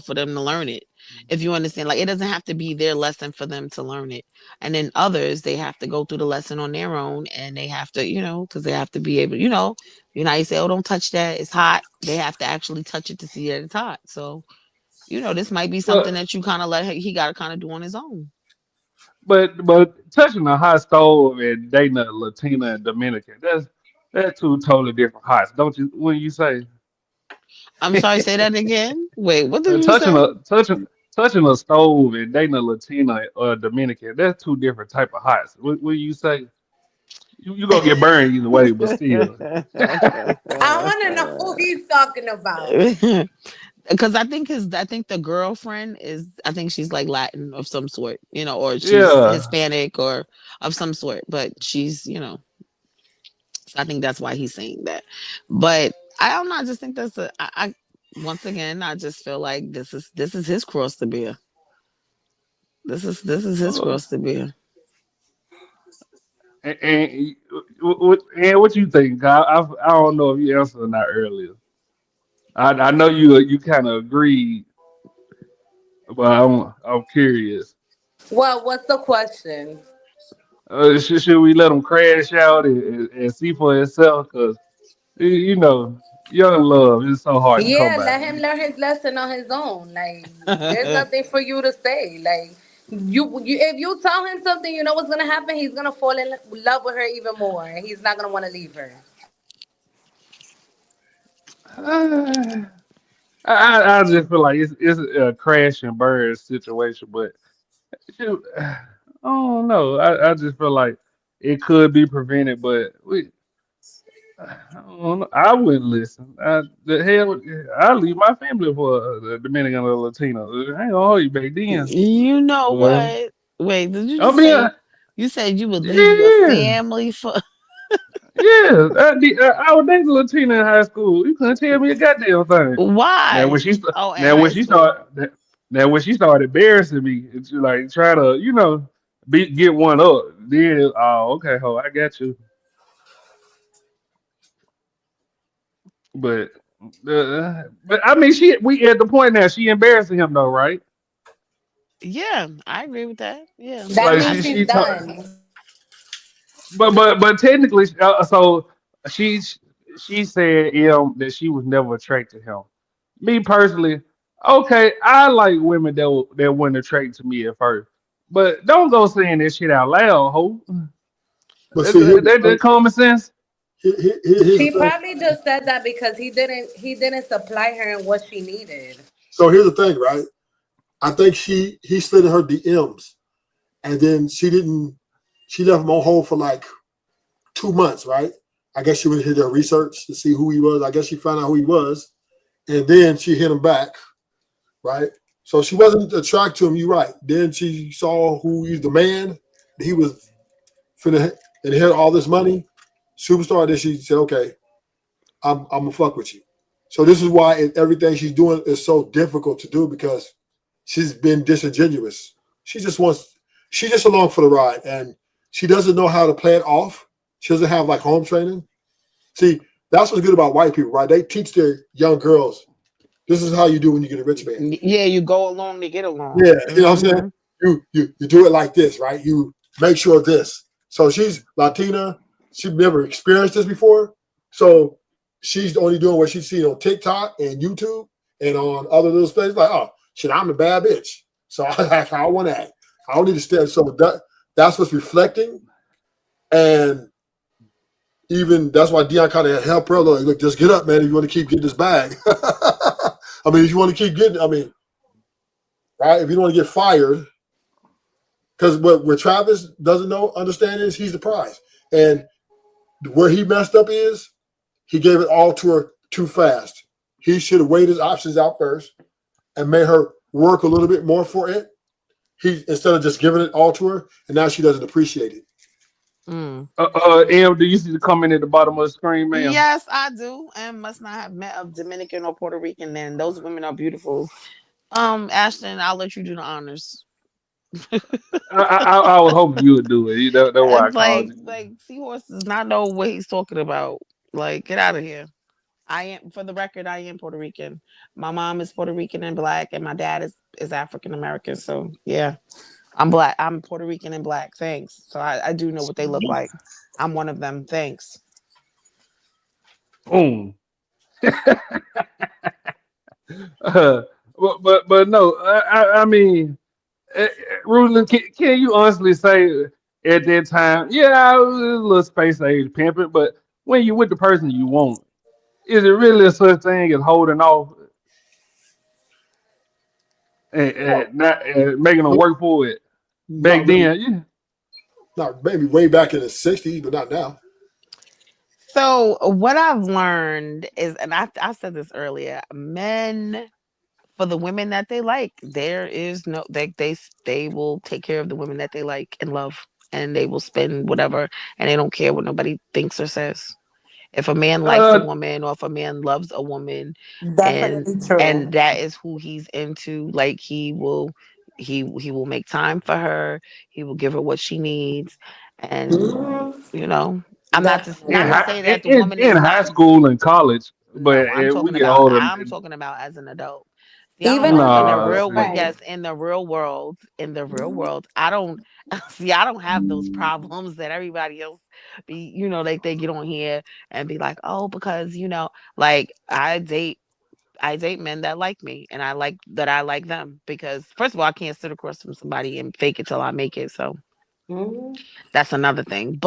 for them to learn it. If you understand, like it doesn't have to be their lesson for them to learn it. And then others, they have to go through the lesson on their own, and they have to, because they have to be able, you say, "Oh, don't touch that; it's hot." They have to actually touch it to see that it's hot. So, this might be something But that you kind of he got to kind of do on his own. but touching a hot stove and dating a Latina and Dominican, that's two totally different hots, don't you? When you say I'm sorry, say that again. Wait, what did you touching say? touching a stove and dating a Latina or a Dominican, that's two different type of hots. When you say you gonna get burned either way, but still. I want to know who he's talking about. Because I think the girlfriend is, I think she's like Latin of some sort, or she's Yeah. Hispanic or of some sort, but she's, so I think that's why he's saying that. But I don't know. I just think I once again, I just feel like this is his cross to bear. This is his Uh, cross to bear. and what you think? I don't know if you answered or not earlier. I know you kind of agreed, but I'm curious. Well, what's the question? Should we let him crash out and see for himself? Because young love is so hard to come Yeah, by. let him learn his lesson on his own. Like, there's nothing for you to say. Like, if you tell him something, you know what's gonna happen. He's gonna fall in love with her even more, and he's not gonna want to leave her. I just feel like it's a crash and burn situation, but shoot, I don't know. I just feel like it could be prevented, but I don't know. I wouldn't listen. The hell, I leave my family for a Dominican or Latino. I ain't gonna hold you back then, You know but what? Wait, did you I'm just being say you said you would leave your yeah, family for? yeah. I was dating a Latina in high school. You couldn't tell me a goddamn thing. Now when Why? she st- Oh, in now when high she school. started now when she started embarrassing me, it's like try to get one up. Then oh okay, ho, I got you. But but I mean we at the point now she embarrassing him though, right? Yeah, I agree with that. Yeah, That Like I means she she's she ta- done. but technically so she she said that she was never attracted to him. Me personally, okay, I like women that weren't attracted to me at first. But don't go saying this shit out loud, ho. But see, here's the That thing. common sense. Here's She the thing. probably just said that because he didn't supply her in what she needed. So here's the thing, right? I think he slid in her DMs, and then she didn't. She left him on hold for like 2 months, right? I guess she went to do her research to see who he was. I guess she found out who he was, and then she hit him back, right? So she wasn't attracted to him. You're right. Then she saw who he's the man. He was finna, and he had all this money, superstar. Then she said, "Okay, I'm gonna fuck with you." So this is why everything she's doing is so difficult to do because she's been disingenuous. She's just along for the ride, and she doesn't know how to play it off. She doesn't have like home training. See, that's what's good about white people, right? They teach their young girls, this is how you do when you get a rich man. yeah, you go along to get along. Yeah, you know what I'm saying? Hmm. You do it like this, right? You make sure this. So she's Latina. She's never experienced this before. So she's only doing what she's seen on TikTok and YouTube and on other little places. Like, oh shit, I'm a bad bitch. So I want to act. I don't need to stay. So that's what's reflecting. And even that's why Dion kind of helped her. Like, look, just get up, man. If you want to keep getting this bag. I mean, if you want to keep getting, I mean, right? If you don't want to get fired, because what Travis doesn't understand is he's the prize. And where he messed up is he gave it all to her too fast. He should have weighed his options out first and made her work a little bit more for it. He instead of just giving it all to her, and now she doesn't appreciate it. Mm. Em, do you see the comment at the bottom of the screen, ma'am? Yes, I do, and must not have met a Dominican or Puerto Rican. Then those women are beautiful. Ashton, I'll let you do the honors. I was hoping you would do it. That's why I And called you. like Seahorse does not know what he's talking about. Like, get out of here. I am, for the record, I am Puerto Rican. My mom is Puerto Rican and black, and my dad is African American. So yeah, I'm black. I'm Puerto Rican and black. Thanks. So I do know what they look like. I'm one of them. Thanks. Boom. Uh, but no, I mean, Ruthless, can you honestly say at that time, yeah, I was a little space age pimping, but when you with the person you want, is it really a such thing as holding off and not making them work for it back Not really. then? Yeah. Not maybe way back in the '60s, but not now. So what I've learned is, and I said this earlier, men, for the women that they like, there is no, they will take care of the women that they like and love, and they will spend whatever, and they don't care what nobody thinks or says. If a man likes a Uh, woman, or if a man loves a woman, and Definitely true. that is who he's into, like he will make time for her. He will give her what she needs, and Mhm. you know, I'm not to Definitely. not to say that the woman in is high not. school and college, but No, I'm we talking get about older. as an adult. See, I don't Even know. In the Nah, real world, see, right. yes, in the real world, I don't see. I don't have those problems that everybody else be. They get on here and be like, oh, because like I date men that like me, and I like them, because first of all, I can't sit across from somebody and fake it till I make it. So Mhm. that's another thing.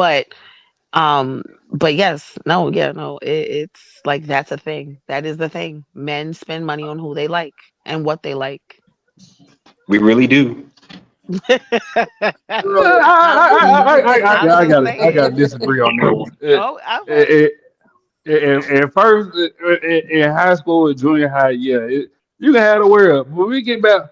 Um, but yes, no, yeah, no, it's like that's a thing. That is the thing. Men spend money on who they like and what they like. We really do. I'm just I got to saying. disagree on that one. Oh, okay. At first, in high school and junior high, yeah, you can have the world. When we get back,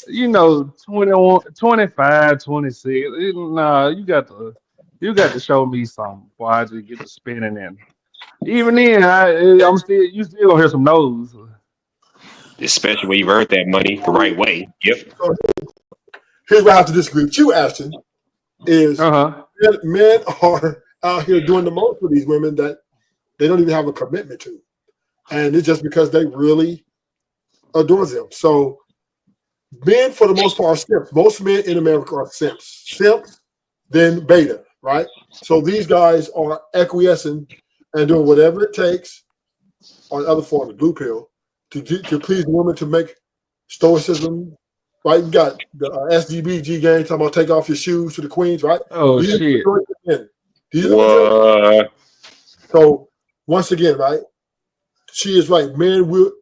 21, 25, 26, nah, you got to show me something before I just get to spinning in. Even then, you still gonna hear some no's. Especially when you've earned that money the right way. Yep. So here's where I have to disagree with you, Ashton. Is Uh-huh. men are out here doing the most for these women that they don't even have a commitment to, and it's just because they really adore them. So men, for the most part, are simps. Most men in America are simps. Simps, then beta, right? So these guys are acquiescing and doing whatever it takes on the other form, the blue pill, to please the woman, to make stoicism. Right, you got the SDBG game talking about take off your shoes to the queens, right? Oh These are the shit. majority of men. These are the majority. What? So once again, right, she is right. Men will,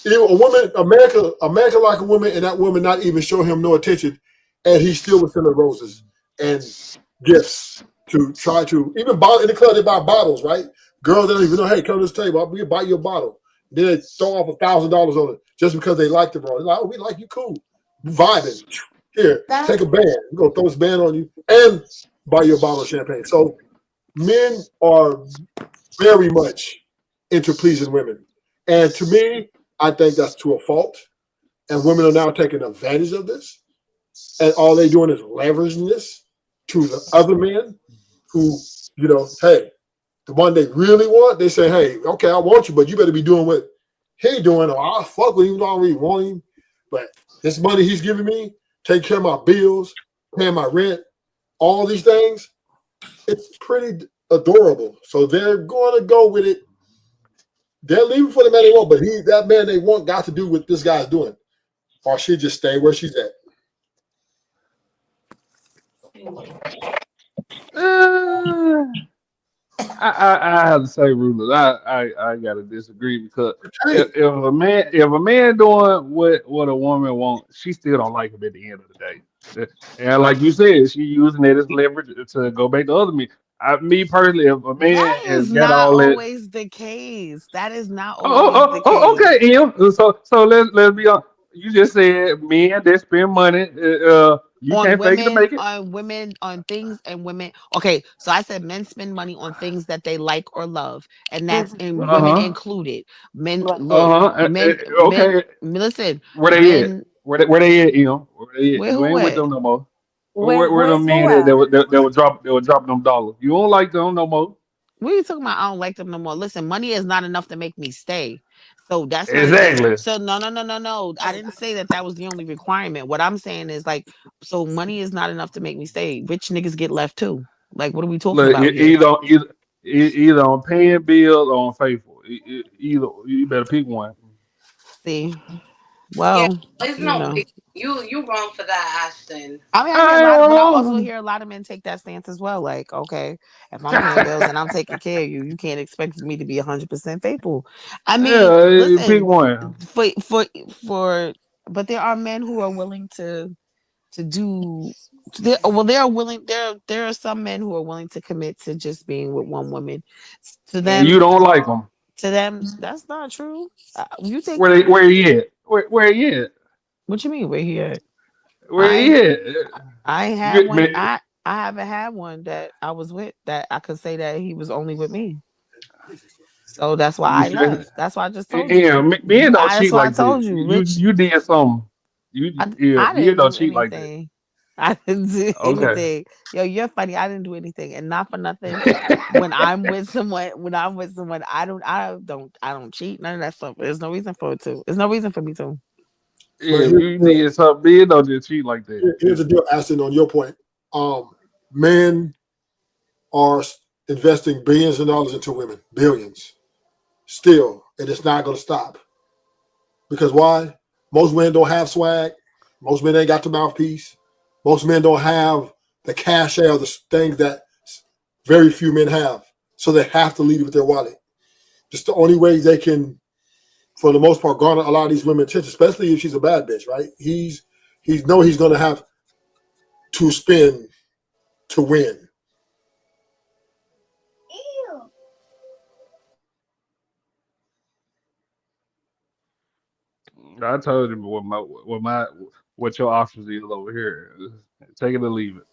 a woman, America like a woman, and that woman not even show him no attention, and he still would send her roses and gifts to try to even in the club they buy bottles, right? Girls they don't even know, hey, come to this table, we buy you a bottle. Then they throw off $1,000 on it just because they like the bro. They're like, oh, we like you, cool, vibing. Here, That take a band. We're gonna throw this band on you and buy you a bottle of champagne. So men are very much into pleasing women, and to me, I think that's to a fault. And women are now taking advantage of this, and all they doing is leveraging this to the other men who, hey, the one they really want, they say, hey, okay, I want you, but you better be doing what he doing, or I'll fuck with him, I don't really want him. But this money he's giving me, take care of my bills, paying my rent, all these things, it's pretty adorable. So they're going to go with it. They're leaving for the man they want, but that man they want got to do what this guy's doing, or she just stay where she's at. Uh, I have to say, Rulers, I gotta disagree because Hey, if a man doing what a woman wants, she still don't like him at the end of the day. And like you said, she using it as leverage to go back to other men. Me personally, if a man That has is got not all that, always the case. That is not always the case. okay, Em. So let's be on. You just said men that spend money. You On can't fake it to make it. women, on things and women. Okay, so I said men spend money on things that they like or love, and that's Mhm. in Uh women huh. included. Men Right. look, Uh huh. men Okay. listen, Where they at? men Where they at, Where they at? Where You who ain't with at? them no more. Where Where's them who men at? that would drop them dollars? You don't like them no more. What are you talking about? I don't like them no more. Listen, money is not enough to make me stay. So that's not even. Exactly. So no. I didn't say that that was the only requirement. What I'm saying is like, so money is not enough to make me stay. Rich niggas get left too. Like, what are we talking Look, about here? either on paying bills or on faithful. Either you better pick one. See, Yeah, well, there's you no know. way. You wrong for that, Ashton. I mean, I hear a lot, but I also hear a lot of men take that stance as well. Like, okay, if I'm paying bills and I'm taking care of you, you can't expect me to be 100% faithful. I mean, Yeah, you pick listen, one. for, but there are men who are willing to do. They are willing. There are some men who are willing to commit to just being with one woman. To And you them, don't like them. that's not true. You think Where he at? Where he at? what you mean? We're here. Where I he at? I ain't had You, one. man, I haven't had one that I was with that I could say that he was only with me. So that's why you I should. left. That's why I just told you. Yeah, men don't That's cheat why I like told that. you. You Rich. you did something. I Men didn't don't do cheat like that. anything. I didn't do Okay. anything. Yo, you're funny. I didn't do anything, and not for nothing. When I'm with someone, I don't cheat. None of that stuff. There's no reason for it to. There's no reason for me to. But Yeah, you need something. Men don't just cheat like that. here's the deal, Ashton, on your point. Men are investing billions of dollars into women, billions, still, and it's not going to stop. Because why? Most men don't have swag. Most men ain't got the mouthpiece. Most men don't have the cachet or the things that very few men have. So they have to lead with their wallet. Just the only way they can, for the most part, garner a lot of these women attention, especially if she's a bad bitch, right? He's going to have to spend to win. I told you what your options is over here. Take it or leave it.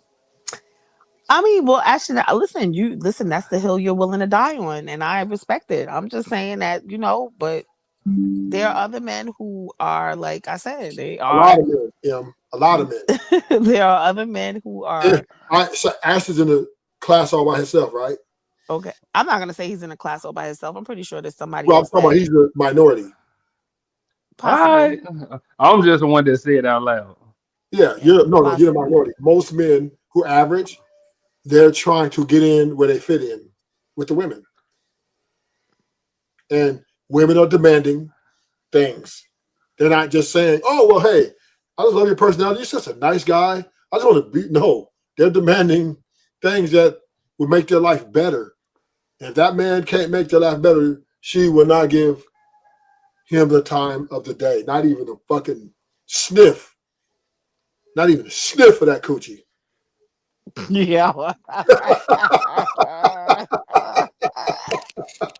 I mean, well, actually, listen. You listen. That's the hill you're willing to die on, and I respect it. I'm just saying that but there are other men who are like I said. They A lot are. of men, a lot of men. There are other men who are So Ash is in a class all by himself, right? okay. I'm not gonna say he's in a class all by himself. I'm pretty sure there's somebody Well, I'm else talking about that he's the minority. possibly. I'm just the one that said it out loud. Yeah, Yeah, you're the possibly. minority. Most men who average, they're trying to get in where they fit in with the women. And women are demanding things. They're not just saying, oh, well, hey, I just love your personality. You're such a nice guy. I just want to be. No, they're demanding things that would make their life better. And if that man can't make their life better, she will not give him the time of the day. Not even a fucking sniff. Not even a sniff of that coochie. Yeah.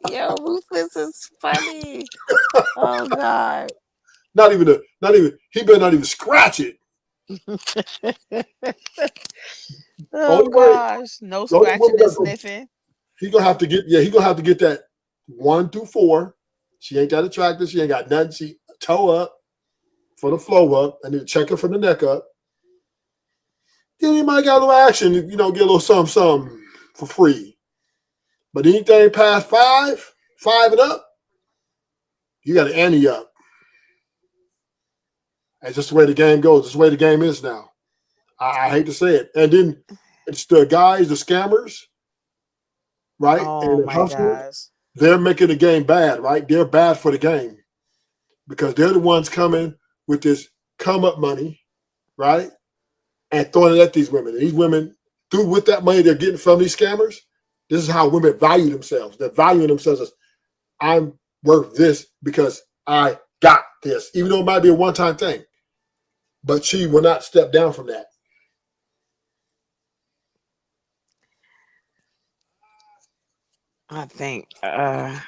Yo, Ruthless is funny. Oh God. Not even. He better not even scratch it. Oh Only way. gosh. No The only woman scratching and that's gonna, sniffing. he gonna have to get. Yeah, he gonna have to get that 1 through 4. She ain't that attractive. She ain't got nothing. She toe up for the flow up. I need to check her from the neck up. Then you might get a little action. Get a little something for free. But anything past 5 and up, you got to ante up. That's just the way the game goes. That's the way the game is now. I hate to say it. And then it's the guys, the scammers, right? Oh And the my hustlers, gosh. they're making the game bad, right? They're bad for the game because they're the ones coming with this come up money, right? And throwing it at these women. And these women, with that money they're getting from these scammers, this is how women value themselves. They're valuing themselves as I'm worth this because I got this, even though it might be a one-time thing. But she will not step down from that. I think I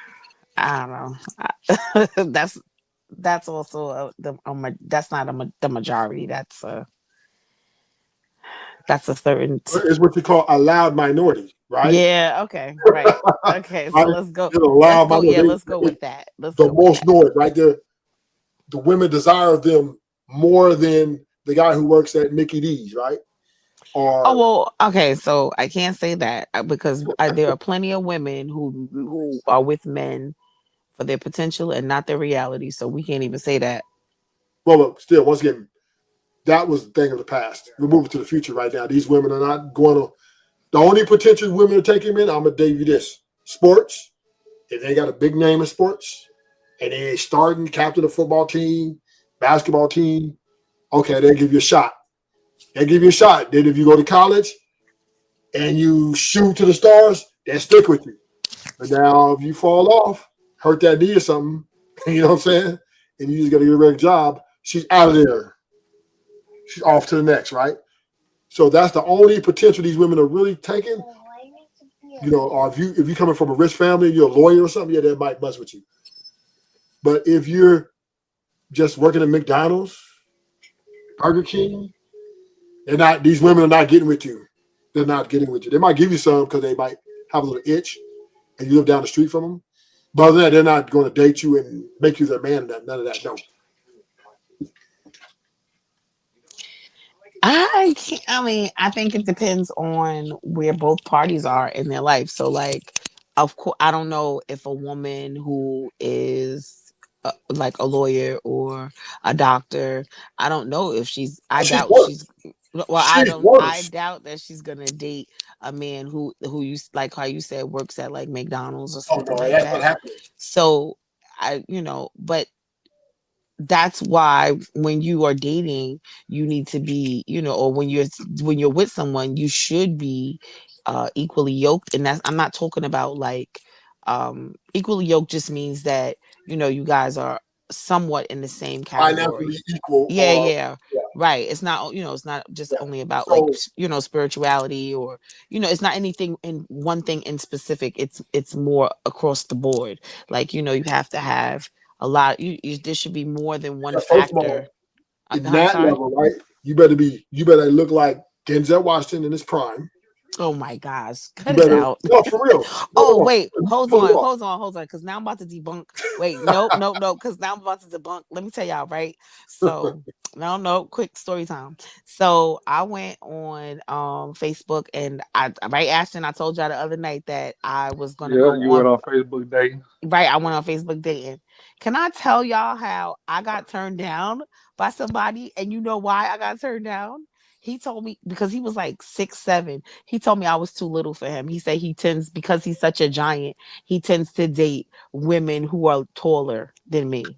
don't know. That's also that's not the majority. That's a certain It's what you call a loud minority, right? yeah, okay, right. Okay, so Right? let's go. It's a Let's loud go. Yeah, minority. let's go with that. Let's The go with most that. noise, right? The women desire them more than the guy who works at Mickey D's, right? Oh Or well, okay. So I can't say that because there are plenty of women who are with men for their potential and not their reality. So we can't even say that. well, look, still, once again, that was the thing of the past. We're moving to the future right now. These women are not going to. The only potential women are taking men. I'm gonna tell you this: sports. If they got a big name in sports and they starting captain of football team, basketball team, okay, they'll give you a shot. They give you a shot. Then if you go to college and you shoot to the stars, they stick with you. But now if you fall off, hurt that knee or something, you know what I'm saying? And you just got to get a regular job, she's out of there. She's off to the next, right? So that's the only potential these women are really taking. You know, or if you coming from a rich family, you're a lawyer or something, yeah, that might mess with you. But if you're just working at McDonald's, Burger King, these women are not getting with you. They're not getting with you. They might give you some because they might have a little itch and you live down the street from them. But other than that, they're not going to date you and make you their man. None of that. No. I can't, I mean, I think it depends on where both parties are in their life. So, like, of course, I don't know if a woman who is like a lawyer or a doctor, I don't know if I She's doubt worse. she's. Well, She's I worse. doubt that she's gonna date a man who you like how you said works at like McDonald's or Oh something no, like that's not that. happening. So but that's why when you are dating you need to be or when you're with someone you should be equally yoked, and that's I'm not talking about like equally yoked just means that you guys are somewhat in the same Financially category. equal, Yeah, or yeah, yeah, right. It's not it's not just yeah. only about like So spirituality, or it's not anything in one thing in specific. It's more across the board. Like you have to have a lot. There should be more than one first of all, factor. in I'm that sorry. level, right? You better look like Denzel Washington in his prime. Oh my gosh, You cut it better out. no for real. No, no, Oh no. wait, hold Pull it on, off. because now I'm about to debunk. Wait, nope, nope, nope, because now I'm about to debunk. Let me tell y'all, right? So no, quick story time. So I went on Facebook and right, Ashton, I told y'all the other night that I was gonna Yeah, go you on. went on Facebook dating. Right, I went on Facebook dating. Can I tell y'all how I got turned down by somebody? And you know why I got turned down? He told me because he was like 6'7". He told me I was too little for him. He said because he's such a giant, he tends to date women who are taller than me.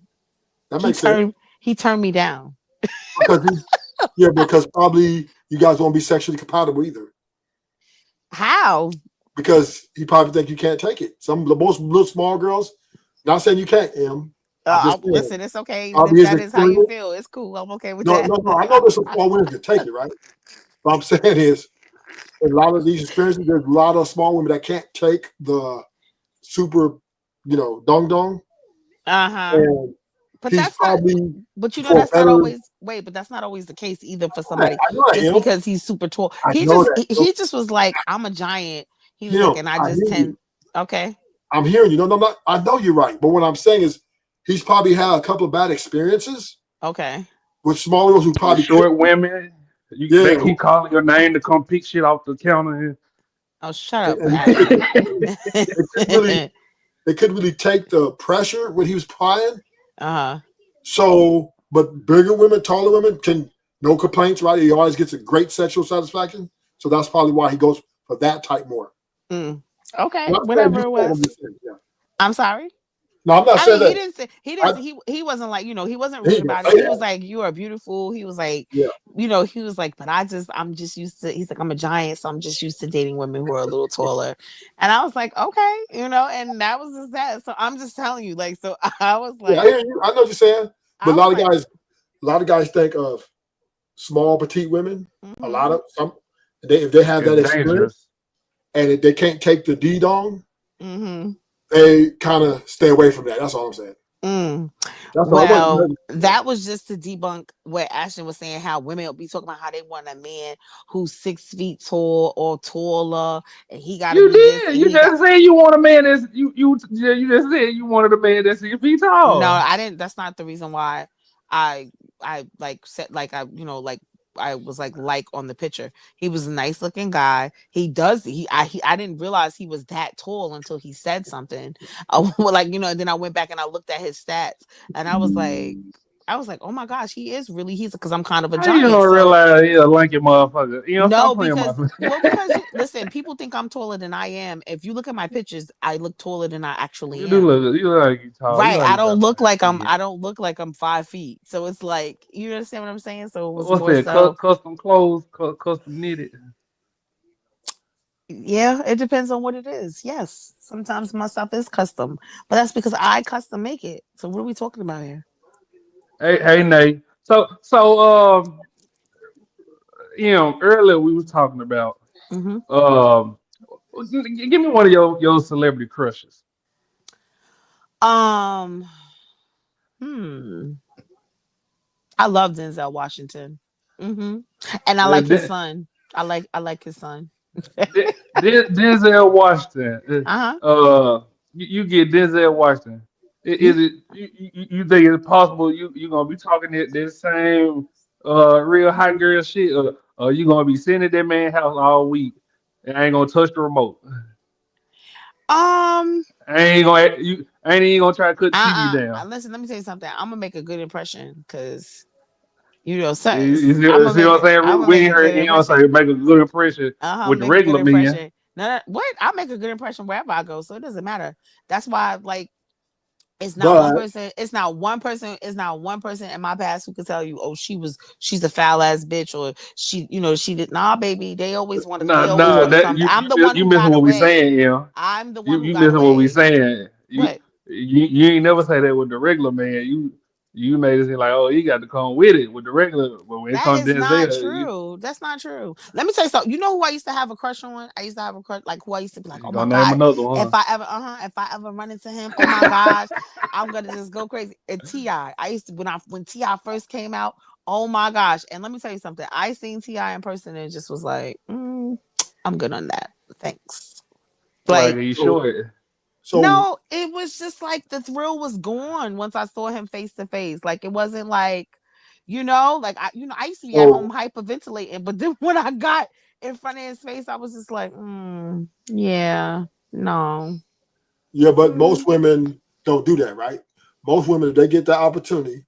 That He makes sense turned he turned me down. because probably you guys won't be sexually compatible either. How? Because he probably think you can't take it. Some of the most little small girls. Not saying you can't, Em. I'm just saying. Listen, it's okay if Probably his that is how you experience. feel. It's cool. I'm okay with No, that. no, no. I know there's some small women that take it, right? What I'm saying is, in a lot of these experiences, there's a lot of small women that can't take the super, dong dong. Uh-huh. And But he's that's not. probably But for that's not better. always. Wait, but that's not always the case either for I somebody. know I Just am. because he's super tall, I know that. he just was like, I'm a giant. He was like, Him, and I I just hear tend. you. Okay. I'm hearing you. No, no, not. I know you're right. But what I'm saying is, he's probably had a couple of bad experiences Okay. with smaller girls who With probably could. short women, they Yeah, keep calling your name to come pick shit off the counter. Oh, shut up, and Ashton. they couldn't really take the pressure when he was prying. Uh-huh. So, but bigger women, taller women can no complaints, right? He always gets a great sexual satisfaction. So that's probably why he goes for that type more. Okay. I'm not saying Whatever you it said, I'm was. just saying, yeah. I'm sorry. No, I'm not I saying mean, he that. didn't say I, he wasn't like, he wasn't he rude ain't gonna about it. say He was that. like, you are beautiful. He was like, Yeah. he was like, but I'm just used to, he's like, I'm a giant, so I'm just used to dating women who are a little taller. And I was like, okay, and that was just that. So I'm just telling you, like, so I was Yeah, I like, hear you. I know what you're saying. But I was like, a lot of guys think of small, petite women. A mm-hmm, lot of some, if they have It's that experience dangerous. and if they can't take the D dong, mm-hmm. they kind of stay away from that. That's all I'm saying. That's all. Well, that was just to debunk what Ashton was saying, how women will be talking about how they want a man who's 6 feet tall or taller, and he got to You be this, did. and You he got. just said you want a man that's you just said you wanted a man that's 6 feet No, tall. I didn't. That's not the reason why I like said like I was like on the picture. He was a nice looking guy. I didn't realize he was that tall until he said something. Like, and then I went back and I looked at his stats and I was like, oh my gosh, he's because I'm kind of a How you giant. don't So realize he a lanky motherfucker? Stop no, playing my. because listen, people think I'm taller than I am. If you look at my pictures, I look taller than I actually You do am. look. You look like you tall. You Right. like you got I don't look like I'm 5 feet. So it's like, you understand what I'm saying? So it was what's more that? so, Custom clothes, custom knitted. yeah, it depends on what it is. Yes. Sometimes my stuff is custom, but that's because I custom make it. So what are we talking about here? Hey, Nate. Earlier we was talking about Hmm. um, give me one of your celebrity crushes. Um, hmm. I love Denzel Washington. Hmm. And I Uh, like his De- son. I like his son. Denzel Washington. Uh-huh. You get Denzel Washington. Is it you think it's possible you gonna be talking that same real hot girl shit, or you gonna be sitting at that man's house all week and ain't gonna touch the remote? Um, Ain't even gonna try to cut the TV down. Listen, let me tell you something. I'm gonna make a good impression because so, You see what I'm I'm saying? gonna We make ain't a heard good you know what I'm impression. saying, make a good impression with the Make a good regular men. impression. No, what? I make a good impression wherever I go, so it doesn't matter. That's why, like, it's not one But person. It's not one person. It's not one person in my past who could tell you, oh, she's a foul ass bitch, or she did. Nah, baby. They always Nah, want to that come. I'm the one you who missing got what we away. saying, yeah. I'm the one who You got missing what we away. saying. What? You ain't never say that with the regular man. You made it seem like, oh, you got to come with it with the regular, but when it That comes is to not Denzel, true. That's not true. Let me tell you something. You know who I used to have a crush on? I used to have a crush, like who I used to be like, you oh my gonna name god, another one, huh? if I ever run into him, oh my gosh, I'm gonna just go crazy. And Ti, I used to when Ti first came out, oh my gosh. And let me tell you something. I seen Ti in person and just was like, I'm good on that. Thanks. Like, Like, are you so, sure? so no, it was just like the thrill was gone once I saw him face to face. Like it wasn't like, like I used to be at home so hyperventilating, but then when I got in front of his face, I was just like, yeah, no. yeah, but Mm, most women don't do that, right? Most women, if they get the opportunity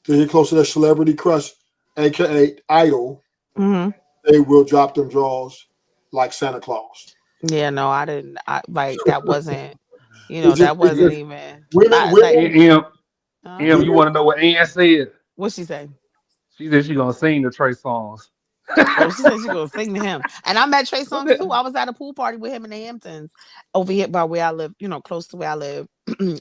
to get close to their celebrity crush, aka idol, hmm. they will drop them draws like Santa Claus. Yeah, no, I didn't. Like that wasn't, It's just even. women, I like. women. Em, you women want to know what Ann said? What she say? She said she gonna sing the Trey songs. Oh, she said she gonna sing to him. And I met Trey What Songz too. the- I was at a pool party with him in the Hamptons over here by where I live, close to where I live.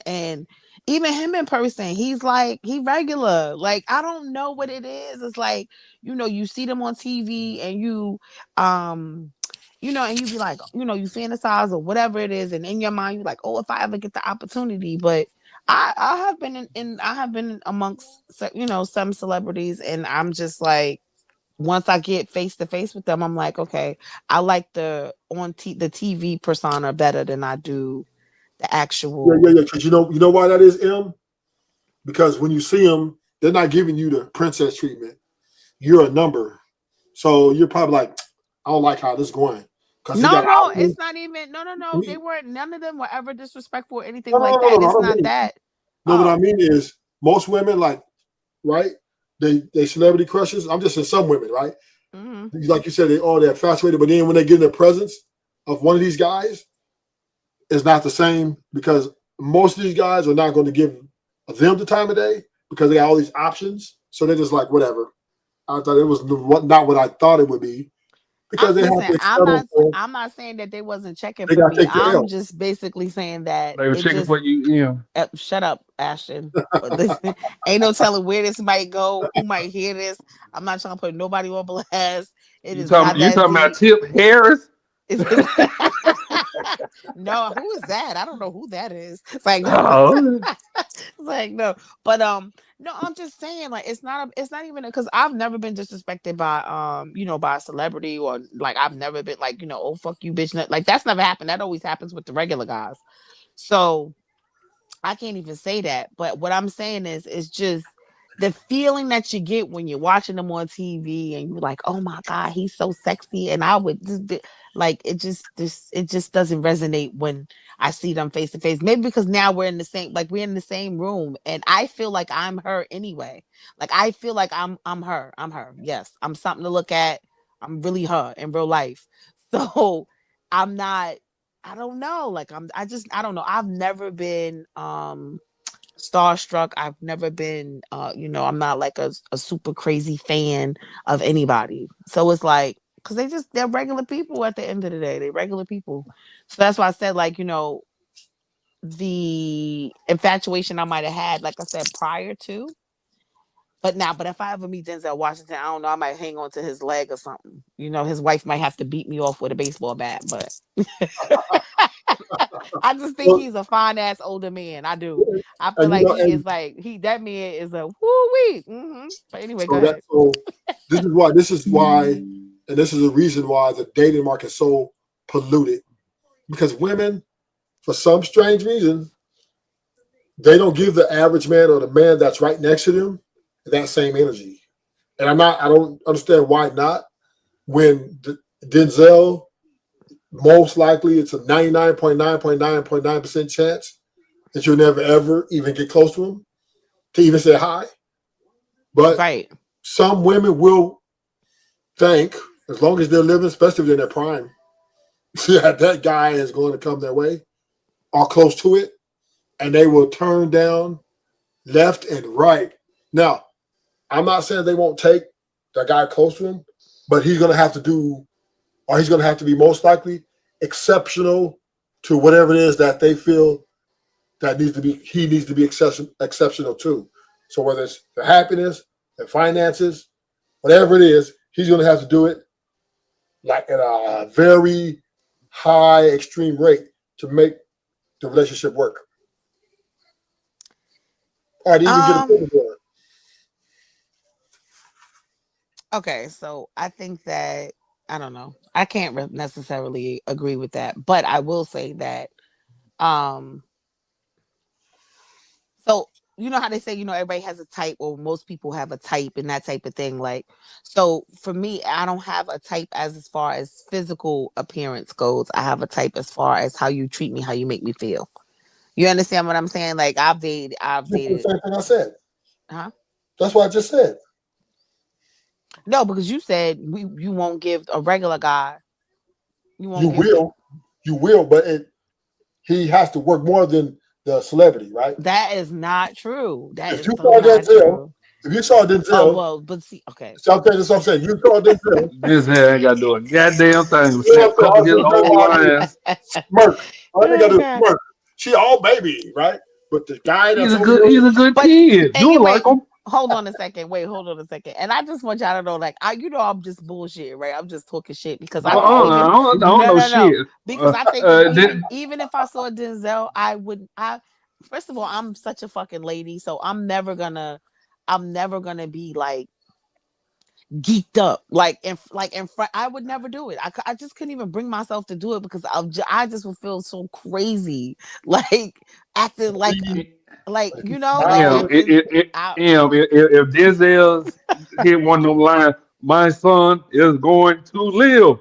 And even him in person, he's like, he regular. Like, I don't know what it is. It's like, you see them on TV and um, and you be like, you fantasize or whatever it is, and in your mind, you're like, oh, if I ever get the opportunity. But I have been I have been amongst some celebrities, and I'm just like, once I get face to face with them, I'm like, okay, I like the TV persona better than I do the yeah. actual. Because you know why that is, M? Because when you see them, they're not giving you the princess treatment. You're a number, so you're probably like, I don't like how this is going because he No, got no, options. it's not even. No, no, no. They No, weren't. None of them were ever disrespectful or anything no, no, like no, that. no. I It's don't not mean. that. No, what I Oh, mean is most women like right. They celebrity crushes. I'm just saying some women, right? hmm. Like you said, they're infatuated, but then when they get in the presence of one of these guys, it's not the same because most of these guys are not going to give them the time of day because they got all these options. So they're just like, whatever. I thought it was not what I thought it would be because they have Listen, to settle for. I'm not saying that they wasn't checking They for got to me. take the I'm L. just basically saying that They were it checking just. for you, Shut up, Ashton. Ain't no telling where this might go, who might hear this. I'm not trying to put nobody on blast. It is not You that talking about deep. Tip Harris? No, who is that? I don't know who that is. It's like no, Oh, it's like no, but no, I'm just saying like it's not even because I've never been disrespected by by a celebrity or like I've never been like oh fuck you bitch like that's never happened. That always happens with the regular guys. So I can't even say that. But what I'm saying is, it's just the feeling that you get when you're watching them on TV and you're like, oh my God, he's so sexy. And I would just be, like, it just doesn't resonate when I see them face to face. Maybe because now we're in the same room and I feel like I'm her anyway. Like I feel like I'm her. I'm her. Yes. I'm something to look at. I'm really her in real life. So I'm not, I don't know. Like I don't know. I've never been starstruck. I've never been I'm not like a super crazy fan of anybody. So it's like, because they're regular people at the end of the day. They're regular people. So that's why I said, like, the infatuation I might have had, like I said, prior to. But if I ever meet Denzel Washington, I don't know, I might hang on to his leg or something. His wife might have to beat me off with a baseball bat, but I just think Well, he's a fine ass older man. I do. I feel and like he is and like that man is a woo wee. But anyway, go ahead. this is why, and this is the reason why the dating market is so polluted. Because women, for some strange reason, they don't give the average man or the man that's right next to them that same energy. And I don't understand why not. When Denzel, most likely it's a 99.9.9.9% chance that you'll never ever even get close to him to even say hi. But Right. some women will think, as long as they're living, especially if they're in their prime, yeah, that guy is going to come their way or close to it, and they will turn down left and right. Now, I'm not saying they won't take the guy close to him, but he's going to have to do, or he's going to have to be most likely exceptional to whatever it is that they feel that he needs to be exceptional to. So whether it's their happiness, their finances, whatever it is, he's going to have to do it like at a very high extreme rate to make the relationship work. Or to even get a foot in the door. Okay, so I think that I don't know. I can't necessarily agree with that, but I will say that um so you know how they say, everybody has a type, or most people have a type and that type of thing. Like, so for me, I don't have a type as far as physical appearance goes. I have a type as far as how you treat me, how you make me feel. You understand what I'm saying? Like I've dated. The same thing I said. Huh? That's what I just said. No, because you said you won't give a regular guy. You won't You give the. will, but he has to work more than the celebrity, right? That is not true. That If is you so saw not Denzel, true. if you saw Oh Denzel, well, but see, okay. that's what I'm saying. You saw Denzel. This head ain't got to do a goddamn thing. You know Say, what I'm saying? cover All his Denzel whole got to do lines. is smirk. All they got to Oh do is god. smirk. She all baby, right? But the guy He's that's a over good. there, He's a good But kid. You don't anyway, like him. hold on a second. Wait, hold on a second. And I just want y'all to know, like, I'm just bullshit, right? I'm just talking shit because I think even I don't know no, shit. because I think if Then, even if I saw Denzel, I would. I First of all, I'm such a fucking lady, so I'm never gonna be like geeked up in front. I would never do it. I just couldn't even bring myself to do it because I just would feel so crazy, like acting like damn, acting out. if Denzel's hit one of them lines, my son is going to live.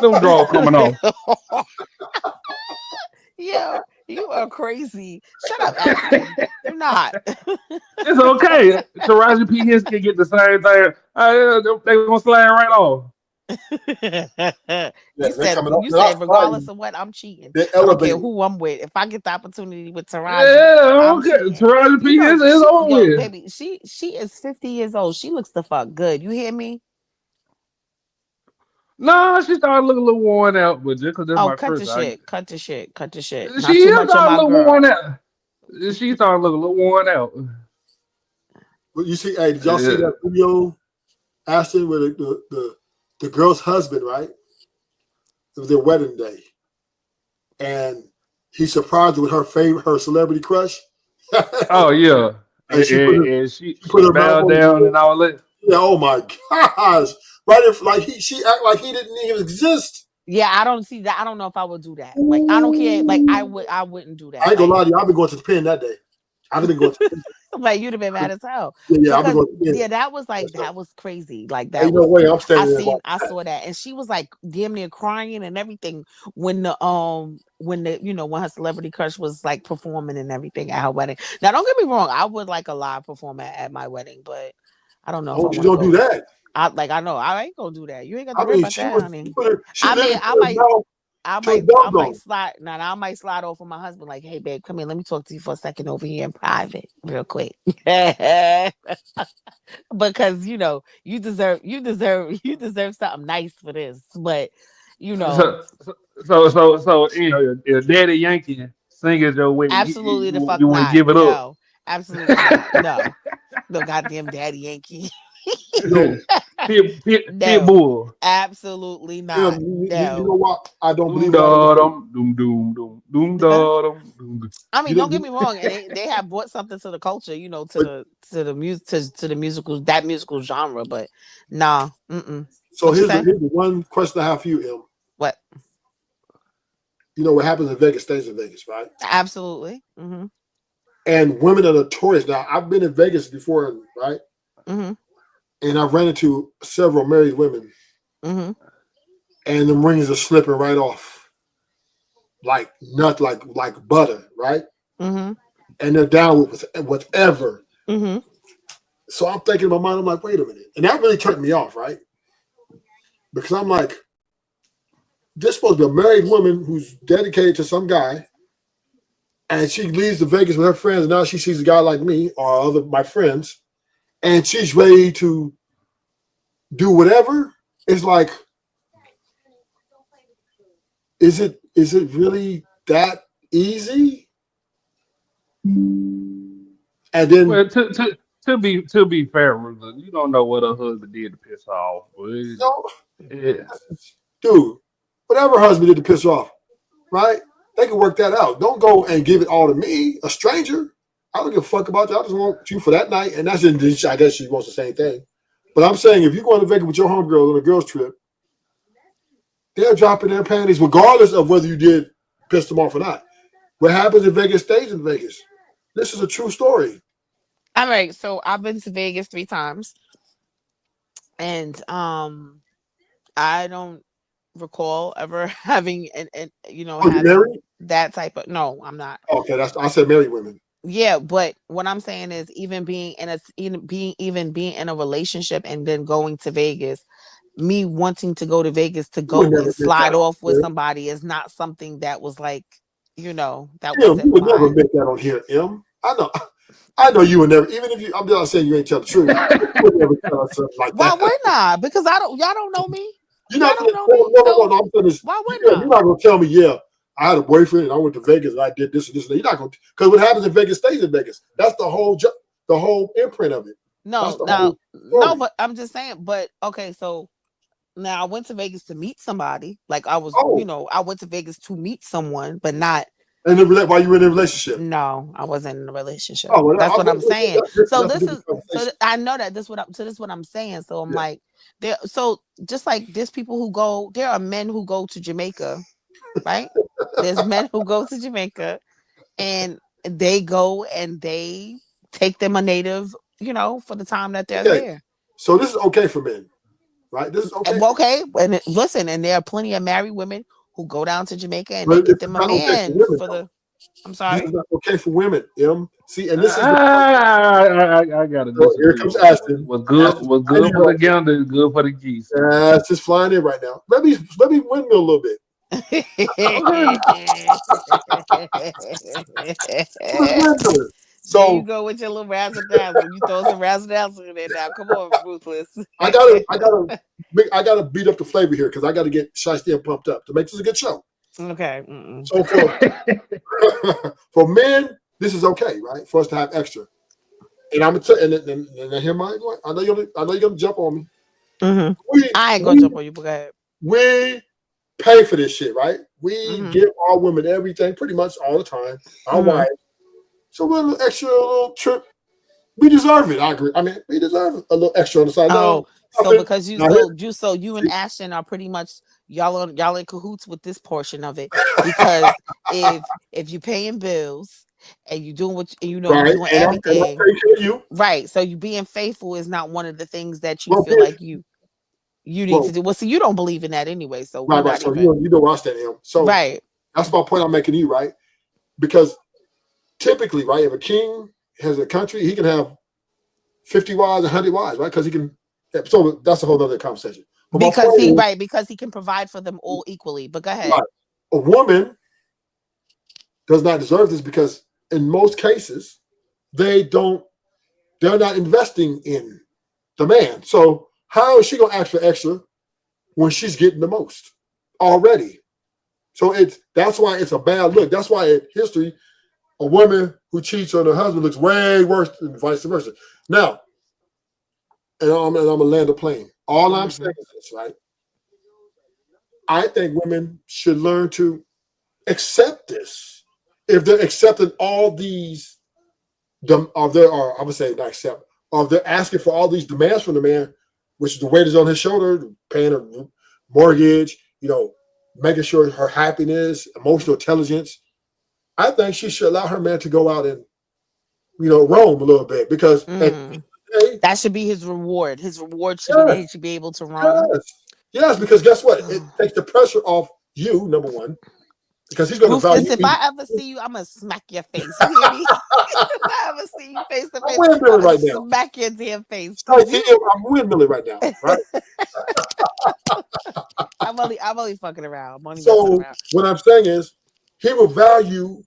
Them draws coming off. Yo, you are crazy. Shut up, Ashton. You're not. It's okay. Taraji P. Henson can get the same thing. They gonna slide right off. yeah, they're coming up. You They're not said regardless fighting. of what, I'm cheating. They're I don't care elevating. who I'm with. If I get the opportunity with Taraji, Yeah, I'm okay. cheating. Taraji P. Henson is over with. Baby, she is 50 years old. She looks the fuck good. You hear me? No, she started looking a little worn out, but just because that's Oh, my cut the crush, shit. Cut the shit. Cut the shit. she Not too is much on starting my to look worn girl. out. She started looking a little worn out. But you see, hey, did y'all see that video, Ashton, with the girl's husband, right? It was their wedding day, and he surprised her with her celebrity crush. Oh yeah, And and she she put her mouth bowed on his down head. and all that. Yeah, oh my gosh. Right if she act like he didn't even exist. Yeah, I don't see that. I don't know if I would do that. Like, I don't care. Like, I wouldn't do that. I ain't gonna Like, lie to you, I've been going to the pen that day. I've been going to the pen. Like you'd have been mad as hell. Yeah, I've been Because going. that was like that was crazy. Like that Ain't no was way I'm standing there like I saw that, and she was like damn near crying and everything when the when her celebrity crush was like performing and everything at her wedding. Now don't get me wrong, I would like a live performer at my wedding, but I don't know I if I hope you want to don't do go. that. I know I ain't gonna do that. You ain't got to I worry mean, about that, honey. she literally I put her might mouth to a I might dildo. slide now. I might slide over my husband like, hey babe, come here. Let me talk to you for a second over here in private, real quick. Because you deserve something nice for this. But So, if Daddy Yankee sing at your wedding, absolutely the you fuck wouldn't not. give it up. No, absolutely not. No, no goddamn daddy Yankee. Yo, No, Pitbull. absolutely Em, not. you know No. what? I don't Doom believe a lot of da women. dum doom doom doom doom da dum doom. I mean, You don't don't. get me wrong, and they have brought something to the culture, But to the music to the musical that musical genre, but nah, so what you here's say? the one question I have for you, Em. What? You know what happens in Vegas stays in Vegas, right? Absolutely. And women are notorious. Now, I've been in Vegas before, right? Mm-hmm. And I've ran into several married women, Mm-hmm. and the rings are slipping right off, like nut, like butter, right? Mm-hmm. And they're down with whatever. Mm-hmm. So I'm thinking in my mind, I'm like, wait a minute, and that really turned me off, right? Because I'm like, this supposed to be a married woman who's dedicated to some guy, and she leaves to Vegas with her friends, and now she sees a guy like me or other my friends, and she's ready to do whatever. It's like, is it really that easy? And then Well, to be fair, Ruth, you don't know what her husband did to piss her off. But no, yeah. dude, whatever her husband did to piss her off, right? They can work that out. Don't go and give it all to me, a stranger. I don't give a fuck about you. I just want you for that night. And that's I guess she wants the same thing. But I'm saying if you're going to Vegas with your homegirl on a girls trip, they're dropping their panties regardless of whether you did piss them off or not. What happens in Vegas stays in Vegas. This is a true story. All right, so I've been to Vegas 3 times, and I don't recall ever having and Oh, you having married? that type of. No, I'm not. Okay, I said married women. Yeah, but what I'm saying is even being in a relationship and then going to Vegas, me wanting to go to Vegas to You would go and never make that slide on off with here. somebody is not something that was like, that Em, you wasn't would never my. make that on here, Em. I know you would never, even if you, I'm not saying you ain't tell the truth. You would never tell us something like Why that. wouldn't I? Because y'all don't know me. You're Y'all not don't gonna know tell me. no. So I'm saying this. why wouldn't You're I? not gonna tell me, yeah, I had a boyfriend and I went to Vegas and I did this and this and that. You're not gonna, because what happens in Vegas stays in Vegas. That's the whole imprint of it. That's No, the now whole no, story. but I'm just saying, but okay, so now I went to Vegas to meet somebody. Like I was, Oh, I went to Vegas to meet someone, but not. and while you were in a relationship. No, I wasn't in a relationship. Oh, well, That's what I'm saying. So that's a this different is conversation. I know that this is what I'm saying. So I'm Yeah. like there. So just like there's people who go, there are men who go to Jamaica, right? There's men who go to Jamaica and they go and they take them a native, for the time that they're Okay. there. So this is okay for men, right? This is okay And for okay, listen, and there are plenty of married women who go down to Jamaica and they but get it's them a not okay for man women for though. the. I'm This sorry. is not okay for women, Em. See, and this is the point. I gotta Here disagree comes on that one. Ashton. Ashton's What's flying good in for the right gander is good for the geese. now. Ashton's flying in right now. Let me windmill a little bit. Okay. Who's windmilling? There you So go with your little razzle dazzle. You throw some razzle dazzle in there now. Come on, ruthless. I gotta beat up the flavor here because I gotta get Shiesty and pumped up to make this a good show. Okay. So for men, this is okay, right? For us to have extra. And I'm gonna tell, and hear my. I know you're gonna jump on me. I ain't gonna jump on you, but go ahead. We pay for this shit, right? We Mhm. give our women everything pretty much all the time. Our wives. So we're a little extra, a little trip. We deserve it. I agree. I mean, we deserve a little extra on the side. Oh, No, so nothing. because you Now, so you and Ashton are pretty much y'all in cahoots with this portion of it because if you paying bills and you doing what you know you right, doing and I'm everything taking care of you. right, so you being faithful is not one of the things that you Well, feel like you need to well, do. Well, see, you don't believe in that anyway, so we right. not So even you know where I stand, him. So right. that's my point I'm making to you, right? Because typically, right, if a king has a country, he can have 50 wives, 100 wives, right? Because he can. Yeah, so that's a whole other conversation. But my Because point he is, right because he can provide for them all equally. But go ahead. right, a woman does not deserve this because in most cases they're not investing in the man. So how is she gonna ask for extra when she's getting the most already? So that's why it's a bad look. That's why in history, a woman who cheats on her husband looks way worse than vice versa. Now, and I'm gonna land a plane. All I'm saying is this, right? I think women should learn to accept this. If they're accepting all these, or I would say not accept, or if they're asking for all these demands from the man, which the weight is on his shoulder, paying a mortgage, making sure her happiness, emotional intelligence. I think she should allow her man to go out and, roam a little bit because at the end of the day, That should be his reward. His reward should be that yes, he should be able to roam. yes, because guess what? It takes the pressure off you, number one, because he's going to Ruthless, value if you. I ever see you, I'm gonna smack your face. You hear me? If I ever see you face to I'm face, I'm windmilling gonna right now. smack your damn face. Sorry, Cause you TM, I'm windmilling right now, right? I'm only fucking around. I'm only messing So around. what I'm saying is, he will value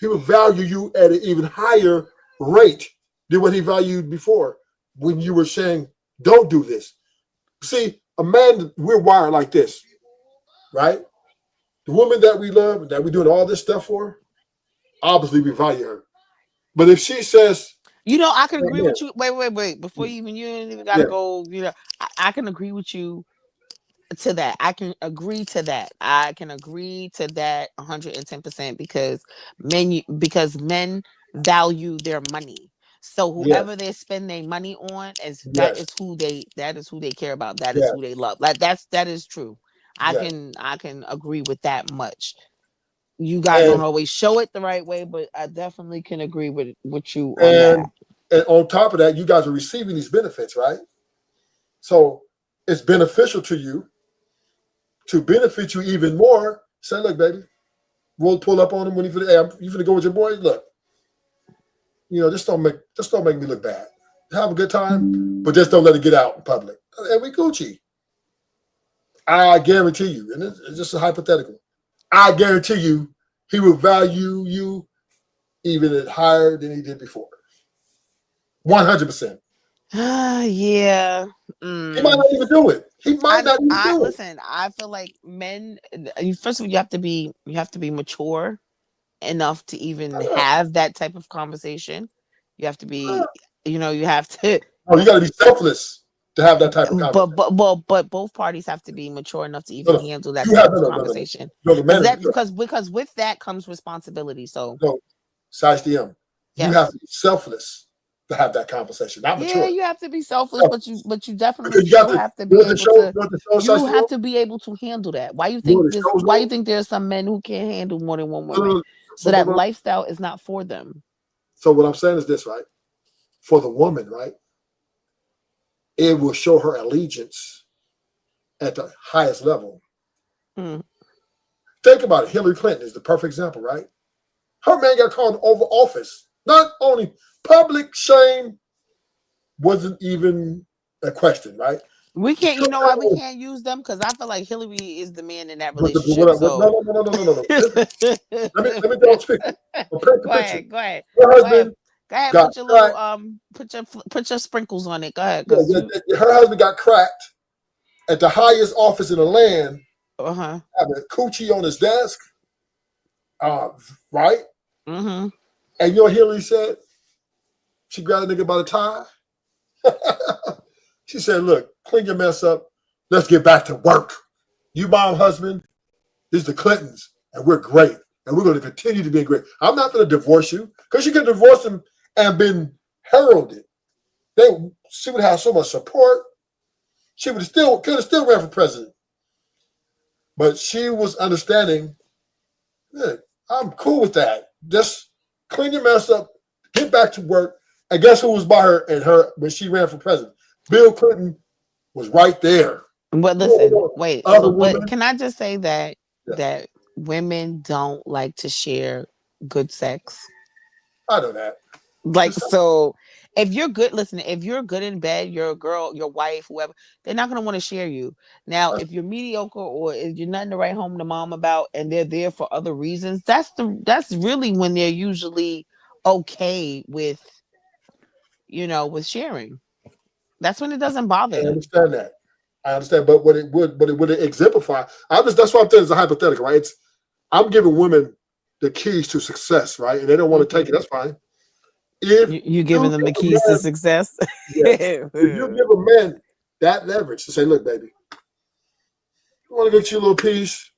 you at an even higher rate than what he valued before when you were saying, "Don't do this." See, a man, we're wired like this, right? The woman that we love, that we're doing all this stuff for, obviously we value her. But if she says, I can "Oh, agree man, with you. Wait. Before you ain't even gotta yeah, go, I can agree with you to that. I can agree to that. I can agree to that 110% because men value their money. So yes, whoever they spend their money on yes, that is who they care about. That is yes, who they love. Like that is true. yes," I can agree with that much. You guys don't and always show it the right way, but I definitely can agree with you on that. and and on top of that, you guys are receiving these benefits, right? So it's beneficial to you to benefit you even more. Say, look, baby, we'll pull up on him when you finna go with your boys. Look, just don't make me look bad. Have a good time, but just don't let it get out in public. And we Gucci. I guarantee you, and it's just a hypothetical. I guarantee you, he will value you even at higher than he did before. 100%. Yeah. He might not even do it. He might not even I do it. listen. I feel like men. First of all, you have to be mature enough to even have that type of conversation. You have to be. You have to. Oh, you got to be selfless to have that type of conversation. But both parties have to be mature enough to No, even no. handle that You type have of no, no, no, no, no. conversation. No, the man is mature. Because with that comes responsibility. So No, size DM. You have yes. to be selfless to have that conversation, not Yeah, mature. you have to be selfless, Selfless. but you definitely Because you got still to, have to be able to. you know what the show size You DM? have to be able to handle that. You know what the show's Why you doing? think there's some men who can't handle more than one No, no, woman? no. So But, but, that but, lifestyle is not for them. so what I'm saying is this, right? For the woman, right? It will show her allegiance at the highest level. Mm. Think about it. Hillary Clinton is the perfect example, right? Her man got called over office. Not only public shame wasn't even a question, right? We She can't. You took know her why we own. can't use them? Because I feel like Hillary is the man in that But relationship. no, So no, no, no, no, no, no, no. go Listen, let me don't speak. But paint the picture. ahead, go ahead, Her go ahead, husband go ahead. got Put your little cracked. put your sprinkles on it. Go ahead, Yeah, because you. her husband got cracked at the highest office in the land, Uh-huh. having a coochie on his desk, right? Mm-hmm. And you know what Hillary said? She grabbed a nigga by the tie. She said, "Look, clean your mess up. Let's get back to work. You, mom, husband, this is the Clintons, and we're great, and we're going to continue to be great. I'm not going to divorce you because you can divorce him and been heralded. She would have so much support. She could have still ran for president. But she was understanding, look, I'm cool with that. Just clean your mess up, get back to work. And guess who was by her when she ran for president? Bill Clinton was right there. But listen, wait. Other So, but women, can I just say that yeah, that women don't like to share good sex? I know that. Like, so if you're good, listen, if you're good in bed, your girl, your wife, whoever, they're not gonna want to share you. Now, if you're mediocre or if you're nothing to write home to mom about, and they're there for other reasons, that's really when they're usually okay with with sharing. That's when it doesn't bother I them. understand that. I understand, but what it would exemplify. That's why I'm saying it's a hypothetical, right? I'm giving women the keys to success, right? And they don't want to take it. That's fine. If you giving them the keys to success. Yes. If you give a man that leverage to say, look, baby, you want to get you a little piece,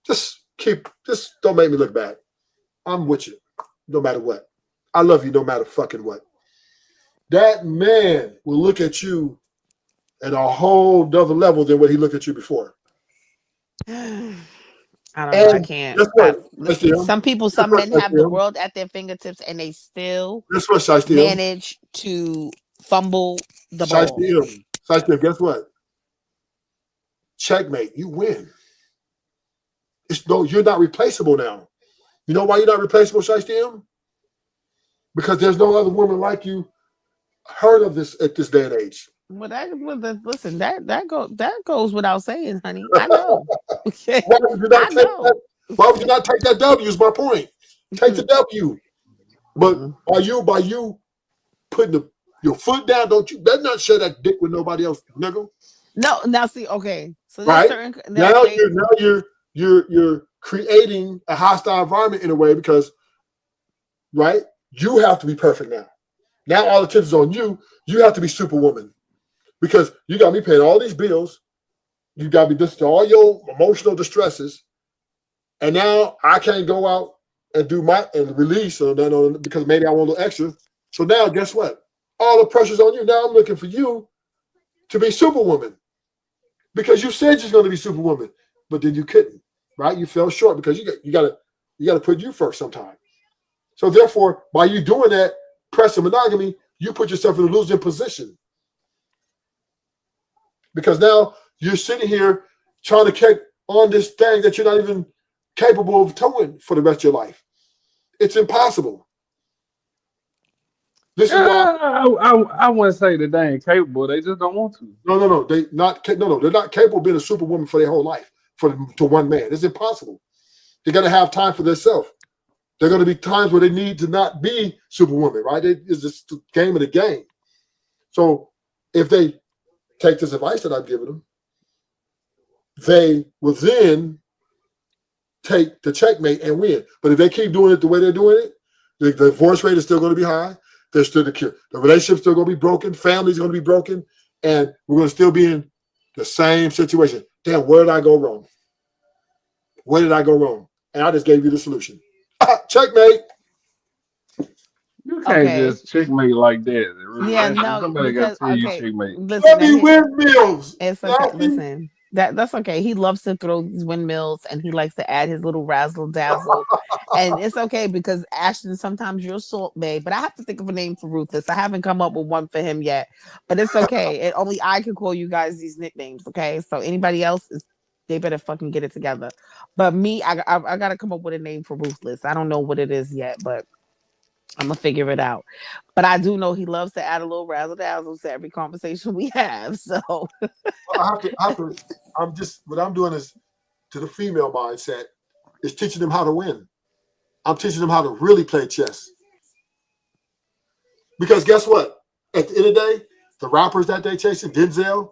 just don't make me look bad. I'm with you, no matter what. I love you no matter fucking what. That man will look at you at a whole other level than what he looked at you before. I don't know. I can't. Listen, some men have the world world at their fingertips and they still Guess what, manage to fumble the ball. Guess what? Checkmate. You win. You're not replaceable now. You know why you're not replaceable, Shiesty? Because there's no other woman like you heard of this at this day and age. Well, listen, that goes without saying, honey. I know. Why would you not take that W? Is my point. Take the W. But by you putting your foot down, you better not share that dick with nobody else, nigga. No, now see, okay. So right certain, now you're creating a hostile environment in a way because right, you have to be perfect now. Now all the attention's on you. You have to be superwoman because you got me paying all these bills. You got me this all your emotional distresses, and now I can't go out and do release because maybe I want a little extra. So now, guess what? All the pressure's on you. Now I'm looking for you to be superwoman because you said you're going to be superwoman, but then you couldn't. Right? You fell short because you got to put you first sometime. So therefore, by you doing that, pressing monogamy, you put yourself in a losing position because now you're sitting here trying to kick on this thing that you're not even capable of towing for the rest of your life. It's impossible. This is why I wouldn't say that they ain't capable. They just don't want to. No. They're not capable of being a superwoman for their whole life to one man. It's impossible. They're gonna have time for themselves. There are going to be times where they need to not be superwoman, right? It's just the game of the game. So if they take this advice that I've given them, they will then take the checkmate and win. But if they keep doing it the way they're doing it, the divorce rate is still going to be high. There's still the relationship's still going to be broken. Family's going to be broken. And we're going to still be in the same situation. Damn, where did I go wrong? Where did I go wrong? And I just gave you the solution. Checkmate. You can't just checkmate like that. Yeah, no, somebody got to tell you checkmate. Listen, windmills. It's okay. Listen, that's okay. He loves to throw these windmills, and he likes to add his little razzle dazzle, and it's okay because Ashton, sometimes you're salt bae, but I have to think of a name for Ruthless. I haven't come up with one for him yet, but it's okay. And only I can call you guys these nicknames. Okay, so anybody else they better fucking get it together. But me, I gotta come up with a name for Ruthless. I don't know what it is yet, but I'm gonna figure it out. But I do know he loves to add a little razzle dazzle to every conversation we have. So what I'm doing is to the female mindset is teaching them how to win. I'm teaching them how to really play chess. Because guess what? At the end of the day, the rappers that they chasing, Denzel,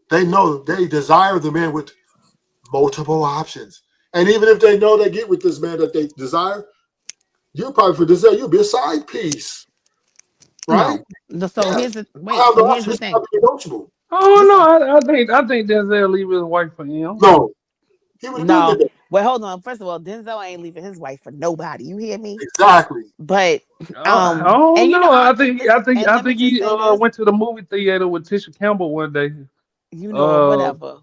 they know they desire the man with multiple options. And even if they know they get with this man that they desire, you probably for Denzel, you'll be a side piece. Right? No. So here's the thing. Oh no, I think Denzel leave his wife for him. No. He would no, Well, hold on. First of all, Denzel ain't leaving his wife for nobody. You hear me? Exactly. But I don't and you know, know. I let me think just he say this. went to the movie theater with Tisha Campbell one day. You know, or Uh, whatever.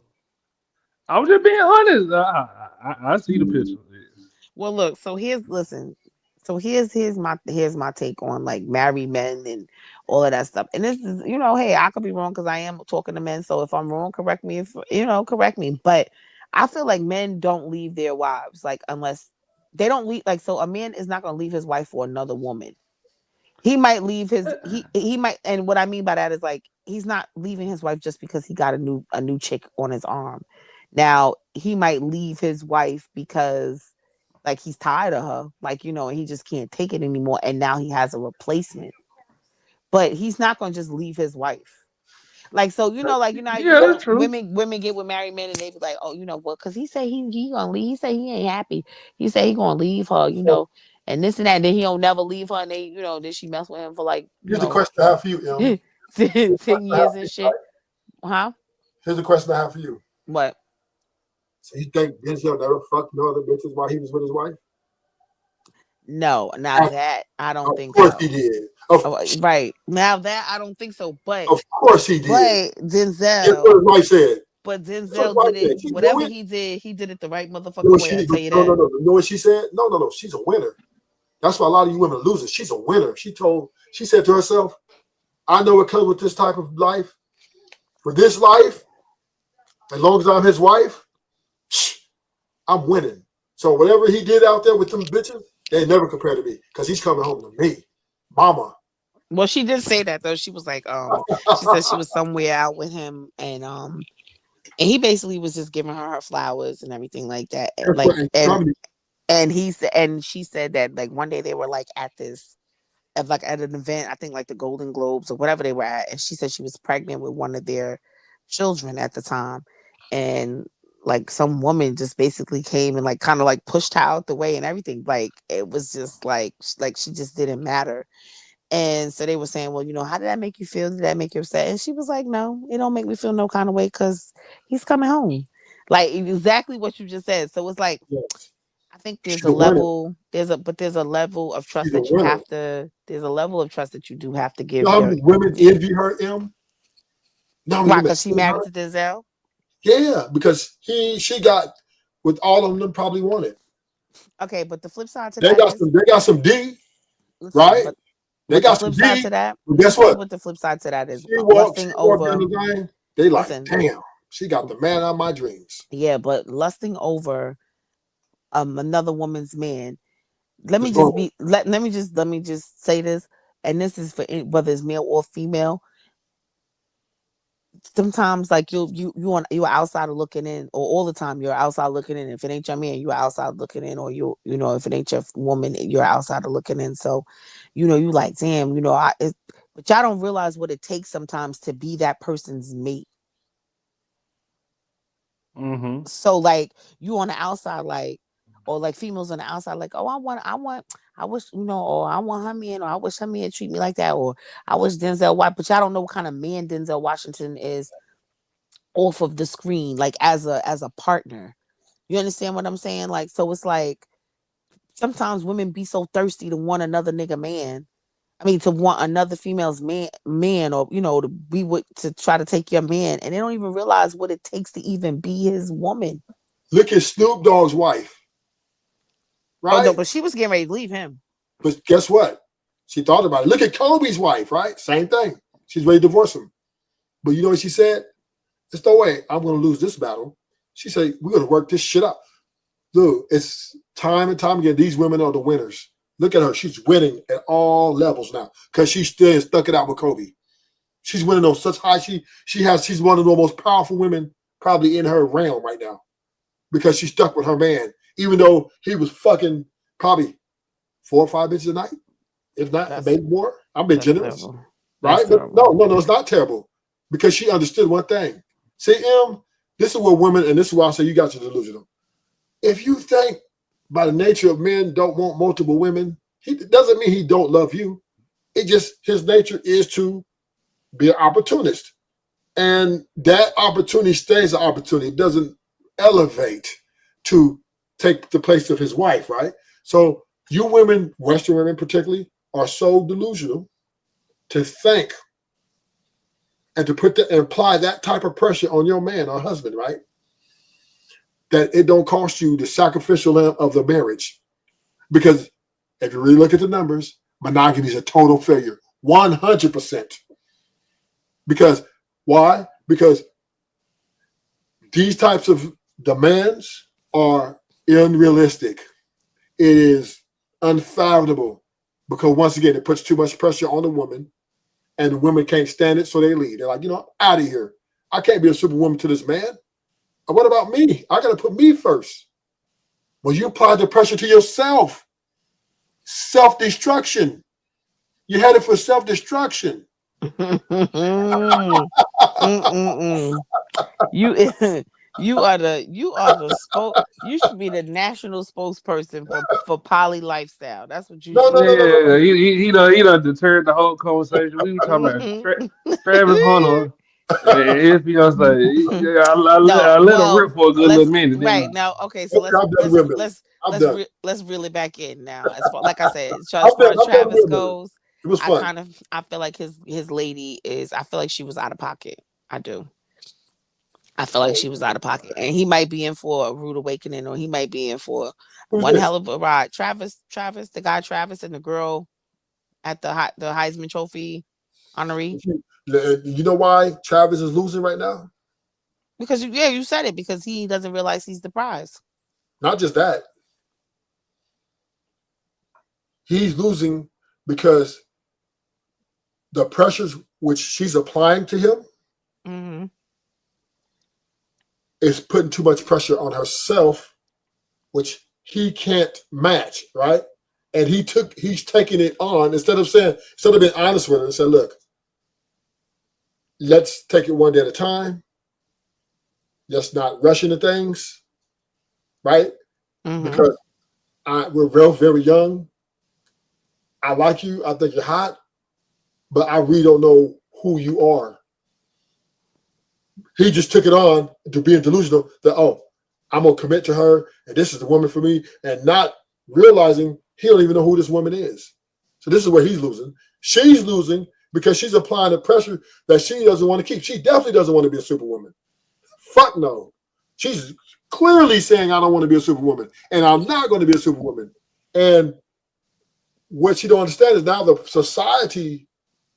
I'm just being honest. I see the picture. Well, look. So listen. So here's my take on like married men and all of that stuff. And this is, hey, I could be wrong because I am talking to men. So if I'm wrong, correct me. If correct me. But I feel like men don't leave their wives like unless they don't leave. Like, so a man is not going to leave his wife for another woman. He might leave he might, and what I mean by that is like he's not leaving his wife just because he got a new chick on his arm. Now he might leave his wife because like he's tired of her, like and he just can't take it anymore, and now he has a replacement. But he's not gonna just leave his wife. Like, so like how Yeah, that's true. women get with married men and they be like, oh, what? Because he said he gonna leave. He said he ain't happy. He said he gonna leave her, and this and that. And then he don't never leave her. And then she mess with him for like Here's the question I have for you, Em. 10 years and shit. Huh? Here's the question I have for you. What? So you think Denzel never fucked no other bitches while he was with his wife? No, now that I don't think so. Of so. course he did. Right. Now that I don't think so. But of course he did. But Denzel. Guess what his wife said? But Denzel did it. Whatever he did it the right motherfucking No, way. I tell you that. no. You know what she said? No. She's a winner. That's why a lot of you women are losers. She's a winner. She said to herself, I know it comes with this type of life. For this life, as long as I'm his wife, I'm winning. So whatever he did out there with them bitches, they never compare to me because he's coming home to me, mama. Well, she did say that though. She was like, she said she was somewhere out with him, and he basically was just giving her flowers and everything like that. And he said, and she said that like one day they were like at an event, I think like the Golden Globes or whatever they were at, and she said she was pregnant with one of their children at the time, and like some woman just basically came and like kind of like pushed her out the way and everything. Like it was just like she just didn't matter. And so they were saying, well, how did that make you feel? Did that make you upset? And she was like, no, it don't make me feel no kind of way because he's coming home. Like exactly what you just said. So it's like, yes. I think there's a level of trust that you have to, there's a level of trust that you do have to give. You know how many women envy her, Em? Why? Because she married to Denzel? Yeah, because she got what all of them probably wanted. Okay, but the flip side to they got some D, right? They got some D. To that, but guess what? What the flip side to that is she walked down over. the line. They like, damn, she got the man of my dreams. Yeah, but lusting over another woman's man. Let me just say this, and this is for whether it's male or female. Sometimes like you're outside looking in, or all the time you're outside looking in. If it ain't your man, you're outside looking in, or if it ain't your woman, you're outside looking in. So, you like, damn, but y'all don't realize what it takes sometimes to be that person's mate. Mm-hmm. So like you on the outside, like, or like females on the outside, like, oh, I wish, or I want her man, or I wish her man treat me like that, or I wish Denzel White, but y'all don't know what kind of man Denzel Washington is off of the screen, like as a partner. You understand what I'm saying? Like, so it's like sometimes women be so thirsty to want another nigga man. I mean, to want another female's man, or to be with, to try to take your man, and they don't even realize what it takes to even be his woman. Look at Snoop Dogg's wife, right? Oh no, but she was getting ready to leave him. But guess what? She thought about it. Look at Kobe's wife, right? Same thing. She's ready to divorce him. But you know what she said? There's no way I'm going to lose this battle. She said, we're going to work this shit out. Dude, it's time and time again. These women are the winners. Look at her. She's winning at all levels now because she still stuck it out with Kobe. She's winning on such high. She's one of the most powerful women probably in her realm right now because she's stuck with her man, even though he was fucking probably 4 or 5 bitches a night, if not maybe more. I'm being generous, terrible. Right? But no, it's not terrible because she understood one thing. See, this is what women, and this is why I say you got your delusional. If you think by the nature of men don't want multiple women, it doesn't mean he don't love you. It just, his nature is to be an opportunist. And that opportunity stays an opportunity. It doesn't elevate to take the place of his wife, right? So you women, Western women particularly, are so delusional to think and to put and apply that type of pressure on your man or husband, right? That it don't cost you the sacrificial lamb of the marriage. Because if you really look at the numbers, monogamy is a total failure, 100%. Because why? Because these types of demands are unrealistic. It is unfathomable because once again, it puts too much pressure on the woman, and the women can't stand it, so they leave. They're like, you know, I'm out of here. I can't be a superwoman to this man. And what about me? I got to put me first. Well, you apply the pressure to yourself. Self-destruction. You're headed for self-destruction. You are the you should be the national spokesperson for poly lifestyle. That's what you should Yeah, he done deterred the whole conversation. We were talking about Travis Hunter and his fiance. Yeah, I let him rip for a good little minute. Right Then now, okay, so let's reel it back in now. As far like I said, as far as Travis goes, it was fun. I feel like his lady I feel like she was out of pocket. I do. I feel like she was out of pocket, and he might be in for a rude awakening, or he might be in for one hell of a ride. Travis, the guy Travis, and the girl at the Heisman Trophy honoree. You know why Travis is losing right now? Because you said it, because he doesn't realize he's the prize. Not just that. He's losing because the pressures which she's applying to him is putting too much pressure on herself, which he can't match, right? And he's taking it on instead of being honest with her and saying, look, let's take it one day at a time. Let's not rush into things, right? Because we're very, very young. I like you. I think you're hot, but I really don't know who you are. He just took it on to being delusional that, oh, I'm going to commit to her and this is the woman for me, and not realizing he don't even know who this woman is. So this is where he's losing. She's losing because she's applying the pressure that she doesn't want to keep. She definitely doesn't want to be a superwoman. Fuck no. She's clearly saying, I don't want to be a superwoman, and I'm not going to be a superwoman. And what she don't understand is now the society,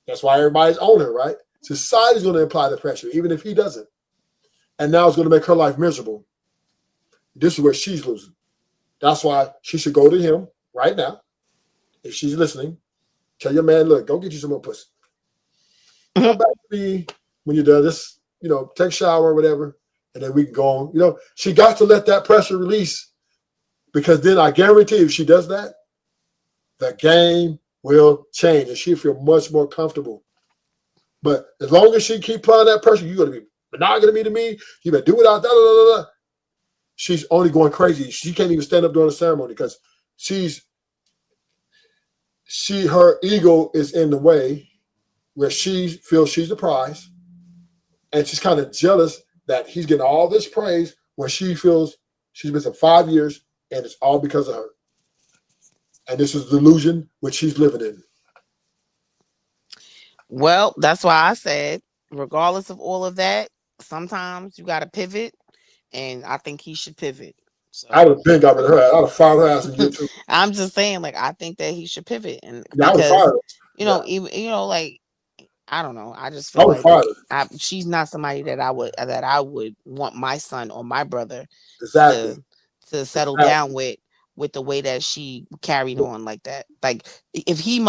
that's why everybody's on her, right? Society's going to apply the pressure, even if he doesn't. And now it's going to make her life miserable. This is where she's losing. That's why she should go to him right now. If she's listening, tell your man, look, go get you some more pussy. Come back to me when you're done. Just, take a shower or whatever, and then we can go on. She got to let that pressure release, because then I guarantee if she does that, the game will change and she'll feel much more comfortable. But as long as she keep applying that pressure, you're going to be monogamy to me. You better do without that. She's only going crazy. She can't even stand up during the ceremony because her ego is in the way, where she feels she's the prize, and she's kind of jealous that he's getting all this praise when she feels she's been for 5 years and it's all because of her. And this is the delusion which she's living in. Well, that's why I said, regardless of all of that, sometimes you got to pivot, and I think he should pivot. So I would have been got rid of her. I'd have fired her ass in year 2. I'm just saying, I think that he should pivot, and I would fire her. even I don't know. I just feel like she's not somebody that I would want my son or my brother to settle down with the way that she carried on like that. Like, if I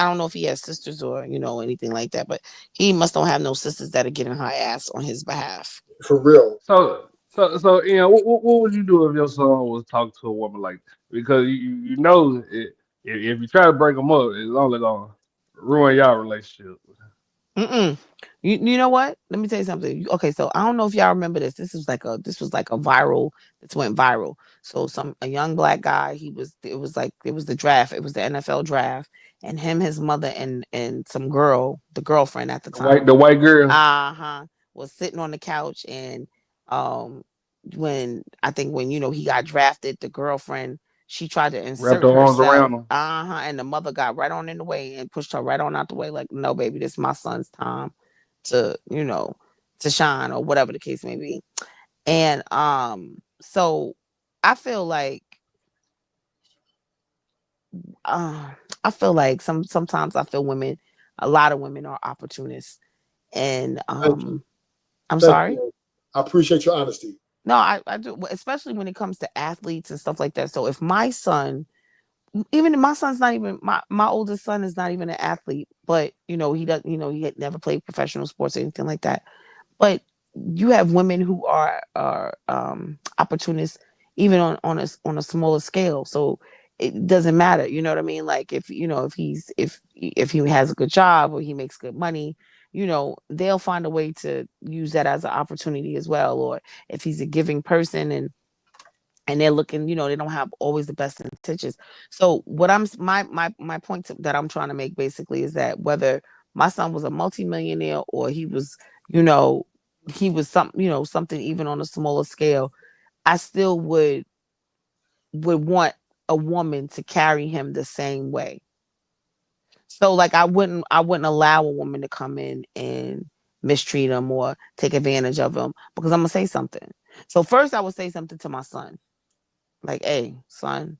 don't know if he has sisters or anything like that, but he must don't have no sisters that are getting her ass on his behalf. For real. So what would you do if your son was talking to a woman like that? Because if you try to break them up, it's only gonna ruin y'all relationship. You know what? Let me tell you something. Okay, so I don't know if y'all remember this. This was like a viral. This went viral. So a young black guy. It was the draft. It was the NFL draft, and his mother and some girl, the girlfriend at the time, the white girl, was sitting on the couch, and I think when he got drafted, the girlfriend, she tried to Wrapped insert her arms around herself, him. and the mother got right on in the way and pushed her right on out the way, like, no, baby, this is my son's time to to shine, or whatever the case may be. And so I feel like uh, sometimes I feel a lot of women are opportunists, and Thank you. I'm Thank sorry. you. I appreciate your honesty. No, I do, especially when it comes to athletes and stuff like that. So if my son, even if my son's not even my oldest son is not even an athlete, but he does, he had never played professional sports or anything like that. But you have women who are opportunists, even on a smaller scale. So it doesn't matter, you know what I mean? Like, if he has a good job or he makes good money, they'll find a way to use that as an opportunity as well. Or if he's a giving person, and they're looking, they don't have always the best intentions. So what my point that I'm trying to make basically is that whether my son was a multimillionaire or he was, you know, something even on a smaller scale, I still would want a woman to carry him the same way. So like I wouldn't allow a woman to come in and mistreat him or take advantage of him, because I'm gonna say something. So first I would say something to my son. Like, hey, son,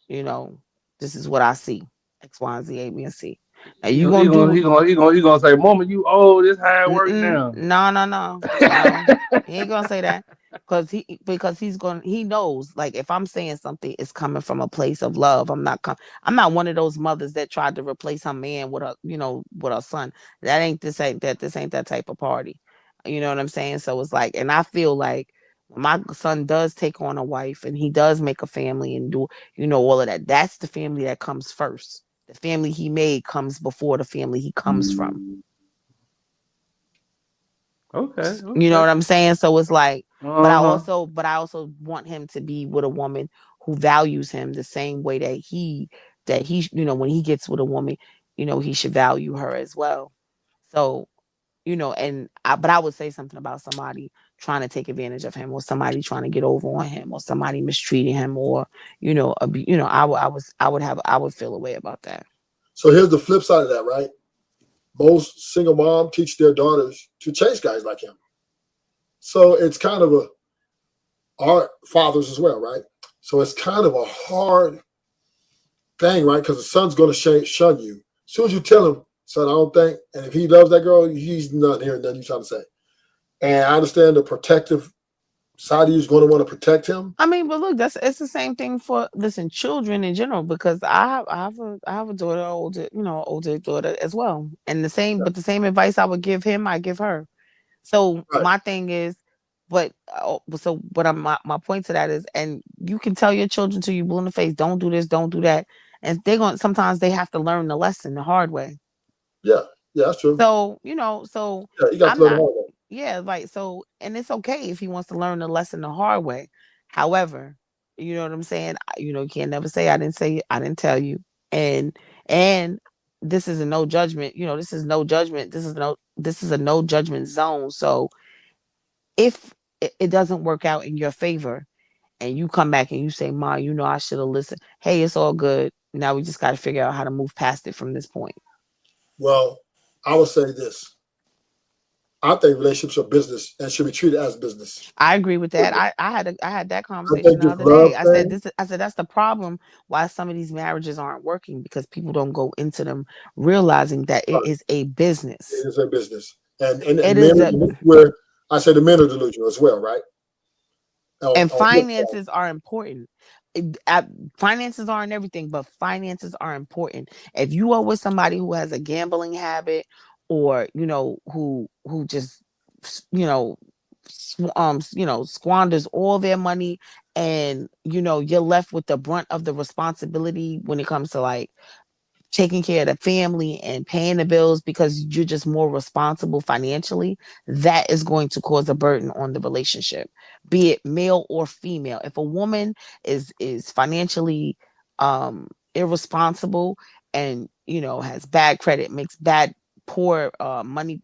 you know, this is what I see. X, Y, Z, A, B, and C. Now He, you he gonna gonna do he gonna he gonna he gonna say, "Mama, you old. This how it work Mm-mm. now." No, no, no, no. He ain't gonna say that, because he knows, like, if I'm saying something, it's coming from a place of love. I'm not one of those mothers that tried to replace her man with with her son. This ain't that type of party. You know what I'm saying? So it's like, and I feel like when my son does take on a wife and he does make a family and do all of that, that's the family that comes first. The family he made comes before the family he comes from. Okay, You know okay. what I'm saying? So it's like, but Uh huh. I also want him to be with a woman who values him the same way that he when he gets with a woman, he should value her as well. So, but I would say something about somebody trying to take advantage of him, or somebody trying to get over on him, or somebody mistreating him, or I would feel a way about that. So here's the flip side of that, right? Most single mom teach their daughters to chase guys like him. So it's kind of our fathers as well, right? So it's kind of a hard thing, right? Because the son's going to shun you. As soon as you tell him, son, I don't think, and if he loves that girl, he's not hearing nothing you're trying to say. And I understand the protective side of you is going to want to protect him. I mean, but look, it's the same thing for, listen, children in general, because I have a daughter, older daughter as well, and the same advice I would give him, I give her. So Right. my thing is, my point to that is, and you can tell your children till you blue in the face, don't do this, don't do that, and sometimes they have to learn the lesson the hard way. Yeah, yeah, that's true. So, Yeah, you got to I'm learn the not, hard way. yeah, like, so, and it's okay if he wants to learn the lesson the hard way. However, you know what I'm saying? You can't never say, I didn't tell you. And this is a no judgment, this is no judgment. This is a no judgment zone. So if it doesn't work out in your favor and you come back and you say, Ma, I should have listened. Hey, it's all good. Now we just got to figure out how to move past it from this point. Well, I would say this. I think relationships are business and should be treated as business. I agree with that. I had that I conversation think the this other love day. I said thing, that's the problem why some of these marriages aren't working, because people don't go into them realizing that it right, is a business. it is a business. And It men, is a where I say the men are delusional as well, right? And On his side. finances are important. Finances aren't everything, but finances are important. If you are with somebody who has a gambling habit, or who just squanders all their money, and you're left with the brunt of the responsibility when it comes to, like, taking care of the family and paying the bills because you're just more responsible financially, that is going to cause a burden on the relationship, be it male or female. If a woman is financially irresponsible, and has bad credit, makes poor money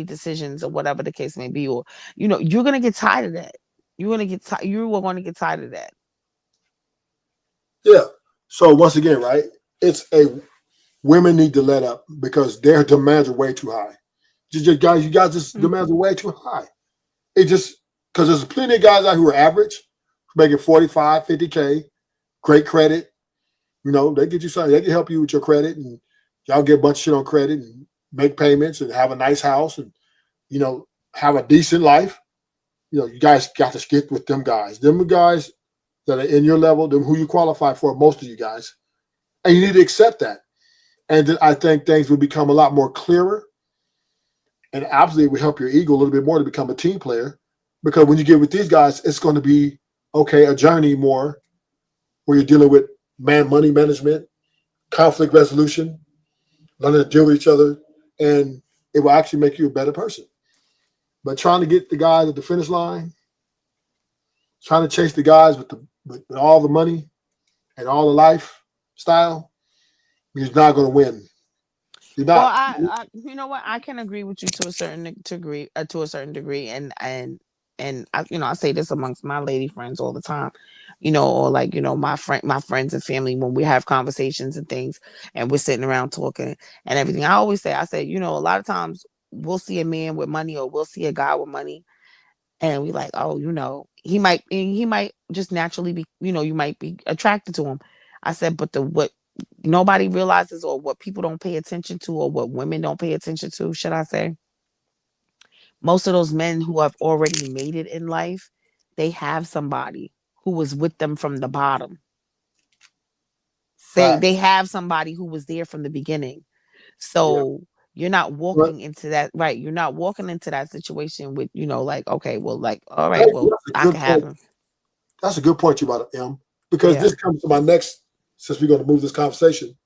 decisions, or whatever the case may be, or you're gonna get tired of that. You want to get tired. You were going to get tired of that. Yeah. So once again, right? It's a women need to let up because their demands are way too high. Just guys, you guys just demands are way too high. It just because there's plenty of guys out who are average, making 45, 50K, great credit. You know, they get you something, they can help you with your credit and y'all get a bunch of shit on credit and make payments and have a nice house and you know, have a decent life. You know, you guys got to stick with them guys. Them guys that are in your level, them who you qualify for, most of you guys. And you need to accept that. And then I think things will become a lot more clearer. And absolutely it will help your ego a little bit more to become a team player. Because when you get with these guys, it's going to be, okay, a journey more where you're dealing with money management, conflict resolution, learning to deal with each other. And it will actually make you a better person. But trying to get the guys at the finish line, trying to chase the guys with all the money and all the lifestyle, you're not going to win. You're Well, not. you know what? I can agree with you to a certain degree, and I say this amongst my lady friends all the time, or like my friends and family when we have conversations and things, and we're sitting around talking and everything. I say, a lot of times we'll see a man with money or we'll see a guy with money, and we like, oh, he might just naturally be, you might be attracted to him. I said, but what nobody realizes or what people don't pay attention to or what women don't pay attention to, should I say, most of those men who have already made it in life, they have somebody who was with them from the bottom. They have somebody who was there from the beginning. So you're not walking into that, right? You're not walking into that situation with, like, okay, well, like, all right, well, I can have him. That's a good point you brought up, M. Because this comes to my next, since we're going to move this conversation.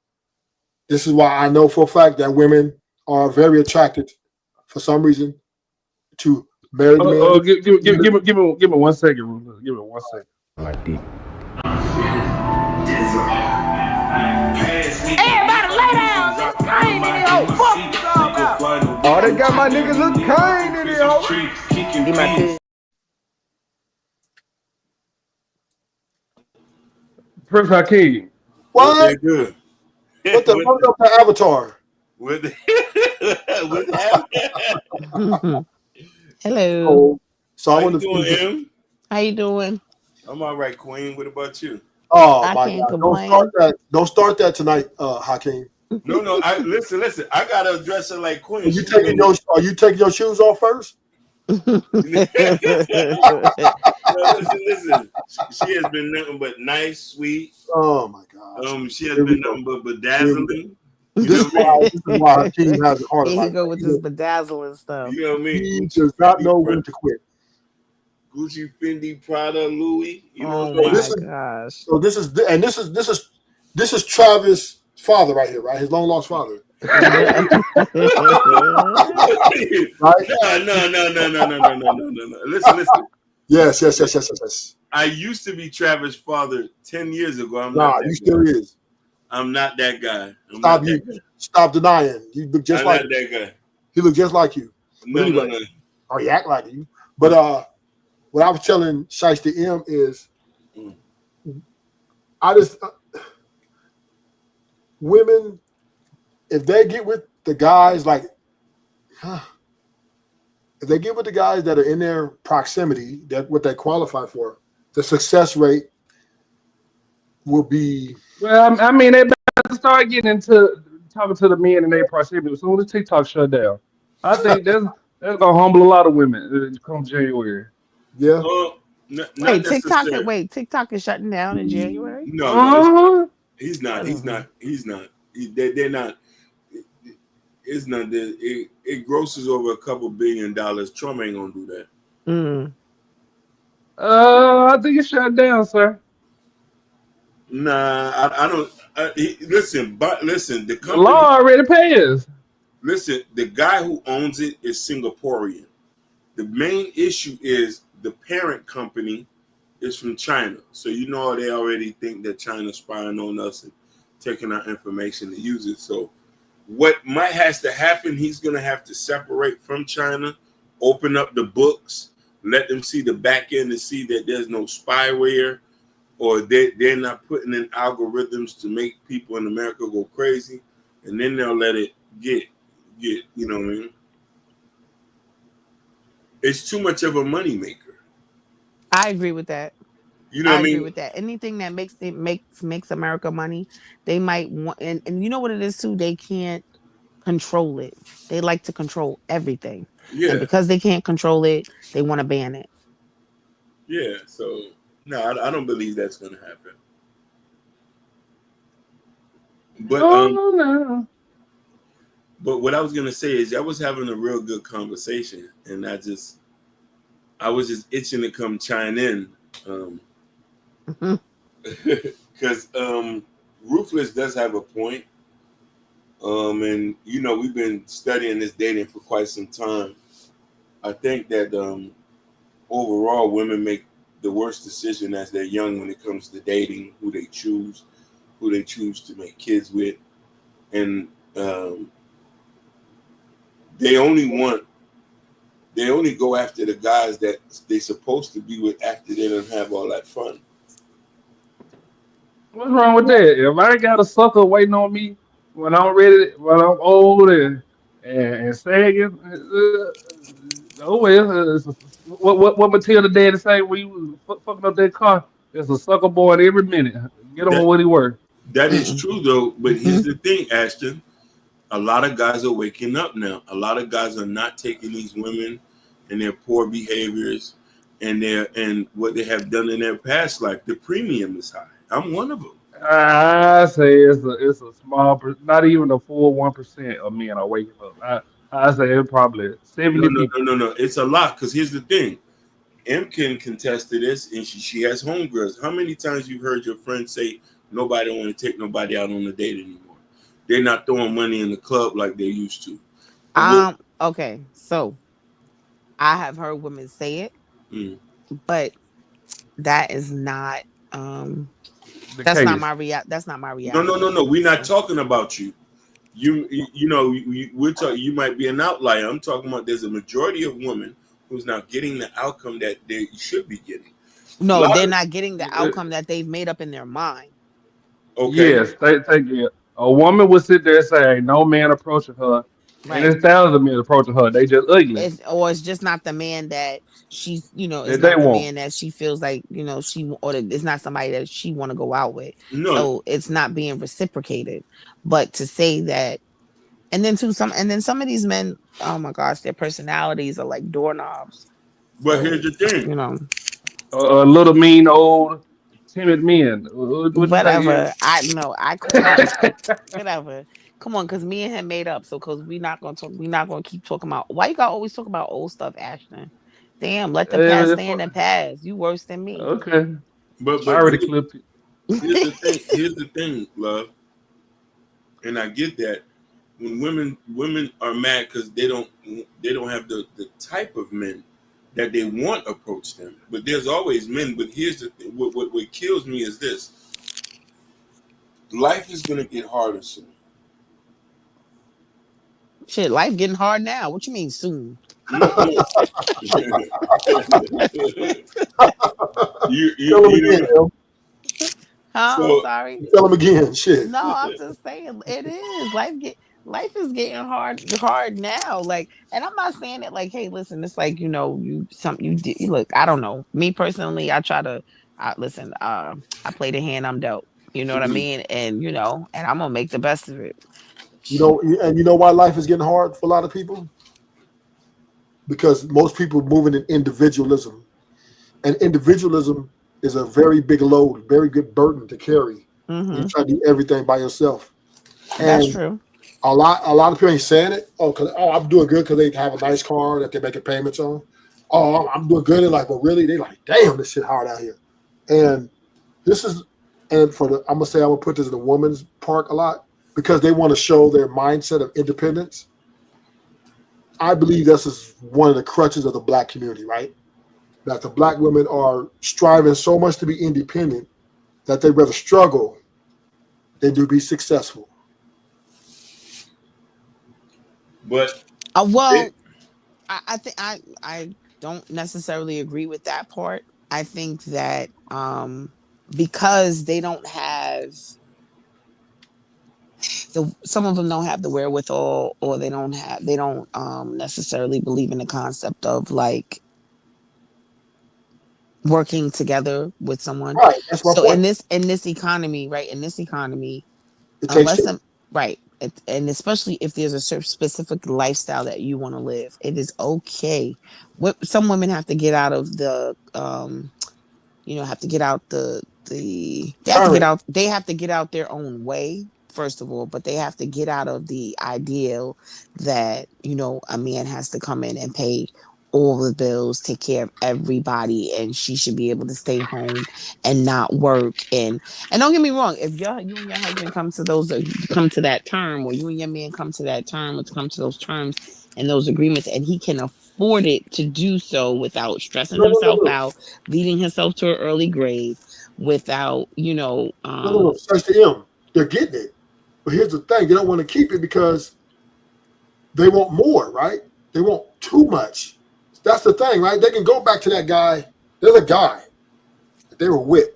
This is why I know for a fact that women are very attracted, for some reason, to married men. Give me 1 second. Give me 1 second. Like deep. Everybody lay down. Look Kane in the hole. Fuck you all about. Oh, they got my niggas look Kane in the hole. He my kid. Prince Hakeem. What? Good. What the avatar? What the Hello. So How I want you to doing, M? How you doing? I'm all right, Queen. What about you? Oh I my can't God! complain. Don't start that tonight, Hakeem. No. I listen. I gotta address her like Queen. Are you taking your shoes off first? Listen. She has been nothing but nice, sweet. Oh my gosh. She has been nothing but bedazzling. This is why Hakeem has a heart of Here he life. go with this bedazzling stuff. You know what I mean? He does not know when to quit. Gucci, Fendi, Prada, Louis. Oh my gosh! So this is Travis' father right here, right? His long lost father. Right? No. Listen. Yes. I used to be Travis' father 10 years ago. You still is. I'm not that guy. Stop denying. You look just like not that guy. He looked just like you. No. Or he act like you. But what I was telling Shiesty M is women, if they get with the guys if they get with the guys that are in their proximity, that what they qualify for, the success rate will be. Well, I mean, they better start getting into talking to the men in their proximity as soon as TikTok shut down. I think that's gonna humble a lot of women come January. Yeah. TikTok is shutting down in January. No, he's not. They're not. It's not that it grosses over a couple $1 billion. Trump ain't gonna do that. I think it's shut down, sir. Nah, I don't. Listen, the company, law already pays. Listen, the guy who owns it is Singaporean. The main issue is the parent company is from China, so they already think that China's spying on us and taking our information to use it. So what might has to happen, he's going to have to separate from China, open up the books, let them see the back end to see that there's no spyware, or they're not putting in algorithms to make people in America go crazy, and then they'll let it get, you know what I mean? It's too much of a moneymaker. I agree with that. You know I what I agree mean? with that. Anything that makes America money, they might want, and you know what it is too. They can't control it. They like to control everything, and Yeah, because they can't control it, they want to ban it. yeah. So no, I don't believe that's gonna happen. But No, no. but what I was gonna say is I was having a real good conversation, and I was just itching to come chime in, because Ruthless does have a point. And you know, we've been studying this dating for quite some time. I think that overall women make the worst decision as they're young when it comes to dating, who they choose to make kids with, and they only want they only go after the guys that they supposed to be with after they don't have all that fun. What's wrong with that? If I got a sucker waiting on me when I'm ready, when I'm old and sagging, oh well. What Matilda daddy say when you was fucking up that car? There's a sucker boy at every minute. Get him That what he worth. that is true though, but here's the thing, Ashton. A lot of guys are waking up now. A lot of guys are not taking these women and their poor behaviors and what they have done in their past life. The premium is high. I'm one of them. I say it's a small, not even a full 1% of men are waking up. I say it's probably No, 70 no, people. no, no, no. It's a lot because here's the thing. M can contest to this, and she has homegirls. How many times you've heard your friend say nobody don't want to take nobody out on a date anymore? They're not throwing money in the club like they used to. Okay, so I have heard women say it, Mm. but that is not um The that's not case. my that's not my No, no, no, reality. no. We're not So talking about you. You know, we're talking. You might be an outlier. I'm talking about there's a majority of women who's not getting the outcome that they should be getting. A no, lot they're of not getting the outcome that they've made up in their mind. okay, Yes, take it. A woman would sit there and say, "Ain't no man approaching her," and Right. there's thousands of men approaching her. They just ugly. It's just not the man that she's, it's That they not the want. man that she feels like, it's not somebody that she want to go out with. no. So it's not being reciprocated. But to say that, and then some of these men, oh my gosh, their personalities are like doorknobs. But So, here's the thing. you know, A little mean old timid men. What you think? whatever. I know I could not, whatever. Come on, because me and him made up. So, because we're not gonna keep talking about. Why you gotta always talk about old stuff, Ashton? Damn, let the past Uh, stand and pass. You worse than me. okay, I But already clipped it. here's the thing. Here's the thing, love, and I get that. When women are mad because they don't have the type of men that they want approach them. But there's always men. But here's the thing. What kills me is this: life is gonna get harder soon. Shit, life getting hard now. What you mean soon? No, no. Tell them You again, know. Em. Huh? I'm So sorry. Tell them again. Shit. No, I'm just saying it is. Life is getting hard now. Like, and I'm not saying it like, hey, listen, it's like, you did look, I don't know. Me personally, I try to listen, I play the hand I'm dealt. You know what I mhm. mean? And and I'm gonna make the best of it. And you know why life is getting hard for a lot of people? Because most people moving in individualism, and individualism is a very big load, very good burden to carry. You Mm-hmm. try to do everything by yourself, That's and true. a lot of people ain't saying it. I'm doing good because they have a nice car that they're making payments on. Oh, I'm doing good. They're like, but really, they like, damn, this shit hard out here. And this is, and I'm gonna put this in the woman's part a lot because they want to show their mindset of independence. I believe this is one of the crutches of the black community, right? That the black women are striving so much to be independent that they rather struggle than to be successful. But Well, it, I think I don't necessarily agree with that part. I think that because they don't have some of them don't have the wherewithal, or they don't necessarily believe in the concept of like working together with someone. Right. That's my So point. in this economy, right? In this economy, It takes unless two. I'm right, and especially if there's a specific lifestyle that you want to live, it is okay. Some women have to get out of the have to get out Turn. they have to get out their own way, first of all, but they have to get out of the ideal that a man has to come in and pay all the bills, take care of everybody, and she should be able to stay home and not work. And don't get me wrong, if you and your husband come to that term, or you and your man come to that term, or to come to those terms and those agreements, and he can afford it to do so without stressing No, no, no, himself no. out, leading himself to an early grave, without No, no, no. Search the M. They're getting it. But here's the thing: they don't want to keep it because they want more, right? They want too much. That's the thing, right? They can go back to that guy. There's a guy that they were with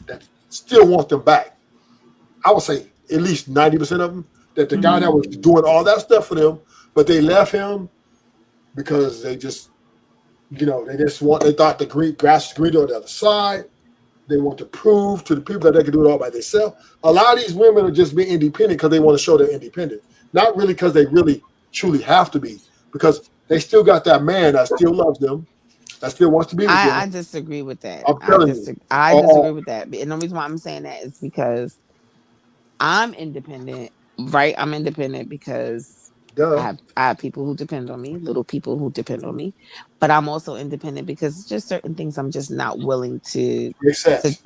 that still want them back. I would say at least 90% of them. That the guy that was doing all that stuff for them, but they left him because they just, they thought the green grass is green on the other side. They want to prove to the people that they can do it all by themselves. A lot of these women are just being independent because they want to show they're independent, not really because they really truly have to be. Because they still got that man that still loves them, that still wants to be with them. I disagree with that. I'm telling you. I Oh, disagree with that. And the reason why I'm saying that is because I'm independent, right? I'm independent because duh. I have people who depend on me, little people who depend on me. But I'm also independent because it's just certain things I'm just not willing Makes to sense.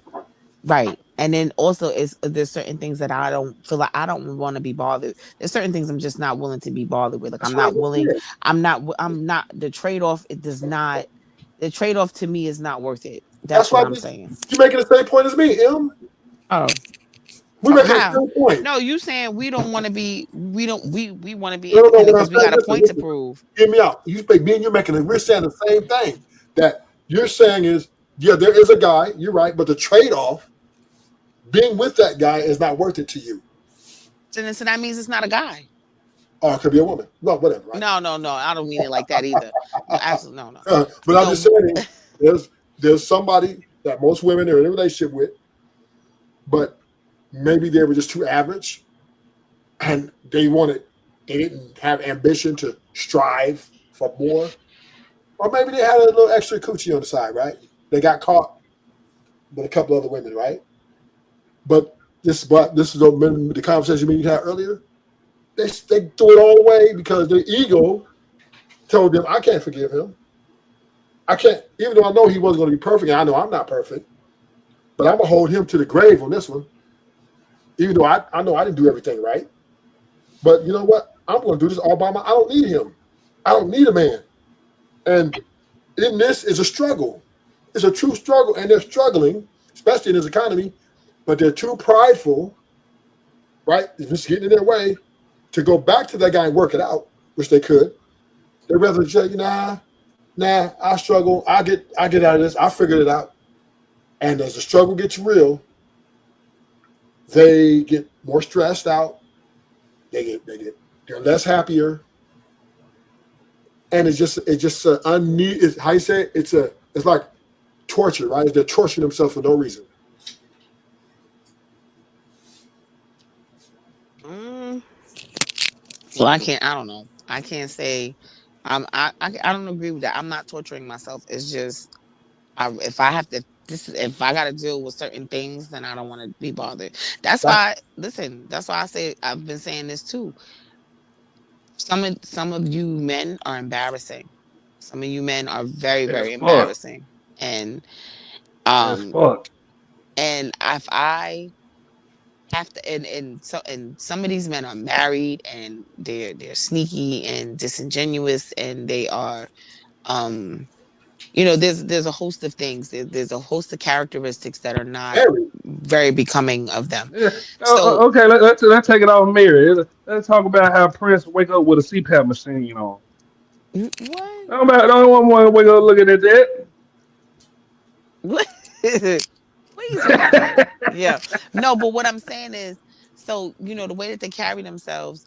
right. And then also there's certain things that I don't feel like I don't want to be bothered. There's certain things I'm just not willing to be bothered with. Like That's I'm what I not just willing. said. I'm not the trade-off. It does not the trade-off to me is not worth it. That's That's why what I'm saying. you're making the same point as me, M. Oh. We're making the How? same point. No, you saying we don't want to be we want to be No, no, no. independent What I'm because we saying, got a listen, point to listen. prove. Hear me out. Me and you're making we're saying the same thing. That you're saying is, yeah, there is a guy, you're right, but the trade-off, being with that guy is not worth it to you. So that means it's not a guy. Or it could be a woman. Well, whatever, right? No, no, no. I don't mean it like that either. No, absolutely no, no. But I'm just So saying there's somebody that most women are in a relationship with, but maybe they were just too average and they didn't have ambition to strive for more. Or maybe they had a little extra coochie on the side, right? They got caught with a couple other women, right? But this is the conversation we had earlier. They threw it all away because their ego told them, I can't forgive him. I can't, even though I know he wasn't going to be perfect, and I know I'm not perfect, but I'm going to hold him to the grave on this one, even though I know I didn't do everything right. But you know what? I'm going to do this all by myself. I don't need him. I don't need a man. And in this is a struggle. It's a true struggle, and they're struggling, especially in this economy, but they're too prideful, right? They're just getting in their way to go back to that guy and work it out, which they could. They'd rather say, nah, I struggle. I get out of this. I figured it out. And as the struggle gets real, they get more stressed out. They're less happier. And it's just it's how you say it? It's like torture, right? They're torturing themselves for no reason. well, I don't know. I can't say I don't agree with that. I'm not torturing myself. It's just if I have to if I got to deal with certain things, then I don't want to be bothered. That's why listen, that's why I say I've been saying this too. Some of you men are embarrassing. Some of you men are very, As very fuck. embarrassing. And As fuck. and if I have to and some of these men are married and they're sneaky and disingenuous, and they are there's a host of things. There's a host of characteristics that are not very becoming of them. Yeah. So Okay, let's take it off Mary. Let's talk about how Prince wake up with a CPAP machine on. what? I don't want to wake up looking at that. What? What are you talking about? Yeah. No, but what I'm saying is, so the way that they carry themselves,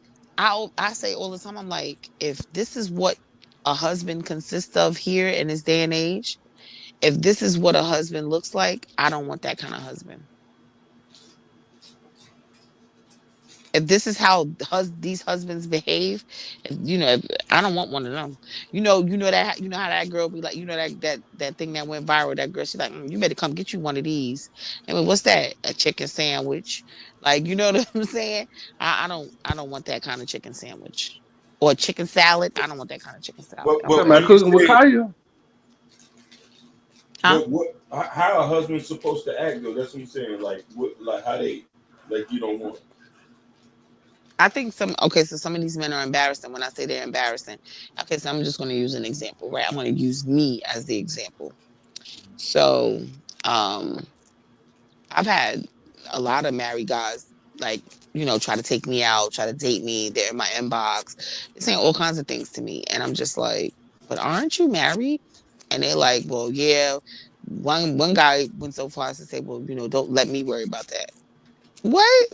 I say all the time, I'm like, if this is what a husband consists of here in this day and age, if this is what a husband looks like, I don't want that kind of husband. If this is how these husbands behave, if I don't want one of them. How that girl be like, that thing that went viral. That girl, she's like, you better come get you one of these. I mean, what's that? A chicken sandwich? Like, you know what I'm saying? I don't want that kind of chicken sandwich or a chicken salad. I don't want that kind of chicken salad. But I'm Talking but good. about when you cooking with say, Kaya. Huh? but what? How a husband supposed to act though? That's what I'm saying. Like what? Like how they? Like you don't want. I think so some of these men are embarrassing. When I say they're embarrassing, okay, so I'm just going to use an example, right? I'm going to use me as the example. So, um, I've had a lot of married guys like, try to take me out, try to date me. They're in my inbox. They're saying all kinds of things to me. And I'm just like, but aren't you married? And they're like, well, yeah. One guy went so far as to say, well, don't let me worry about that. What?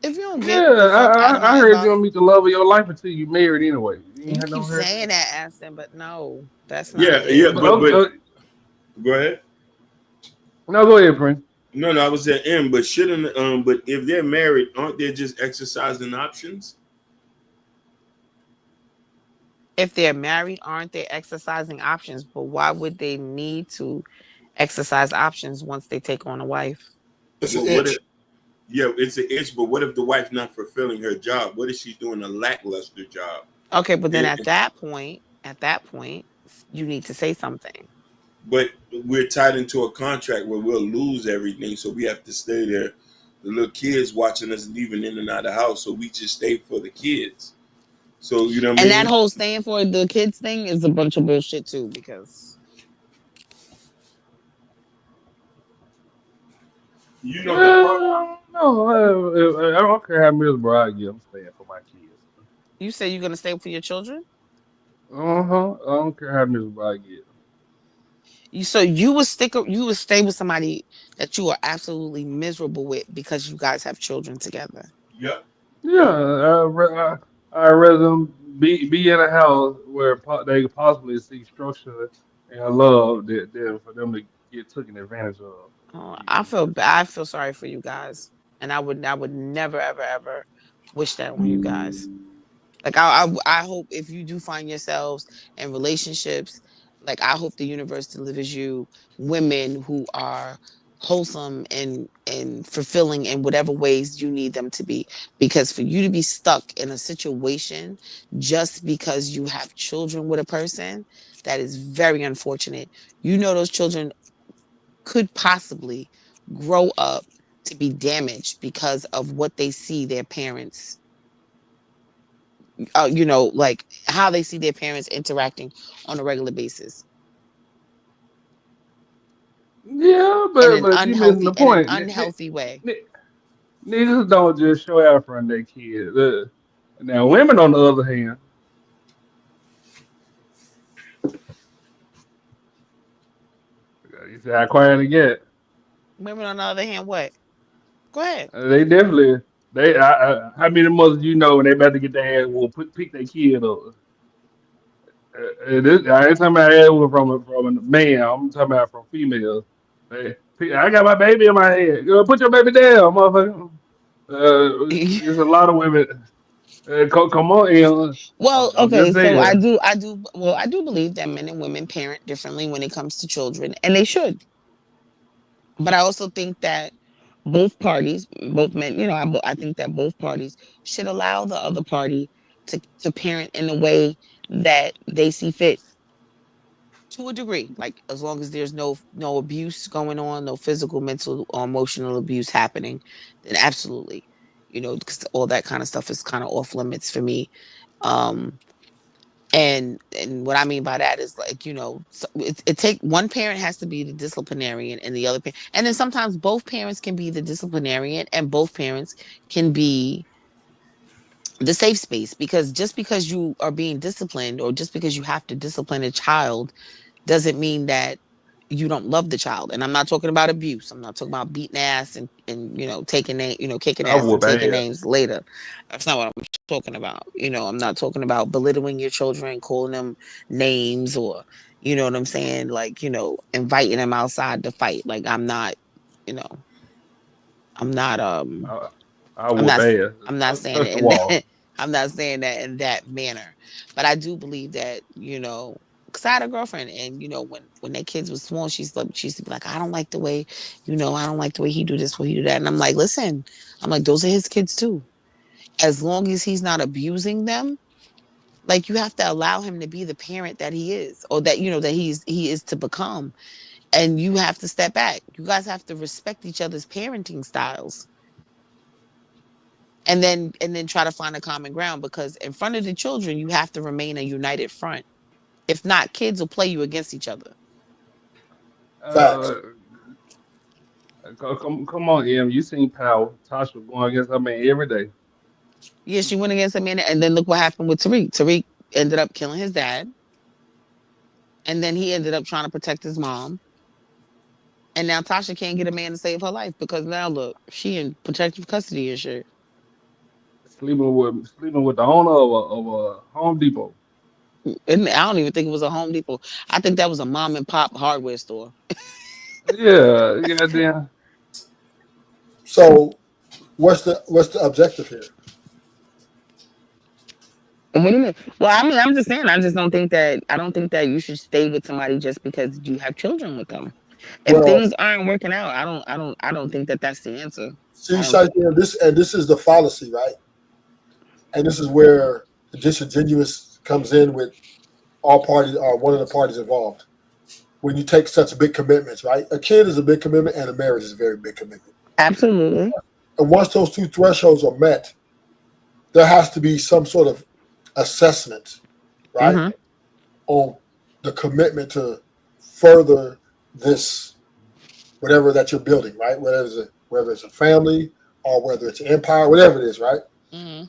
If you don't get the Yeah, fuck out of I my heard you inbox, don't meet the love of your life until you married anyway. You ain't you had keep no hair. saying that, Aston, but no, that's not Yeah, it. yeah. But But go ahead. no, go ahead, Prince. No, I was at M. But shouldn't But if they're married, aren't they just exercising options? If they're married, aren't they exercising options? But why would they need to exercise options once they take on a wife? It's an Well, what if? itch. Yeah, it's an itch. But what if the wife not fulfilling her job? What if she's doing a lackluster job? Okay, but then And, at that point, you need to say something. but we're tied into a contract where we'll lose everything, so we have to stay there. The little kids watching us leaving in and out of the house, so we just stay for the kids. So you know what I And that mean? whole staying for the kids thing is a bunch of bullshit too, because You know the part. No, I don't care how miserable I get. I'm staying for my kids. you say you're gonna stay for your children. I don't care how miserable I get. You would stay with somebody that you are absolutely miserable with because you guys have children together. Yep. Yeah, Yep. I rather them be in a house where they could possibly see structure and love than for them to get taken advantage of. Oh, I Yeah, feel bad. I feel sorry for you guys, and I would never, ever, ever wish that on you guys. Like I hope if you do find yourselves in relationships, like I hope the universe delivers you women who are wholesome and fulfilling in whatever ways you need them to be. Because for you to be stuck in a situation just because you have children with a person, that is very unfortunate. Those children could possibly grow up to be damaged because of what they see their parents like how they see their parents interacting on a regular basis yeah, in but an but you missing unhealthy the in an point. unhealthy way. Niggas don't just show out for their kids. Now, women, on the other hand, you see how quiet they get. Women on the other hand, what? Go ahead. They definitely. How many mothers you know when they about to get their ass will pick their kid up? I ain't talking about ass whooping from a man. I'm talking about from females. I got my baby in my head. Girl, put your baby down, motherfucker. There's a lot of women. Come on, Ian. Well, I'm okay, just so saying. I do believe that men and women parent differently when it comes to children, and they should. But I also think that both parties, both men, I think that both parties should allow the other party to parent in a way that they see fit, to a degree, like as long as there's no abuse going on, no physical, mental, or emotional abuse happening, then absolutely, because all that kind of stuff is kind of off limits for me. um and what I mean by that is, like, so it take one parent has to be the disciplinarian, and the other parent, and then sometimes both parents can be the disciplinarian, and both parents can be the safe space, because just because you are being disciplined or just because you have to discipline a child doesn't mean that you don't love the child. And I'm not talking about abuse. I'm not talking about beating ass and taking name, kicking I ass and whoop taking ass. names later. That's not what I'm talking about. I'm not talking about belittling your children, calling them names, or you know what I'm saying, like, inviting them outside to fight. Like, you know, I'm not I, I I'm whoop not ass. I'm not saying Touch it the in wall. that I'm not saying that in that manner. But I do believe that, because I had a girlfriend, and when their kids was small, she used to be like, I don't like the way, I don't like the way he do this, way he do that. And I'm like, listen, I'm like, those are his kids too. As long as he's not abusing them, like, you have to allow him to be the parent that he is, or that that he is to become. And you have to step back. You guys have to respect each other's parenting styles, and then try to find a common ground, because in front of the children you have to remain a united front. If not, kids will play you against each other. Facts. Uh, come on, Em. You seen Power. Tasha going against her man every day. Yeah, she went against a man, and then look what happened with Tariq ended up killing his dad, and then he ended up trying to protect his mom, and now Tasha can't get a man to save her life, because now look, she in protective custody and shit. Sleeping with the owner of a Home Depot. And I don't even think it was a Home Depot. I think that was a mom and pop hardware store. Yeah, goddamn. So what's the objective here? What do you mean? Well, I mean, I'm just saying, I don't think that you should stay with somebody just because you have children with them. If Well, things aren't working out, I don't think that that's the answer. see, I don't. Shaitan, this is the fallacy, right? And this is where the disingenuous comes in with all parties or one of the parties involved. When you take such big commitments, right? A kid is a big commitment, and a marriage is a very big commitment. Absolutely. And once those two thresholds are met, there has to be some sort of assessment, right, Mm-hmm. on the commitment to further this whatever that you're building, right? Whether it's a family or whether it's an empire, whatever it is, right? Mm-hmm.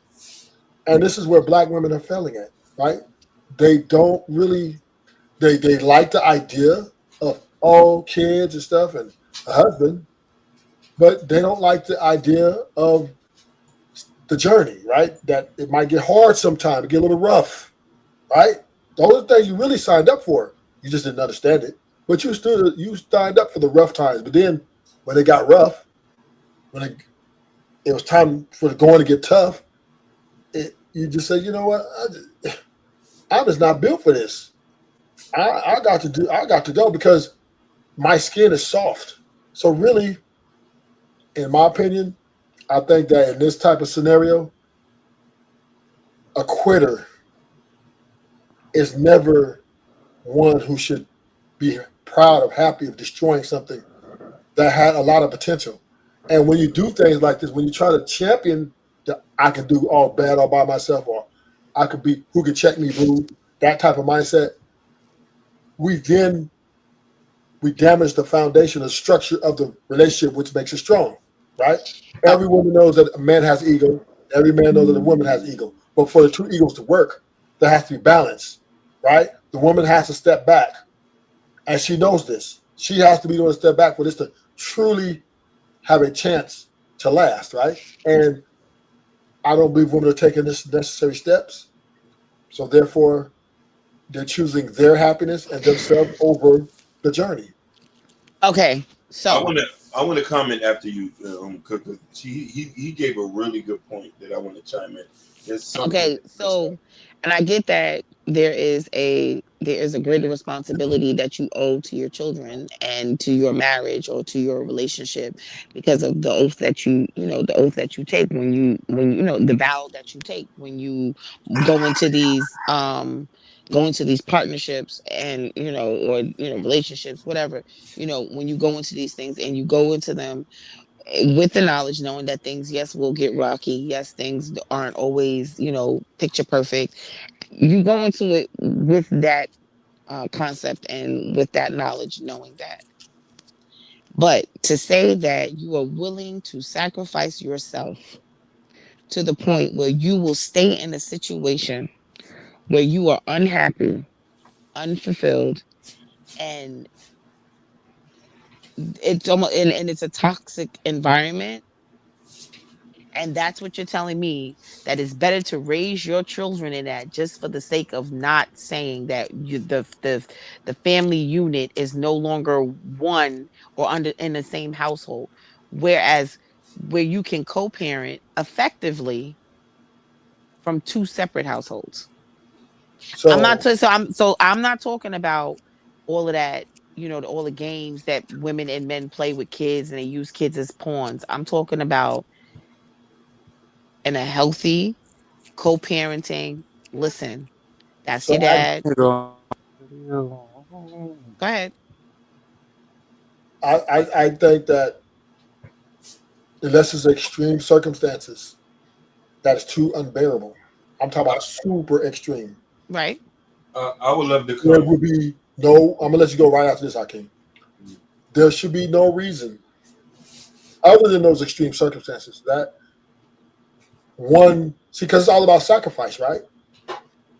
And this is where black women are failing at, right? They don't really they like the idea of all kids and stuff and a husband, but they don't like the idea of the journey, right? That it might get hard sometime, it get a little rough, right? Those are things you really signed up for. You just didn't understand it. But you signed up for the rough times. But then when it got rough, when it was time for the going to get tough, you just said, you know what? I'm just not built for this. I got to go because my skin is soft. So really, in my opinion, I think that in this type of scenario, a quitter is never one who should be proud of, happy of destroying something that had a lot of potential. And when you do things like this, when you try to champion that I can do all bad all by myself, or I could be who can check me, boo, that type of mindset, we then we damage the foundation, the structure of the relationship, which makes it strong, right? Every woman knows that a man has ego. Every man knows that a woman has ego. But for the two egos to work, there has to be balance, right? The woman has to step back, and she knows this. She has to be doing a step back for this to truly have a chance to last, right? And I don't believe women are taking this necessary steps. So therefore, they're choosing their happiness and themselves over the journey. Okay, I so want to I want to comment after you, because he gave a really good point that I want to chime in. There's something okay, that messed up. so, and I get that there is a greater responsibility that you owe to your children and to your marriage or to your relationship, because of the oath that you take when the vow that you take when you go into these partnerships, and or relationships, whatever, when you go into these things and you go into them with the knowledge, knowing that things, yes, will get rocky. Yes, things aren't always, picture perfect. You go into it with that concept and with that knowledge, knowing that. But to say that you are willing to sacrifice yourself to the point where you will stay in a situation where you are unhappy, unfulfilled, and it's almost and it's a toxic environment. And that's what you're telling me, that it's better to raise your children in that, just for the sake of not saying that the family unit is no longer one or under in the same household, whereas where you can co-parent effectively from two separate households. I'm not So so I'm not talking about all of that, all the games that women and men play with kids and they use kids as pawns. I'm talking about in a healthy co-parenting. Listen, that's so your dad. Go ahead. I think that unless it's extreme circumstances, that is too unbearable. I'm talking about super extreme. Right. I would love to There come. would be no. I'm gonna let you go right after this, Hakeem. There should be no reason, other than those extreme circumstances, that one. See, because it's all about sacrifice, right?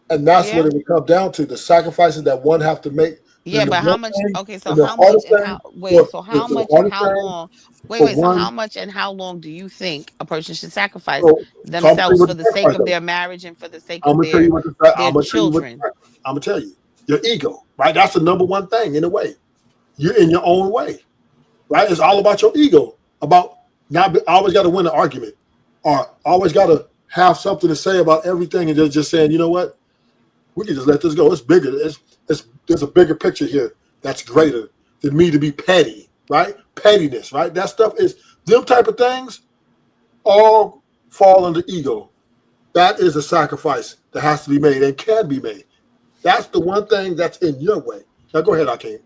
And that's what Yeah. it would come down to: the sacrifices that one have to make. Yeah, And the but how one much? thing, Okay, so and the how much hardest and thing, how? Wait, for so the, how the much and hardest how thing long? Wait, for wait. So how one. much and how long do you think a person should sacrifice So I'm gonna tell you themselves what for the the sake sacrifice of though. their marriage and for the sake I'm of gonna tell you what the their I'm gonna tell you what children? I'm gonna tell you. Your ego, right? That's the number one thing in a way. You're in your own way, right? It's all about your ego. About not always got to win an argument, or always got to have something to say about everything, and just saying, you know what, we can just let this go. It's bigger. It's there's a bigger picture here that's greater than me to be petty, right? Pettiness, right? That stuff is them type of things all fall under ego. That is a sacrifice that has to be made and can be made. That's the one thing that's in your way. Now go ahead, Akeem.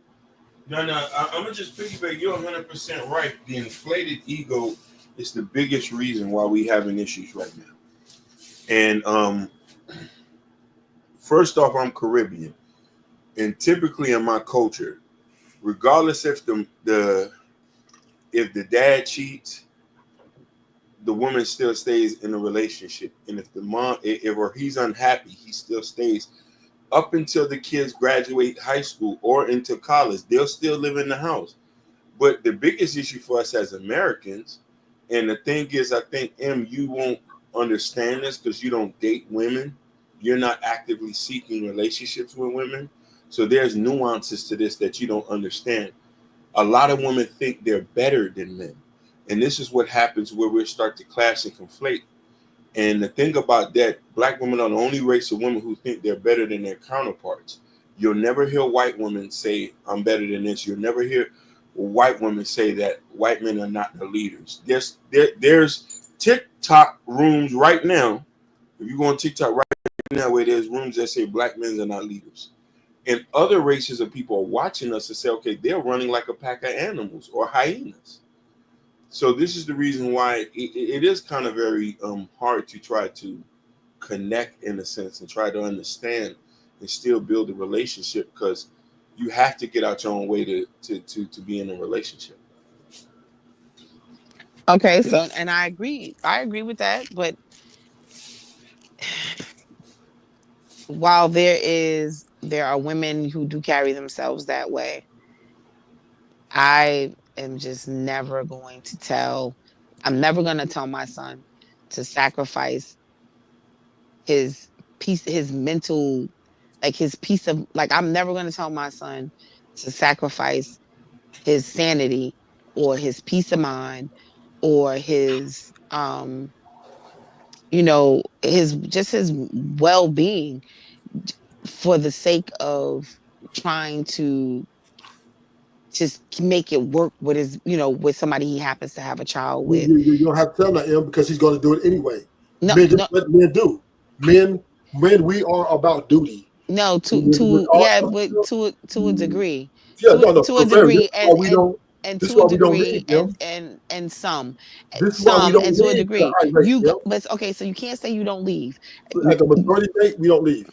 No, no, I'm gonna just piggyback. You're 100% right. The inflated ego is the biggest reason why we having issues right now. And first off, I'm Caribbean, and typically in my culture, regardless if the dad cheats, the woman still stays in a relationship, and if the mom, if or he's unhappy, he still stays up until the kids graduate high school or into college. They'll still live in the house. But the biggest issue for us as Americans, and the thing is, I think you won't understand this because you don't date women. You're not actively seeking relationships with women. So there's nuances to this that you don't understand. A lot of women think they're better than men. And this is what happens where we start to clash and conflate. And the thing about that, black women are the only race of women who think they're better than their counterparts. You'll never hear white women say, I'm better than this. You'll never hear white women say that white men are not the leaders. There's TikTok rooms right now. If you go on TikTok right now, where there's rooms that say black men are not leaders. And other races of people are watching us and say, okay, they're running like a pack of animals or hyenas. So this is the reason why it is kind of very hard to try to connect in a sense and try to understand and still build a relationship, because you have to get out your own way to be in a relationship. Okay, so and I agree. I agree with that. But while there are women who do carry themselves that way, I am just never going to tell. I'm never going to tell my son to sacrifice his his mental, like his piece of, like, I'm never going to tell my son to sacrifice his sanity or his peace of mind or his his just his well-being for the sake of trying to just make it work with his, with somebody he happens to have a child You, with. you, you don't have to tell that him because he's going to do it anyway. No, Men, just no, let men do. Men, we are about duty. no, With to our yeah, stuff, but to a degree, yeah, no, no, to a for fair. degree, and This is to a why we don't degree, lead them. and some This is why we don't and to a lead the degree, high rate, Kim. but okay, so you can't say you don't leave. At the majority rate, we don't leave.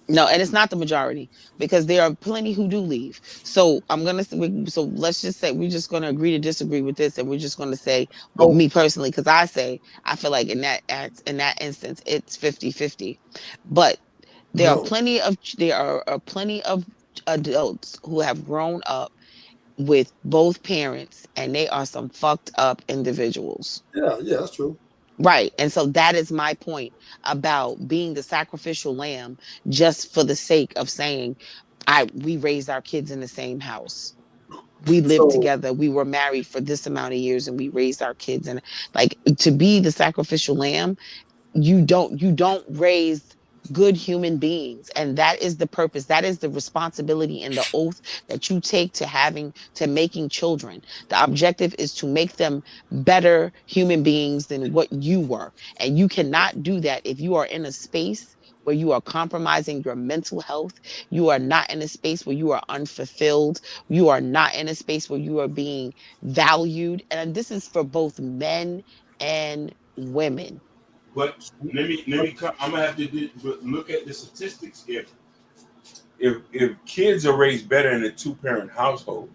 No, and it's not the majority because there are plenty who do leave. So so let's just say we're just gonna agree to disagree with this, and we're just gonna say, well, So me personally, because I feel like in that instance it's 50-50. But no. there are plenty of adults who have grown up with both parents, and they are some fucked up individuals. Yeah, that's true. Right. And so that is my point about being the sacrificial lamb just for the sake of saying, we raised our kids in the same house. We lived So together. We were married for this amount of years and we raised our kids. And like, to be the sacrificial lamb, you don't raise good human beings, and that is the purpose, that is the responsibility and the oath that you take to making children. The objective is to make them better human beings than what you were, and you cannot do that if you are in a space where you are compromising your mental health. You are not in a space where you are unfulfilled. You are not in a space where you are being valued, and this is for both men and women. But I'm gonna have to look at the statistics. If kids are raised better in a two-parent household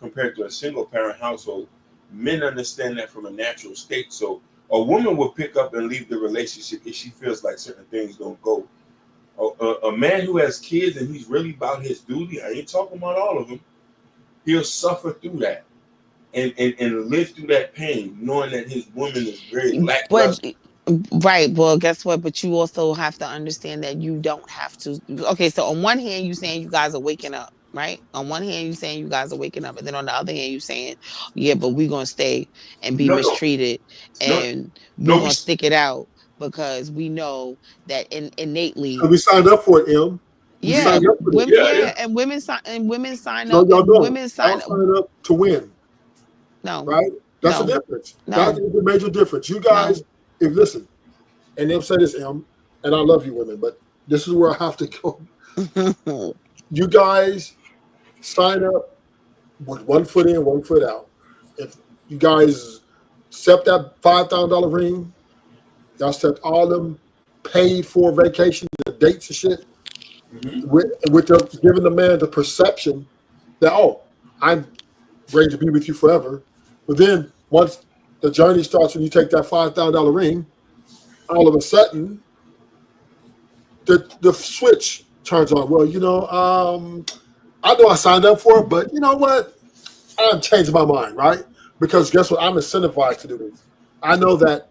compared to a single-parent household, men understand that from a natural state. So a woman will pick up and leave the relationship if she feels like certain things don't go. A man who has kids and he's really about his duty, I ain't talking about all of them, he'll suffer through that and live through that pain, knowing that his woman is very But lackluster. right, well, guess what? But you also have to understand that you don't have to. Okay, so on one hand, you saying you guys are waking up, right? On one hand, you saying you guys are waking up, and then on the other hand, you saying, yeah, but we're gonna stay and be No, no, mistreated, no, and we're no. gonna stick it out because we know that innately, So we signed up for it, M. We yeah, signed up for this. women, yeah, and women sign No, up, y'all and don't. women Y'all sign up. signed up to win, No, right? That's the no, difference. That no, is the major difference. You no. guys, if listen, and they'll say this, M, and I love you women, but this is where I have to go. You guys sign up with 1 foot in, 1 foot out. If you guys accept that $5,000 ring, y'all accept all them paid for vacation, the dates and shit, with giving the man the perception that, oh, I'm ready to be with you forever. But then once the journey starts, when you take that $5,000 ring, all of a sudden the switch turns on. Well, I know I signed up for it, but you know what? I'm changing my mind, right? Because guess what? I'm incentivized to do this. I know that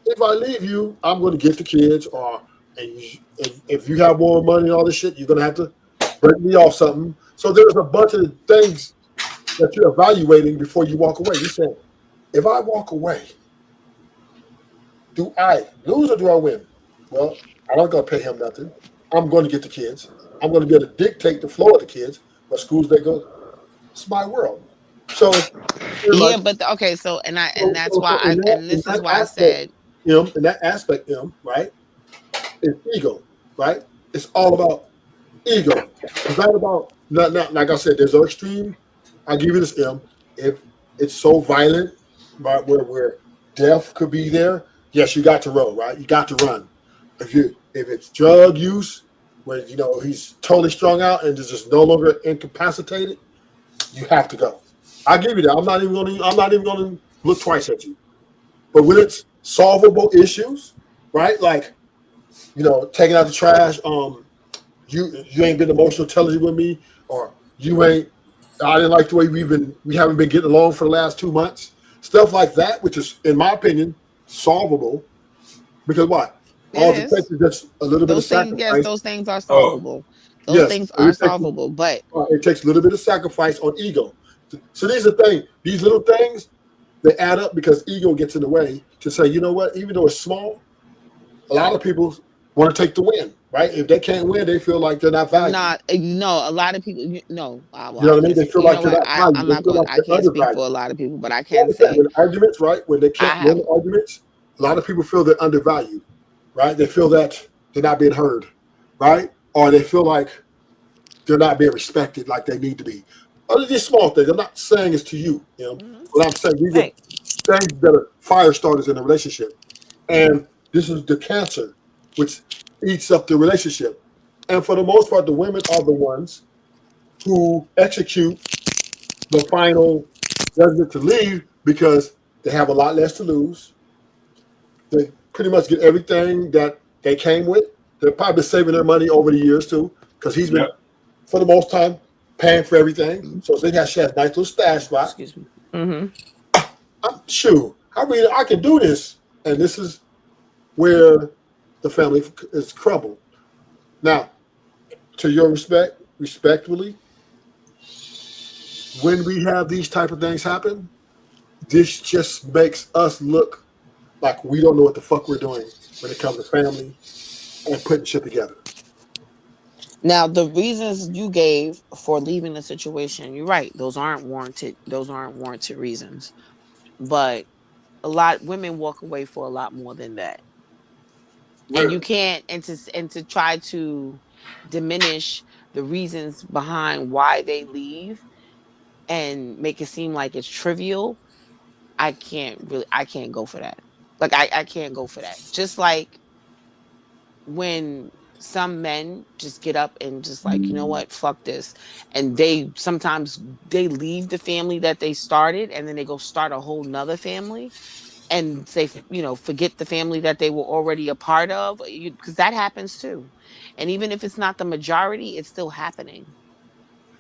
if I leave you, I'm going to get the kids, if you have more money and all this shit, you're going to have to break me off something. So there's a bunch of things that you're evaluating before you walk away. You said, if I walk away, do I lose or do I win? Well, I'm not going to pay him nothing. I'm going to get the kids. I'm going to be able to dictate the flow of the kids, what schools they go. It's my world. So you're Yeah, like, but okay, so and that's so why in this is that why I aspect, said, in that aspect, right, it's ego, right? It's all about ego. It's not about not like I said. There's no extreme. I give you this, if it's so violent, right, where death could be there. Yes, you got to roll, right? You got to run. If it's drug use, where he's totally strung out and is just no longer incapacitated, you have to go. I give you that. I'm not even going to look twice at you. But when it's solvable issues, right? Like taking out the trash. You ain't been emotional intelligent with me, or you ain't. I didn't like the way we haven't been getting along for the last 2 months. Stuff like that, which is, in my opinion, solvable. Because what? it All it takes is. is just a little bit of Those things, yes, sacrifice. those things are Oh, solvable. Those Yes, things are solvable, but it takes a little bit of sacrifice on ego. So these are things. These little things, they add up because ego gets in the way to say, you know what? Even though it's small, a lot of people want to take the win, right? If they can't win, they feel like they're not valued. not, no, a lot of people, no, well, You know I what I mean? can't They speak, feel you like know they're what, not valued. I'm They not feel going, like I they're can't speak for undervalued. a lot of people, but I Well, can with that, say with arguments, right? When they I can't win have, the arguments, a lot of people feel they're undervalued, right? They feel that they're not being heard, right? Or they feel like they're not being respected like they need to be. Other these small things. I'm not saying it's to you, but I'm saying these are right. things that are fire starters in a relationship. And this is the cancer which eats up the relationship. And for the most part, the women are the ones who execute the final judgment to leave because they have a lot less to lose. They pretty much get everything that they came with. They're probably saving their money over the years too, because he's been, for the most time, paying for everything. So they got she has a nice little stash spot. Excuse me. Mm-hmm. I'm sure. I mean, I can do this, and this is where the family is crumbled. Now, to your respectfully, when we have these type of things happen, this just makes us look like we don't know what the fuck we're doing when it comes to family and putting shit together. Now, the reasons you gave for leaving the situation, you're right. Those aren't warranted. Those aren't warranted reasons. But a lot women walk away for a lot more than that. And you can't and to try to diminish the reasons behind why they leave and make it seem like it's trivial. I can't go for that. Like I can't go for that. Just like when some men just get up and just like, you know what, fuck this. And they sometimes they leave the family that they started and then they go start a whole nother family and they, you know, forget the family that they were already a part of, because that happens too. And even if it's not the majority, it's still happening.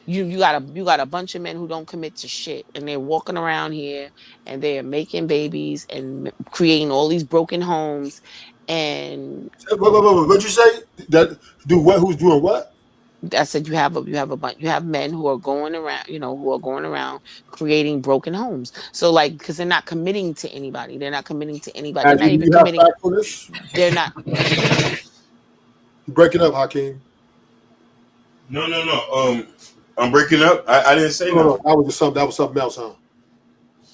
You got a bunch of men who don't commit to shit and they're walking around here and they're making babies and creating all these broken homes. And What'd you say? That do what? Who's doing what? I said you have a bunch, you have men who are going around, who are going around creating broken homes. So like, because they're not committing to anybody, they're not committing to anybody, they're And not do even you have committing. facts for this? They're not. Excuse me. You're breaking up, Hakeem. No. I'm breaking up. I didn't say No, nothing. that was just something. That was something else, huh?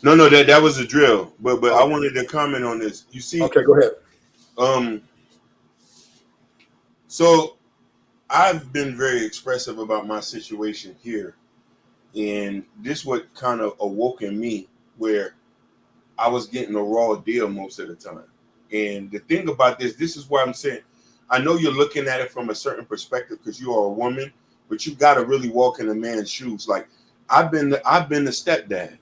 No, that was a drill. But I wanted to comment on this. You see, Okay, go ahead. So I've been very expressive about my situation here, and this what kind of awoke in me where I was getting a raw deal most of the time. And the thing about this is why I'm saying, I know you're looking at it from a certain perspective because you are a woman, but you got to really walk in a man's shoes. Like I've been the stepdad.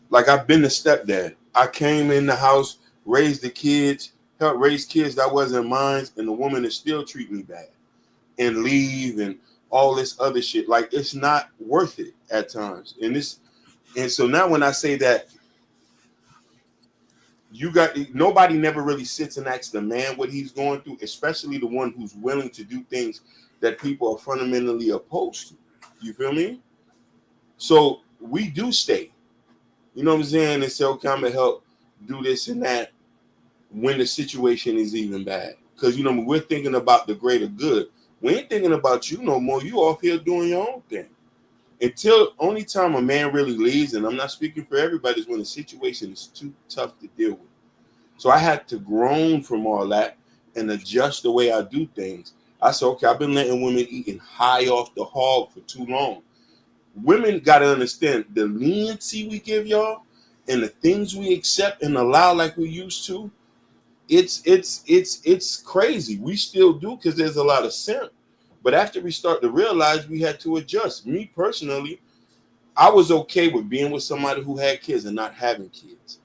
Like I've been the stepdad. I came in the house, raised the kids, helped raise kids that wasn't mine, and the woman is still treat me bad and leave and all this other shit. Like it's not worth it at times. And so now when I say that nobody never really sits and asks the man what he's going through, especially the one who's willing to do things that people are fundamentally opposed to. You feel me? So we do stay. You know what I'm saying? And say, okay, I'm gonna help do this and that when the situation is even bad. Because we're thinking about the greater good. We ain't thinking about you no more. You off here doing your own thing. Until only time a man really leaves, and I'm not speaking for everybody, is when the situation is too tough to deal with. So I had to groan from all that and adjust the way I do things. I said, okay, I've been letting women eating high off the hog for too long. Women got to understand the leniency we give y'all and the things we accept and allow like we used to. It's crazy. We still do because there's a lot of simp. But after we start to realize we had to adjust. Me personally, I was okay with being with somebody who had kids and not having kids.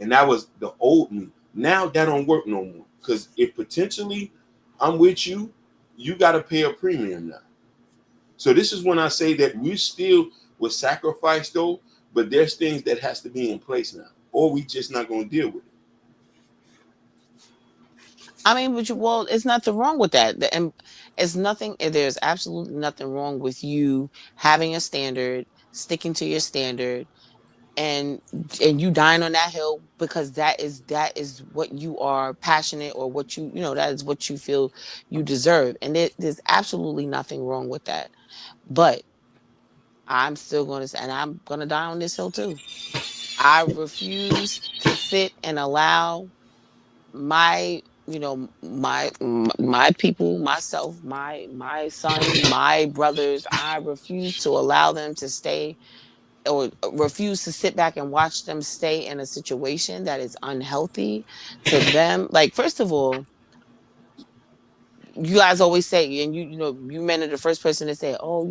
And that was the old me. Now that don't work no more. Because if potentially I'm with you, you got to pay a premium now. So this is when I say that we still will sacrifice though, but there's things that has to be in place now, or we just not going to deal with it. I mean, well, it's nothing wrong with that. And it's nothing. There's absolutely nothing wrong with you having a standard, sticking to your standard, and you dying on that hill because that is what you are passionate or what that is what you feel you deserve. And there's absolutely nothing wrong with that. But I'm still going to say, and I'm going to die on this hill too. I refuse to sit and allow my my people, myself, my sons, my brothers, I refuse to allow them to stay or refuse to sit back and watch them stay in a situation that is unhealthy to them. Like, first of all, you guys always say, and you men are the first person to say, oh,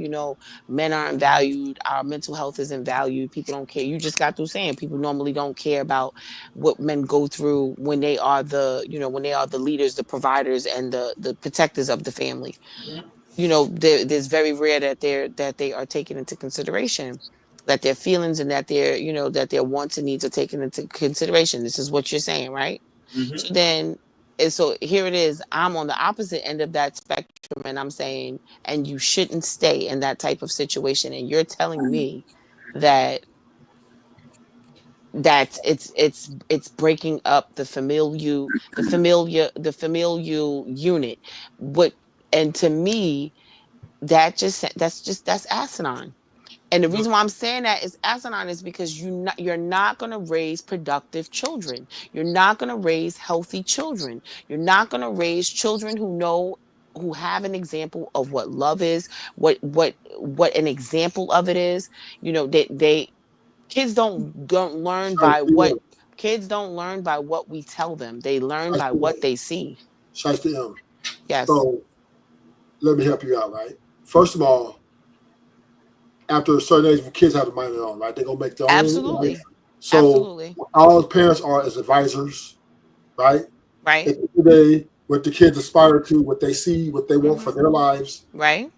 men aren't valued, our mental health isn't valued, people don't care. You just got through saying people normally don't care about what men go through when they are the leaders, the providers, and the protectors of the family. There's very rare that they are taken into consideration, that their feelings and that their wants and needs are taken into consideration. This is what you're saying, right? So then, and so here it is. I'm on the opposite end of that spectrum, and I'm saying, and you shouldn't stay in that type of situation. And you're telling me that it's breaking up the familial unit. But and to me, that's asinine. And the reason why I'm saying that is asinine is because you're not going to raise productive children. You're not going to raise healthy children. You're not going to raise children who have an example of what love is, what an example of it is. They kids don't learn by what kids don't learn by what we tell them. They learn by what they see. Shiesty. Yes. So let me help you out, right? First of all, after a certain age, when kids have to mind their own, right? They're gonna make their own life. So Absolutely. all parents are as advisors, right? Right. At the end of the day, what the kids aspire to, what they see, what they want for their lives, right?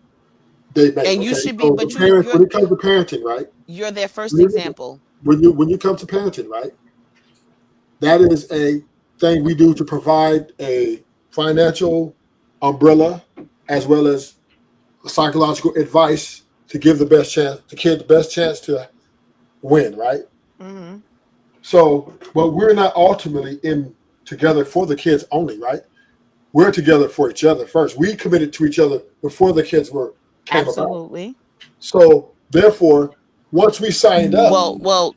They make. And you Okay? should be, So but the parents, when it comes to parenting, right? you're their first example. When you come to parenting, right? That is a thing we do to provide a financial umbrella as well as psychological advice to give the kid the best chance to win, right? Mm-hmm. So, but we're not ultimately in together for the kids only, right? We're together for each other first. We committed to each other before the kids came Absolutely. about. So, therefore, once we signed up,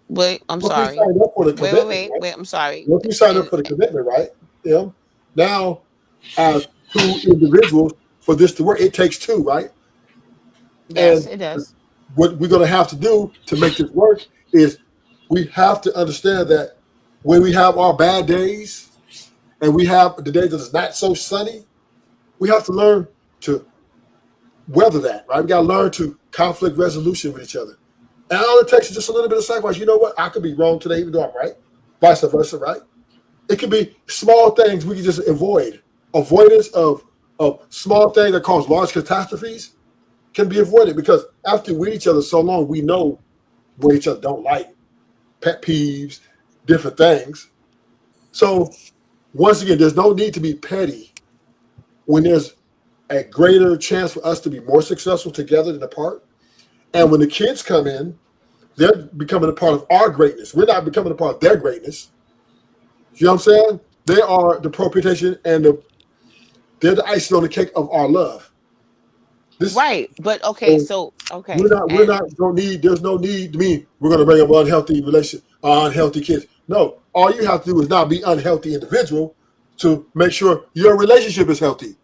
wait, I'm once we sorry. signed up for the commitment, Wait, I'm sorry. once we signed up for the commitment, right? Now, as two individuals, for this to work, it takes two, right? Yes, And it does. what we're going to have to do to make this work is we have to understand that when we have our bad days and we have the days that is not so sunny, we have to learn to weather that, right? We got to learn to conflict resolution with each other. And all it takes is just a little bit of sacrifice. You know what? I could be wrong today, even though I'm right. Vice versa, right? It could be small things we can just avoid. Avoidance of small things that cause large catastrophes can be avoided because after we each other so long, we know what each other don't like, pet peeves, different things. So once again, there's no need to be petty when there's a greater chance for us to be more successful together than apart. And when the kids come in, they're becoming a part of our greatness. We're not becoming a part of their greatness. You know what I'm saying? They are the propitiation and they're the icing on the cake of our love. Right, but okay, so okay, We're not don't need. There's no need to mean we're going to bring up unhealthy relationship, unhealthy kids. No, all you have to do is not be unhealthy individual to make sure your relationship is healthy.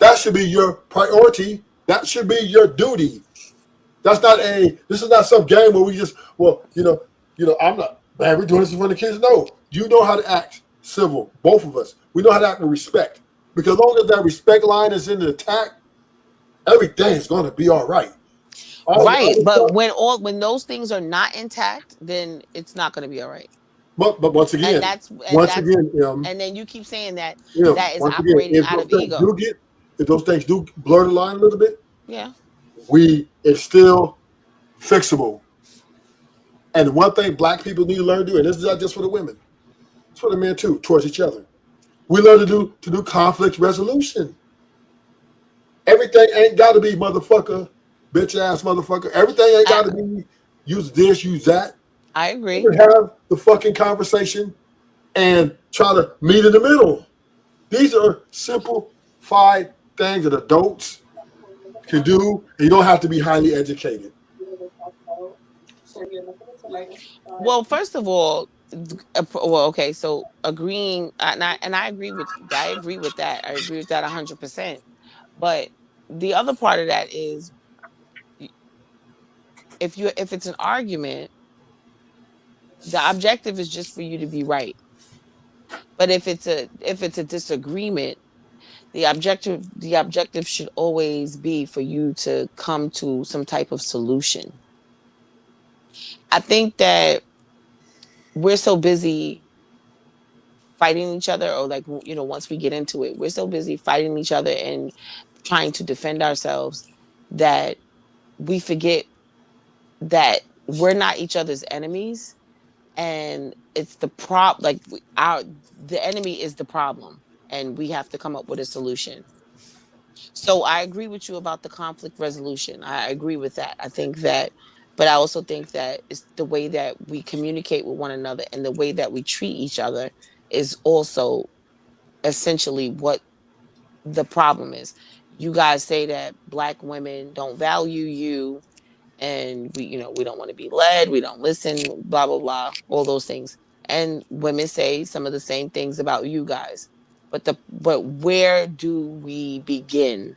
That should be your priority. That should be your duty. That's not this is not some game where we just, I'm not, man, we're doing this in front of the kids. No, you know how to act civil, both of us. We know how to act with respect. Because as long as that respect line is in the attack, everything's going to be all right. Right, but when those things are not intact, then it's not going to be all right. But once again, and then you keep saying that that is once again, operating out of ego. If those things do blur the line a little bit, yeah, it's still fixable. And one thing Black people need to learn to do, and this is not just for the women, it's for the men too, towards each other. We learn to do conflict resolution. Everything ain't got to be motherfucker, bitch ass motherfucker. Everything ain't got to be use this, use that. I agree. We can have the fucking conversation and try to meet in the middle. These are simplified things that adults can do, and you don't have to be highly educated. Well, first of all, okay, so agreeing, and I agree with that. I agree with that 100%. But the other part of that is, if it's an argument, the objective is just for you to be right. But if it's a disagreement, The objective should always be for you to come to some type of solution. I think that we're so busy fighting each other, or like, once we get into it, we're so busy fighting each other and trying to defend ourselves that we forget that we're not each other's enemies, and it's the enemy is the problem, and we have to come up with a solution. So I agree with you about the conflict resolution. I agree with that. I think that, but I also think that it's the way that we communicate with one another and the way that we treat each other is also essentially what the problem is. You guys say that Black women don't value you, and we don't want to be led, we don't listen, blah blah blah, all those things. And women say some of the same things about you guys. But where do we begin?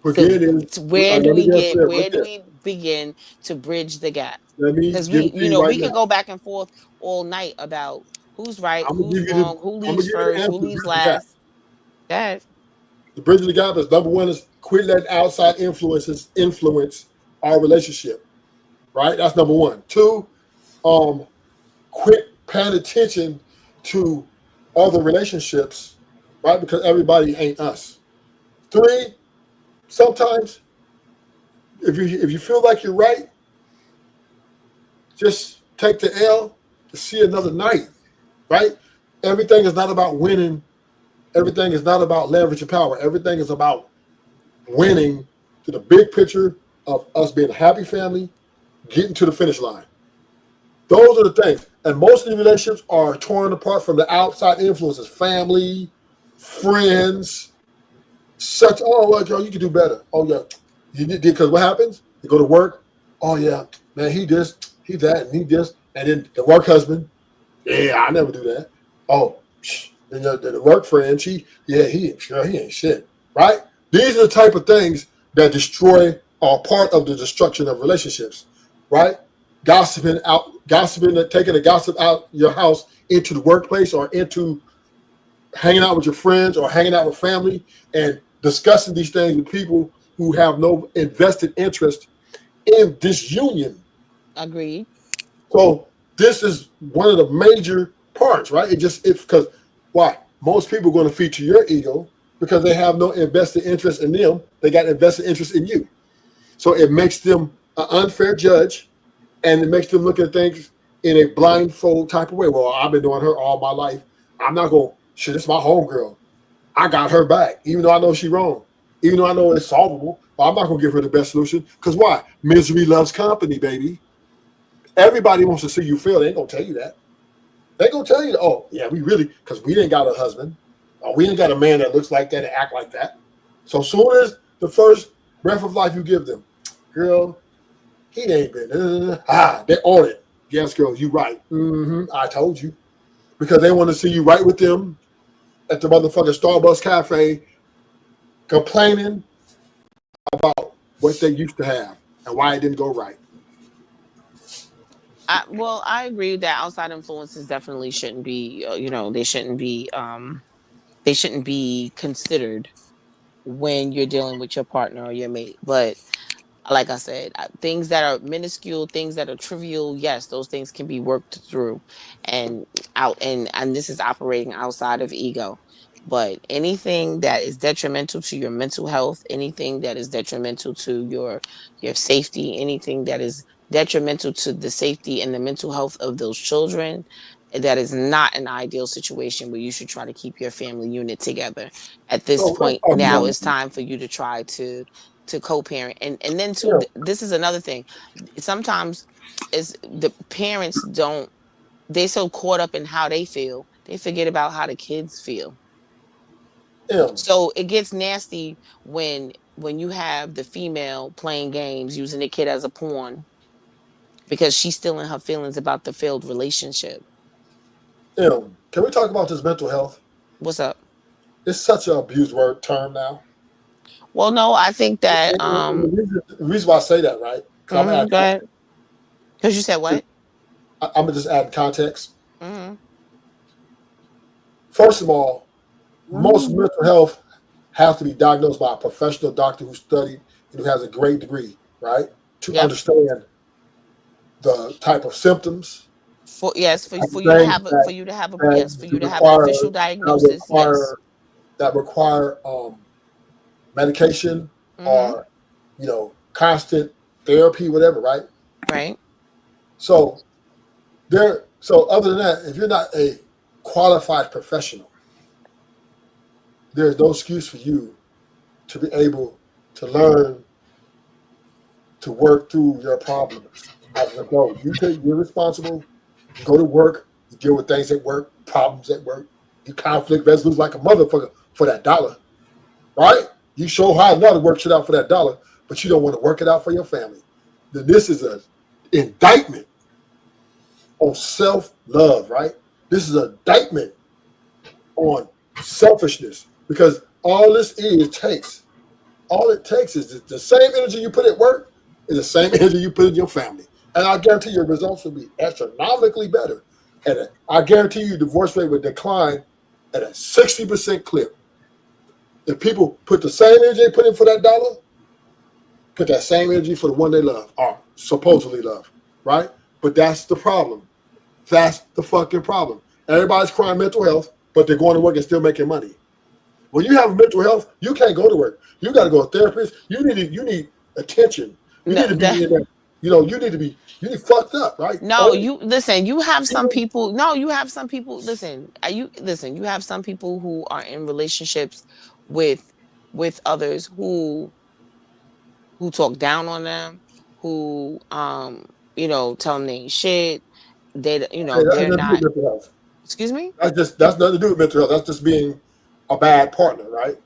Again, Where let do me we just get? say it right Where do there. we begin to bridge the gap? Let me Because give we, it to you right we could now. go back and forth all night about who's right, I'm gonna who's give you the wrong, who I'm gonna leaves give you the first, answer who to leaves bridge the gap. last. That The bridge of the gap is number one is quit letting outside influences influence our relationship. Right? That's number one. Two, quit paying attention to other relationships, right? Because everybody ain't us. Three, sometimes if you feel like you're right, just take the L to see another night, right? Everything is not about winning. Everything is not about leverage and power. Everything is about winning to the big picture of us being a happy family, getting to the finish line. Those are the things. And most of the relationships are torn apart from the outside influences, family, friends, such. Oh, well, girl, you can do better. Oh, yeah. You did, because what happens? You go to work. Oh, yeah, man, he this, he that, and he this. And then the work husband, yeah, I never do that. Oh, then the work friend, yeah, he ain't shit, right? These are the type of things that destroy or part of the destruction of relationships, right? Gossiping, taking the gossip out your house into the workplace or into hanging out with your friends or hanging out with family and discussing these things with people who have no invested interest in this union. agreed. So this is one of the major parts, right? It's because why? Most people are going to feature your ego because they have no invested interest in them. They got invested interest in you. So it makes them an unfair judge, and it makes them look at things in a blindfold type of way. Well, I've been doing her all my life. I'm not going, shit, it's my homegirl. I got her back, even though I know she's wrong. Even though I know it's solvable, but I'm not going to give her the best solution. Because why? Misery loves company, baby. Everybody wants to see you fail. They ain't going to tell you that. They ain't going to tell you, oh, yeah, we really, because we ain't got a husband. Or we ain't got a man that looks like that and act like that. So soon as the first breath of life you give them, girl, he ain't been. They own it. Yes, girl, you right. I told you. Because they want to see you right with them at the motherfucking Starbucks cafe complaining about what they used to have and why it didn't go right. I agree that outside influences definitely shouldn't be, they shouldn't be considered when you're dealing with your partner or your mate. But like I said, things that are minuscule, things that are trivial, yes, those things can be worked through and out. And this is operating outside of ego. But anything that is detrimental to your mental health, anything that is detrimental to your safety, anything that is detrimental to the safety and the mental health of those children, that is not an ideal situation where you should try to keep your family unit together. At this So let's point, talk now about it's time for you to try to co-parent. And then too, yeah, this is another thing. Sometimes is the parents don't, they so caught up in how they feel, they forget about how the kids feel. yeah. So it gets nasty when you have the female playing games using the kid as a pawn because she's still in her feelings about the failed relationship. Yeah. Can we talk about this mental health? What's up? It's such an abused word term now. Well, no, I think that And the reason why I say that, right? Because I'm go add, ahead. Because you said what? I'm gonna just add context. Mm-hmm. First of all, most mental health has to be diagnosed by a professional doctor who studied and who has a great degree, right? To Yep. understand the type of symptoms, For yes, type for of you to things have a for you to have a yes, for that you to have an require official diagnosis. Yes. that require medication Mm-hmm. or constant therapy, whatever, right? Right. So so other than that, if you're not a qualified professional, there's no excuse for you to be able to learn to work through your problems as an adult. You're responsible. You go to work. You deal with things at work, problems at work. You conflict resolve like a motherfucker for that dollar, right? You show how not to work shit out for that dollar, but you don't want to work it out for your family. Then this is an indictment on self-love, right? This is an indictment on selfishness because all it takes is the same energy you put at work is the same energy you put in your family. And I guarantee your results will be astronomically better. And I guarantee you divorce rate would decline at a 60% clip. If people put the same energy they put in for that dollar, put that same energy for the one they love or supposedly love, right? But that's the problem. That's the fucking problem. Everybody's crying mental health, but they're going to work and still making money. When you have mental health, you can't go to work. You got to go to a therapist. You need attention. You No, need to be in there. You need fucked up, right? no, you listen, you have some You people. No, you have some people. You have some people who are in relationships with others who talk down on them, who tell them they ain't shit. They Hey, that has they're nothing to do with not. mental health. Excuse me? That's nothing to do with mental health. That's just being a bad partner, right?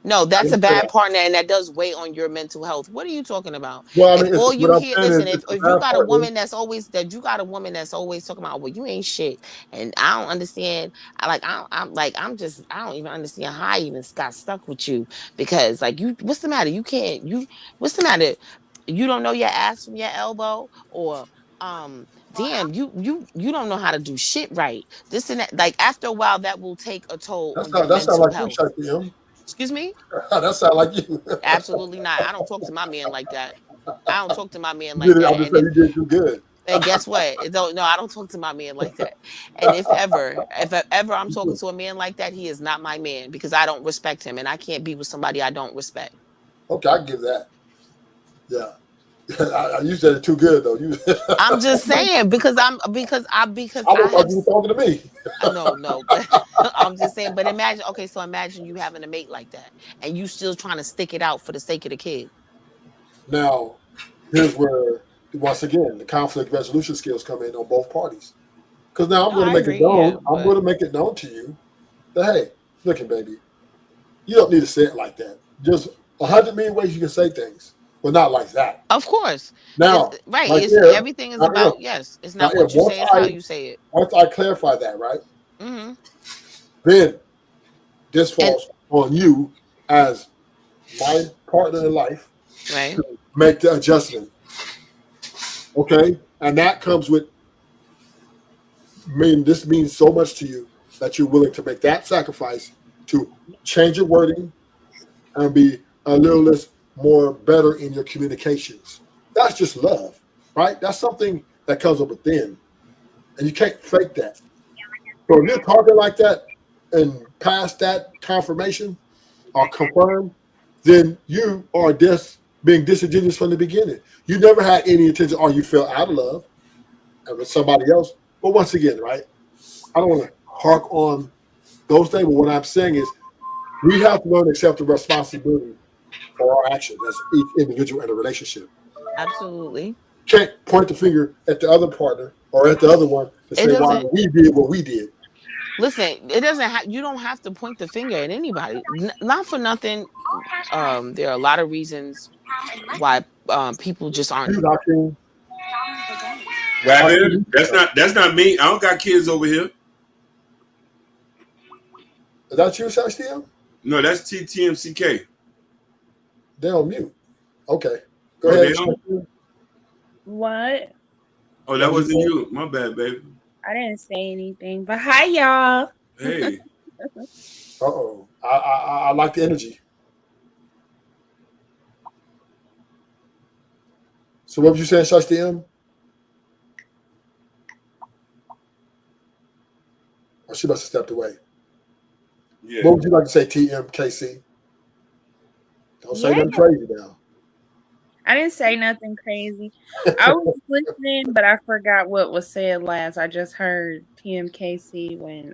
No, I that's a didn't say bad that. partner, and that does weigh on your mental health. What are you talking about? Well, I If mean, all what you I'm hear, saying listen, is if, it's a if you bad got a partner. woman that's always talking about, well, you ain't shit, and I don't understand. I don't even understand how I even got stuck with you because like what's the matter? What's the matter? You don't know your ass from your elbow, or damn, you don't know how to do shit right. This and that. Like after a while, that will take a toll on your That sound mental like you, health. Shakti. Excuse me? That sound like you. Absolutely not. I don't talk to my man like that. I don't talk to my man You like did it. I'm that. just saying you did too good. And guess what? It don't no, I don't talk to my man like that. And if ever I'm talking to a man like that, he is not my man because I don't respect him and I can't be with somebody I don't respect. Okay, I give that. Yeah. You said it too good though. I'm just saying because I I thought have you were talking to me. no, but I'm just saying, but imagine you having a mate like that and you still trying to stick it out for the sake of the kid. Now, here's where once again the conflict resolution skills come in on both parties. Because now I'm No, going to I make it agree, yeah, known. I'm but going to make it known to you that hey, looking, baby, you don't need to say it like that. There's 100 million ways you can say things, but not like that. of course. It's Now, right. right It's there, everything is now if, about yes. It's not what you once say, it's how you say it. I clarify that, right, Hmm. then this And falls on you as my partner in life right. to make the adjustment. Okay, and that comes with this means so much to you that you're willing to make that sacrifice to change your wording and be a little less more better in your communications. That's just love, right? That's something that comes up within, and you can't fake that. So if you're talking like that and past that confirmation or confirmed, then you are being disingenuous from the beginning. You never had any intention, or you fell out of love and with somebody else. But once again, right? I don't want to hark on those things, but what I'm saying is we have to learn to accept the responsibility for our actions as each individual in a relationship. Absolutely. Can't point the finger at the other partner or at the other one to It say why doesn't we did what we did. listen, it doesn't have you don't have to point the finger at anybody. Not for nothing. There are a lot of reasons why people just aren't You, Hakeem. Rabbit, Hakeem. that's not me. I don't got kids over here. Is that you, Shashtiel? No, that's TTMCK. They're on mute. Okay. Go Oh, ahead, they on? Shashtiel. What? Oh, What that was you wasn't saying? you. My bad, baby. I didn't say anything, but hi, y'all. Hey. Uh-oh. I like the energy. So what were you saying, Shiesty M? Oh, she must have stepped away. Yeah. What would you like to say, TMKC? Don't say Yeah, nothing crazy now. I didn't say nothing crazy. I was listening, but I forgot what was said last. I just heard TMKC when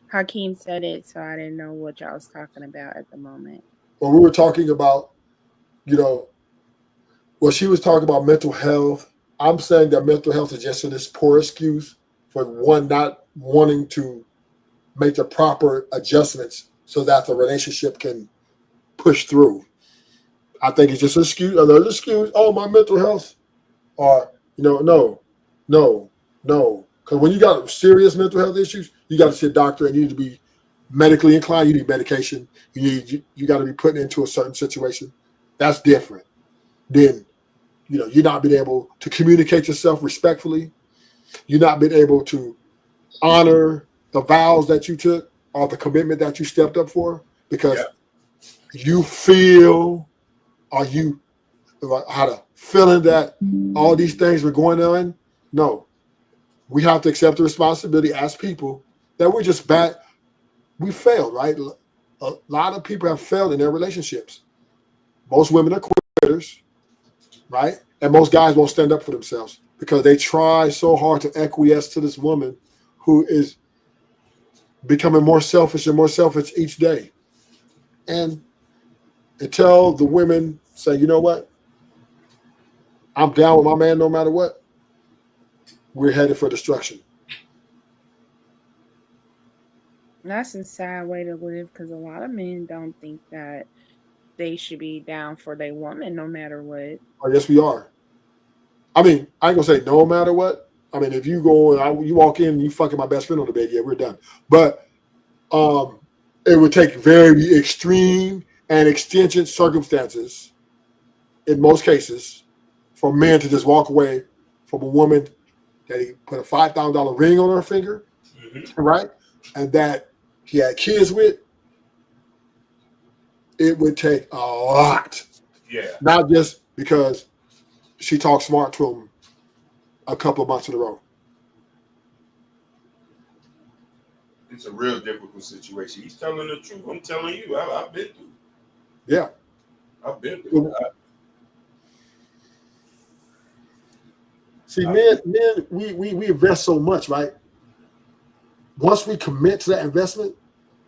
Hakeem said it, so I didn't know what y'all was talking about at the moment. Well, we were talking about, well, she was talking about mental health. I'm saying that mental health is just this poor excuse for one not wanting to make the proper adjustments so that the relationship can push through. I think it's just an excuse, another excuse. Oh, my mental health. Or, no. Because when you got serious mental health issues, you got to see a doctor and you need to be medically inclined. You need medication. You got to be put into a certain situation. That's different than, you're not being able to communicate yourself respectfully. You're not being able to honor the vows that you took or the commitment that you stepped up for because you feel or you had a feeling that all these things were going on. No, we have to accept the responsibility as people that we're just bad. We failed, right? A lot of people have failed in their relationships. Most women are quitters, right? And most guys won't stand up for themselves because they try so hard to acquiesce to this woman who is becoming more selfish and more selfish each day. And until the women say, you know what? I'm down with my man no matter what, we're headed for destruction. That's a sad way to live because a lot of men don't think that they should be down for their woman no matter what. Oh, yes, we are. I mean, I ain't gonna say no matter what. I mean, if you go, you walk in, and you fucking my best friend on the bed, yeah, we're done. But it would take very extreme and extensive circumstances, in most cases, for men to just walk away from a woman that he put a $5,000 ring on her finger, right, and that he had kids with. It would take a lot. Yeah. Not just because she talked smart to him a couple of months in a row. It's a real difficult situation. He's telling the truth. I'm telling you, I've been through. Yeah. I've been through. See, men, we invest so much, right? Once we commit to that investment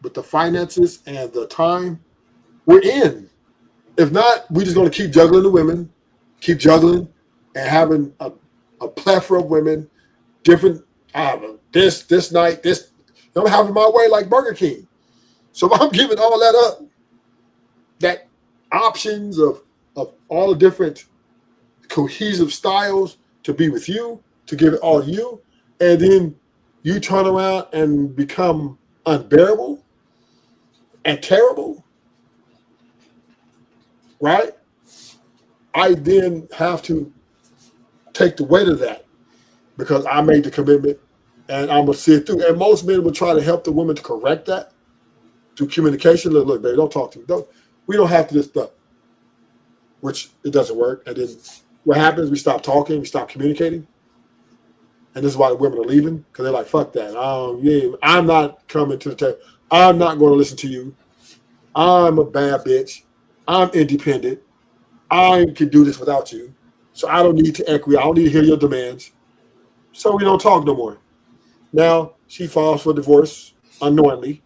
with the finances and the time, we're in. If not, we're just going to keep juggling the women, keep juggling and having a plethora of women, different, this night, this. I'm having my way like Burger King. So if I'm giving all that up, that options of all the different cohesive styles to be with you, to give it all to you, and then you turn around and become unbearable and terrible, right? I then have to take the weight of that because I made the commitment and I'm going to see it through. And most men will try to help the woman to correct that through communication. Look, baby, don't talk to me. We don't have to do stuff, which it doesn't work. And then what happens, we stop talking, we stop communicating. And this is why the women are leaving because they're like, fuck that. I'm not coming to the table. I'm not going to listen to you. I'm a bad bitch. I'm independent. I can do this without you. So I don't need to equity. I don't need to hear your demands. So we don't talk no more. Now she files for divorce unknowingly.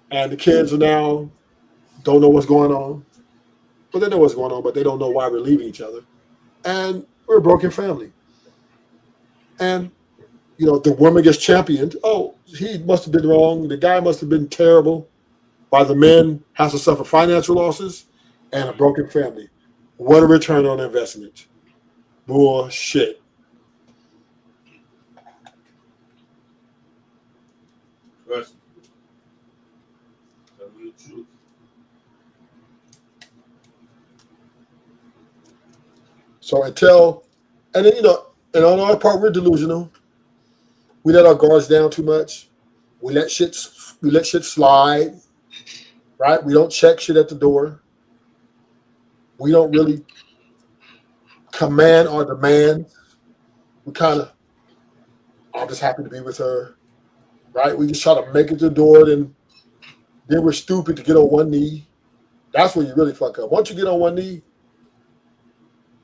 And the kids are now don't know what's going on. But they know what's going on, but they don't know why we're leaving each other. And we're a broken family. And the woman gets championed. Oh, he must have been wrong. The guy must have been terrible. While the man has to suffer financial losses and a broken family. What a return on investment. Bullshit. Trust me. Tell me the truth. So and then, and on our part, we're delusional. We let our guards down too much. We let shit slide, right? We don't check shit at the door. We don't really command or demand. We kind of, I'm just happy to be with her, right? We just try to make it to the door, then we're stupid to get on one knee. That's when you really fuck up. Once you get on one knee,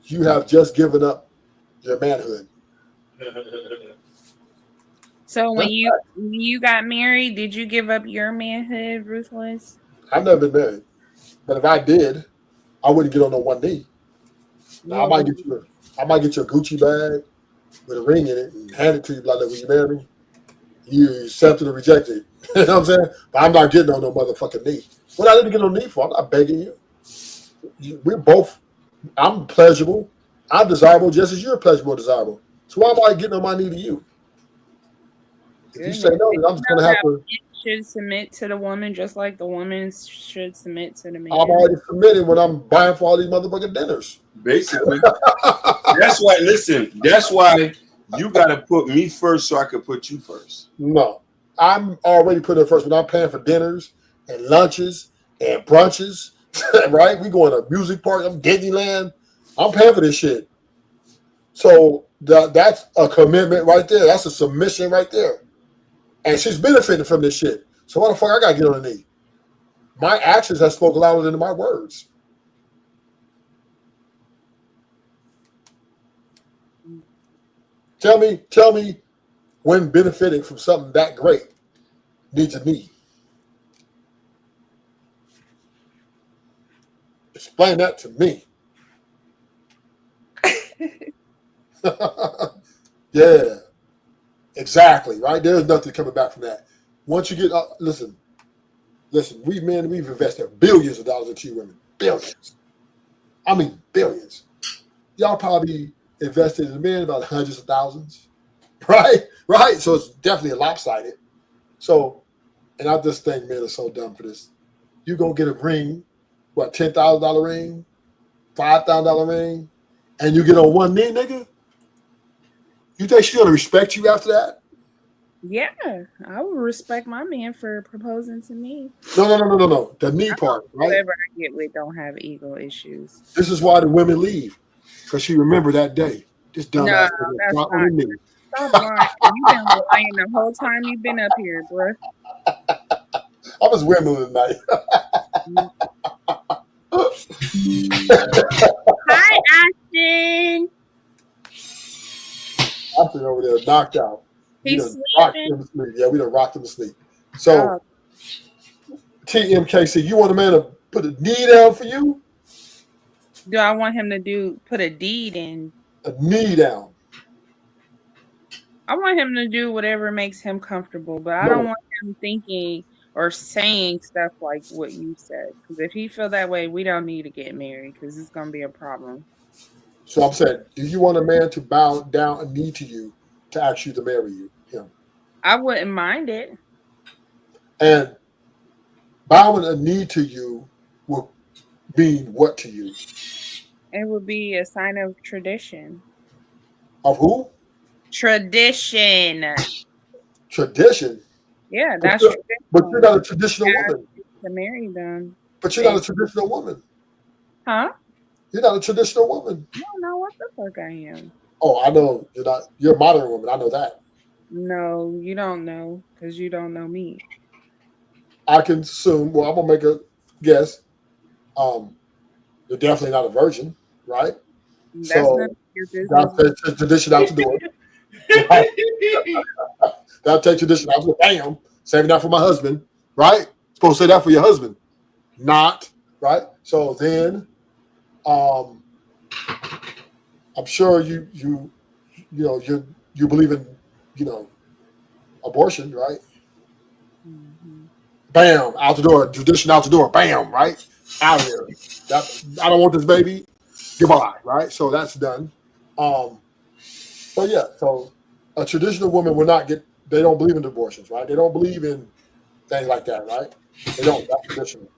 you have just given up your manhood. So when you got married, did you give up your manhood, Ruthless? I've never been married, but if I did, I wouldn't get on no one knee. Now, I might get you a Gucci bag with a ring in it and hand it to you like that. Will you marry me? You accept it or reject it. You know what I'm saying? But I'm not getting on no motherfucking knee. What I didn't get on knee for? I'm not begging you. We're both. I'm pleasurable. I'm desirable just as you're pleasurable and desirable. So why am I getting on my knee to you? If you say no, then I'm just gonna have to. Should submit to the woman just like the woman should submit to the man. I'm already submitting when I'm buying for all these motherfucking dinners. Basically, that's why. Listen, that's why you got to put me first so I can put you first. No, I'm already putting it first. When I'm paying for dinners and lunches and brunches, right? We going to music park. I'm Disneyland. I'm paying for this shit. So that's a commitment right there. That's a submission right there. And she's benefiting from this shit. So why the fuck I gotta get on the knee? My actions have spoken louder than my words. Tell me when benefiting from something that great needs a knee. Explain that to me. Yeah, exactly, right? There's nothing coming back from that. Once you get listen, we've invested billions of dollars into you women. Billions. I mean billions. Y'all probably invested in men about hundreds of thousands. Right? Right? So it's definitely lopsided. So, and I just think men are so dumb for this. You go get a ring, what, $10,000 ring, $5,000 ring, and you get on one knee, nigga? You think she's gonna respect you after that? Yeah, I would respect my man for proposing to me. No. The knee part, right? Whoever I get with don't have ego issues. This is why the women leave, because she remember that day. This dumb No, ass that's drop not. on the knee. Stop lying. You've been lying the whole time you've been up here, bro. I was Wimbledon tonight. Hi, Ashton. Ashton over there knocked out. He's Rocked sleeping. him to sleep. Yeah, we done rocked him to sleep. So, TMKC, you want a man to put a knee down for you? Do I want him to put a deed in? A knee down. I want him to do whatever makes him comfortable, but I don't want him thinking or saying stuff like what you said. Because if he feel that way, we don't need to get married because it's gonna be a problem. So I'm saying, do you want a man to bow down a knee to you to ask you to marry him? I wouldn't mind it. And bowing a knee to you will mean what to you? It would be a sign of tradition. Of who? Tradition. Tradition? Yeah, that's tradition. But you're not a traditional woman. To marry them. But you're not a traditional woman. Huh? You're not a traditional woman. I don't know what the fuck I am. Oh, I know you're not. You're a modern woman. I know that. No, you don't know because you don't know me. I can assume. Well, I'm gonna make a guess. You're definitely not a virgin, right? That's so none of your business. gotta take tradition out the door. Gotta take tradition out the door. Bam, saving that for my husband, right? Supposed to say that for your husband, not right. So then, I'm sure you believe in abortion, right? Mm-hmm. Bam, out the door. Tradition out the door. Bam, right? Out of here. I don't want this baby. Goodbye, right? So that's done. But yeah, so a traditional woman will not get. They don't believe in abortions, right? They don't believe in things like that, right? They don't. That's traditional.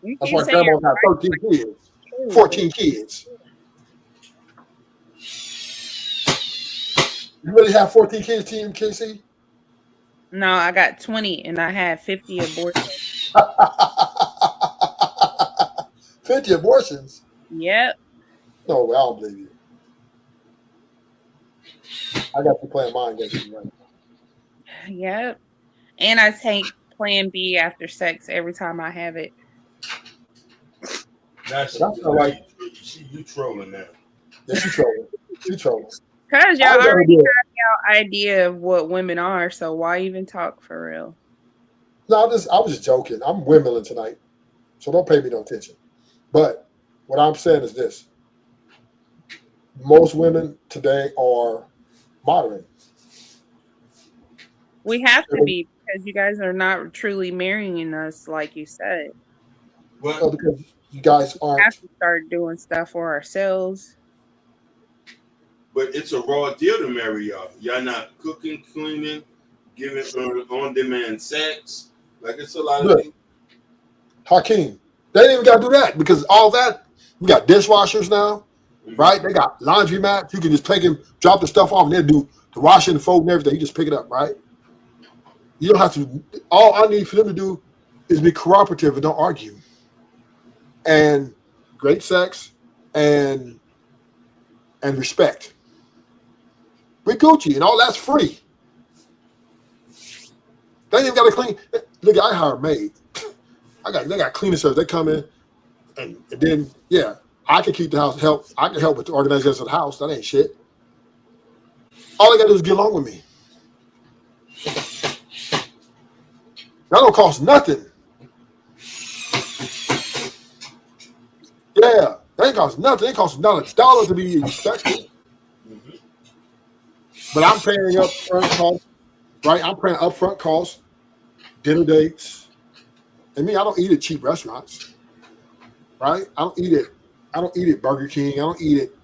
That's why grandma got 13 kids, 14 kids. You really have 14 kids, TMKC? No, I got 20 and I had 50 abortions. 50 abortions? Yep. No, I don't believe you. I got you playing mind games. Right? Yep. And I take Plan B after sex every time I have it. That's like you trolling now. Yeah, she trolling. She trolling. Cause y'all I gotta already do it. have y'all idea of what women are, so why even talk for real? No, I was just joking. I'm windmilling tonight, so don't pay me no attention. But what I'm saying is this: most women today are modern. We have to be because you guys are not truly marrying us, like you said. Well, because you guys We aren't. have to start doing stuff for ourselves. But it's a raw deal to marry y'all. Y'all not cooking, cleaning, giving on-demand sex. Like it's a lot of Look, things. Hakeem, they ain't even got to do that because all that we got dishwashers now, right? They got laundry mats. You can just take and drop the stuff off, and they do the washing, the fold, and everything. You just pick it up, right? You don't have to. All I need for them to do is be cooperative and don't argue, and great sex and respect. We Gucci and all that's free. They ain't even got to clean. Look, I hire a maid. They got cleaning service. They come in and then I can keep the house. I can help with the organization of the house. That ain't shit. All they got to do is get along with me. That don't cost nothing. Yeah, that ain't cost nothing. It costs not $1 to be respectful. But I'm paying upfront costs, right? I'm paying upfront costs, dinner dates. And me, I don't eat at cheap restaurants, right? I don't eat at Burger King. I don't eat it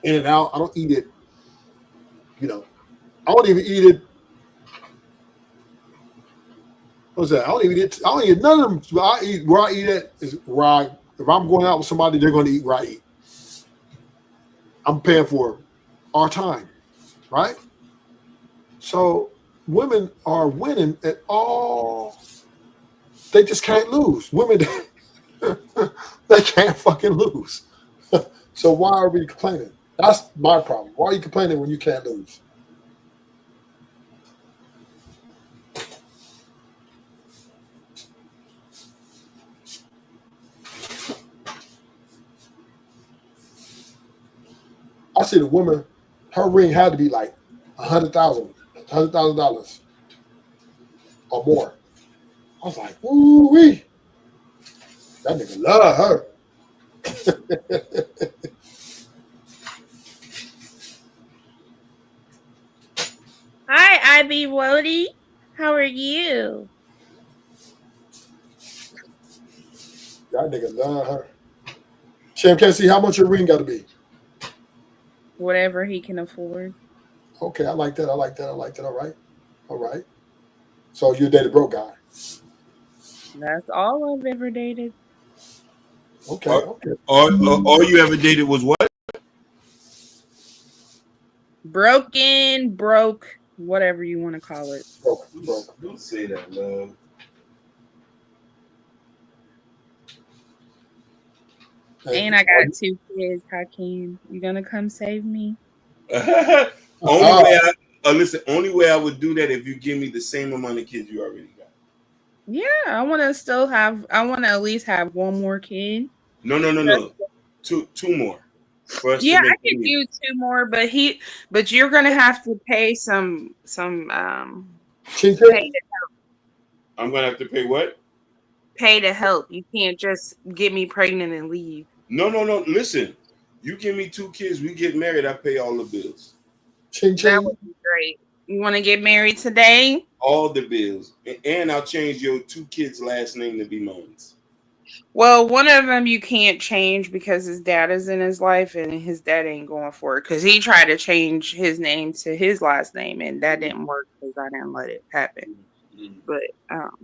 In-N-Out. I don't eat it, I don't even eat it. What's that? I don't eat none of them. Where I eat at is if I'm going out with somebody, they're going to eat where I eat. I'm paying for our time, right? So women are winning at all. They just can't lose. Women, they can't fucking lose. So why are we complaining? That's my problem. Why are you complaining when you can't lose? I see the woman, her ring had to be like $100,000 or more. I was like, ooh wee, that nigga love her. Hi, Ivy Wody. How are you? That nigga love her. Chim, can't see how much your ring got to be. Whatever he can afford. Okay, I like that. I like that. I like that. All right. So you date a broke guy. That's all I've ever dated. Okay. All you ever dated was what? Broke, whatever you want to call it. Broke. Don't say that, love. And I got 2 kids, Hakeem. You gonna come save me? Only way I would do that if you give me the same amount of kids you already got. Yeah, I want to at least have one more kid. No. Two more. For us to Yeah, I make could do 2 more, but you're gonna have to pay some pay to help. I'm gonna have to pay what? Pay to help. You can't just get me pregnant and leave. No. Listen, you give me 2 kids, we get married, I pay all the bills. That would be great. You want to get married today? All the bills. And I'll change your 2 kids' last name to be mine. Well, one of them you can't change because his dad is in his life and his dad ain't going for it because he tried to change his name to his last name and that didn't work because I didn't let it happen. But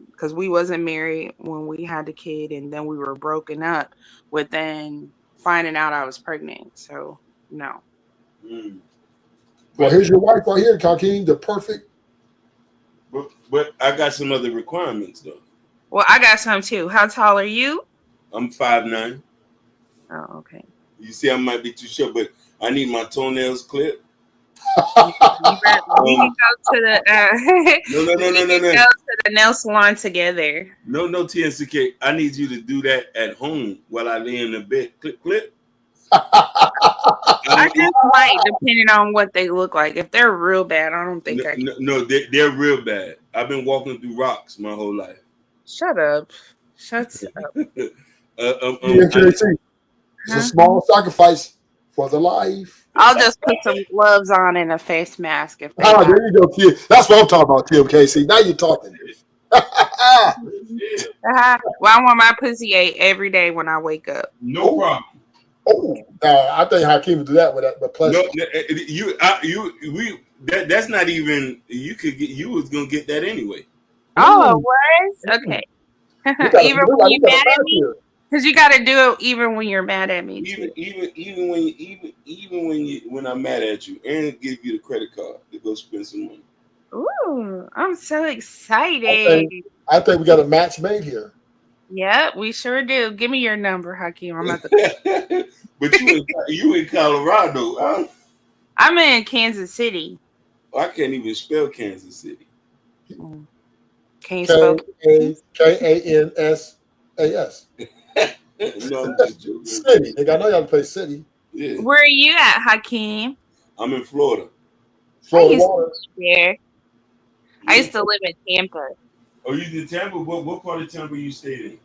because we wasn't married when we had the kid and then we were broken up within finding out I was pregnant. So, no. Well, here's your wife right here, Hakeem, the perfect. But I got some other requirements, though. Well, I got some, too. How tall are you? I'm 5'9". Oh, okay. You see, I might be too short, but I need my toenails clipped. We can go to the we can go to the nail salon together. No, TNCK. I need you to do that at home while I lay in the bed. Clip. I just might, depending on what they look like. If they're real bad, I don't think I can. No, they're real bad. I've been walking through rocks my whole life. Shut up. Shut up. It's a small sacrifice for the life. I'll just put some gloves on and a face mask if they There you go, kid. That's what I'm talking about, TMKC. Now you're talking. Well, I want my pussy ate every day when I wake up. No problem. Oh, I think Hakeem would do that with pleasure. No, that's not even. You was gonna get that anyway. Oh, it was? Okay. Even when you're mad at me, because you got to do it even when you're mad at me. Even when I'm mad at you, and give you the credit card to go spend some money. Ooh, I'm so excited. I think we got a match made here. Yeah, we sure do. Give me your number, Hakeem. I'm at the. But you in Colorado? Huh? I'm in Kansas City. I can't even spell Kansas City. Can you spell Kansas? No, I'm just joking. City. I know y'all play city. Yeah. Where are you at, Hakeem? I'm in Florida. I used to live in Tampa. Oh, you in Tampa? What part of Tampa you stayed in?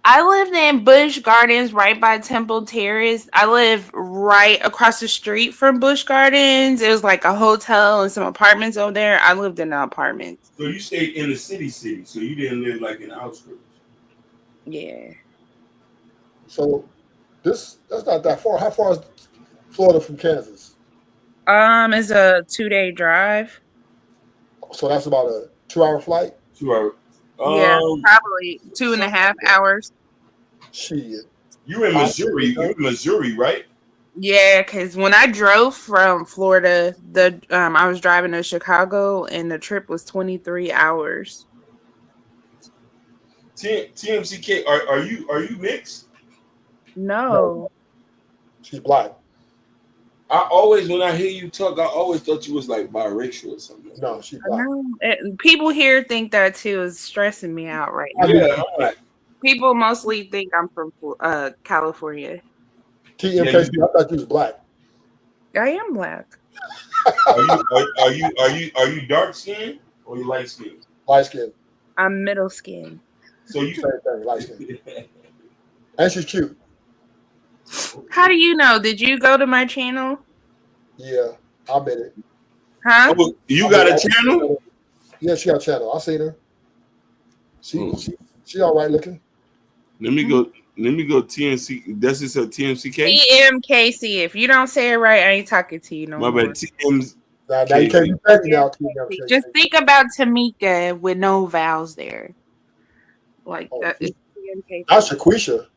I lived in Busch Gardens, right by Temple Terrace. I live right across the street from Busch Gardens. It was like a hotel and some apartments over there. I lived in the apartments. So you stayed in the city, so you didn't live like in the outskirts. Yeah. So that's not that far. How far is Florida from Kansas? It's a 2-day drive. So that's about a 2-hour flight. 2 hours. Yeah, probably 2.5 hours. Shit. You in Missouri? You're in Missouri, right? Yeah, because when I drove from Florida, I was driving to Chicago, and the trip was 23 hours. TMCK, are you mixed? No. She's black. When I hear you talk, I always thought you was like biracial or something. No, she's black. People here think that too. Is stressing me out right now. Yeah, right. People mostly think I'm from California. TMKC, I thought you was black. I am black. Are you dark skinned or you light skinned? Light skinned. I'm middle skin. So you same thing, light skinned. And she's cute. How do you know? Did you go to my channel? Yeah, I bet it. Huh? Oh, you got a channel? Yeah, she got a channel. I seen her. She all right looking. Let me go TNC. That's just a TMCK? TMKC. If you don't say it right, I ain't talking to you no more. My bad. Now you can't be petty now. Just think about Tamika with no vowels there. Like that is TMKC. That's Shaquisha.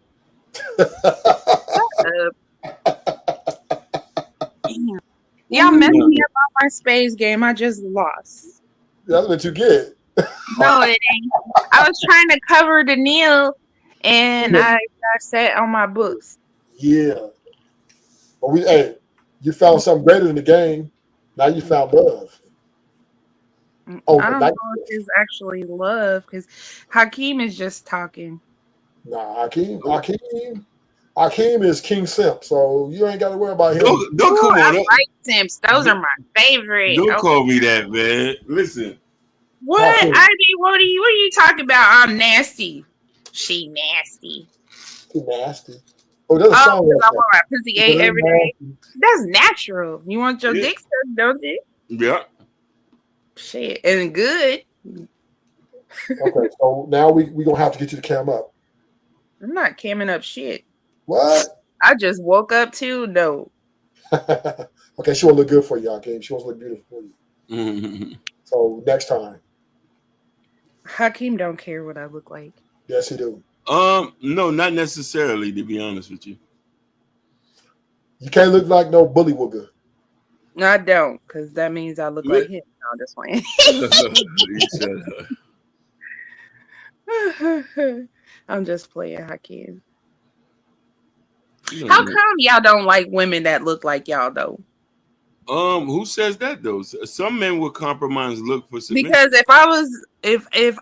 Y'all messed me up on my space game. I just lost. That's what you get. No, it ain't. I was trying to cover the Neil, and I sat on my books. Yeah. But you found something greater than the game. Now you found love. Oh, I don't know if it's actually love because Hakeem is just talking. Nah, Hakeem is King Simp, so you ain't got to worry about him. Don't come on. I like Simps. Those are my favorite. Don't call me that, man. Listen. What? What are you talking about? I'm nasty. She nasty. She nasty. Oh, there's a song. Because I want my pussy ate every day. That's natural. You want your dick sucked, don't you? Yeah. Shit, and good. Okay, so now we gonna have to get you to cam up. I'm not camming up shit. What? I just woke up too. No. Okay, she won't look good for you, Hakeem. She won't look beautiful for you. So next time. Hakeem don't care what I look like. Yes, he do. No, not necessarily. To be honest with you, you can't look like no bully wooger. No, I don't, because that means I look like him. No, I'm just playing. I'm just playing, Hakeem. How come y'all don't like women that look like y'all though? Who says that though? Some men will compromise look for submission. Because if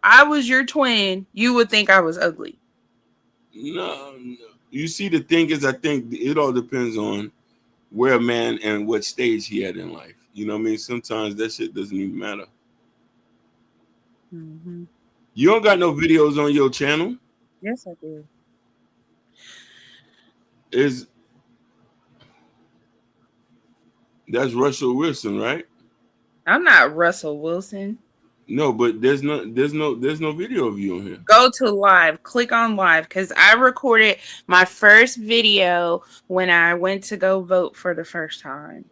I was your twin, you would think I was ugly. No. You see, the thing is, I think it all depends on where a man and what stage he had in life. You know what I mean? Sometimes that shit doesn't even matter. Mm-hmm. You don't got no videos on your channel? Yes, I do. That's Russell Wilson, right? I'm not Russell Wilson. No, but there's no video of you on here. Go to live, click on live, because I recorded my first video when I went to go vote for the first time.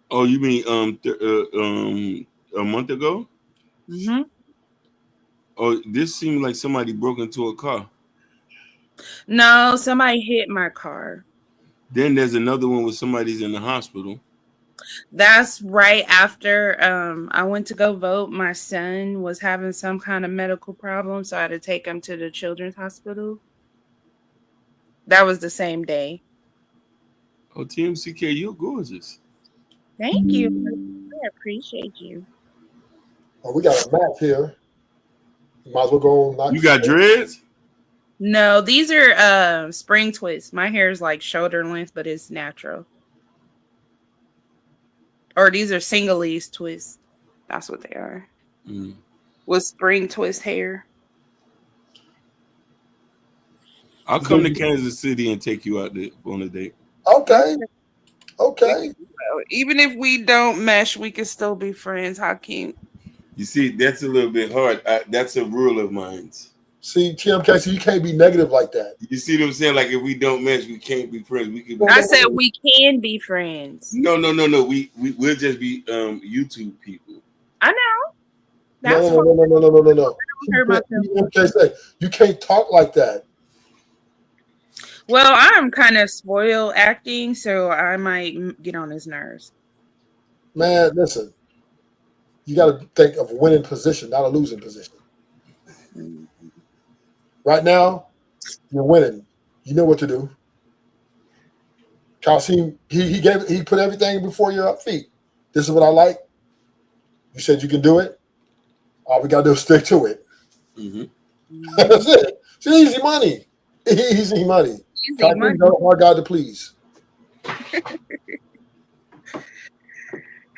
Oh, you mean a month ago? Mm-hmm. Oh, this seemed like somebody broke into a car. No, somebody hit my car. Then there's another one where somebody's in the hospital. That's right after I went to go vote. My son was having some kind of medical problem, so I had to take him to the children's hospital. That was the same day. Oh, TMCK, you're gorgeous. Thank you. I appreciate you. Oh, we got a match here. You might as well go on. You got dreads? No, these are spring twists. My hair is like shoulder length, but it's natural. Or these are single-leaf twists. That's what they are. Mm. With spring twist hair. I'll come to Kansas City and take you out there on a date. Okay. Even if we don't mesh, we can still be friends. Hakeem. You see, that's a little bit hard. That's a rule of mine. See, TMK, so you can't be negative like that. You see what I'm saying? Like, if we don't mesh, we can't be friends. We can. I said we can be friends. No. We'll just be YouTube people. I know. That's no. TMK, you can't talk like that. Well, I'm kind of spoiled acting, so I might get on his nerves. Man, listen. You got to think of a winning position, not a losing position. Mm-hmm. Right now, you're winning. You know what to do. Cause he put everything before your feet. This is what I like. You said you can do it. All we gotta do is stick to it. Mm-hmm. That's it. It's easy money. Easy money. Easy money. Hard God to please.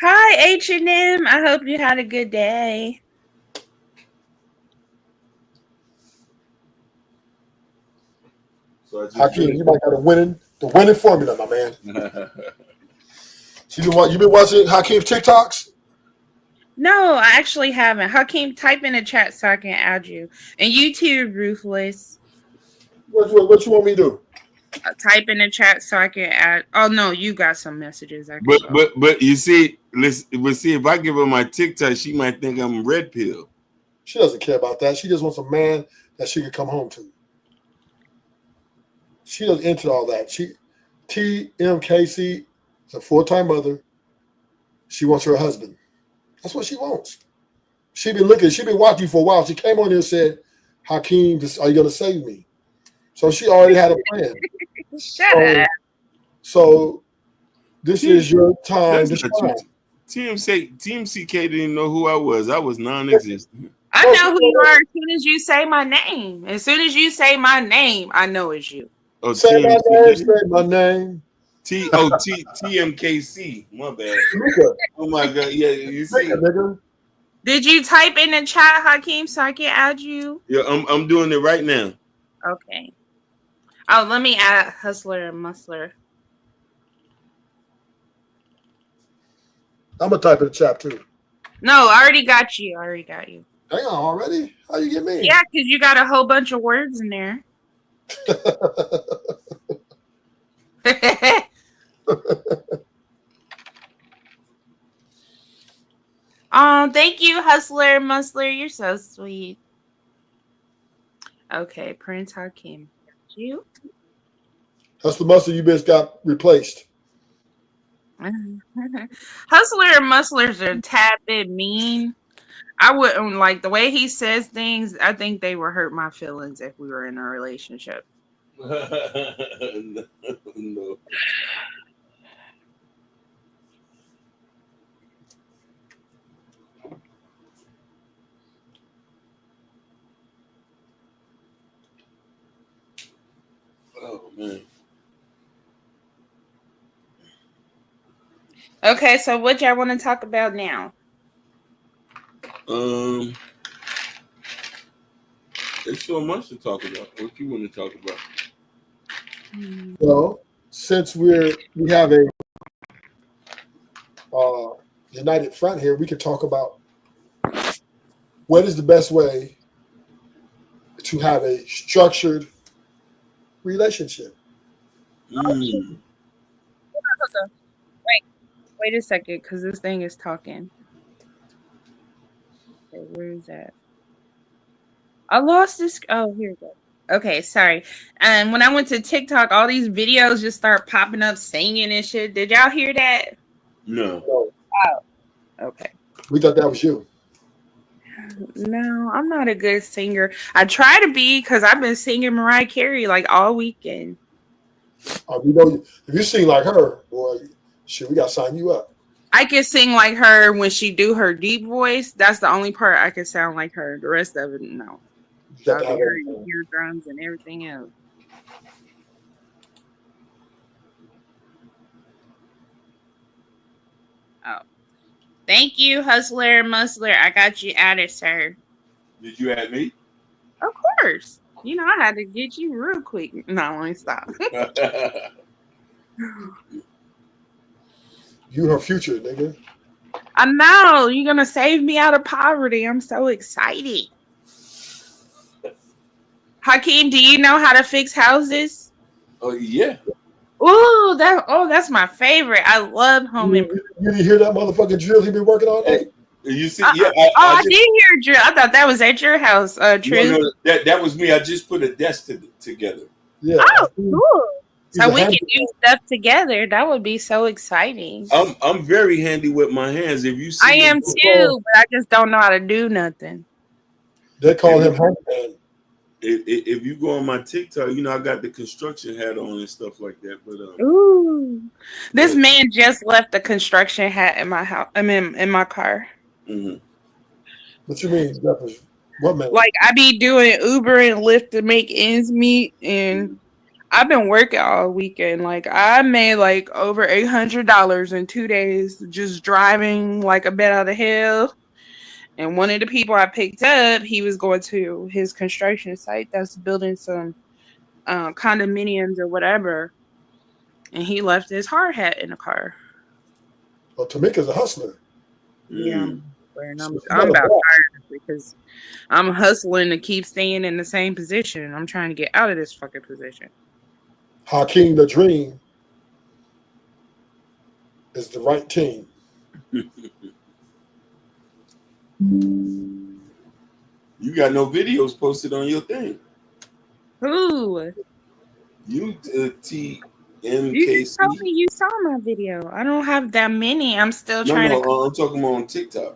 Hi, H&M. I hope you had a good day. So Hakeem, you might got the winning formula, my man. You been watching Hakeem's TikToks? No, I actually haven't. Hakeem, type in the chat so I can add you. And you too, Ruthless. What you want me to do? Type in the chat so I can add. Oh no, you got some messages. But you see, if I give her my TikTok, she might think I'm red pill. She doesn't care about that. She just wants a man that she can come home to. She doesn't into all that. TMKC is a full-time mother. She wants her husband. That's what she wants. She been watching you for a while. She came on here and said, Hakeem, are you going to save me? So she already had a plan. Shut up. So this is your time to shine. TMCK didn't even know who I was. I was non-existent. I know who you are as soon as you say my name. As soon as you say my name, I know it's you. Oh, say my name. TMKC. My bad. Oh my God. Yeah, you see. Did you type in the chat, Hakeem, so I can add you? Yeah, I'm doing it right now. Okay. Oh, let me add Hustler and Musler. I'm gonna type in the chat too. No, I already got you. Hang on, already? How you get me? Yeah, because you got a whole bunch of words in there. Thank you, Hustler and Musler. You're so sweet. Okay, Prince Hakeem. You? Hustler Muscle, you just got replaced. Hustler and Musler's are a tad bit mean. I wouldn't like the way he says things. I think they would hurt my feelings if we were in a relationship. No. man. Okay, so what y'all want to talk about now? There's so much to talk about. What you want to talk about? Well, since we have a united front here, we can talk about what is the best way to have a structured relationship. Mm. Wait a second, because this thing is talking. Okay, where is that? I lost this. Oh, here we go. Okay, sorry. And when I went to TikTok, all these videos just start popping up singing and shit. Did y'all hear that? No. Oh, okay. We thought that was you. No, I'm not a good singer. I try to be because I've been singing Mariah Carey like all weekend. We know if you sing like her, boy, shit, we got to sign you up. I can sing like her when she do her deep voice. That's the only part I can sound like her. The rest of it, no. You got to I'll be have hearing eardrums and everything else. Oh. Thank you, Hustler and Musler. I got you added, sir. Did you add me? Of course. You know, I had to get you real quick. No, let me stop. You her future, nigga. I know. You're going to save me out of poverty. I'm so excited. Hakeem, do you know how to fix houses? Oh, yeah. Ooh, that's my favorite. I love home improvement. You didn't hear that motherfucking drill he been working all day? You see, yeah. I did hear drill. I thought that was at your house, True. No, that was me. I just put a desk together. Yeah. Oh, cool. So we can do stuff together. That would be so exciting. I'm very handy with my hands. If you see, I am too, but I just don't know how to do nothing. They call him handyman. If you go on my TikTok, you know I got the construction hat on and stuff like that. But ooh, this man just left the construction hat in my house. I mean, in my car. Mm-hmm. What you mean? What man? Like I be doing Uber and Lyft to make ends meet, and I've been working all weekend. Like I made like over $800 in 2 days just driving like a bat out of hell. And one of the people I picked up, he was going to his construction site that's building some condominiums or whatever, and he left his hard hat in the car. Well, Tamika's a hustler. Yeah, I'm about tired because I'm hustling to keep staying in the same position. I'm trying to get out of this fucking position. Hakeem the Dream is the right team. You got no videos posted on your thing. Who? You TMKC. You told me you saw my video. I don't have that many. I'm still trying to. I'm talking about on TikTok.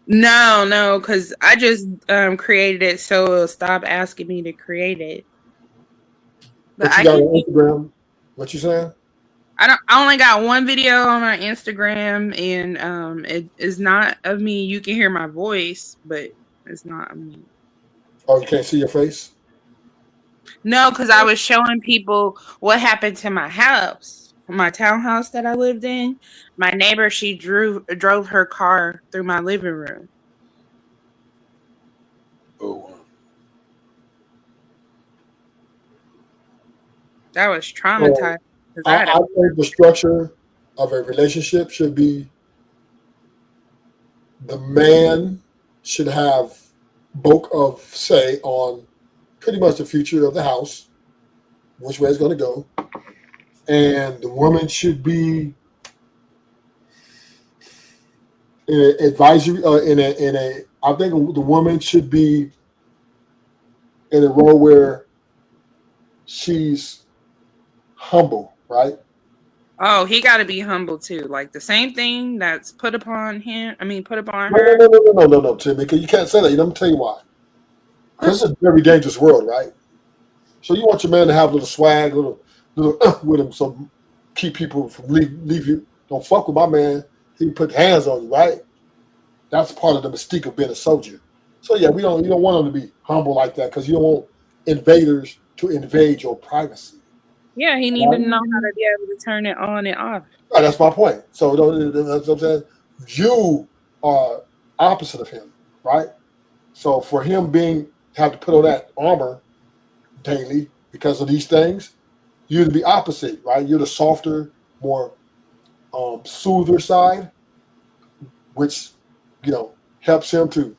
No, because I just created it, so it'll stop asking me to create it. But you got on Instagram. What you saying? I only got one video on my Instagram, and it is not of me. You can hear my voice, but it's not of me. Oh, you can't see your face? No, because I was showing people what happened to my house, my townhouse that I lived in. My neighbor, she drove her car through my living room. Oh, wow. That was traumatizing. I think the structure of a relationship should be the man should have bulk of say on pretty much the future of the house, which way it's going to go, and the woman should be in an advisory. I think the woman should be in a role where she's humble, right? Oh, he got to be humble too. Like the same thing that's put upon him. I mean, put upon No, her. no, Timmy. Because you can't say that. Let me tell you why. Because it's a very dangerous world, right? So you want your man to have a little swag, little with him, so keep people from leave you. Don't fuck with my man. He can put hands on you, right? That's part of the mystique of being a soldier. So yeah, you don't want him to be humble like that because you don't want invaders to invade your privacy. Yeah, he didn't even know how to be able to turn it on and off. Right, that's my point. So that's what I'm saying. You are opposite of him, right? So for him have to put on that armor daily because of these things, you're to be opposite, right? You're the softer, more soother side, which helps him to,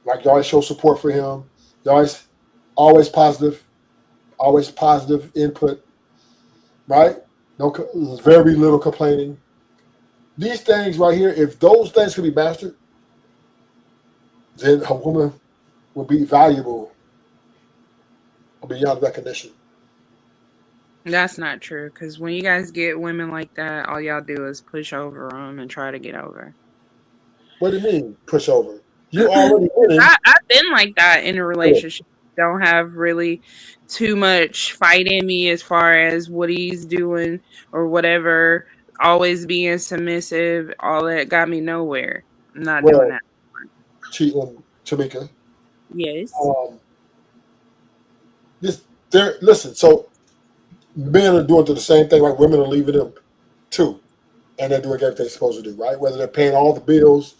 like you always show support for him. You always positive input, right? No, very little complaining. These things right here, if those things can be mastered, then a woman will be valuable beyond recognition. That's not true, because when you guys get women like that, all y'all do is push over them and try to get over. What do you mean push over? You already winning. I've been like that in a relationship. Don't have really too much fight in me as far as what he's doing or whatever. Always being submissive, all that got me nowhere. I'm not doing that. Cheating, Tamika. Yes. Listen. So men are doing the same thing, right? Women are leaving them too, and they're doing everything they're supposed to do, right? Whether they're paying all the bills,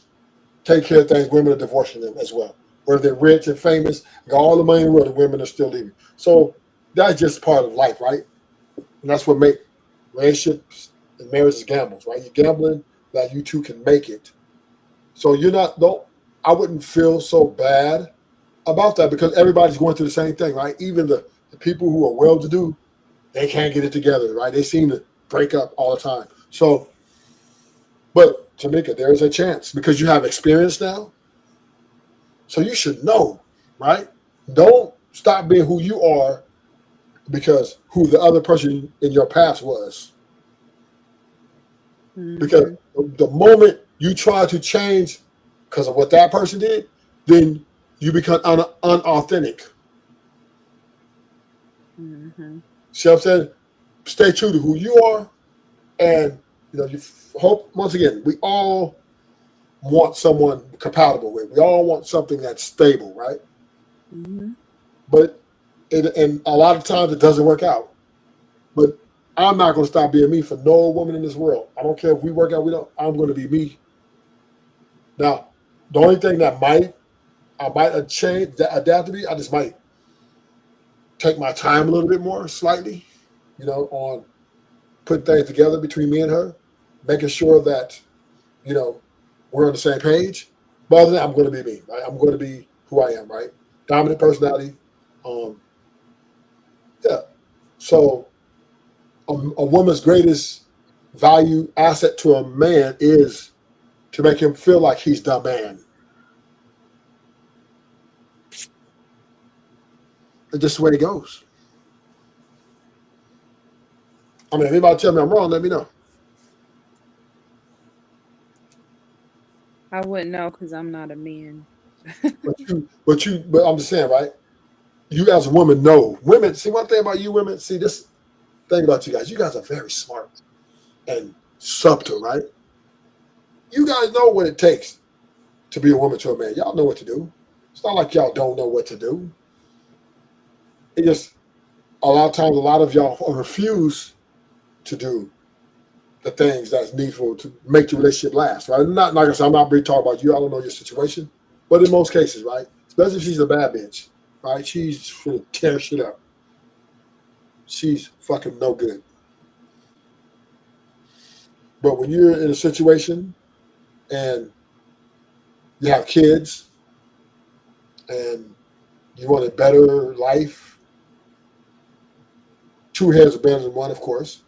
take care of things, women are divorcing them as well. Whether they're rich and famous, got all the money in the world, the women are still leaving. So that's just part of life, right? And that's what make relationships and marriages gambles, right? You're gambling that you two can make it. So I wouldn't feel so bad about that because everybody's going through the same thing, right? Even the people who are well-to-do, they can't get it together, right? They seem to break up all the time. So, but Tamika, there is a chance because you have experience now. So you should know, right? Don't stop being who you are because who the other person in your past was. Because the moment you try to change because of what that person did, then you become unauthentic. See what I'm saying? Stay true to who you are, and you hope. Once again, we all want someone compatible with. We all want something that's stable, right? But and a lot of times it doesn't work out. But I'm not going to stop being me for no woman in this world. I don't care if we work out, we don't. I'm going to be me. Now, the only thing that I might change, adapt to be, I just might take my time a little bit more, slightly, on putting things together between me and her, making sure that, we're on the same page. But other than that, I'm going to be me, right? I'm going to be who I am, right? Dominant personality. Yeah. So a woman's greatest value asset to a man is to make him feel like he's the man. It's just the way it goes. I mean, if anybody tell me I'm wrong, let me know. I wouldn't know because I'm not a man. But I'm just saying, right? You as a woman know. Women, see one thing about you women, see this thing about you guys. You guys are very smart and subtle, right? You guys know what it takes to be a woman to a man. Y'all know what to do. It's not like y'all don't know what to do. It just a lot of times, a lot of y'all refuse to do the things that's needful to make the relationship last, right? Not like I said, I'm not really talking about you. I don't know your situation, but in most cases, right? Especially if she's a bad bitch, right? She's gonna tear shit up. She's fucking no good. But when you're in a situation and you have kids and you want a better life, two heads are better than one, of course.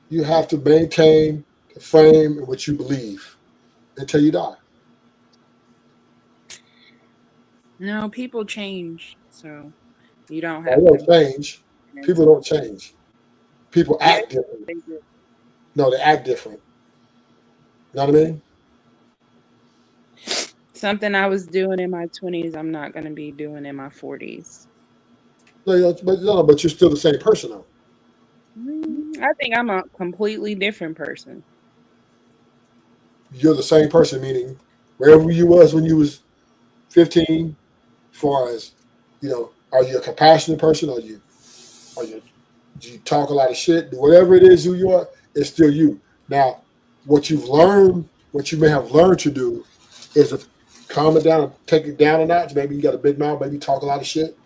You have to maintain the frame in which you believe until you die. No, people change, so you don't They have don't to change. People don't change. People act different. They do. No, they act different. You know what I mean? Something I was doing in my 20s, I'm not going to be doing in my 40s. No, but you're still the same person, though. I think I'm a completely different person. You're the same person, meaning wherever you was when you was 15, as far as, are you a compassionate person? Are you You talk a lot of shit. Whatever it is who you are, it's still you. Now, what you've learned, what you may have learned to do, is to calm it down, take it down a notch. Maybe you got a big mouth. Maybe you talk a lot of shit.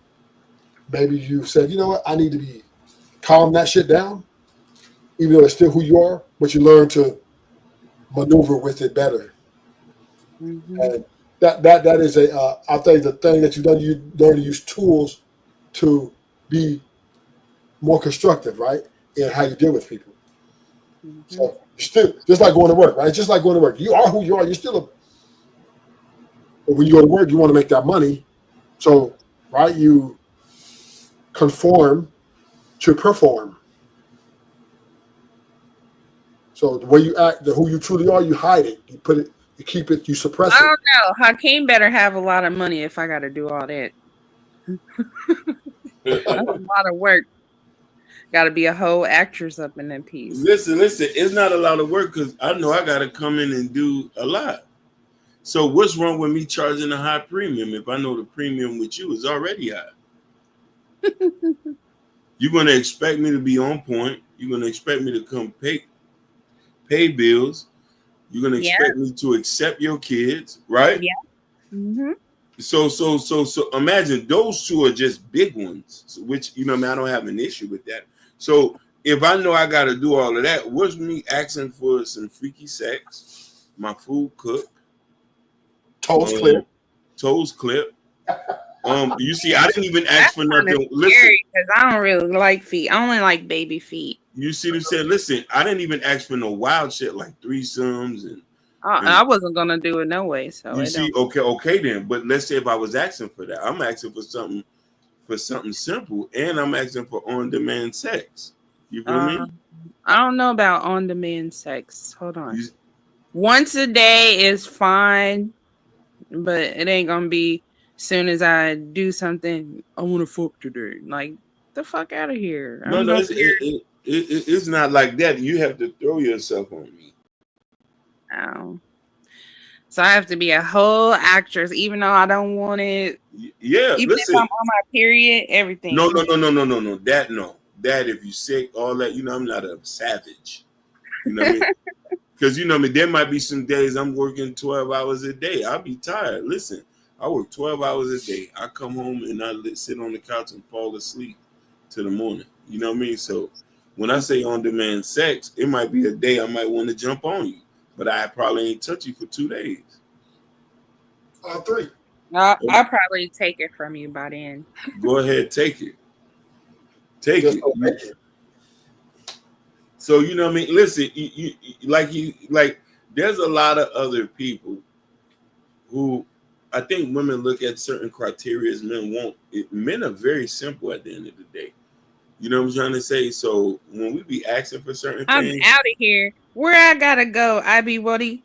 Maybe you said, you know what, I need to be calm that shit down, even though it's still who you are. But you learn to maneuver with it better. And that is I think the thing that you learn to use tools to be more constructive, right, in how you deal with people. So you still just like going to work, right? Just like going to work. You are who you are. You're still but when you go to work, you want to make that money. So, right, you conform to perform. So the way you act, who you truly are, you hide it. You put it, you keep it, you suppress I it. don't know. Hakeem better have a lot of money if I got to do all that. That's a lot of work. Got to be a whole actress up in that piece. Listen, it's not a lot of work because I know I got to come in and do a lot. So what's wrong with me charging a high premium if I know the premium with you is already high? You're going to expect me to be on point. You're going to expect me to come pay bills. You're going to expect me to accept your kids, right? Yeah. So imagine those two are just big ones, which, you know, I don't have an issue with that. So if I know I got to do all of that, what's me asking for some freaky sex, my food cooked, toes clipped. You see, I didn't even ask for nothing. Listen, because I don't really like feet. I only like baby feet. You see what I'm saying? Listen, I didn't even ask for no wild shit like threesomes and I wasn't gonna do it no way. So you see, okay then. But let's say if I was asking for that, I'm asking for something simple, and I'm asking for on-demand sex. You feel me? I don't know about on-demand sex. Hold on. Once a day is fine, but it ain't gonna be soon as I do something. I want to fuck today. Like the fuck out of here. No, it's not like that. You have to throw yourself on me. Oh. So I have to be a whole actress, even though I don't want it. Yeah, even listen. if I'm on my period, everything. No. That if you sick, all that, you know, I'm not a savage. You know what I mean? Because you know me, there might be some days I'm working 12 hours a day. I'll be tired. Listen, I work 12 hours a day. I come home and I sit on the couch and fall asleep till the morning. You know what I mean? So when I say on-demand sex, it might be a day I might want to jump on you, but I probably ain't touch you for 2 days. 3. I'll probably take it from you by then. Go ahead, take it. Take it. So you know what I mean? Listen, like there's a lot of other people who I think women look at certain criteria as men won't. Men are very simple at the end of the day. You know what I'm trying to say? So when we be asking for certain things, I'm out of here. Where I gotta go? IB Woody.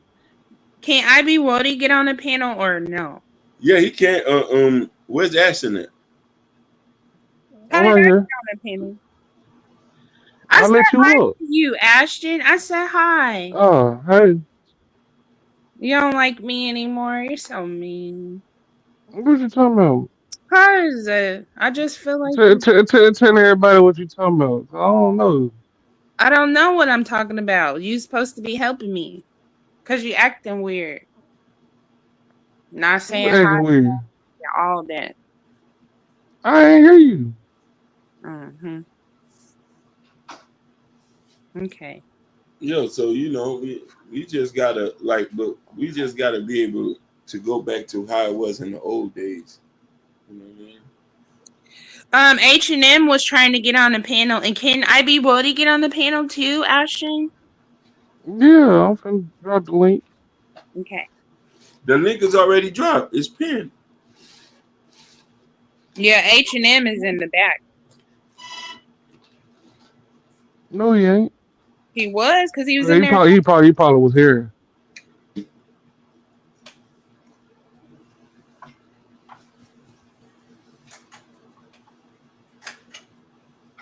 Can IB Woody get on the panel or no? yeah, he can't. Where's Ashton at? How did I get on the panel? I said let you hi up. to you, Ashton. I said hi. Oh, hey. You don't like me anymore. You're so mean. What you talking about? Cause I just feel like Tell everybody what you talking about. I don't know. I don't know what I'm talking about. You supposed to be helping me. Cause you acting weird. Not saying You acting hi. weird. All that. I ain't hear you. Okay. Yo, so you know, we just gotta but we just gotta be able to go back to how it was in the old days. You know what I mean? H&M was trying to get on the panel, and can IB Woody get on the panel too, Ashton? Yeah, I'm finna drop the link. Okay. The link is already dropped. It's pinned. Yeah, H&M is in the back. No, he ain't. He was, because he was in there. He probably was here.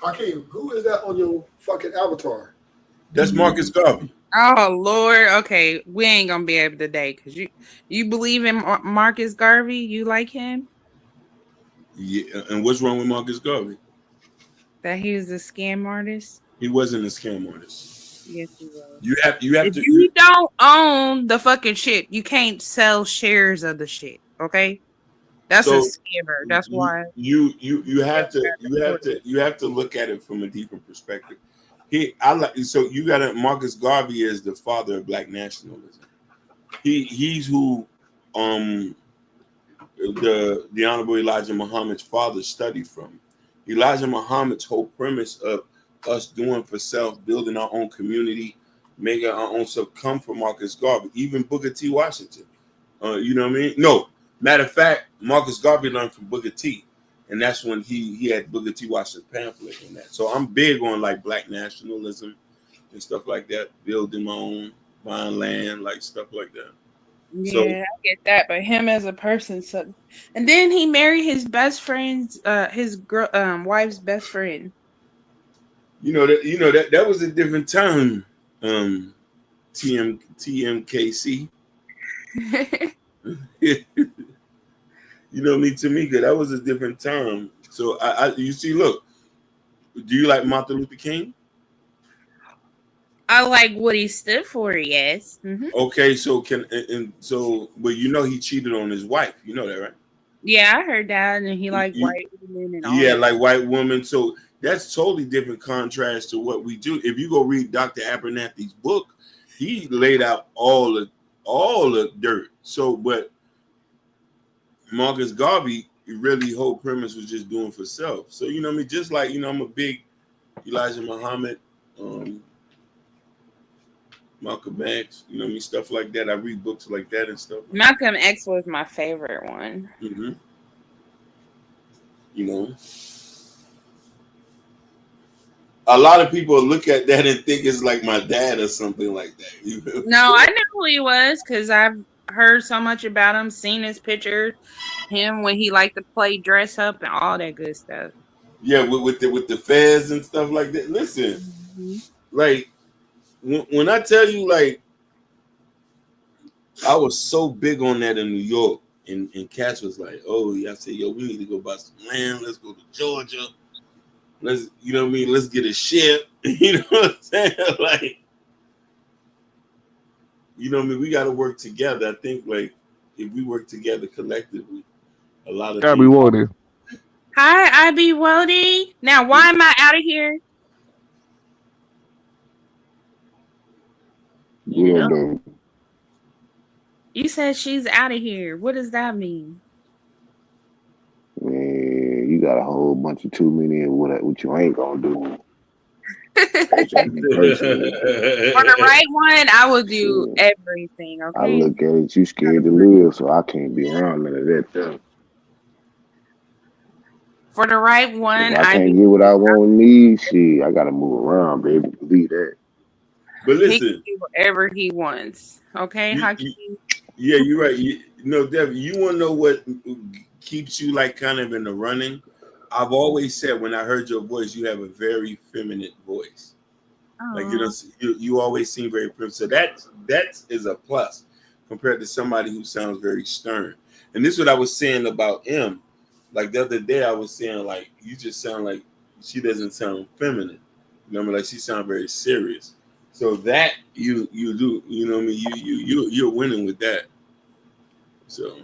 Hakeem, who is that on your fucking avatar? That's Marcus Garvey. Oh Lord, okay, we ain't gonna be able today because you believe in Marcus Garvey. You like him? Yeah, and what's wrong with Marcus Garvey? That he was a scam artist? He wasn't a scam artist. Yes, he was. You have If to. you don't own the fucking shit, you can't sell shares of the shit. Okay, that's a So scammer. That's why. you have to look at it from a deeper perspective. You got to Marcus Garvey is the father of black nationalism. He's who the Honorable Elijah Muhammad's father studied from. Elijah Muhammad's whole premise of us doing for self, building our own community, making our own stuff come from Marcus Garvey, even Booker T. Washington. You know what I mean? No, matter of fact, Marcus Garvey learned from Booker T, and that's when he had Booker T. Washington's pamphlet in that. So I'm big on like black nationalism and stuff like that, building my own, buying land, like stuff like that. So Yeah, I get that, but him as a person, so, and then he married his best friend's, his girl, wife's best friend. that was a different time. TMKC. You know me, Tamika. That was a different time. So you see, look. Do you like Martin Luther King? I like what he stood for. Yes. Mm-hmm. Okay, so but he cheated on his wife. You know that, right? Yeah, I heard that, and he liked white women and all. Yeah, that. like white women. So that's totally different contrast to what we do. If you go read Dr. Abernathy's book, he laid out all the dirt. So, but Marcus Garvey, really whole premise was just doing for self. So you know what I mean? Just like I'm a big Elijah Muhammad, Malcolm X, you know what I mean, stuff like that. I read books like that and stuff. Malcolm X was my favorite one. Mm-hmm. You know, a lot of people look at that and think it's like my dad or something like that. No, I knew who he was because I've heard so much about him, seen his pictures, him when he liked to play dress up and all that good stuff. Yeah, with the fez and stuff like that. Listen, like when I tell you, like, I was so big on that in New York, and Cass was like, "Oh yeah," I said, "Yo, we need to go buy some land. Let's go to Georgia. Let's, you know what I mean? Let's get a ship." You know what I'm saying? Like, you know what I mean? We got to work together. I think like if we work together collectively, a lot of Gotta be wanted. Hi, I be Wody. Now, why am I out of here? Yeah, baby. You said she's out of here. What does that mean? Man, you got a whole bunch of too many of what you ain't gonna do. For the right one, I will do everything, okay? I look at it, you scared to live, so I can't be around none of that stuff. For the right one, if I can't get what I want, need, shit, I gotta move around, baby. Believe that. But listen, he can do whatever he wants. Okay, yeah, you're right. Dev, you want to know what keeps you like kind of in the running? I've always said when I heard your voice, you have a very feminine voice. Like you always seem very feminine. So that is a plus compared to somebody who sounds very stern. And this is what I was saying about M. Like the other day, I was saying like you just sound like she doesn't sound feminine. You know what I mean? Like she sounds very serious. So that you do, you know what I mean? You're winning with that. So.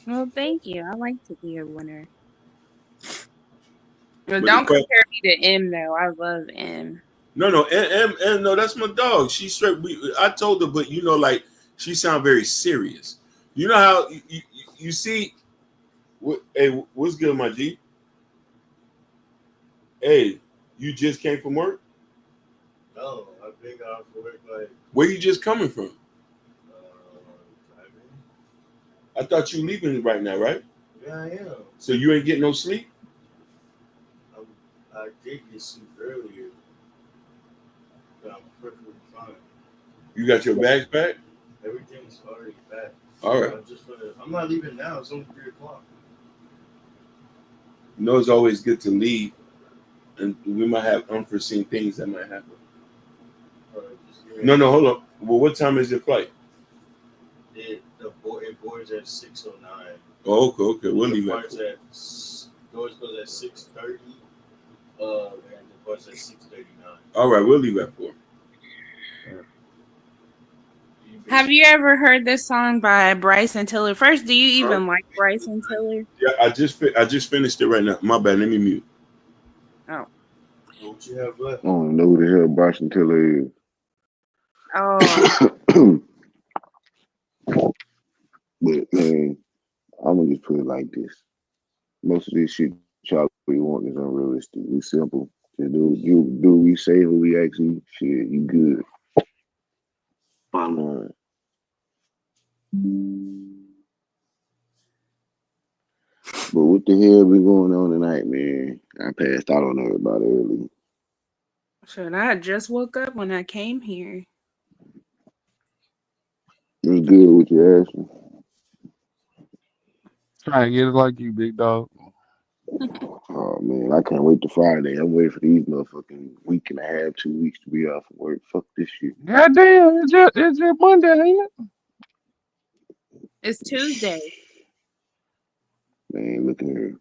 Well, thank you. I like to be a winner. But don't compare me to M though. I love M. No, M, no, that's my dog. She's straight. I told her, but like she sound very serious. You know how you see? Hey, what's good, my G? Hey, you just came from work? No, I've been out for work. Like, where you just coming from? I thought you leaving right now, right? Yeah, I am. So you ain't getting no sleep? I did get sleep earlier. But I'm perfectly fine. You got your bags packed? Everything's already packed. All right. I'm not leaving now. It's only 3 o'clock. You know, it's always good to leave, and we might have unforeseen things that might happen. No, hold on. Well, what time is your flight? It boards at 6:09. Oh, okay. We'll leave at Doors close at 6:30. And the bus at 6:39. All right, we'll leave at 4. Have you ever heard this song by Bryson Tiller? First, do you even like Bryson Tiller? Yeah, I just finished it right now. My bad. Let me mute. Oh. What you have left? I don't know who the hell Bryson Tiller is. Oh. But man, I'm gonna just put it like this: most of this shit y'all be want is unrealistic. We simple. Just do we say who we actually shit. You good? Bottom line. But what the hell be going on tonight, man? I passed out on everybody early. Shit, I just woke up when I came here. What's good with your ass? Trying to get it like you, big dog. Oh man, I can't wait to Friday. I'm waiting for these motherfucking week and a half, 2 weeks to be off of work. Fuck this shit. Goddamn, it's just Monday, ain't it? It's Tuesday. Man, look at her.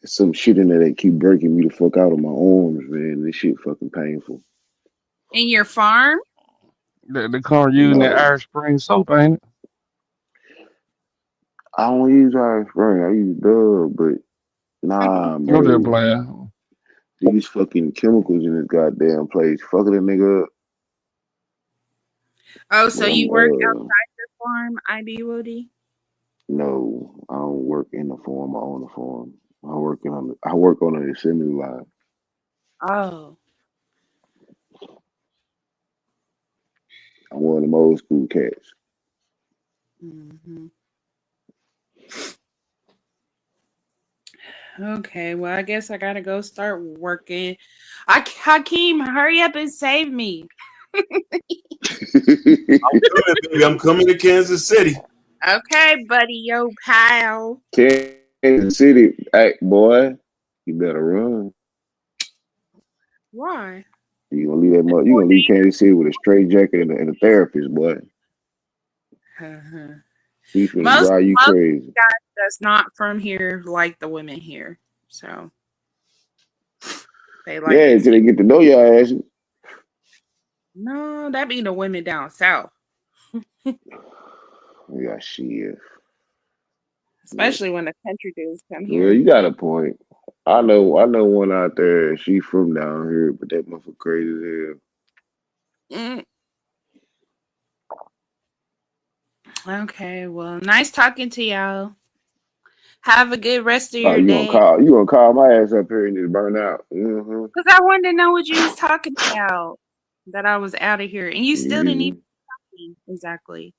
There's some shit in there that keep breaking me the fuck out of my arms, man. This shit fucking painful. In your farm? The car using that No, Irish Spring soap, ain't it? I don't use Irish Spring. I use Dove, but nah, I'm just bro. playing. These fucking chemicals in this goddamn place fucking a nigga up. Oh, so But I'm you work outside the farm, IB Woody? no, I don't work in the farm. I own the farm. I work on an assembly line. Oh. I'm one of them old school cats. Mm-hmm. Okay, well, I guess I gotta go start working. Hakeem, hurry up and save me. I'm coming to Kansas City. Okay, buddy, yo, pal. Kansas City, hey boy, you better run. Why? You gonna leave that mother? You gonna leave Kansas City with a straight jacket and a therapist, boy? She's finna Most drive you crazy. guys that's not from here like the women here, so they like Yeah, this. till they get to know your ass. No, that be the women down south, Yeah, shit. especially when the country dudes come Well, here. you got a point. I know one out there. She from down here, but that motherfucker crazy as hell. Mm. Okay, well, nice talking to y'all. Have a good rest of Oh, your day. you gonna call my ass up here and just burn out? Mm-hmm. Because I wanted to know what you was talking about. That I was out of here. And you still didn't even tell me exactly.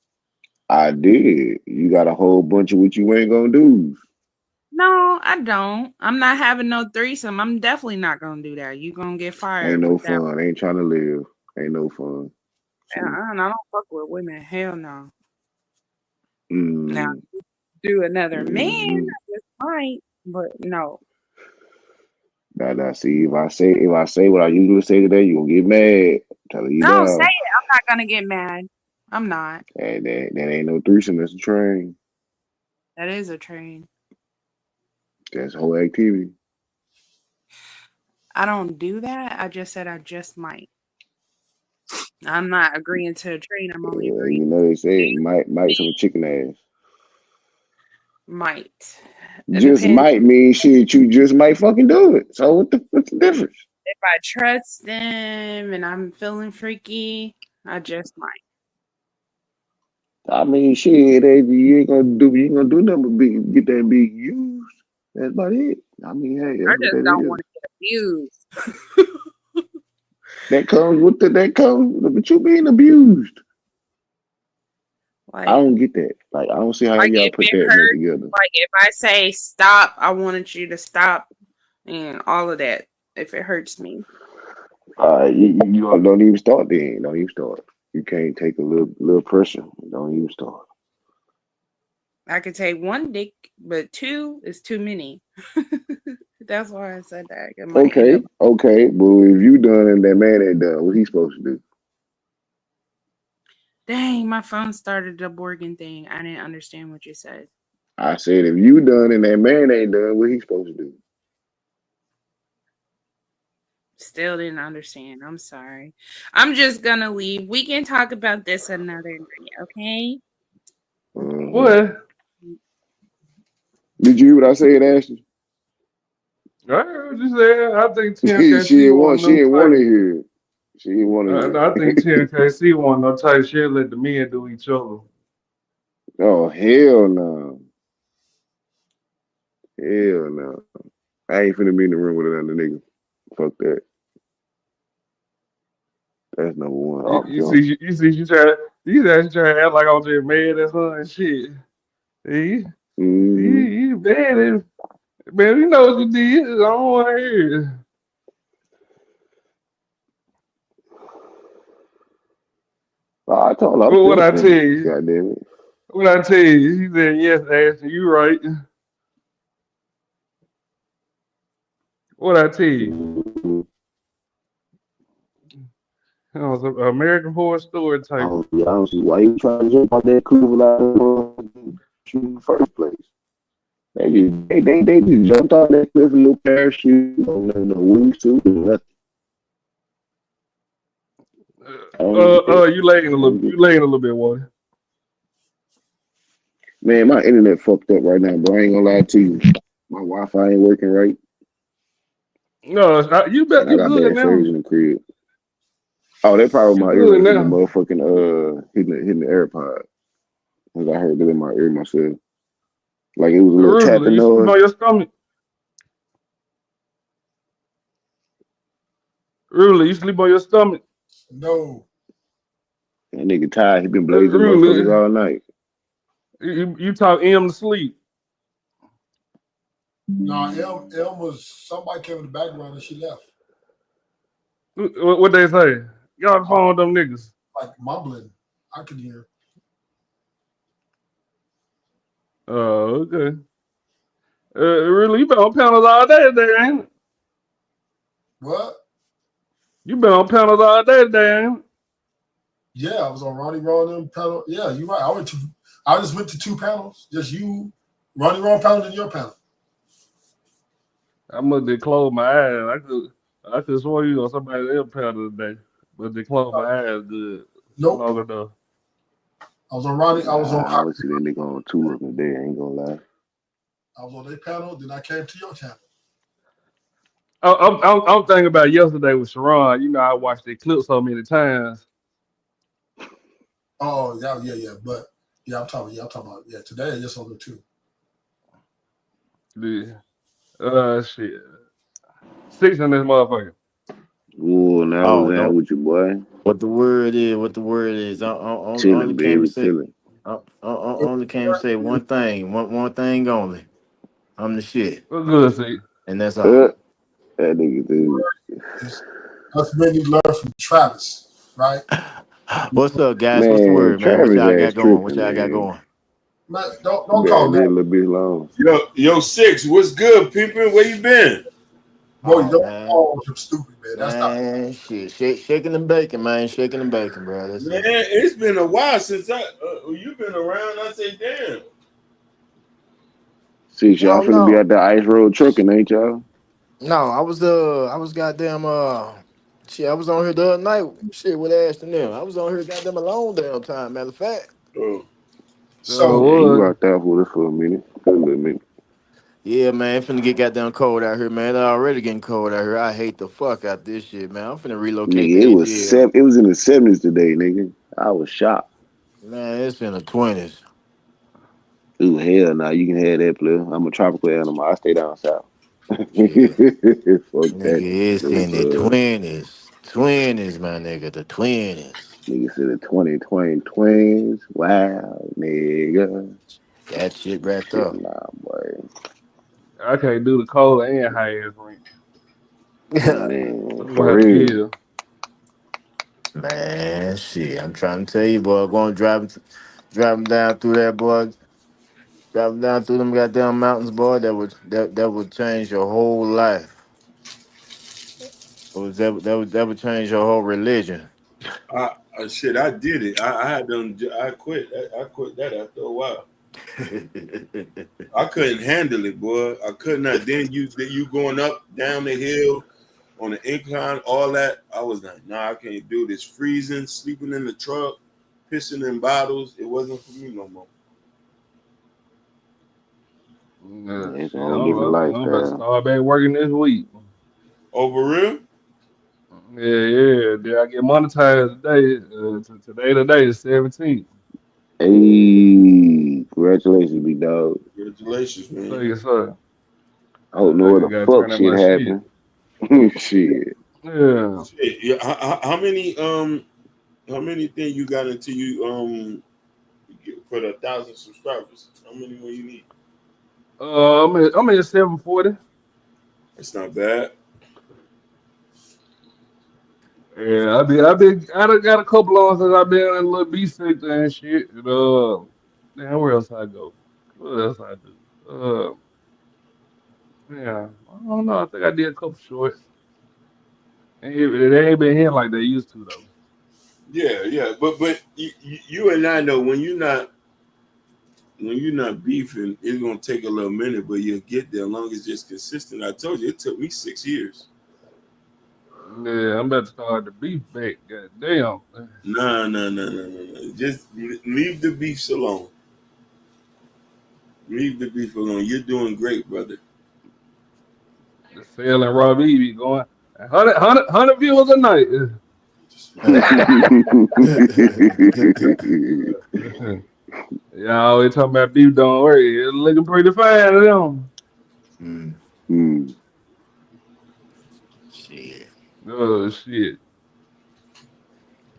I did. You got a whole bunch of what you ain't gonna do. No, I don't. I'm not having no threesome. I'm definitely not gonna do that. You gonna get fired Ain't no with that. fun. Ain't trying to live. Ain't no fun. I don't fuck with women. Hell no. Mm. Now do another man, I just might, but no. Now, see, if I say what I usually say today, you gonna get mad. I'm telling you No, say now. it. I'm not gonna get mad. I'm not. And that ain't no threesome. That's a train. That is a train. That's a whole activity. I don't do that. I just said I just might. I'm not agreeing to a train. I'm only agreeing. You know they say might some chicken ass. Might. It Just depends. might mean shit. You just might fucking do it. So what's the difference? If I trust them and I'm feeling freaky, I just might. I mean, shit, you ain't gonna do nothing but get that big used. That's about it. I mean, hey, I that's what just that don't is. want to get abused. That comes, but you being abused. Like, I don't get that. Like, I don't see how like y'all if put it that hurts, together. like if I say stop, I wanted you to stop and all of that. If it hurts me. You don't even start then. Don't even start. You can't take a little pressure. Don't even start. I could take one dick, but two is too many. That's why I said that. It might end up. Okay. But if you done and that man ain't done, what he supposed to do? Dang, my phone started the Borgen thing. I didn't understand what you said. I said if you done and that man ain't done, what he supposed to do? Still didn't understand. I'm sorry. I'm just gonna leave. We can talk about this another night, okay? What? Did you hear what I said, Ashley? I heard you say. I think she 10KC ain't want. one of She them ain't want to type. hear it. She ain't want to hear I think it. 10KC one of them type shit. Let the men do each other. Oh hell no! Hell no! I ain't finna be in the room with another nigga. Fuck that. That's number one. You, Off you jump. see, you try. You actually try to act like I'm just mad at her and shit. See, Mm-hmm. you mad at man? You know what you did. I don't want to hear it. Oh, I told her I'm But what still I tell single. you? God damn it. What I tell you? He said yes, Ashley. You right. What I tell you? Mm-hmm. It was an American Horror Story I type. don't see. I don't see why you trying to jump out that coupe without shoot in the first place. They just jumped out that cliff with no parachute, no wingsuit, nothing. I don't get that. You lagging a I little. don't get You lagging a little bit, boy. Man, my internet fucked up right now, bro. I ain't gonna lie to you. My Wi-Fi ain't working right, No, it's not, you and bet I you got good bad service now. in the crib. Oh, that probably You my good earring hitting the now. motherfucking hitting the AirPod. Cause I heard it in my ear myself. Like it was a little Really, tapping you sleep noise. on your stomach. Really, you sleep on your stomach. No. That nigga tired. He been blazing motherfuckers Really, all night. you talk M to sleep. No, El was somebody came in the background and she left. What they say? Get on the I, phone with them niggas. like mumbling. I could hear. Oh, okay. Really, you been on panels all day today, ain't it? What? You been on panels all day today, ain't it? Yeah, I was on Ronnie Raw and them panel. Yeah, you're right. I just went to two panels. Just you, Ronnie Raw panel and your panel. I must have closed my eyes. I could swear you on somebody else panel today, but they closed my eyes good Nope. long enough. I was on Ronnie. I was on. Nah, I would see that nigga on two of them today. I ain't gonna lie. I was on their panel. Then I came to your channel. I'm thinking about yesterday with Sharon. You know, I watched the clip so many times. Oh yeah. But yeah, I'm talking about. Yeah, today I just on the two. Yeah. Shit. Six in this motherfucker. Ooh, and I was Oh, out don't. with your boy. What the word is? What the word is? I only Chilling, came to baby, say. chilling. I only came to say one thing. One thing only. I'm the shit, What's good, Six? and that's all. That nigga, dude. That's when you learn from Travis, right? What's up, guys? What's the Man, word, man? What Travis y'all ass got going? What tripping, y'all got man. going? Man, don't You call gotta me leave a that. little bit alone. Yo, Six, what's good, people? Where you been? Boy, Oh don't man, call him stupid, man. That's not. man, shit, shaking and baking, man, shaking and baking, bro. That's Man, it. it's been a while since you've been around. I say, damn. See, y'all Oh finna be no, out there ice road trucking, ain't y'all? no, I was goddamn shit. I was on here the other night, shit with Ashton them. I was on here goddamn a long damn time. Matter of fact. Oh. So Yeah, you What? rocked out with us for a minute. For a little minute. Yeah, man, finna get goddamn cold out here, man. It's already getting cold out here. I hate the fuck out this shit, man. I'm finna relocate to Nigga, ATL. it was in the 70s today, nigga. I was shocked. Man, it's in the 20s. Ooh, hell nah, you can have that, player. I'm a tropical animal. I stay down south. Fuck Shit. that. Nigga, it's in the Those 20s. 20s, my nigga, the 20s. niggas said the 2020 twins. Wow, nigga. That shit right Shit, there. nah, boy. I can't do the cold and high ass rent. Man, I'm gonna for have to real. kill. Man, shit, I'm trying to tell you, boy, going driving down through that, boy. Driving down through them goddamn mountains, boy, that would change your whole life. That would change your whole religion. Shit, I did it. I had done. I quit. I quit that after a while. I couldn't handle it, boy. I could not. Then you going up down the hill on the incline, all that. I was like, nah, I can't do this. Freezing, sleeping in the truck, pissing in bottles. It wasn't for me no more. Nah, It's a shit, whole different I'm about to lifestyle. start back working this week. Over real? Yeah. Did I get monetized today? Today is 17th. Hey, congratulations, big dog. Congratulations, So man. yes, sir. I don't know I what the gotta fuck turn in shit my shit. happened. Shit. Yeah. Shit, yeah. How many things you got until you for the 1,000 subscribers? How many more you need? I'm at 740. It's not bad. Yeah, I done got a couple on since I've been in a little B sector and shit. And, damn, where else I go? What else I do? Yeah, I don't know. I think I did a couple shorts. They ain't been hitting like they used to though. Yeah. But you and I know when you're not beefing, it's gonna take a little minute, but you'll get there as long as it's consistent. I told you it took me 6 years. Yeah, I'm about to start the beef back. God damn. No. Just leave the beefs alone. Leave the beef alone. You're doing great, brother. The sale and Rob E be going 100 viewers a night. Yeah, always talking about beef. Don't worry, it's looking pretty fine to them. Hmm. Shit. Oh shit.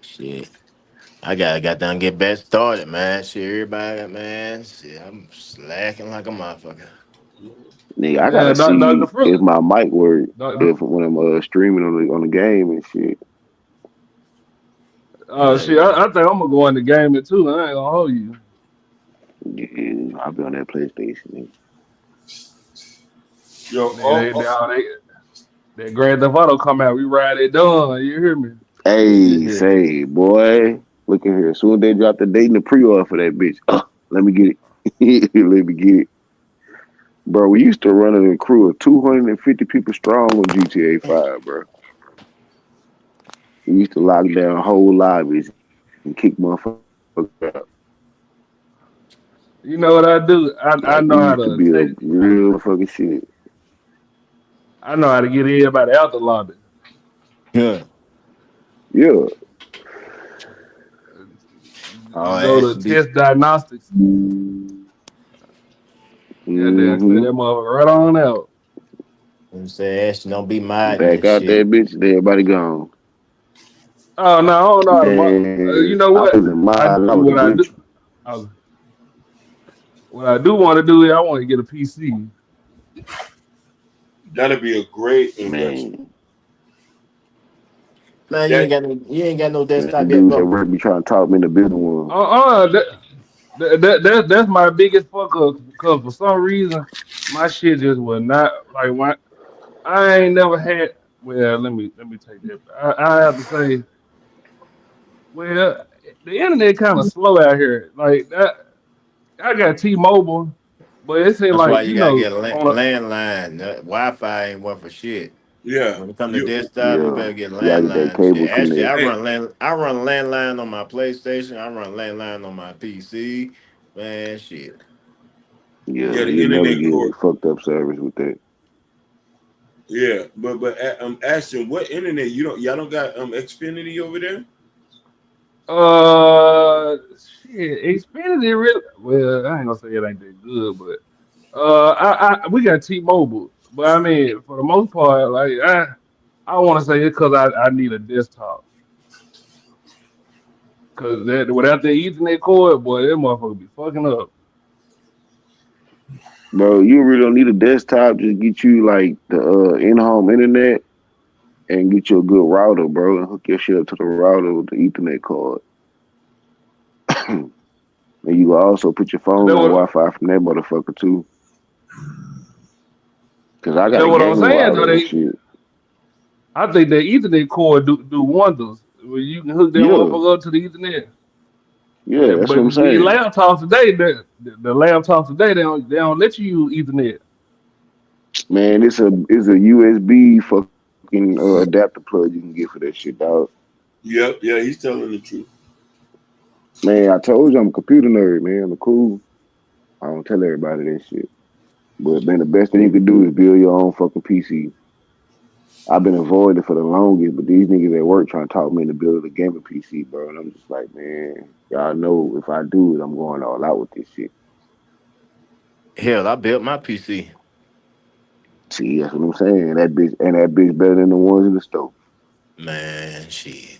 Shit. I got done get back started, man. Shit, everybody, man. Shit, I'm slacking like a motherfucker. Nigga, I Yeah, gotta Dr. see if Fruit. my mic work Doc, if when I'm streaming on the game and shit. oh Yeah, shit, yeah. I think I'm gonna go in the gaming too. I ain't gonna hold you. Yeah, I'll be on that PlayStation. Nigga. Yo, That Grand Theft Auto come out, we ride it done. You hear me? Hey, say, boy, look at here. As soon as they drop the date in the pre-order for that bitch, let me get it. Let me get it. Bro, we used to run a crew of 250 people strong on GTA 5, bro. We used to lock down whole lobbies and kick motherfuckers out. You know what I do? I Like, know we how used to to be a take. real fucking shit. I know how to get everybody out the lobby. Yeah. Yeah. Oh, You go to Ashton test diagnostics. Goddamn, clear Mm-hmm. that motherfucker right on out. I'm saying Ashton don't be minding Back and out shit. that bitch, everybody gone. Oh no, I don't know how to. You Man, know I what? wasn't I mine, I do was a what I do. glitch. Uh, what I do want to do is I want to get a PC. that'll be a great investment. Man. Man, That you ain't got no desktop That yet, dude that bro. work be trying to talk me into building one. That's my biggest fuck up because for some reason my shit just was not like I ain't never had. Well, let me take that. I have to say, well, the internet kind of slow out here. Like that, I got T-Mobile, but it seems That's why like you gotta get a on a landline. Wi-Fi ain't one for shit. yeah. When it come to You desktop, you Yeah. better get You gotta get that landline. Shit. cable Actually, connect. hey I run landline on my PlayStation. I run landline on my PC. Man, shit. Yeah, yeah, the you never internet get cord. a fucked up service with that. Yeah, but Ashton, what internet y'all don't got Xfinity over there? shit, Xfinity really. Well, I ain't gonna say it ain't that good, but we got T-Mobile, but I mean, for the most part, like I want to say it because I need a desktop. Cause that without the Ethernet cord, boy, that motherfucker be fucking up. Bro, you really don't need a desktop. Just get you like the in-home internet and get you a good router, bro, and hook your shit up to the router with the Ethernet cord. And you will also put your phone That on what Wi-Fi from that motherfucker too. Cause I got that a what I'm gaming saying though. router and shit. I think that Ethernet cord do wonders. Where you can hook that Yeah, motherfucker up to the Ethernet. Yeah, that's what I'm But the saying. laptops today, the laptops today, they don't let you use Ethernet. Man, it's a USB fucking adapter plug you can get for that shit, dog. Yep, yeah, he's telling the truth. Man, I told you I'm a computer nerd, man. I'm cool. I don't tell everybody that shit. But man, the best thing you can do is build your own fucking PC. I've been avoiding it for the longest, but these niggas at work trying to talk me into building a gaming PC, bro. And I'm just like, man, y'all know if I do it, I'm going all out with this shit. Hell, I built my PC. See, that's what I'm saying. That bitch better than the ones in the store. Man, shit.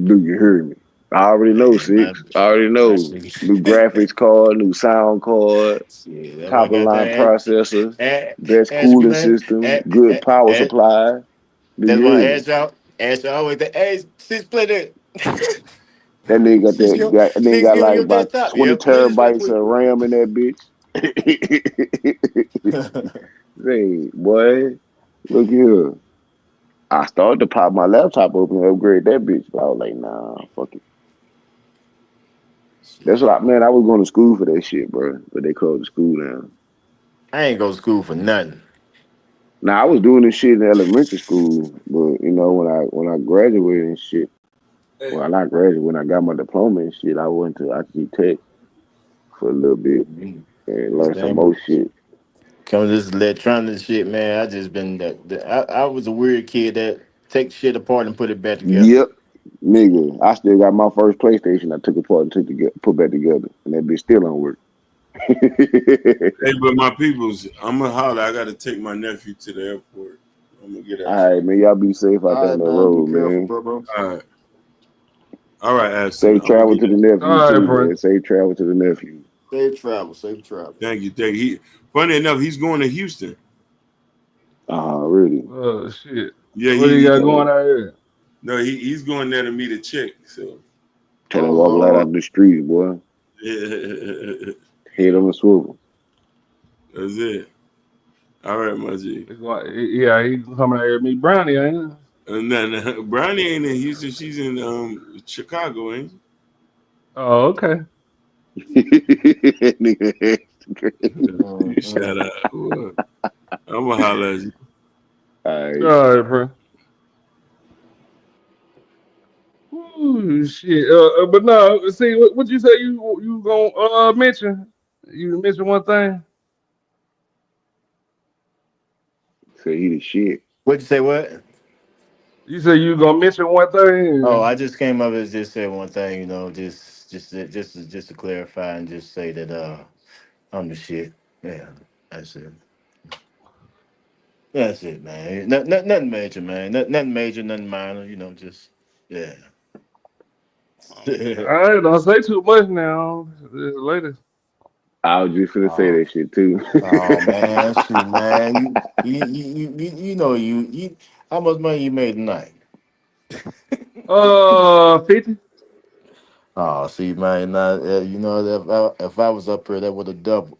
Do you hear me? I already know, Man, Six. I already my know. shit. New graphics card, new sound card, Shit, that top one of the got line that. processor, best Ask me, cooling man. system, good power supply. Do That's you why I hear me? asked y'all. Asked y'all always that. Hey, six play that. That nigga got Six that you, got that nigga six got you on like your about desktop. 20 Yep. Play this real terabytes quick. of RAM in that bitch. Say, boy, look here. I started to pop my laptop open and upgrade that bitch, but I was like, nah, fuck it. That's what I was going to school for that shit, bro. But they closed the school down. I ain't go to school for nothing. Now I was doing this shit in elementary school, but you know when I graduated and shit, well I not graduated when I got my diploma and shit, I went to IT Tech for a little bit and This learned some damn more shit. come this electronic shit, man. I just been I was a weird kid that take shit apart and put it back together. Yep, nigga, I still got my first PlayStation. I took apart and put back together, and that bitch still don't work. Hey, but my peoples, I'm gonna holler. I gotta take my nephew to the airport. I'm gonna get at All right, you. man, y'all be safe out there All on right, the man. Be road, careful, man. bro. All right, Ashton. Safe I'm gonna travel get to at the you. nephew All right, too, friend. man. Safe travel to the nephew. Safe travel, safe travel. Thank you, thank you. Funny enough, he's going to Houston. Really? Oh shit. Yeah, What do you got So going out here? no, he's going there to meet a chick. So tell him Oh walk right Lord. out the streets, boy. that's Head on the swivel. it. All right, my G. Yeah, he coming out here to meet Brownie, ain't it? And then Brownie ain't in Houston. She's in Chicago, ain't Oh, okay. Nigga, she? Shut up. I'm gonna holler at you. all All right. right, friend. Ooh, shit. But no, see, what you say you gonna mention? You mention one thing. Say he the shit. What'd you say? What? You say you gonna mention one Oh, thing. I just came up and just said one thing. You know, just to clarify and just say that I'm the shit. Yeah, that's it. That's it, man. Nothing major, man. Nothing major, nothing minor. You know, just yeah. All right, don't say too much now. Later. I was just finna say Oh, that shit too. oh man, shoot, man. You know you how much money you made tonight? 50. Oh, see, man, you know if I was up here, that would have doubled.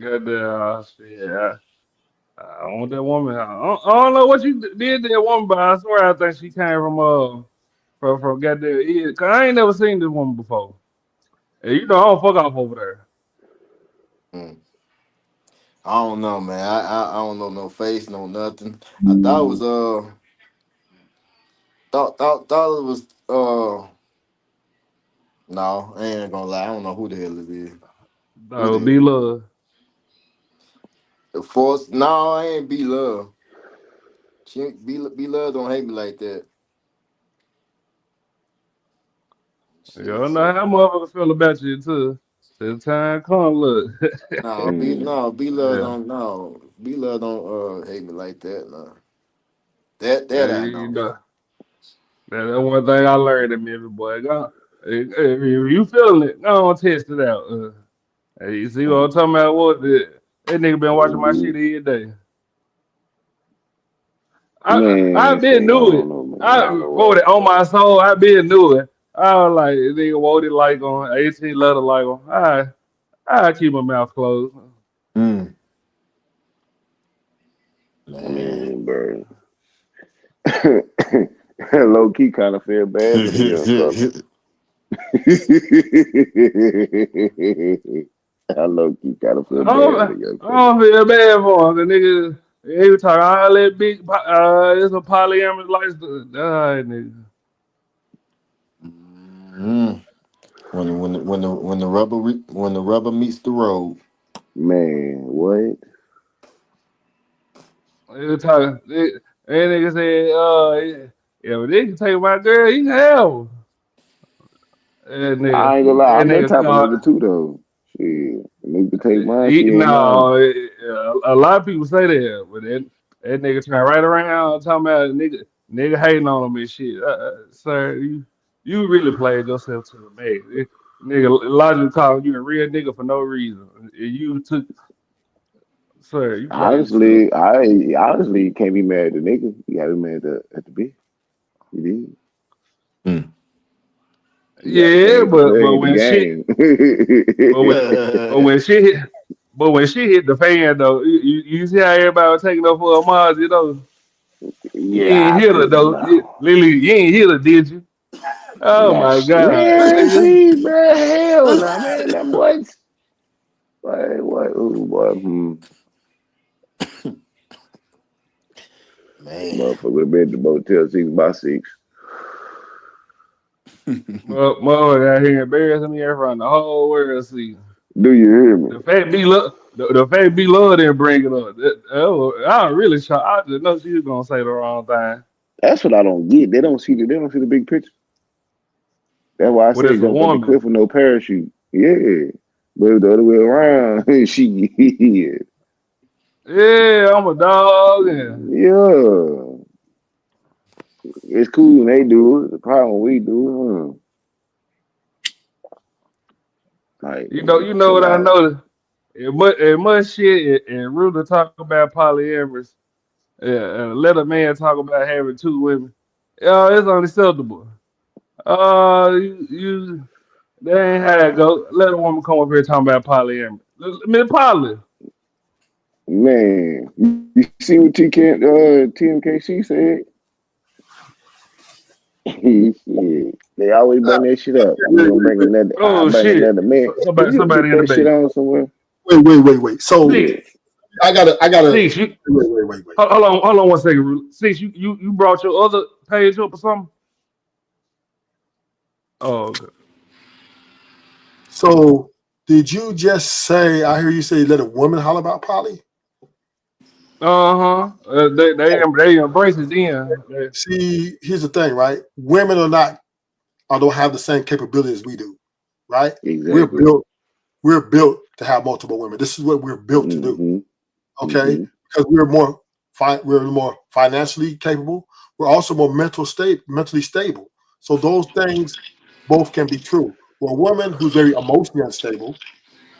Goddamn, shit. I don't want that woman. I don't know what you did to that woman, but I swear I think she came from goddamn Cause I ain't never seen this woman before. And you know I don't fuck off over there. Mm. I don't know, man. I don't know no face, no nothing. I thought it was thought it was no, I ain't gonna lie. I don't know who the hell it is. Who No, the be hell? love. The force? No, I ain't be love. She ain't be love. Don't hate me like that. You See, don't know so how motherfuckers feel about you too. Till the time come, look. be love Yeah. don't no be love don't hate me like that. No, that Yeah, I you know. know. That's one thing I learned in Memphis, boy. If you feeling it, go on test it out. Hey, you see what I'm talking about? That nigga been watching my shit every day. I Man, been say I knew don't it. know, man. I wrote it on my soul. I been knew it. I was like, nigga wrote it like on 18 letter like on. I keep my mouth closed. Mm, I man, mean, bro. Low key kind of feel bad for the young brother. I low key kind of feel bad for the young I brother. don't feel bad for him. The nigga, he was talking all that big, it's a polyamorous lifestyle. Nigga. Mm. When the rubber meets the road. Man, what? He was talking, that nigga said, yeah, if they can take my girl, he can have her. I ain't gonna lie, That I'm that nigga type of called, nigga too though. Shit, a nigga take mine, she ain't mine. no, a lot of people say that, but that nigga turn right around talking about nigga hating on him and shit. Sir, you really played yourself to the max. Nigga, logically calling you a real nigga for no reason. You took, sir, you played yourself. Honestly, you can't be mad at the nigga. You gotta be mad at the bitch. You did. Mm. You gotta Yeah, change the but play the when shit, game. but when, but when shit hit, but when shit hit the fan though, you see how everybody was taking up for a Mars, you know. You Yeah, ain't I hit her feel though. no. Lily, you ain't hit her, did you? Oh my Yes, God, man, nigga. please, man, hell no, man, that what? What? Ooh, boy, Man. motherfucker been at the Motel 6x6. Mother out here embarrassing me in front of the whole world see. Do you hear me? The fat B love didn't bring it up. I was really shocked. I just know she was gonna say the wrong thing. That's what I don't get. They don't see the big picture. That's why I But said it's a jump off the woman. cliff with no parachute. Yeah. But the other way around, she yeah. Yeah, I'm a dog and Yeah. It's cool when they do it. The problem when we do it, like man, you know what chill I out. noticed? It much shit and Ruta talk about polyamorous. Yeah, and let a man talk about having two women. Yeah, it's unacceptable. You that ain't how it go. Let a woman come up here talking about polyamory. I mean, poly. Man, you see what TMKC said? Shit. They always bring that shit up. I'm gonna bring another. I Oh bring shit! another man. If you don't Somebody put in the that shit bait. on somewhere, Wait. So Six, yeah. I gotta. six. You Wait. hold on 1 second. Ruth. Six. You brought your other page up or something? Oh, okay. So did you just say? I hear you say let a woman holler about poly. Uh-huh. They embrace it then. See, here's the thing, right? Women are not or don't have the same capabilities we do, right? We're Exactly. built. We're built to have multiple women. This is what we're built to do. Mm-hmm. Okay, Mm-hmm. because we're more financially capable. We're also more mentally stable. So those things both can be true. For a woman who's very emotionally unstable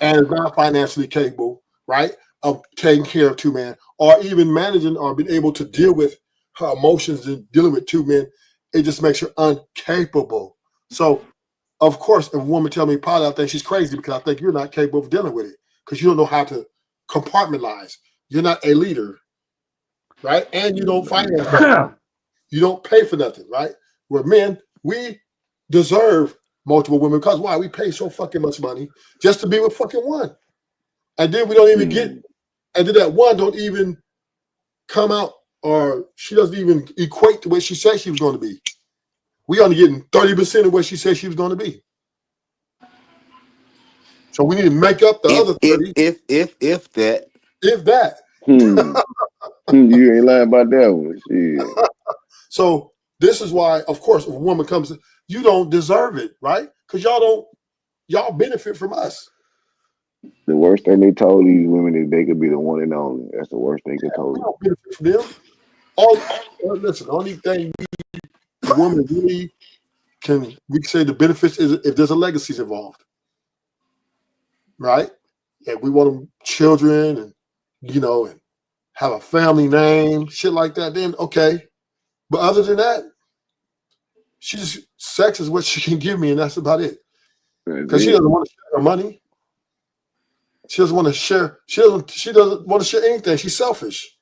and is not financially capable, right, of taking care of two men or even managing or being able to deal with her emotions and dealing with two men, it just makes her incapable. So, of course, if a woman tell me, Polly, I think she's crazy because I think you're not capable of dealing with it because you don't know how to compartmentalize. You're not a leader, right? And you don't finance nothing. You don't pay for nothing, right? We're men, we deserve multiple women because why? We pay so fucking much money just to be with fucking one. And then we don't even get, and then that one don't even come out or she doesn't even equate to what she said she was going to be. We only getting 30% of what she said she was going to be. So we need to make up the other 30, If that. if that. You ain't lying about that one. Shit. So this is why, of course, if a woman comes, you don't deserve it, right? Because y'all benefit from us. The worst thing they told these women is they could be the one and only. That's the worst thing they told We them. don't benefit from them. Listen, the only thing a woman really we can say the benefits is if there's a legacies involved, right? And we want them children and and have a family name, shit like that, then okay. But other than that, sex is what she can give me, and that's about it. That's Because she it. doesn't want to share her money. She doesn't want to share. She doesn't want to share anything. She's selfish,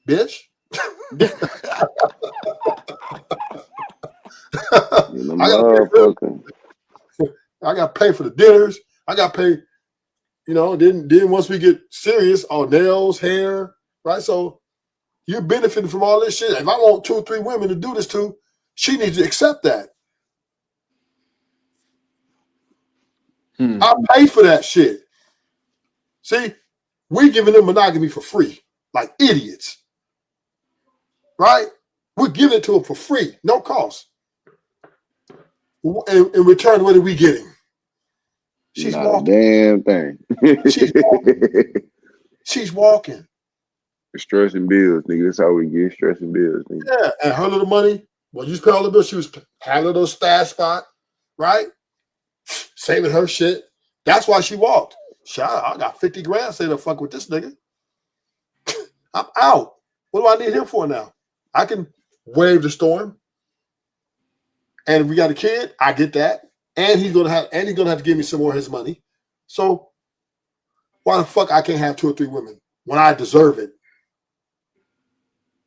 bitch. In the I gotta pay for motherfucker. I gotta pay for the dinners. I gotta pay, then once we get serious, all nails, hair, right? So you're benefiting from all this shit. If I want 2 or 3 women to do this to, she needs to accept that. I pay for that shit. See, we're giving them monogamy for free, like idiots. Right? We're giving it to them for free, no cost. In return, what are we getting? She's Not a walking. damn thing. She's walking. She's walking. Stress and bills, nigga. That's how we get stress and bills, nigga. Yeah, and her little money, well, you pay all the bills. She was having a little stash spot, right? Saving her shit. That's why she walked. I got 50 grand saved to fuck with this nigga. I'm out. What do I need him for now? I can wave the storm. And if we got a kid, I get that. And he's gonna have to give me some more of his money. So why the fuck I can't have 2 or 3 women when I deserve it?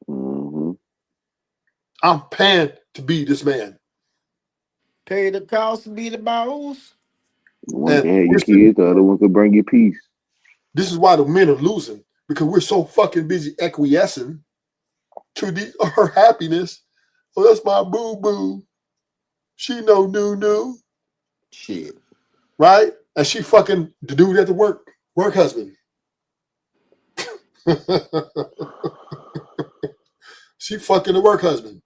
Mm-hmm. I'm paying to be this man. Pay the cost to be the boss. One can have your kids, the other one could bring you peace. This is why the men are losing, because we're so fucking busy acquiescing to her happiness. Oh, that's my boo-boo. She no new. Shit. Right? And she fucking the dude at the work husband. She fucking the work husband.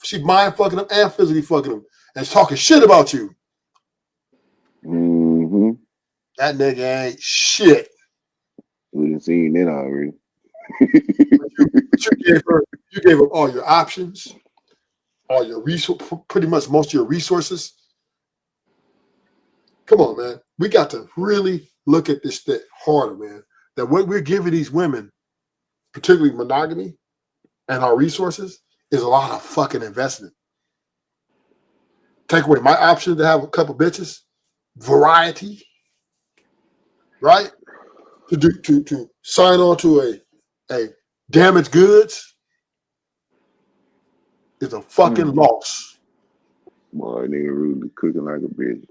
She mind fucking him and physically fucking him and talking shit about you. Mm-hmm. That nigga ain't shit. We done seen that already. You gave her all your options, all your pretty much most of your resources. Come on, man. We got to really look at this shit harder, man. That what we're giving these women, particularly monogamy and our resources, is a lot of fucking investment. Take away my option to have a couple bitches, variety, right? To sign on to a damaged goods is a fucking loss. Boy, nigga really cooking like a bitch.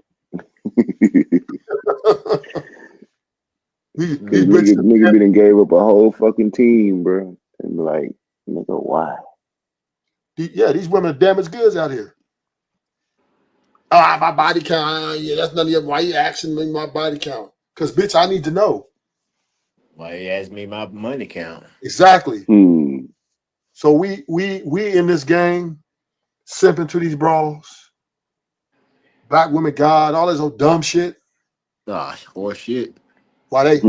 Nigga been gave up a whole fucking team, bro. And like, nigga, why? Yeah, these women are damaged goods out here. My body count. Yeah, that's none of your. Why you asking me my body count? Because bitch, I need to know. Why you ask me my money count? Exactly. So we in this game simping to these bras, black women, God, all this old dumb shit. Horse shit. Why they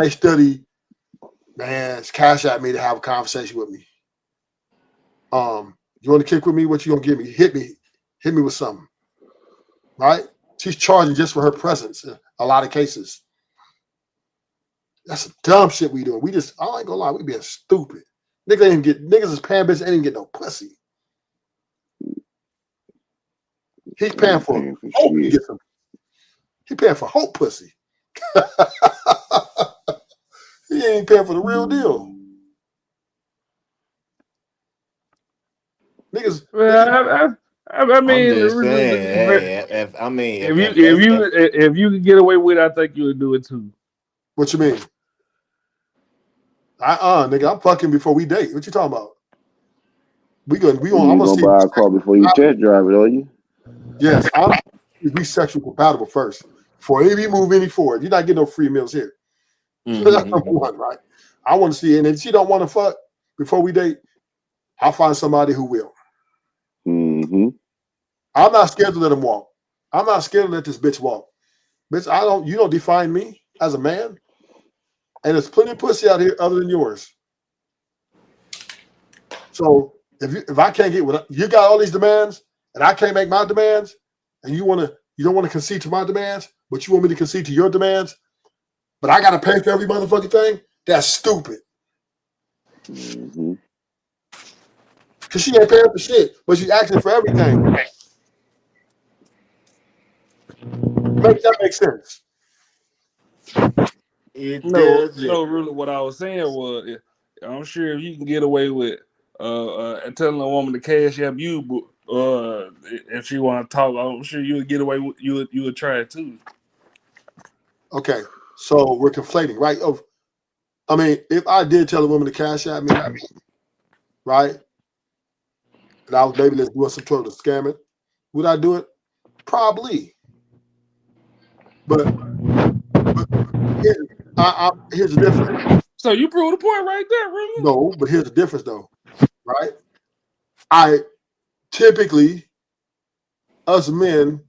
study, man, it's cash at me to have a conversation with me. You want to kick with me? What you gonna give me? Hit me with something. Right? She's charging just for her presence in a lot of cases. That's some dumb shit we doing. I ain't gonna lie, we being stupid. Niggas is paying bitches, ain't even get no pussy. He's paying for hope. He paying for hope pussy. He ain't paying for the real deal. Niggas. I mean, I'm just saying. if you can get away with it, I think you would do it too. What you mean? Nigga, I'm fucking before we date. What you talking about? I'm gonna see. Buy a car before you test drive it, are you? Yes, we sexually compatible first before we move any forward. You're not getting no free meals here. That's number one, right? I want to see, and if she don't want to fuck before we date, I'll find somebody who will. Mm-hmm. I'm not scared to let him walk. I'm not scared to let this bitch walk. Bitch, you don't define me as a man. And there's plenty of pussy out here other than yours. So if I can't get what you got all these demands and I can't make my demands, and you don't want to concede to my demands, but you want me to concede to your demands, but I gotta pay for every motherfucking thing, that's stupid. Mm-hmm. Cause she ain't paying for shit, but she's asking for everything. That makes sense. No, really what I was saying was, I'm sure if you can get away with telling a woman to cash up you, if she want to talk, I'm sure you would get away with you would try it too. Okay, so we're conflating, right? I mean, if I did tell a woman to cash at me, right, and I was maybe let's do some sort of scamming, would I do it? Probably. But here's the difference. So you proved the point right there, really? No, but here's the difference though, right? I typically, us men,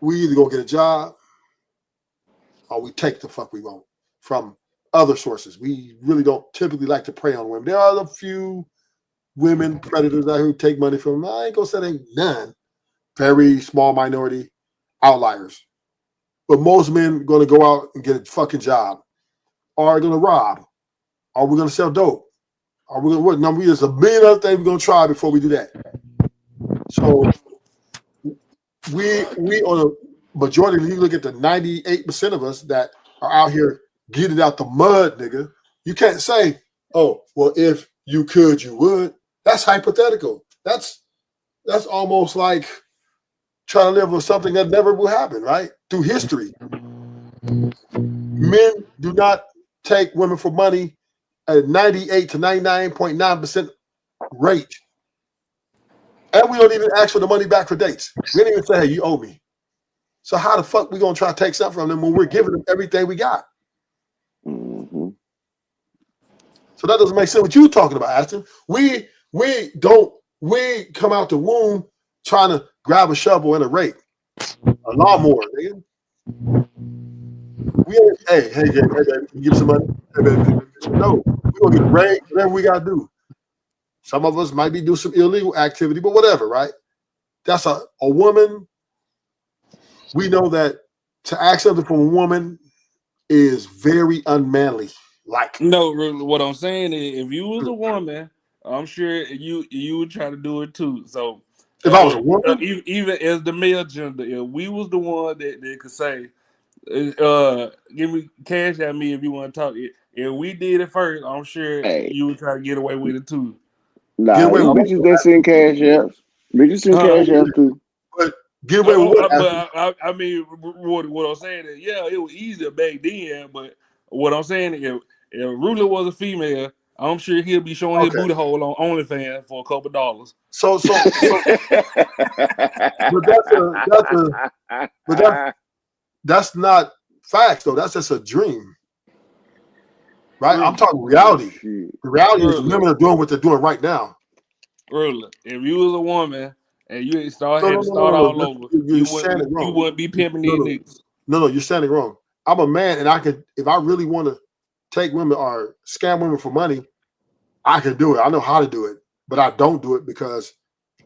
we either go get a job or we take the fuck we want from other sources. We really don't typically like to prey on women. There are a few women predators out here who take money from them. I ain't gonna say they ain't none. Very small minority outliers. But most men gonna go out and get a fucking job, or gonna rob, or we're gonna sell dope, or we're gonna what? No, there's a million other things we're gonna try before we do that. So we on a majority, you look at the 98% of us that are out here getting out the mud, nigga. You can't say, oh, well, if you could, you would. That's hypothetical. That's almost like trying to live with something that never will happen, right? Through history. Men do not take women for money at a 98 to 99.9% rate. And we don't even ask for the money back for dates. We didn't even say, hey, you owe me. So how the fuck we gonna try to take something from them when we're giving them everything we got? Mm-hmm. So that doesn't make sense what you're talking about, Ashton. We come out the womb trying to grab a shovel and a rake, a lawnmower, nigga. We ain't, hey, baby, can you give some money? Hey, baby, no, we're gonna get a rake, whatever we gotta do. Some of us might be doing some illegal activity, but whatever, right? That's a woman. We know that to ask something from a woman is very unmanly. Like, No, really, what I'm saying is, if you was a woman, I'm sure you would try to do it too. So, if I was a woman, even as the male gender, if we was the one that could say, give me cash at me if you want to talk. If we did it first, I'm sure Hey, you would try to get away with it too. get nah, away it's with bitches what? that send cash apps. Bitches send cash apps too. But get away with what? But I mean, what I'm saying is, yeah, it was easier back then. But what I'm saying is, if Ruler was a female, I'm sure he'll be showing his booty hole on OnlyFans for a couple dollars. So but that's not facts though. That's just a dream, right? I'm talking reality. The reality is the women are doing what they're doing right now. Ruler, if you was a woman and you had to start No. all over, You're saying it wrong. you wouldn't be pimping these niggas. No, you're saying it wrong. I'm a man, and I could, if I really want to take women or scam women for money, I can do it. I know how to do it, but I don't do it because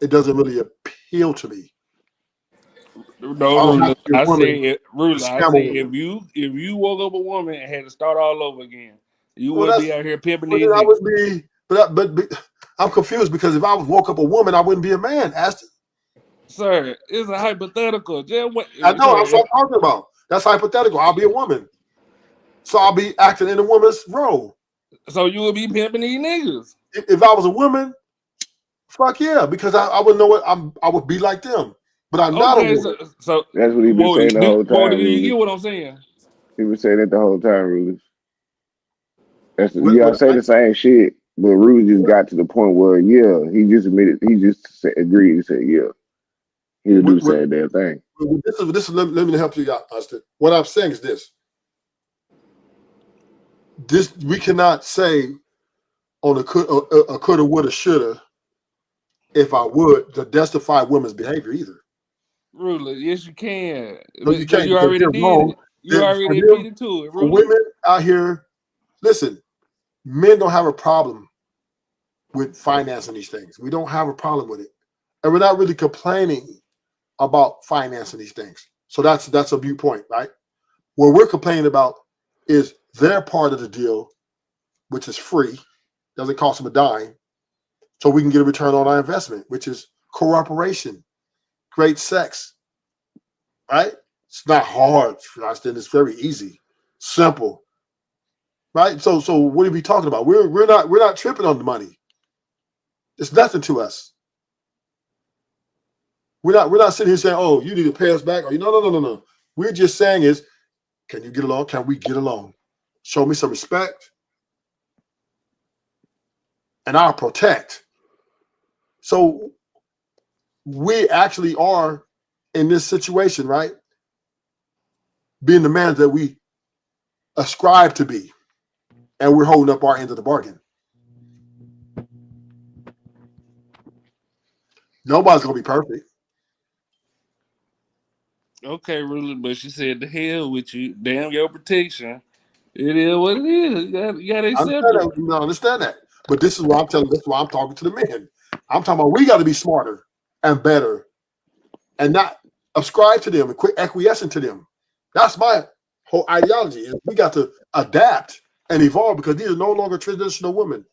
it doesn't really appeal to me. No, Ruler. I say, if you woke up a woman and had to start all over again, you wouldn't be out here pimping these I niggas. would be, but I'm confused because if I woke up a woman, I wouldn't be a man, Ashton. Sir, it's a hypothetical. I know. That's what I'm talking about. That's hypothetical. I'll be a woman, so I'll be acting in a woman's role. So you would be pimping these niggas. If I was a woman, fuck yeah, because I would know what I would be like them. But I'm not a woman. So that's what he been saying the whole time. Do you get what I'm saying? He been saying that the whole time, Rulers. Y'all say the same shit, but Rudy just got to the point where, yeah, he just admitted, he just agreed and said, yeah, he'll do the same damn thing. This is let me help you out, Austin. What I'm saying is this we cannot say on a coulda, woulda, shoulda, if I would, to justify women's behavior either. Ruler, yes, you can. No, you can't. You already did it. You already admitted to it. For women out here, listen, men don't have a problem with financing these things. We don't have a problem with it. And we're not really complaining about financing these things. So that's a viewpoint, right? What we're complaining about is their part of the deal, which is free, doesn't cost them a dime, so we can get a return on our investment, which is cooperation, great sex, right? It's not hard, Austin. It's very easy, simple, right? So what are we talking about? We're not tripping on the money. It's nothing to us. We're not sitting here saying, "Oh, you need to pay us back," or no. We're just saying is, can you get along? Can we get along? Show me some respect, and I'll protect. So we actually are in this situation, right? Being the man that we ascribe to be, and we're holding up our end of the bargain. Nobody's gonna be perfect. Okay, really, but she said, "The hell with you, damn your protection." It is what it is. You gotta I accept understand it. that. No, I understand that. But this is what I'm telling. This is why I'm talking to the men. I'm talking about we got to be smarter and better, and not ascribe to them and quit acquiescing to them. That's my whole ideology. Is we got to adapt and evolve because these are no longer traditional women.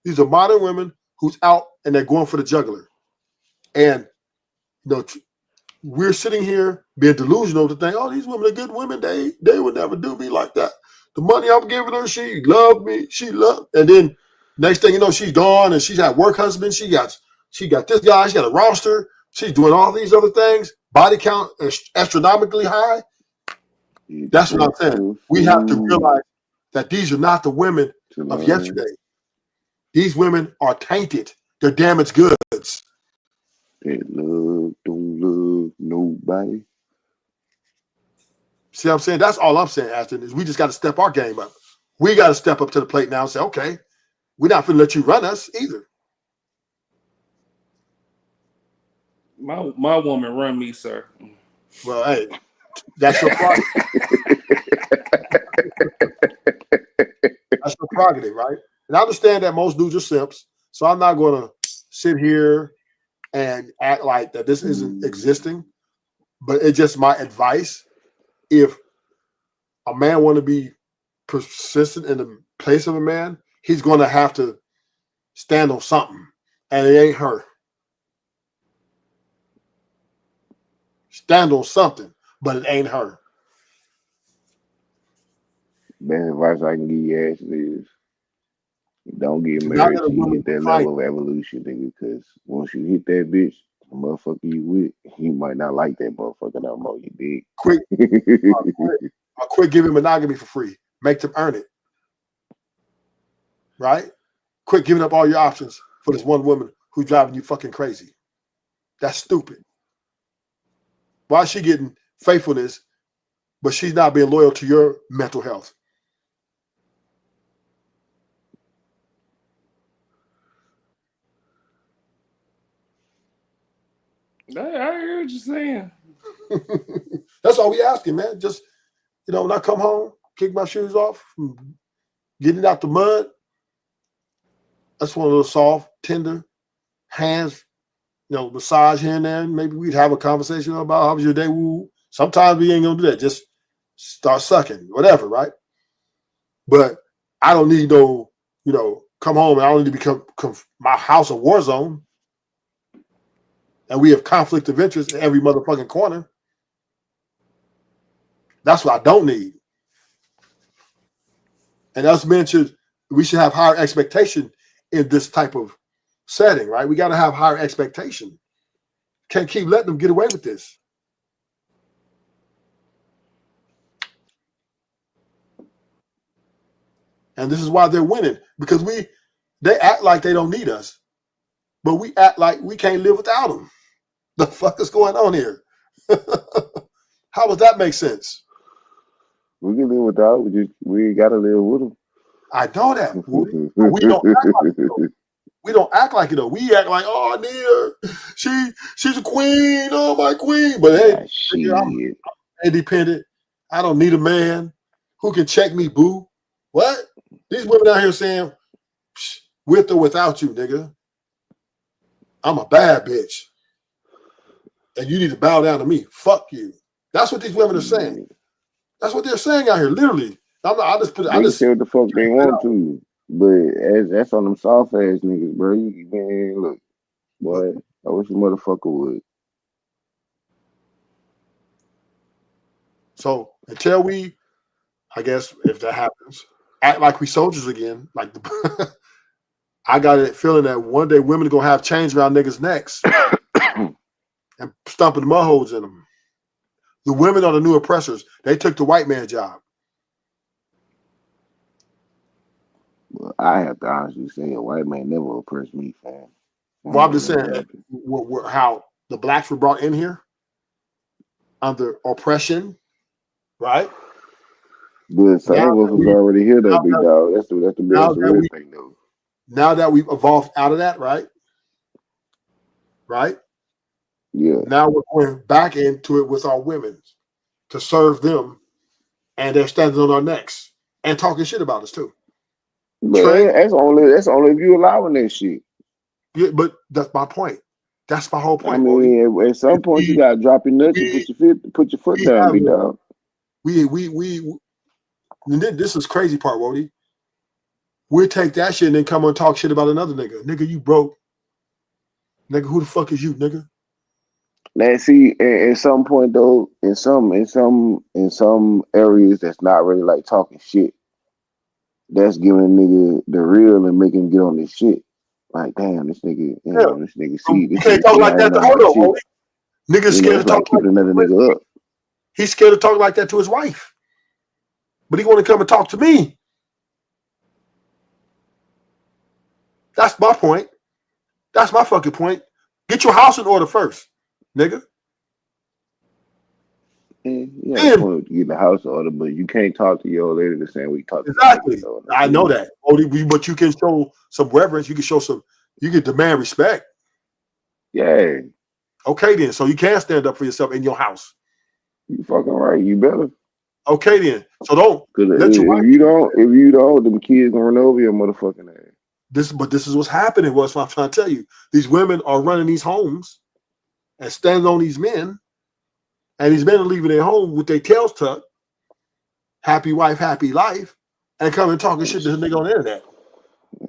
These are modern women who's out and they're going for the juggler. And we're sitting here being delusional to think, oh, these women are good women. They would never do me like that. The money I'm giving her, she loved me. She loved, and then next thing you know, she's gone and she's had work husband. She got this guy. She got a roster. She's doing all these other things. Body count is astronomically high. That's what I'm saying. We have to realize that these are not the women of yesterday. These women are tainted. They're damaged goods. That love don't love nobody. See what I'm saying? That's all I'm saying, Ashton, is we just got to step our game up. We got to step up to the plate now and say, okay, we're not going to let you run us either. My woman run me, sir. Well, hey, that's your prerogative. That's your prerogative, right? And I understand that most dudes are simps, so I'm not going to sit here and act like that this isn't existing, but it's just my advice. If a man want to be persistent in the place of a man, he's going to have to stand on something, and it ain't her. Stand on something, but it ain't her. Best advice I can give you, Ashley, is don't get Do not married let a till you woman hit that find level of evolution, nigga. Because once you hit that bitch, the motherfucker you with, you might not like that motherfucker no more. You dig? quit giving monogamy for free. Make them earn it. Right? Quit giving up all your options for this one woman who's driving you fucking crazy. That's stupid. Why is she getting faithfulness, but she's not being loyal to your mental health? I hear what you're saying. That's all we asking, man. Just, when I come home, kick my shoes off, getting out the mud. That's one of those soft, tender hands, massage here and there. Maybe we'd have a conversation about how was your day. Woo. Sometimes we ain't gonna do that. Just start sucking, whatever, right? But I don't need come home and I don't need to become my house a war zone. And we have conflict of interest in every motherfucking corner. That's what I don't need. And us men we should have higher expectation in this type of setting, right? We got to have higher expectation. Can't keep letting them get away with this. And this is why they're winning, because they act like they don't need us, but we act like we can't live without them. The fuck is going on here? How does that make sense? We can live without. We gotta live with them. I know that. We don't act like it, though. We don't act like it though. We act like, oh, I need her. She's a queen. Oh, my queen. But hey, I'm independent. I don't need a man who can check me, boo. What? These women out here saying, with or without you, nigga. I'm a bad bitch. And you need to bow down to me. Fuck you. That's what these women are saying. That's what they're saying out here, literally. They can say what the fuck they want to, but that's on them soft ass niggas, bro. Man, look, boy, I wish a motherfucker would. So until we, I guess, if that happens, act like we soldiers again, like I got a feeling that one day women are gonna have chains around niggas' necks and stomping the mud holes in them. The women are the new oppressors. They took the white man's job. Well, I have to honestly say a white man never oppressed me, fam. Well, I'm That just never saying happened. how the blacks were brought in here under oppression, right? But some Now of us that was we already here though, now big that, dog. That's now the that real we thing though. now that we've evolved out of that, right? Right? Yeah. Now we're going back into it with our women to serve them, and they're standing on our necks and talking shit about us too. But Trey, that's only if you allowing that shit. yeah, but that's my point. That's my whole I point, Bodie. mean, at some point you We gotta drop your nuts and we put your foot we down, have big dog. we and this is crazy part, Bodie. We'll take that shit and then come and talk shit about another nigga. Nigga, you broke. Nigga, who the fuck is you, nigga? Now see, at some point though, in some areas that's not really like talking shit. That's giving a nigga the real and making him get on this shit. Like, damn, this nigga, Yeah. You this can't nigga talk see like I that ain't to on my hold on, shit. Bodie. Nigga's You know, scared to it's talk like like keeping another that. nigga up. He's scared to talk like that to his wife. But he want to come and talk to me. That's my point. That's my fucking point. Get your house in order first, nigga. And you got a Then point to get the house order, but you can't talk to your old lady the same way you talk to your niggas exactly. though. I know that. But you can show some reverence. You can show some. You can demand respect. Yeah, Okay, then. So you can stand up for yourself in your house. you fucking right. You better. Okay, then. So don't Cause let your wife. if you don't, them kids gonna run over your motherfucking ass. This is what's happening. What's what I'm trying to tell you. These women are running these homes and standing on these men, and these men are leaving their home with their tails tucked, happy wife, happy life, and coming talking shit to the nigga on the internet.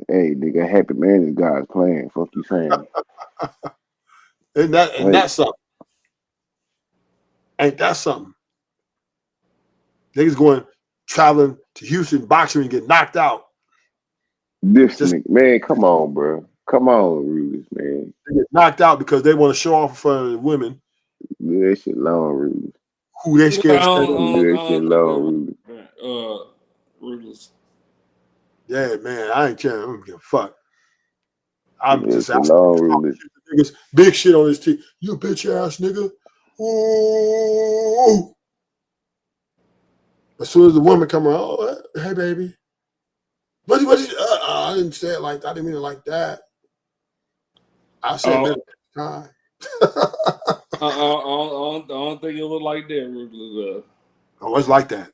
Hey, nigga, happy man is God's plan. Fuck you saying. And Hey, that's something. Ain't that something? Niggas going traveling to Houston, boxing, and get knocked out. this Just nigga, man, come on, bro. Come on, Rufus, man. they get knocked out because they want to show off in front of the women Leave that shit alone, Rufus. who they I scared to stand up. Leave that I shit don't think alone, Rufus. that ruthless. Yeah, man, I ain't caring. I don't give a fuck. Leave I'm that just shit asking alone, niggas talking Rufus. shit to niggas, big shit on his teeth. You bitch ass nigga. Ooh. As soon as the woman come around, oh, hey baby. What I didn't say it like that. I didn't mean it like that. I said, man, Oh, time. I don't think it was like that, ruthless. Oh, it's like that.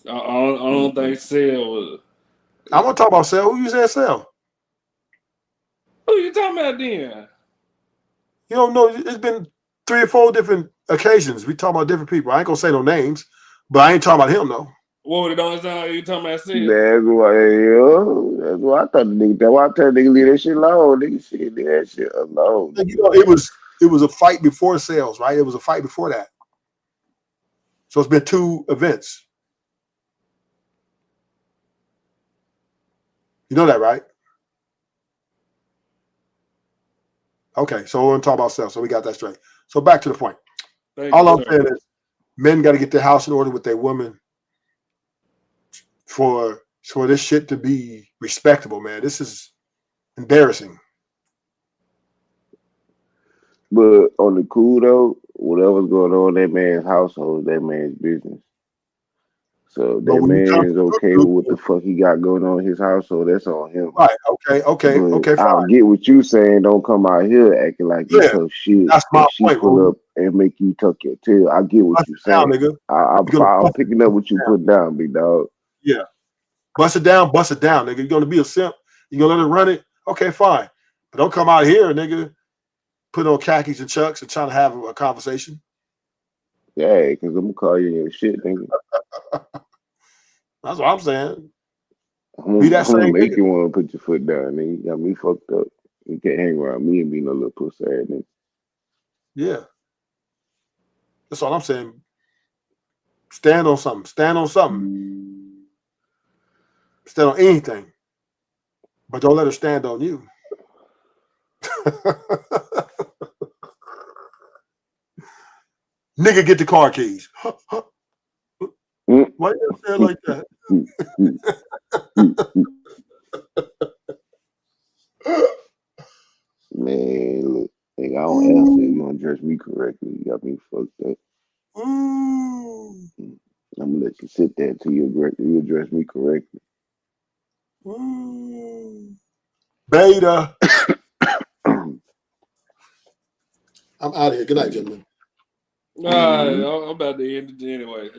I don't think Sale was. I'm gonna talk about Sal. Who you said Sal? Who you talking about then? You don't know. It's been 3 or 4 different occasions. We talking about different people. I ain't gonna say no names, but I ain't talking about him though. What it don't sound like you talking about Sale? That's why I thought the nigga. That's why I tell nigga leave that shit alone. Nigga, shit, leave that shit alone. You know, it was a fight before sales, right? It was a fight before that. So it's been 2 events. You know that, right? Okay, so we're gonna talk about sales. So we got that straight. So back to the point. Thank All you, I'm sir. saying is men got to get their house in order with their women for this shit to be respectable, man. This is embarrassing. But on the cool though, whatever's going on in that man's household, that man's business. So But that when you come man's okay with what the fuck he got going on in his household, that's on him. right, But okay, I fine. get what you saying. Don't come out here acting like you Yeah, tough shit, that's my and she point, pull bro. up and make you tuck your tail. I get what Bust you it down, saying. nigga. I'm You're gonna I'm bust picking up what you it down. put down, big dog. Yeah, bust it down, nigga. You're gonna be a simp. You're gonna let it run it. Okay, fine. But don't come out here, nigga, put on khakis and chucks and trying to have a conversation. Yeah, because I'm gonna call you your shit, nigga. That's what I'm saying. Be I'm that gonna same make nigga. you want to put your foot down, nigga. You got me fucked up. You can't hang around me and be no little pussy ass nigga. Yeah, that's all I'm saying. Stand on something. Stand on something. Stand on anything. But don't let her stand on you. Nigga, get the car keys. Why you say it like that? Man, look, nigga, I don't answer if you don't dress me correctly. You got me fucked up. I'm gonna let you sit there until you address me correctly. Beta. I'm out of here. Good night, gentlemen. All right, I'm about to end it anyway.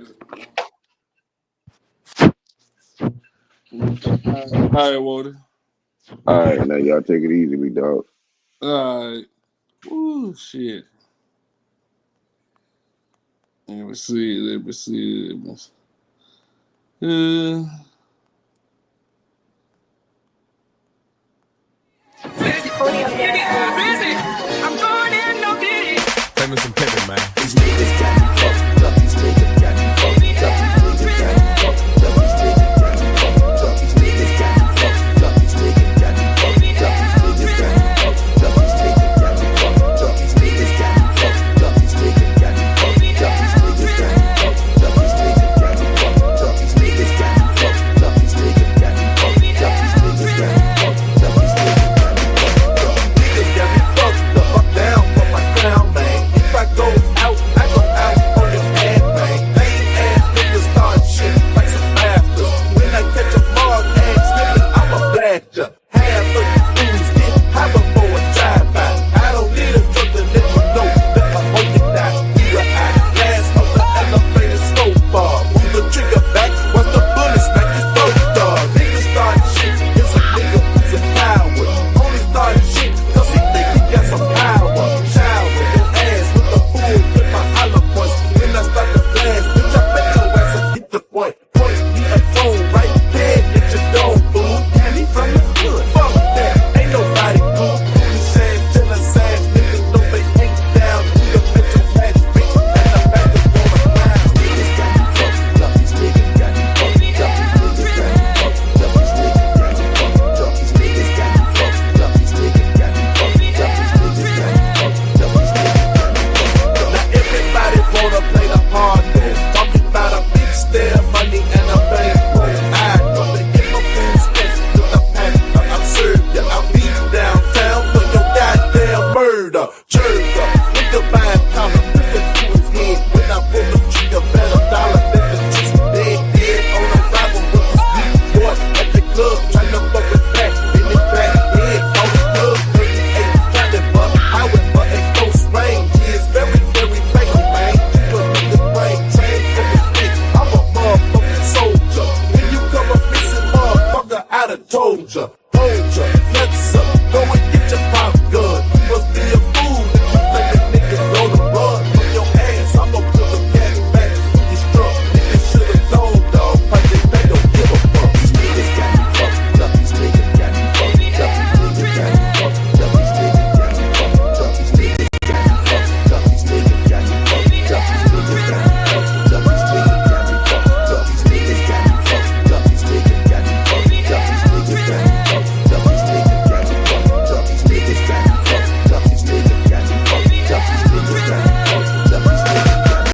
All right, Walter. All right, now y'all take it easy, me dog. All right. Ooh, shit. Let me see. I'm going in, no diddy. Play me some pimpin', man. These niggas got me fucked up. These niggas got me fucked up. These niggas got me fucked up. These niggas got me fucked up. These niggas got me fucked up. These niggas got me fucked up. These niggas got me fucked up. These niggas got me fucked up. These niggas got me fucked up. These niggas got me fucked up. These niggas got me fucked up. These niggas got me fucked up. These niggas got me fucked up. These niggas got me fucked up. These niggas got me fucked up. These niggas got me fucked up. Niggas got me fucked up. Up down for my crown, man. If I go out, I go out on your head, man. Lame ass niggas start shit like some bastards. When I catch a bald ass nigga, I'ma blast ya. Half of you fools get high before a drive-by. I don't need a drug to let you know that I'm on your die. You a eye blast of the elevator scope bar. Pull the trigger back, watch the bullet smack his throat, dog. Niggas start shit, it's a nigga who's a coward. Only start shit cause he think he got some power.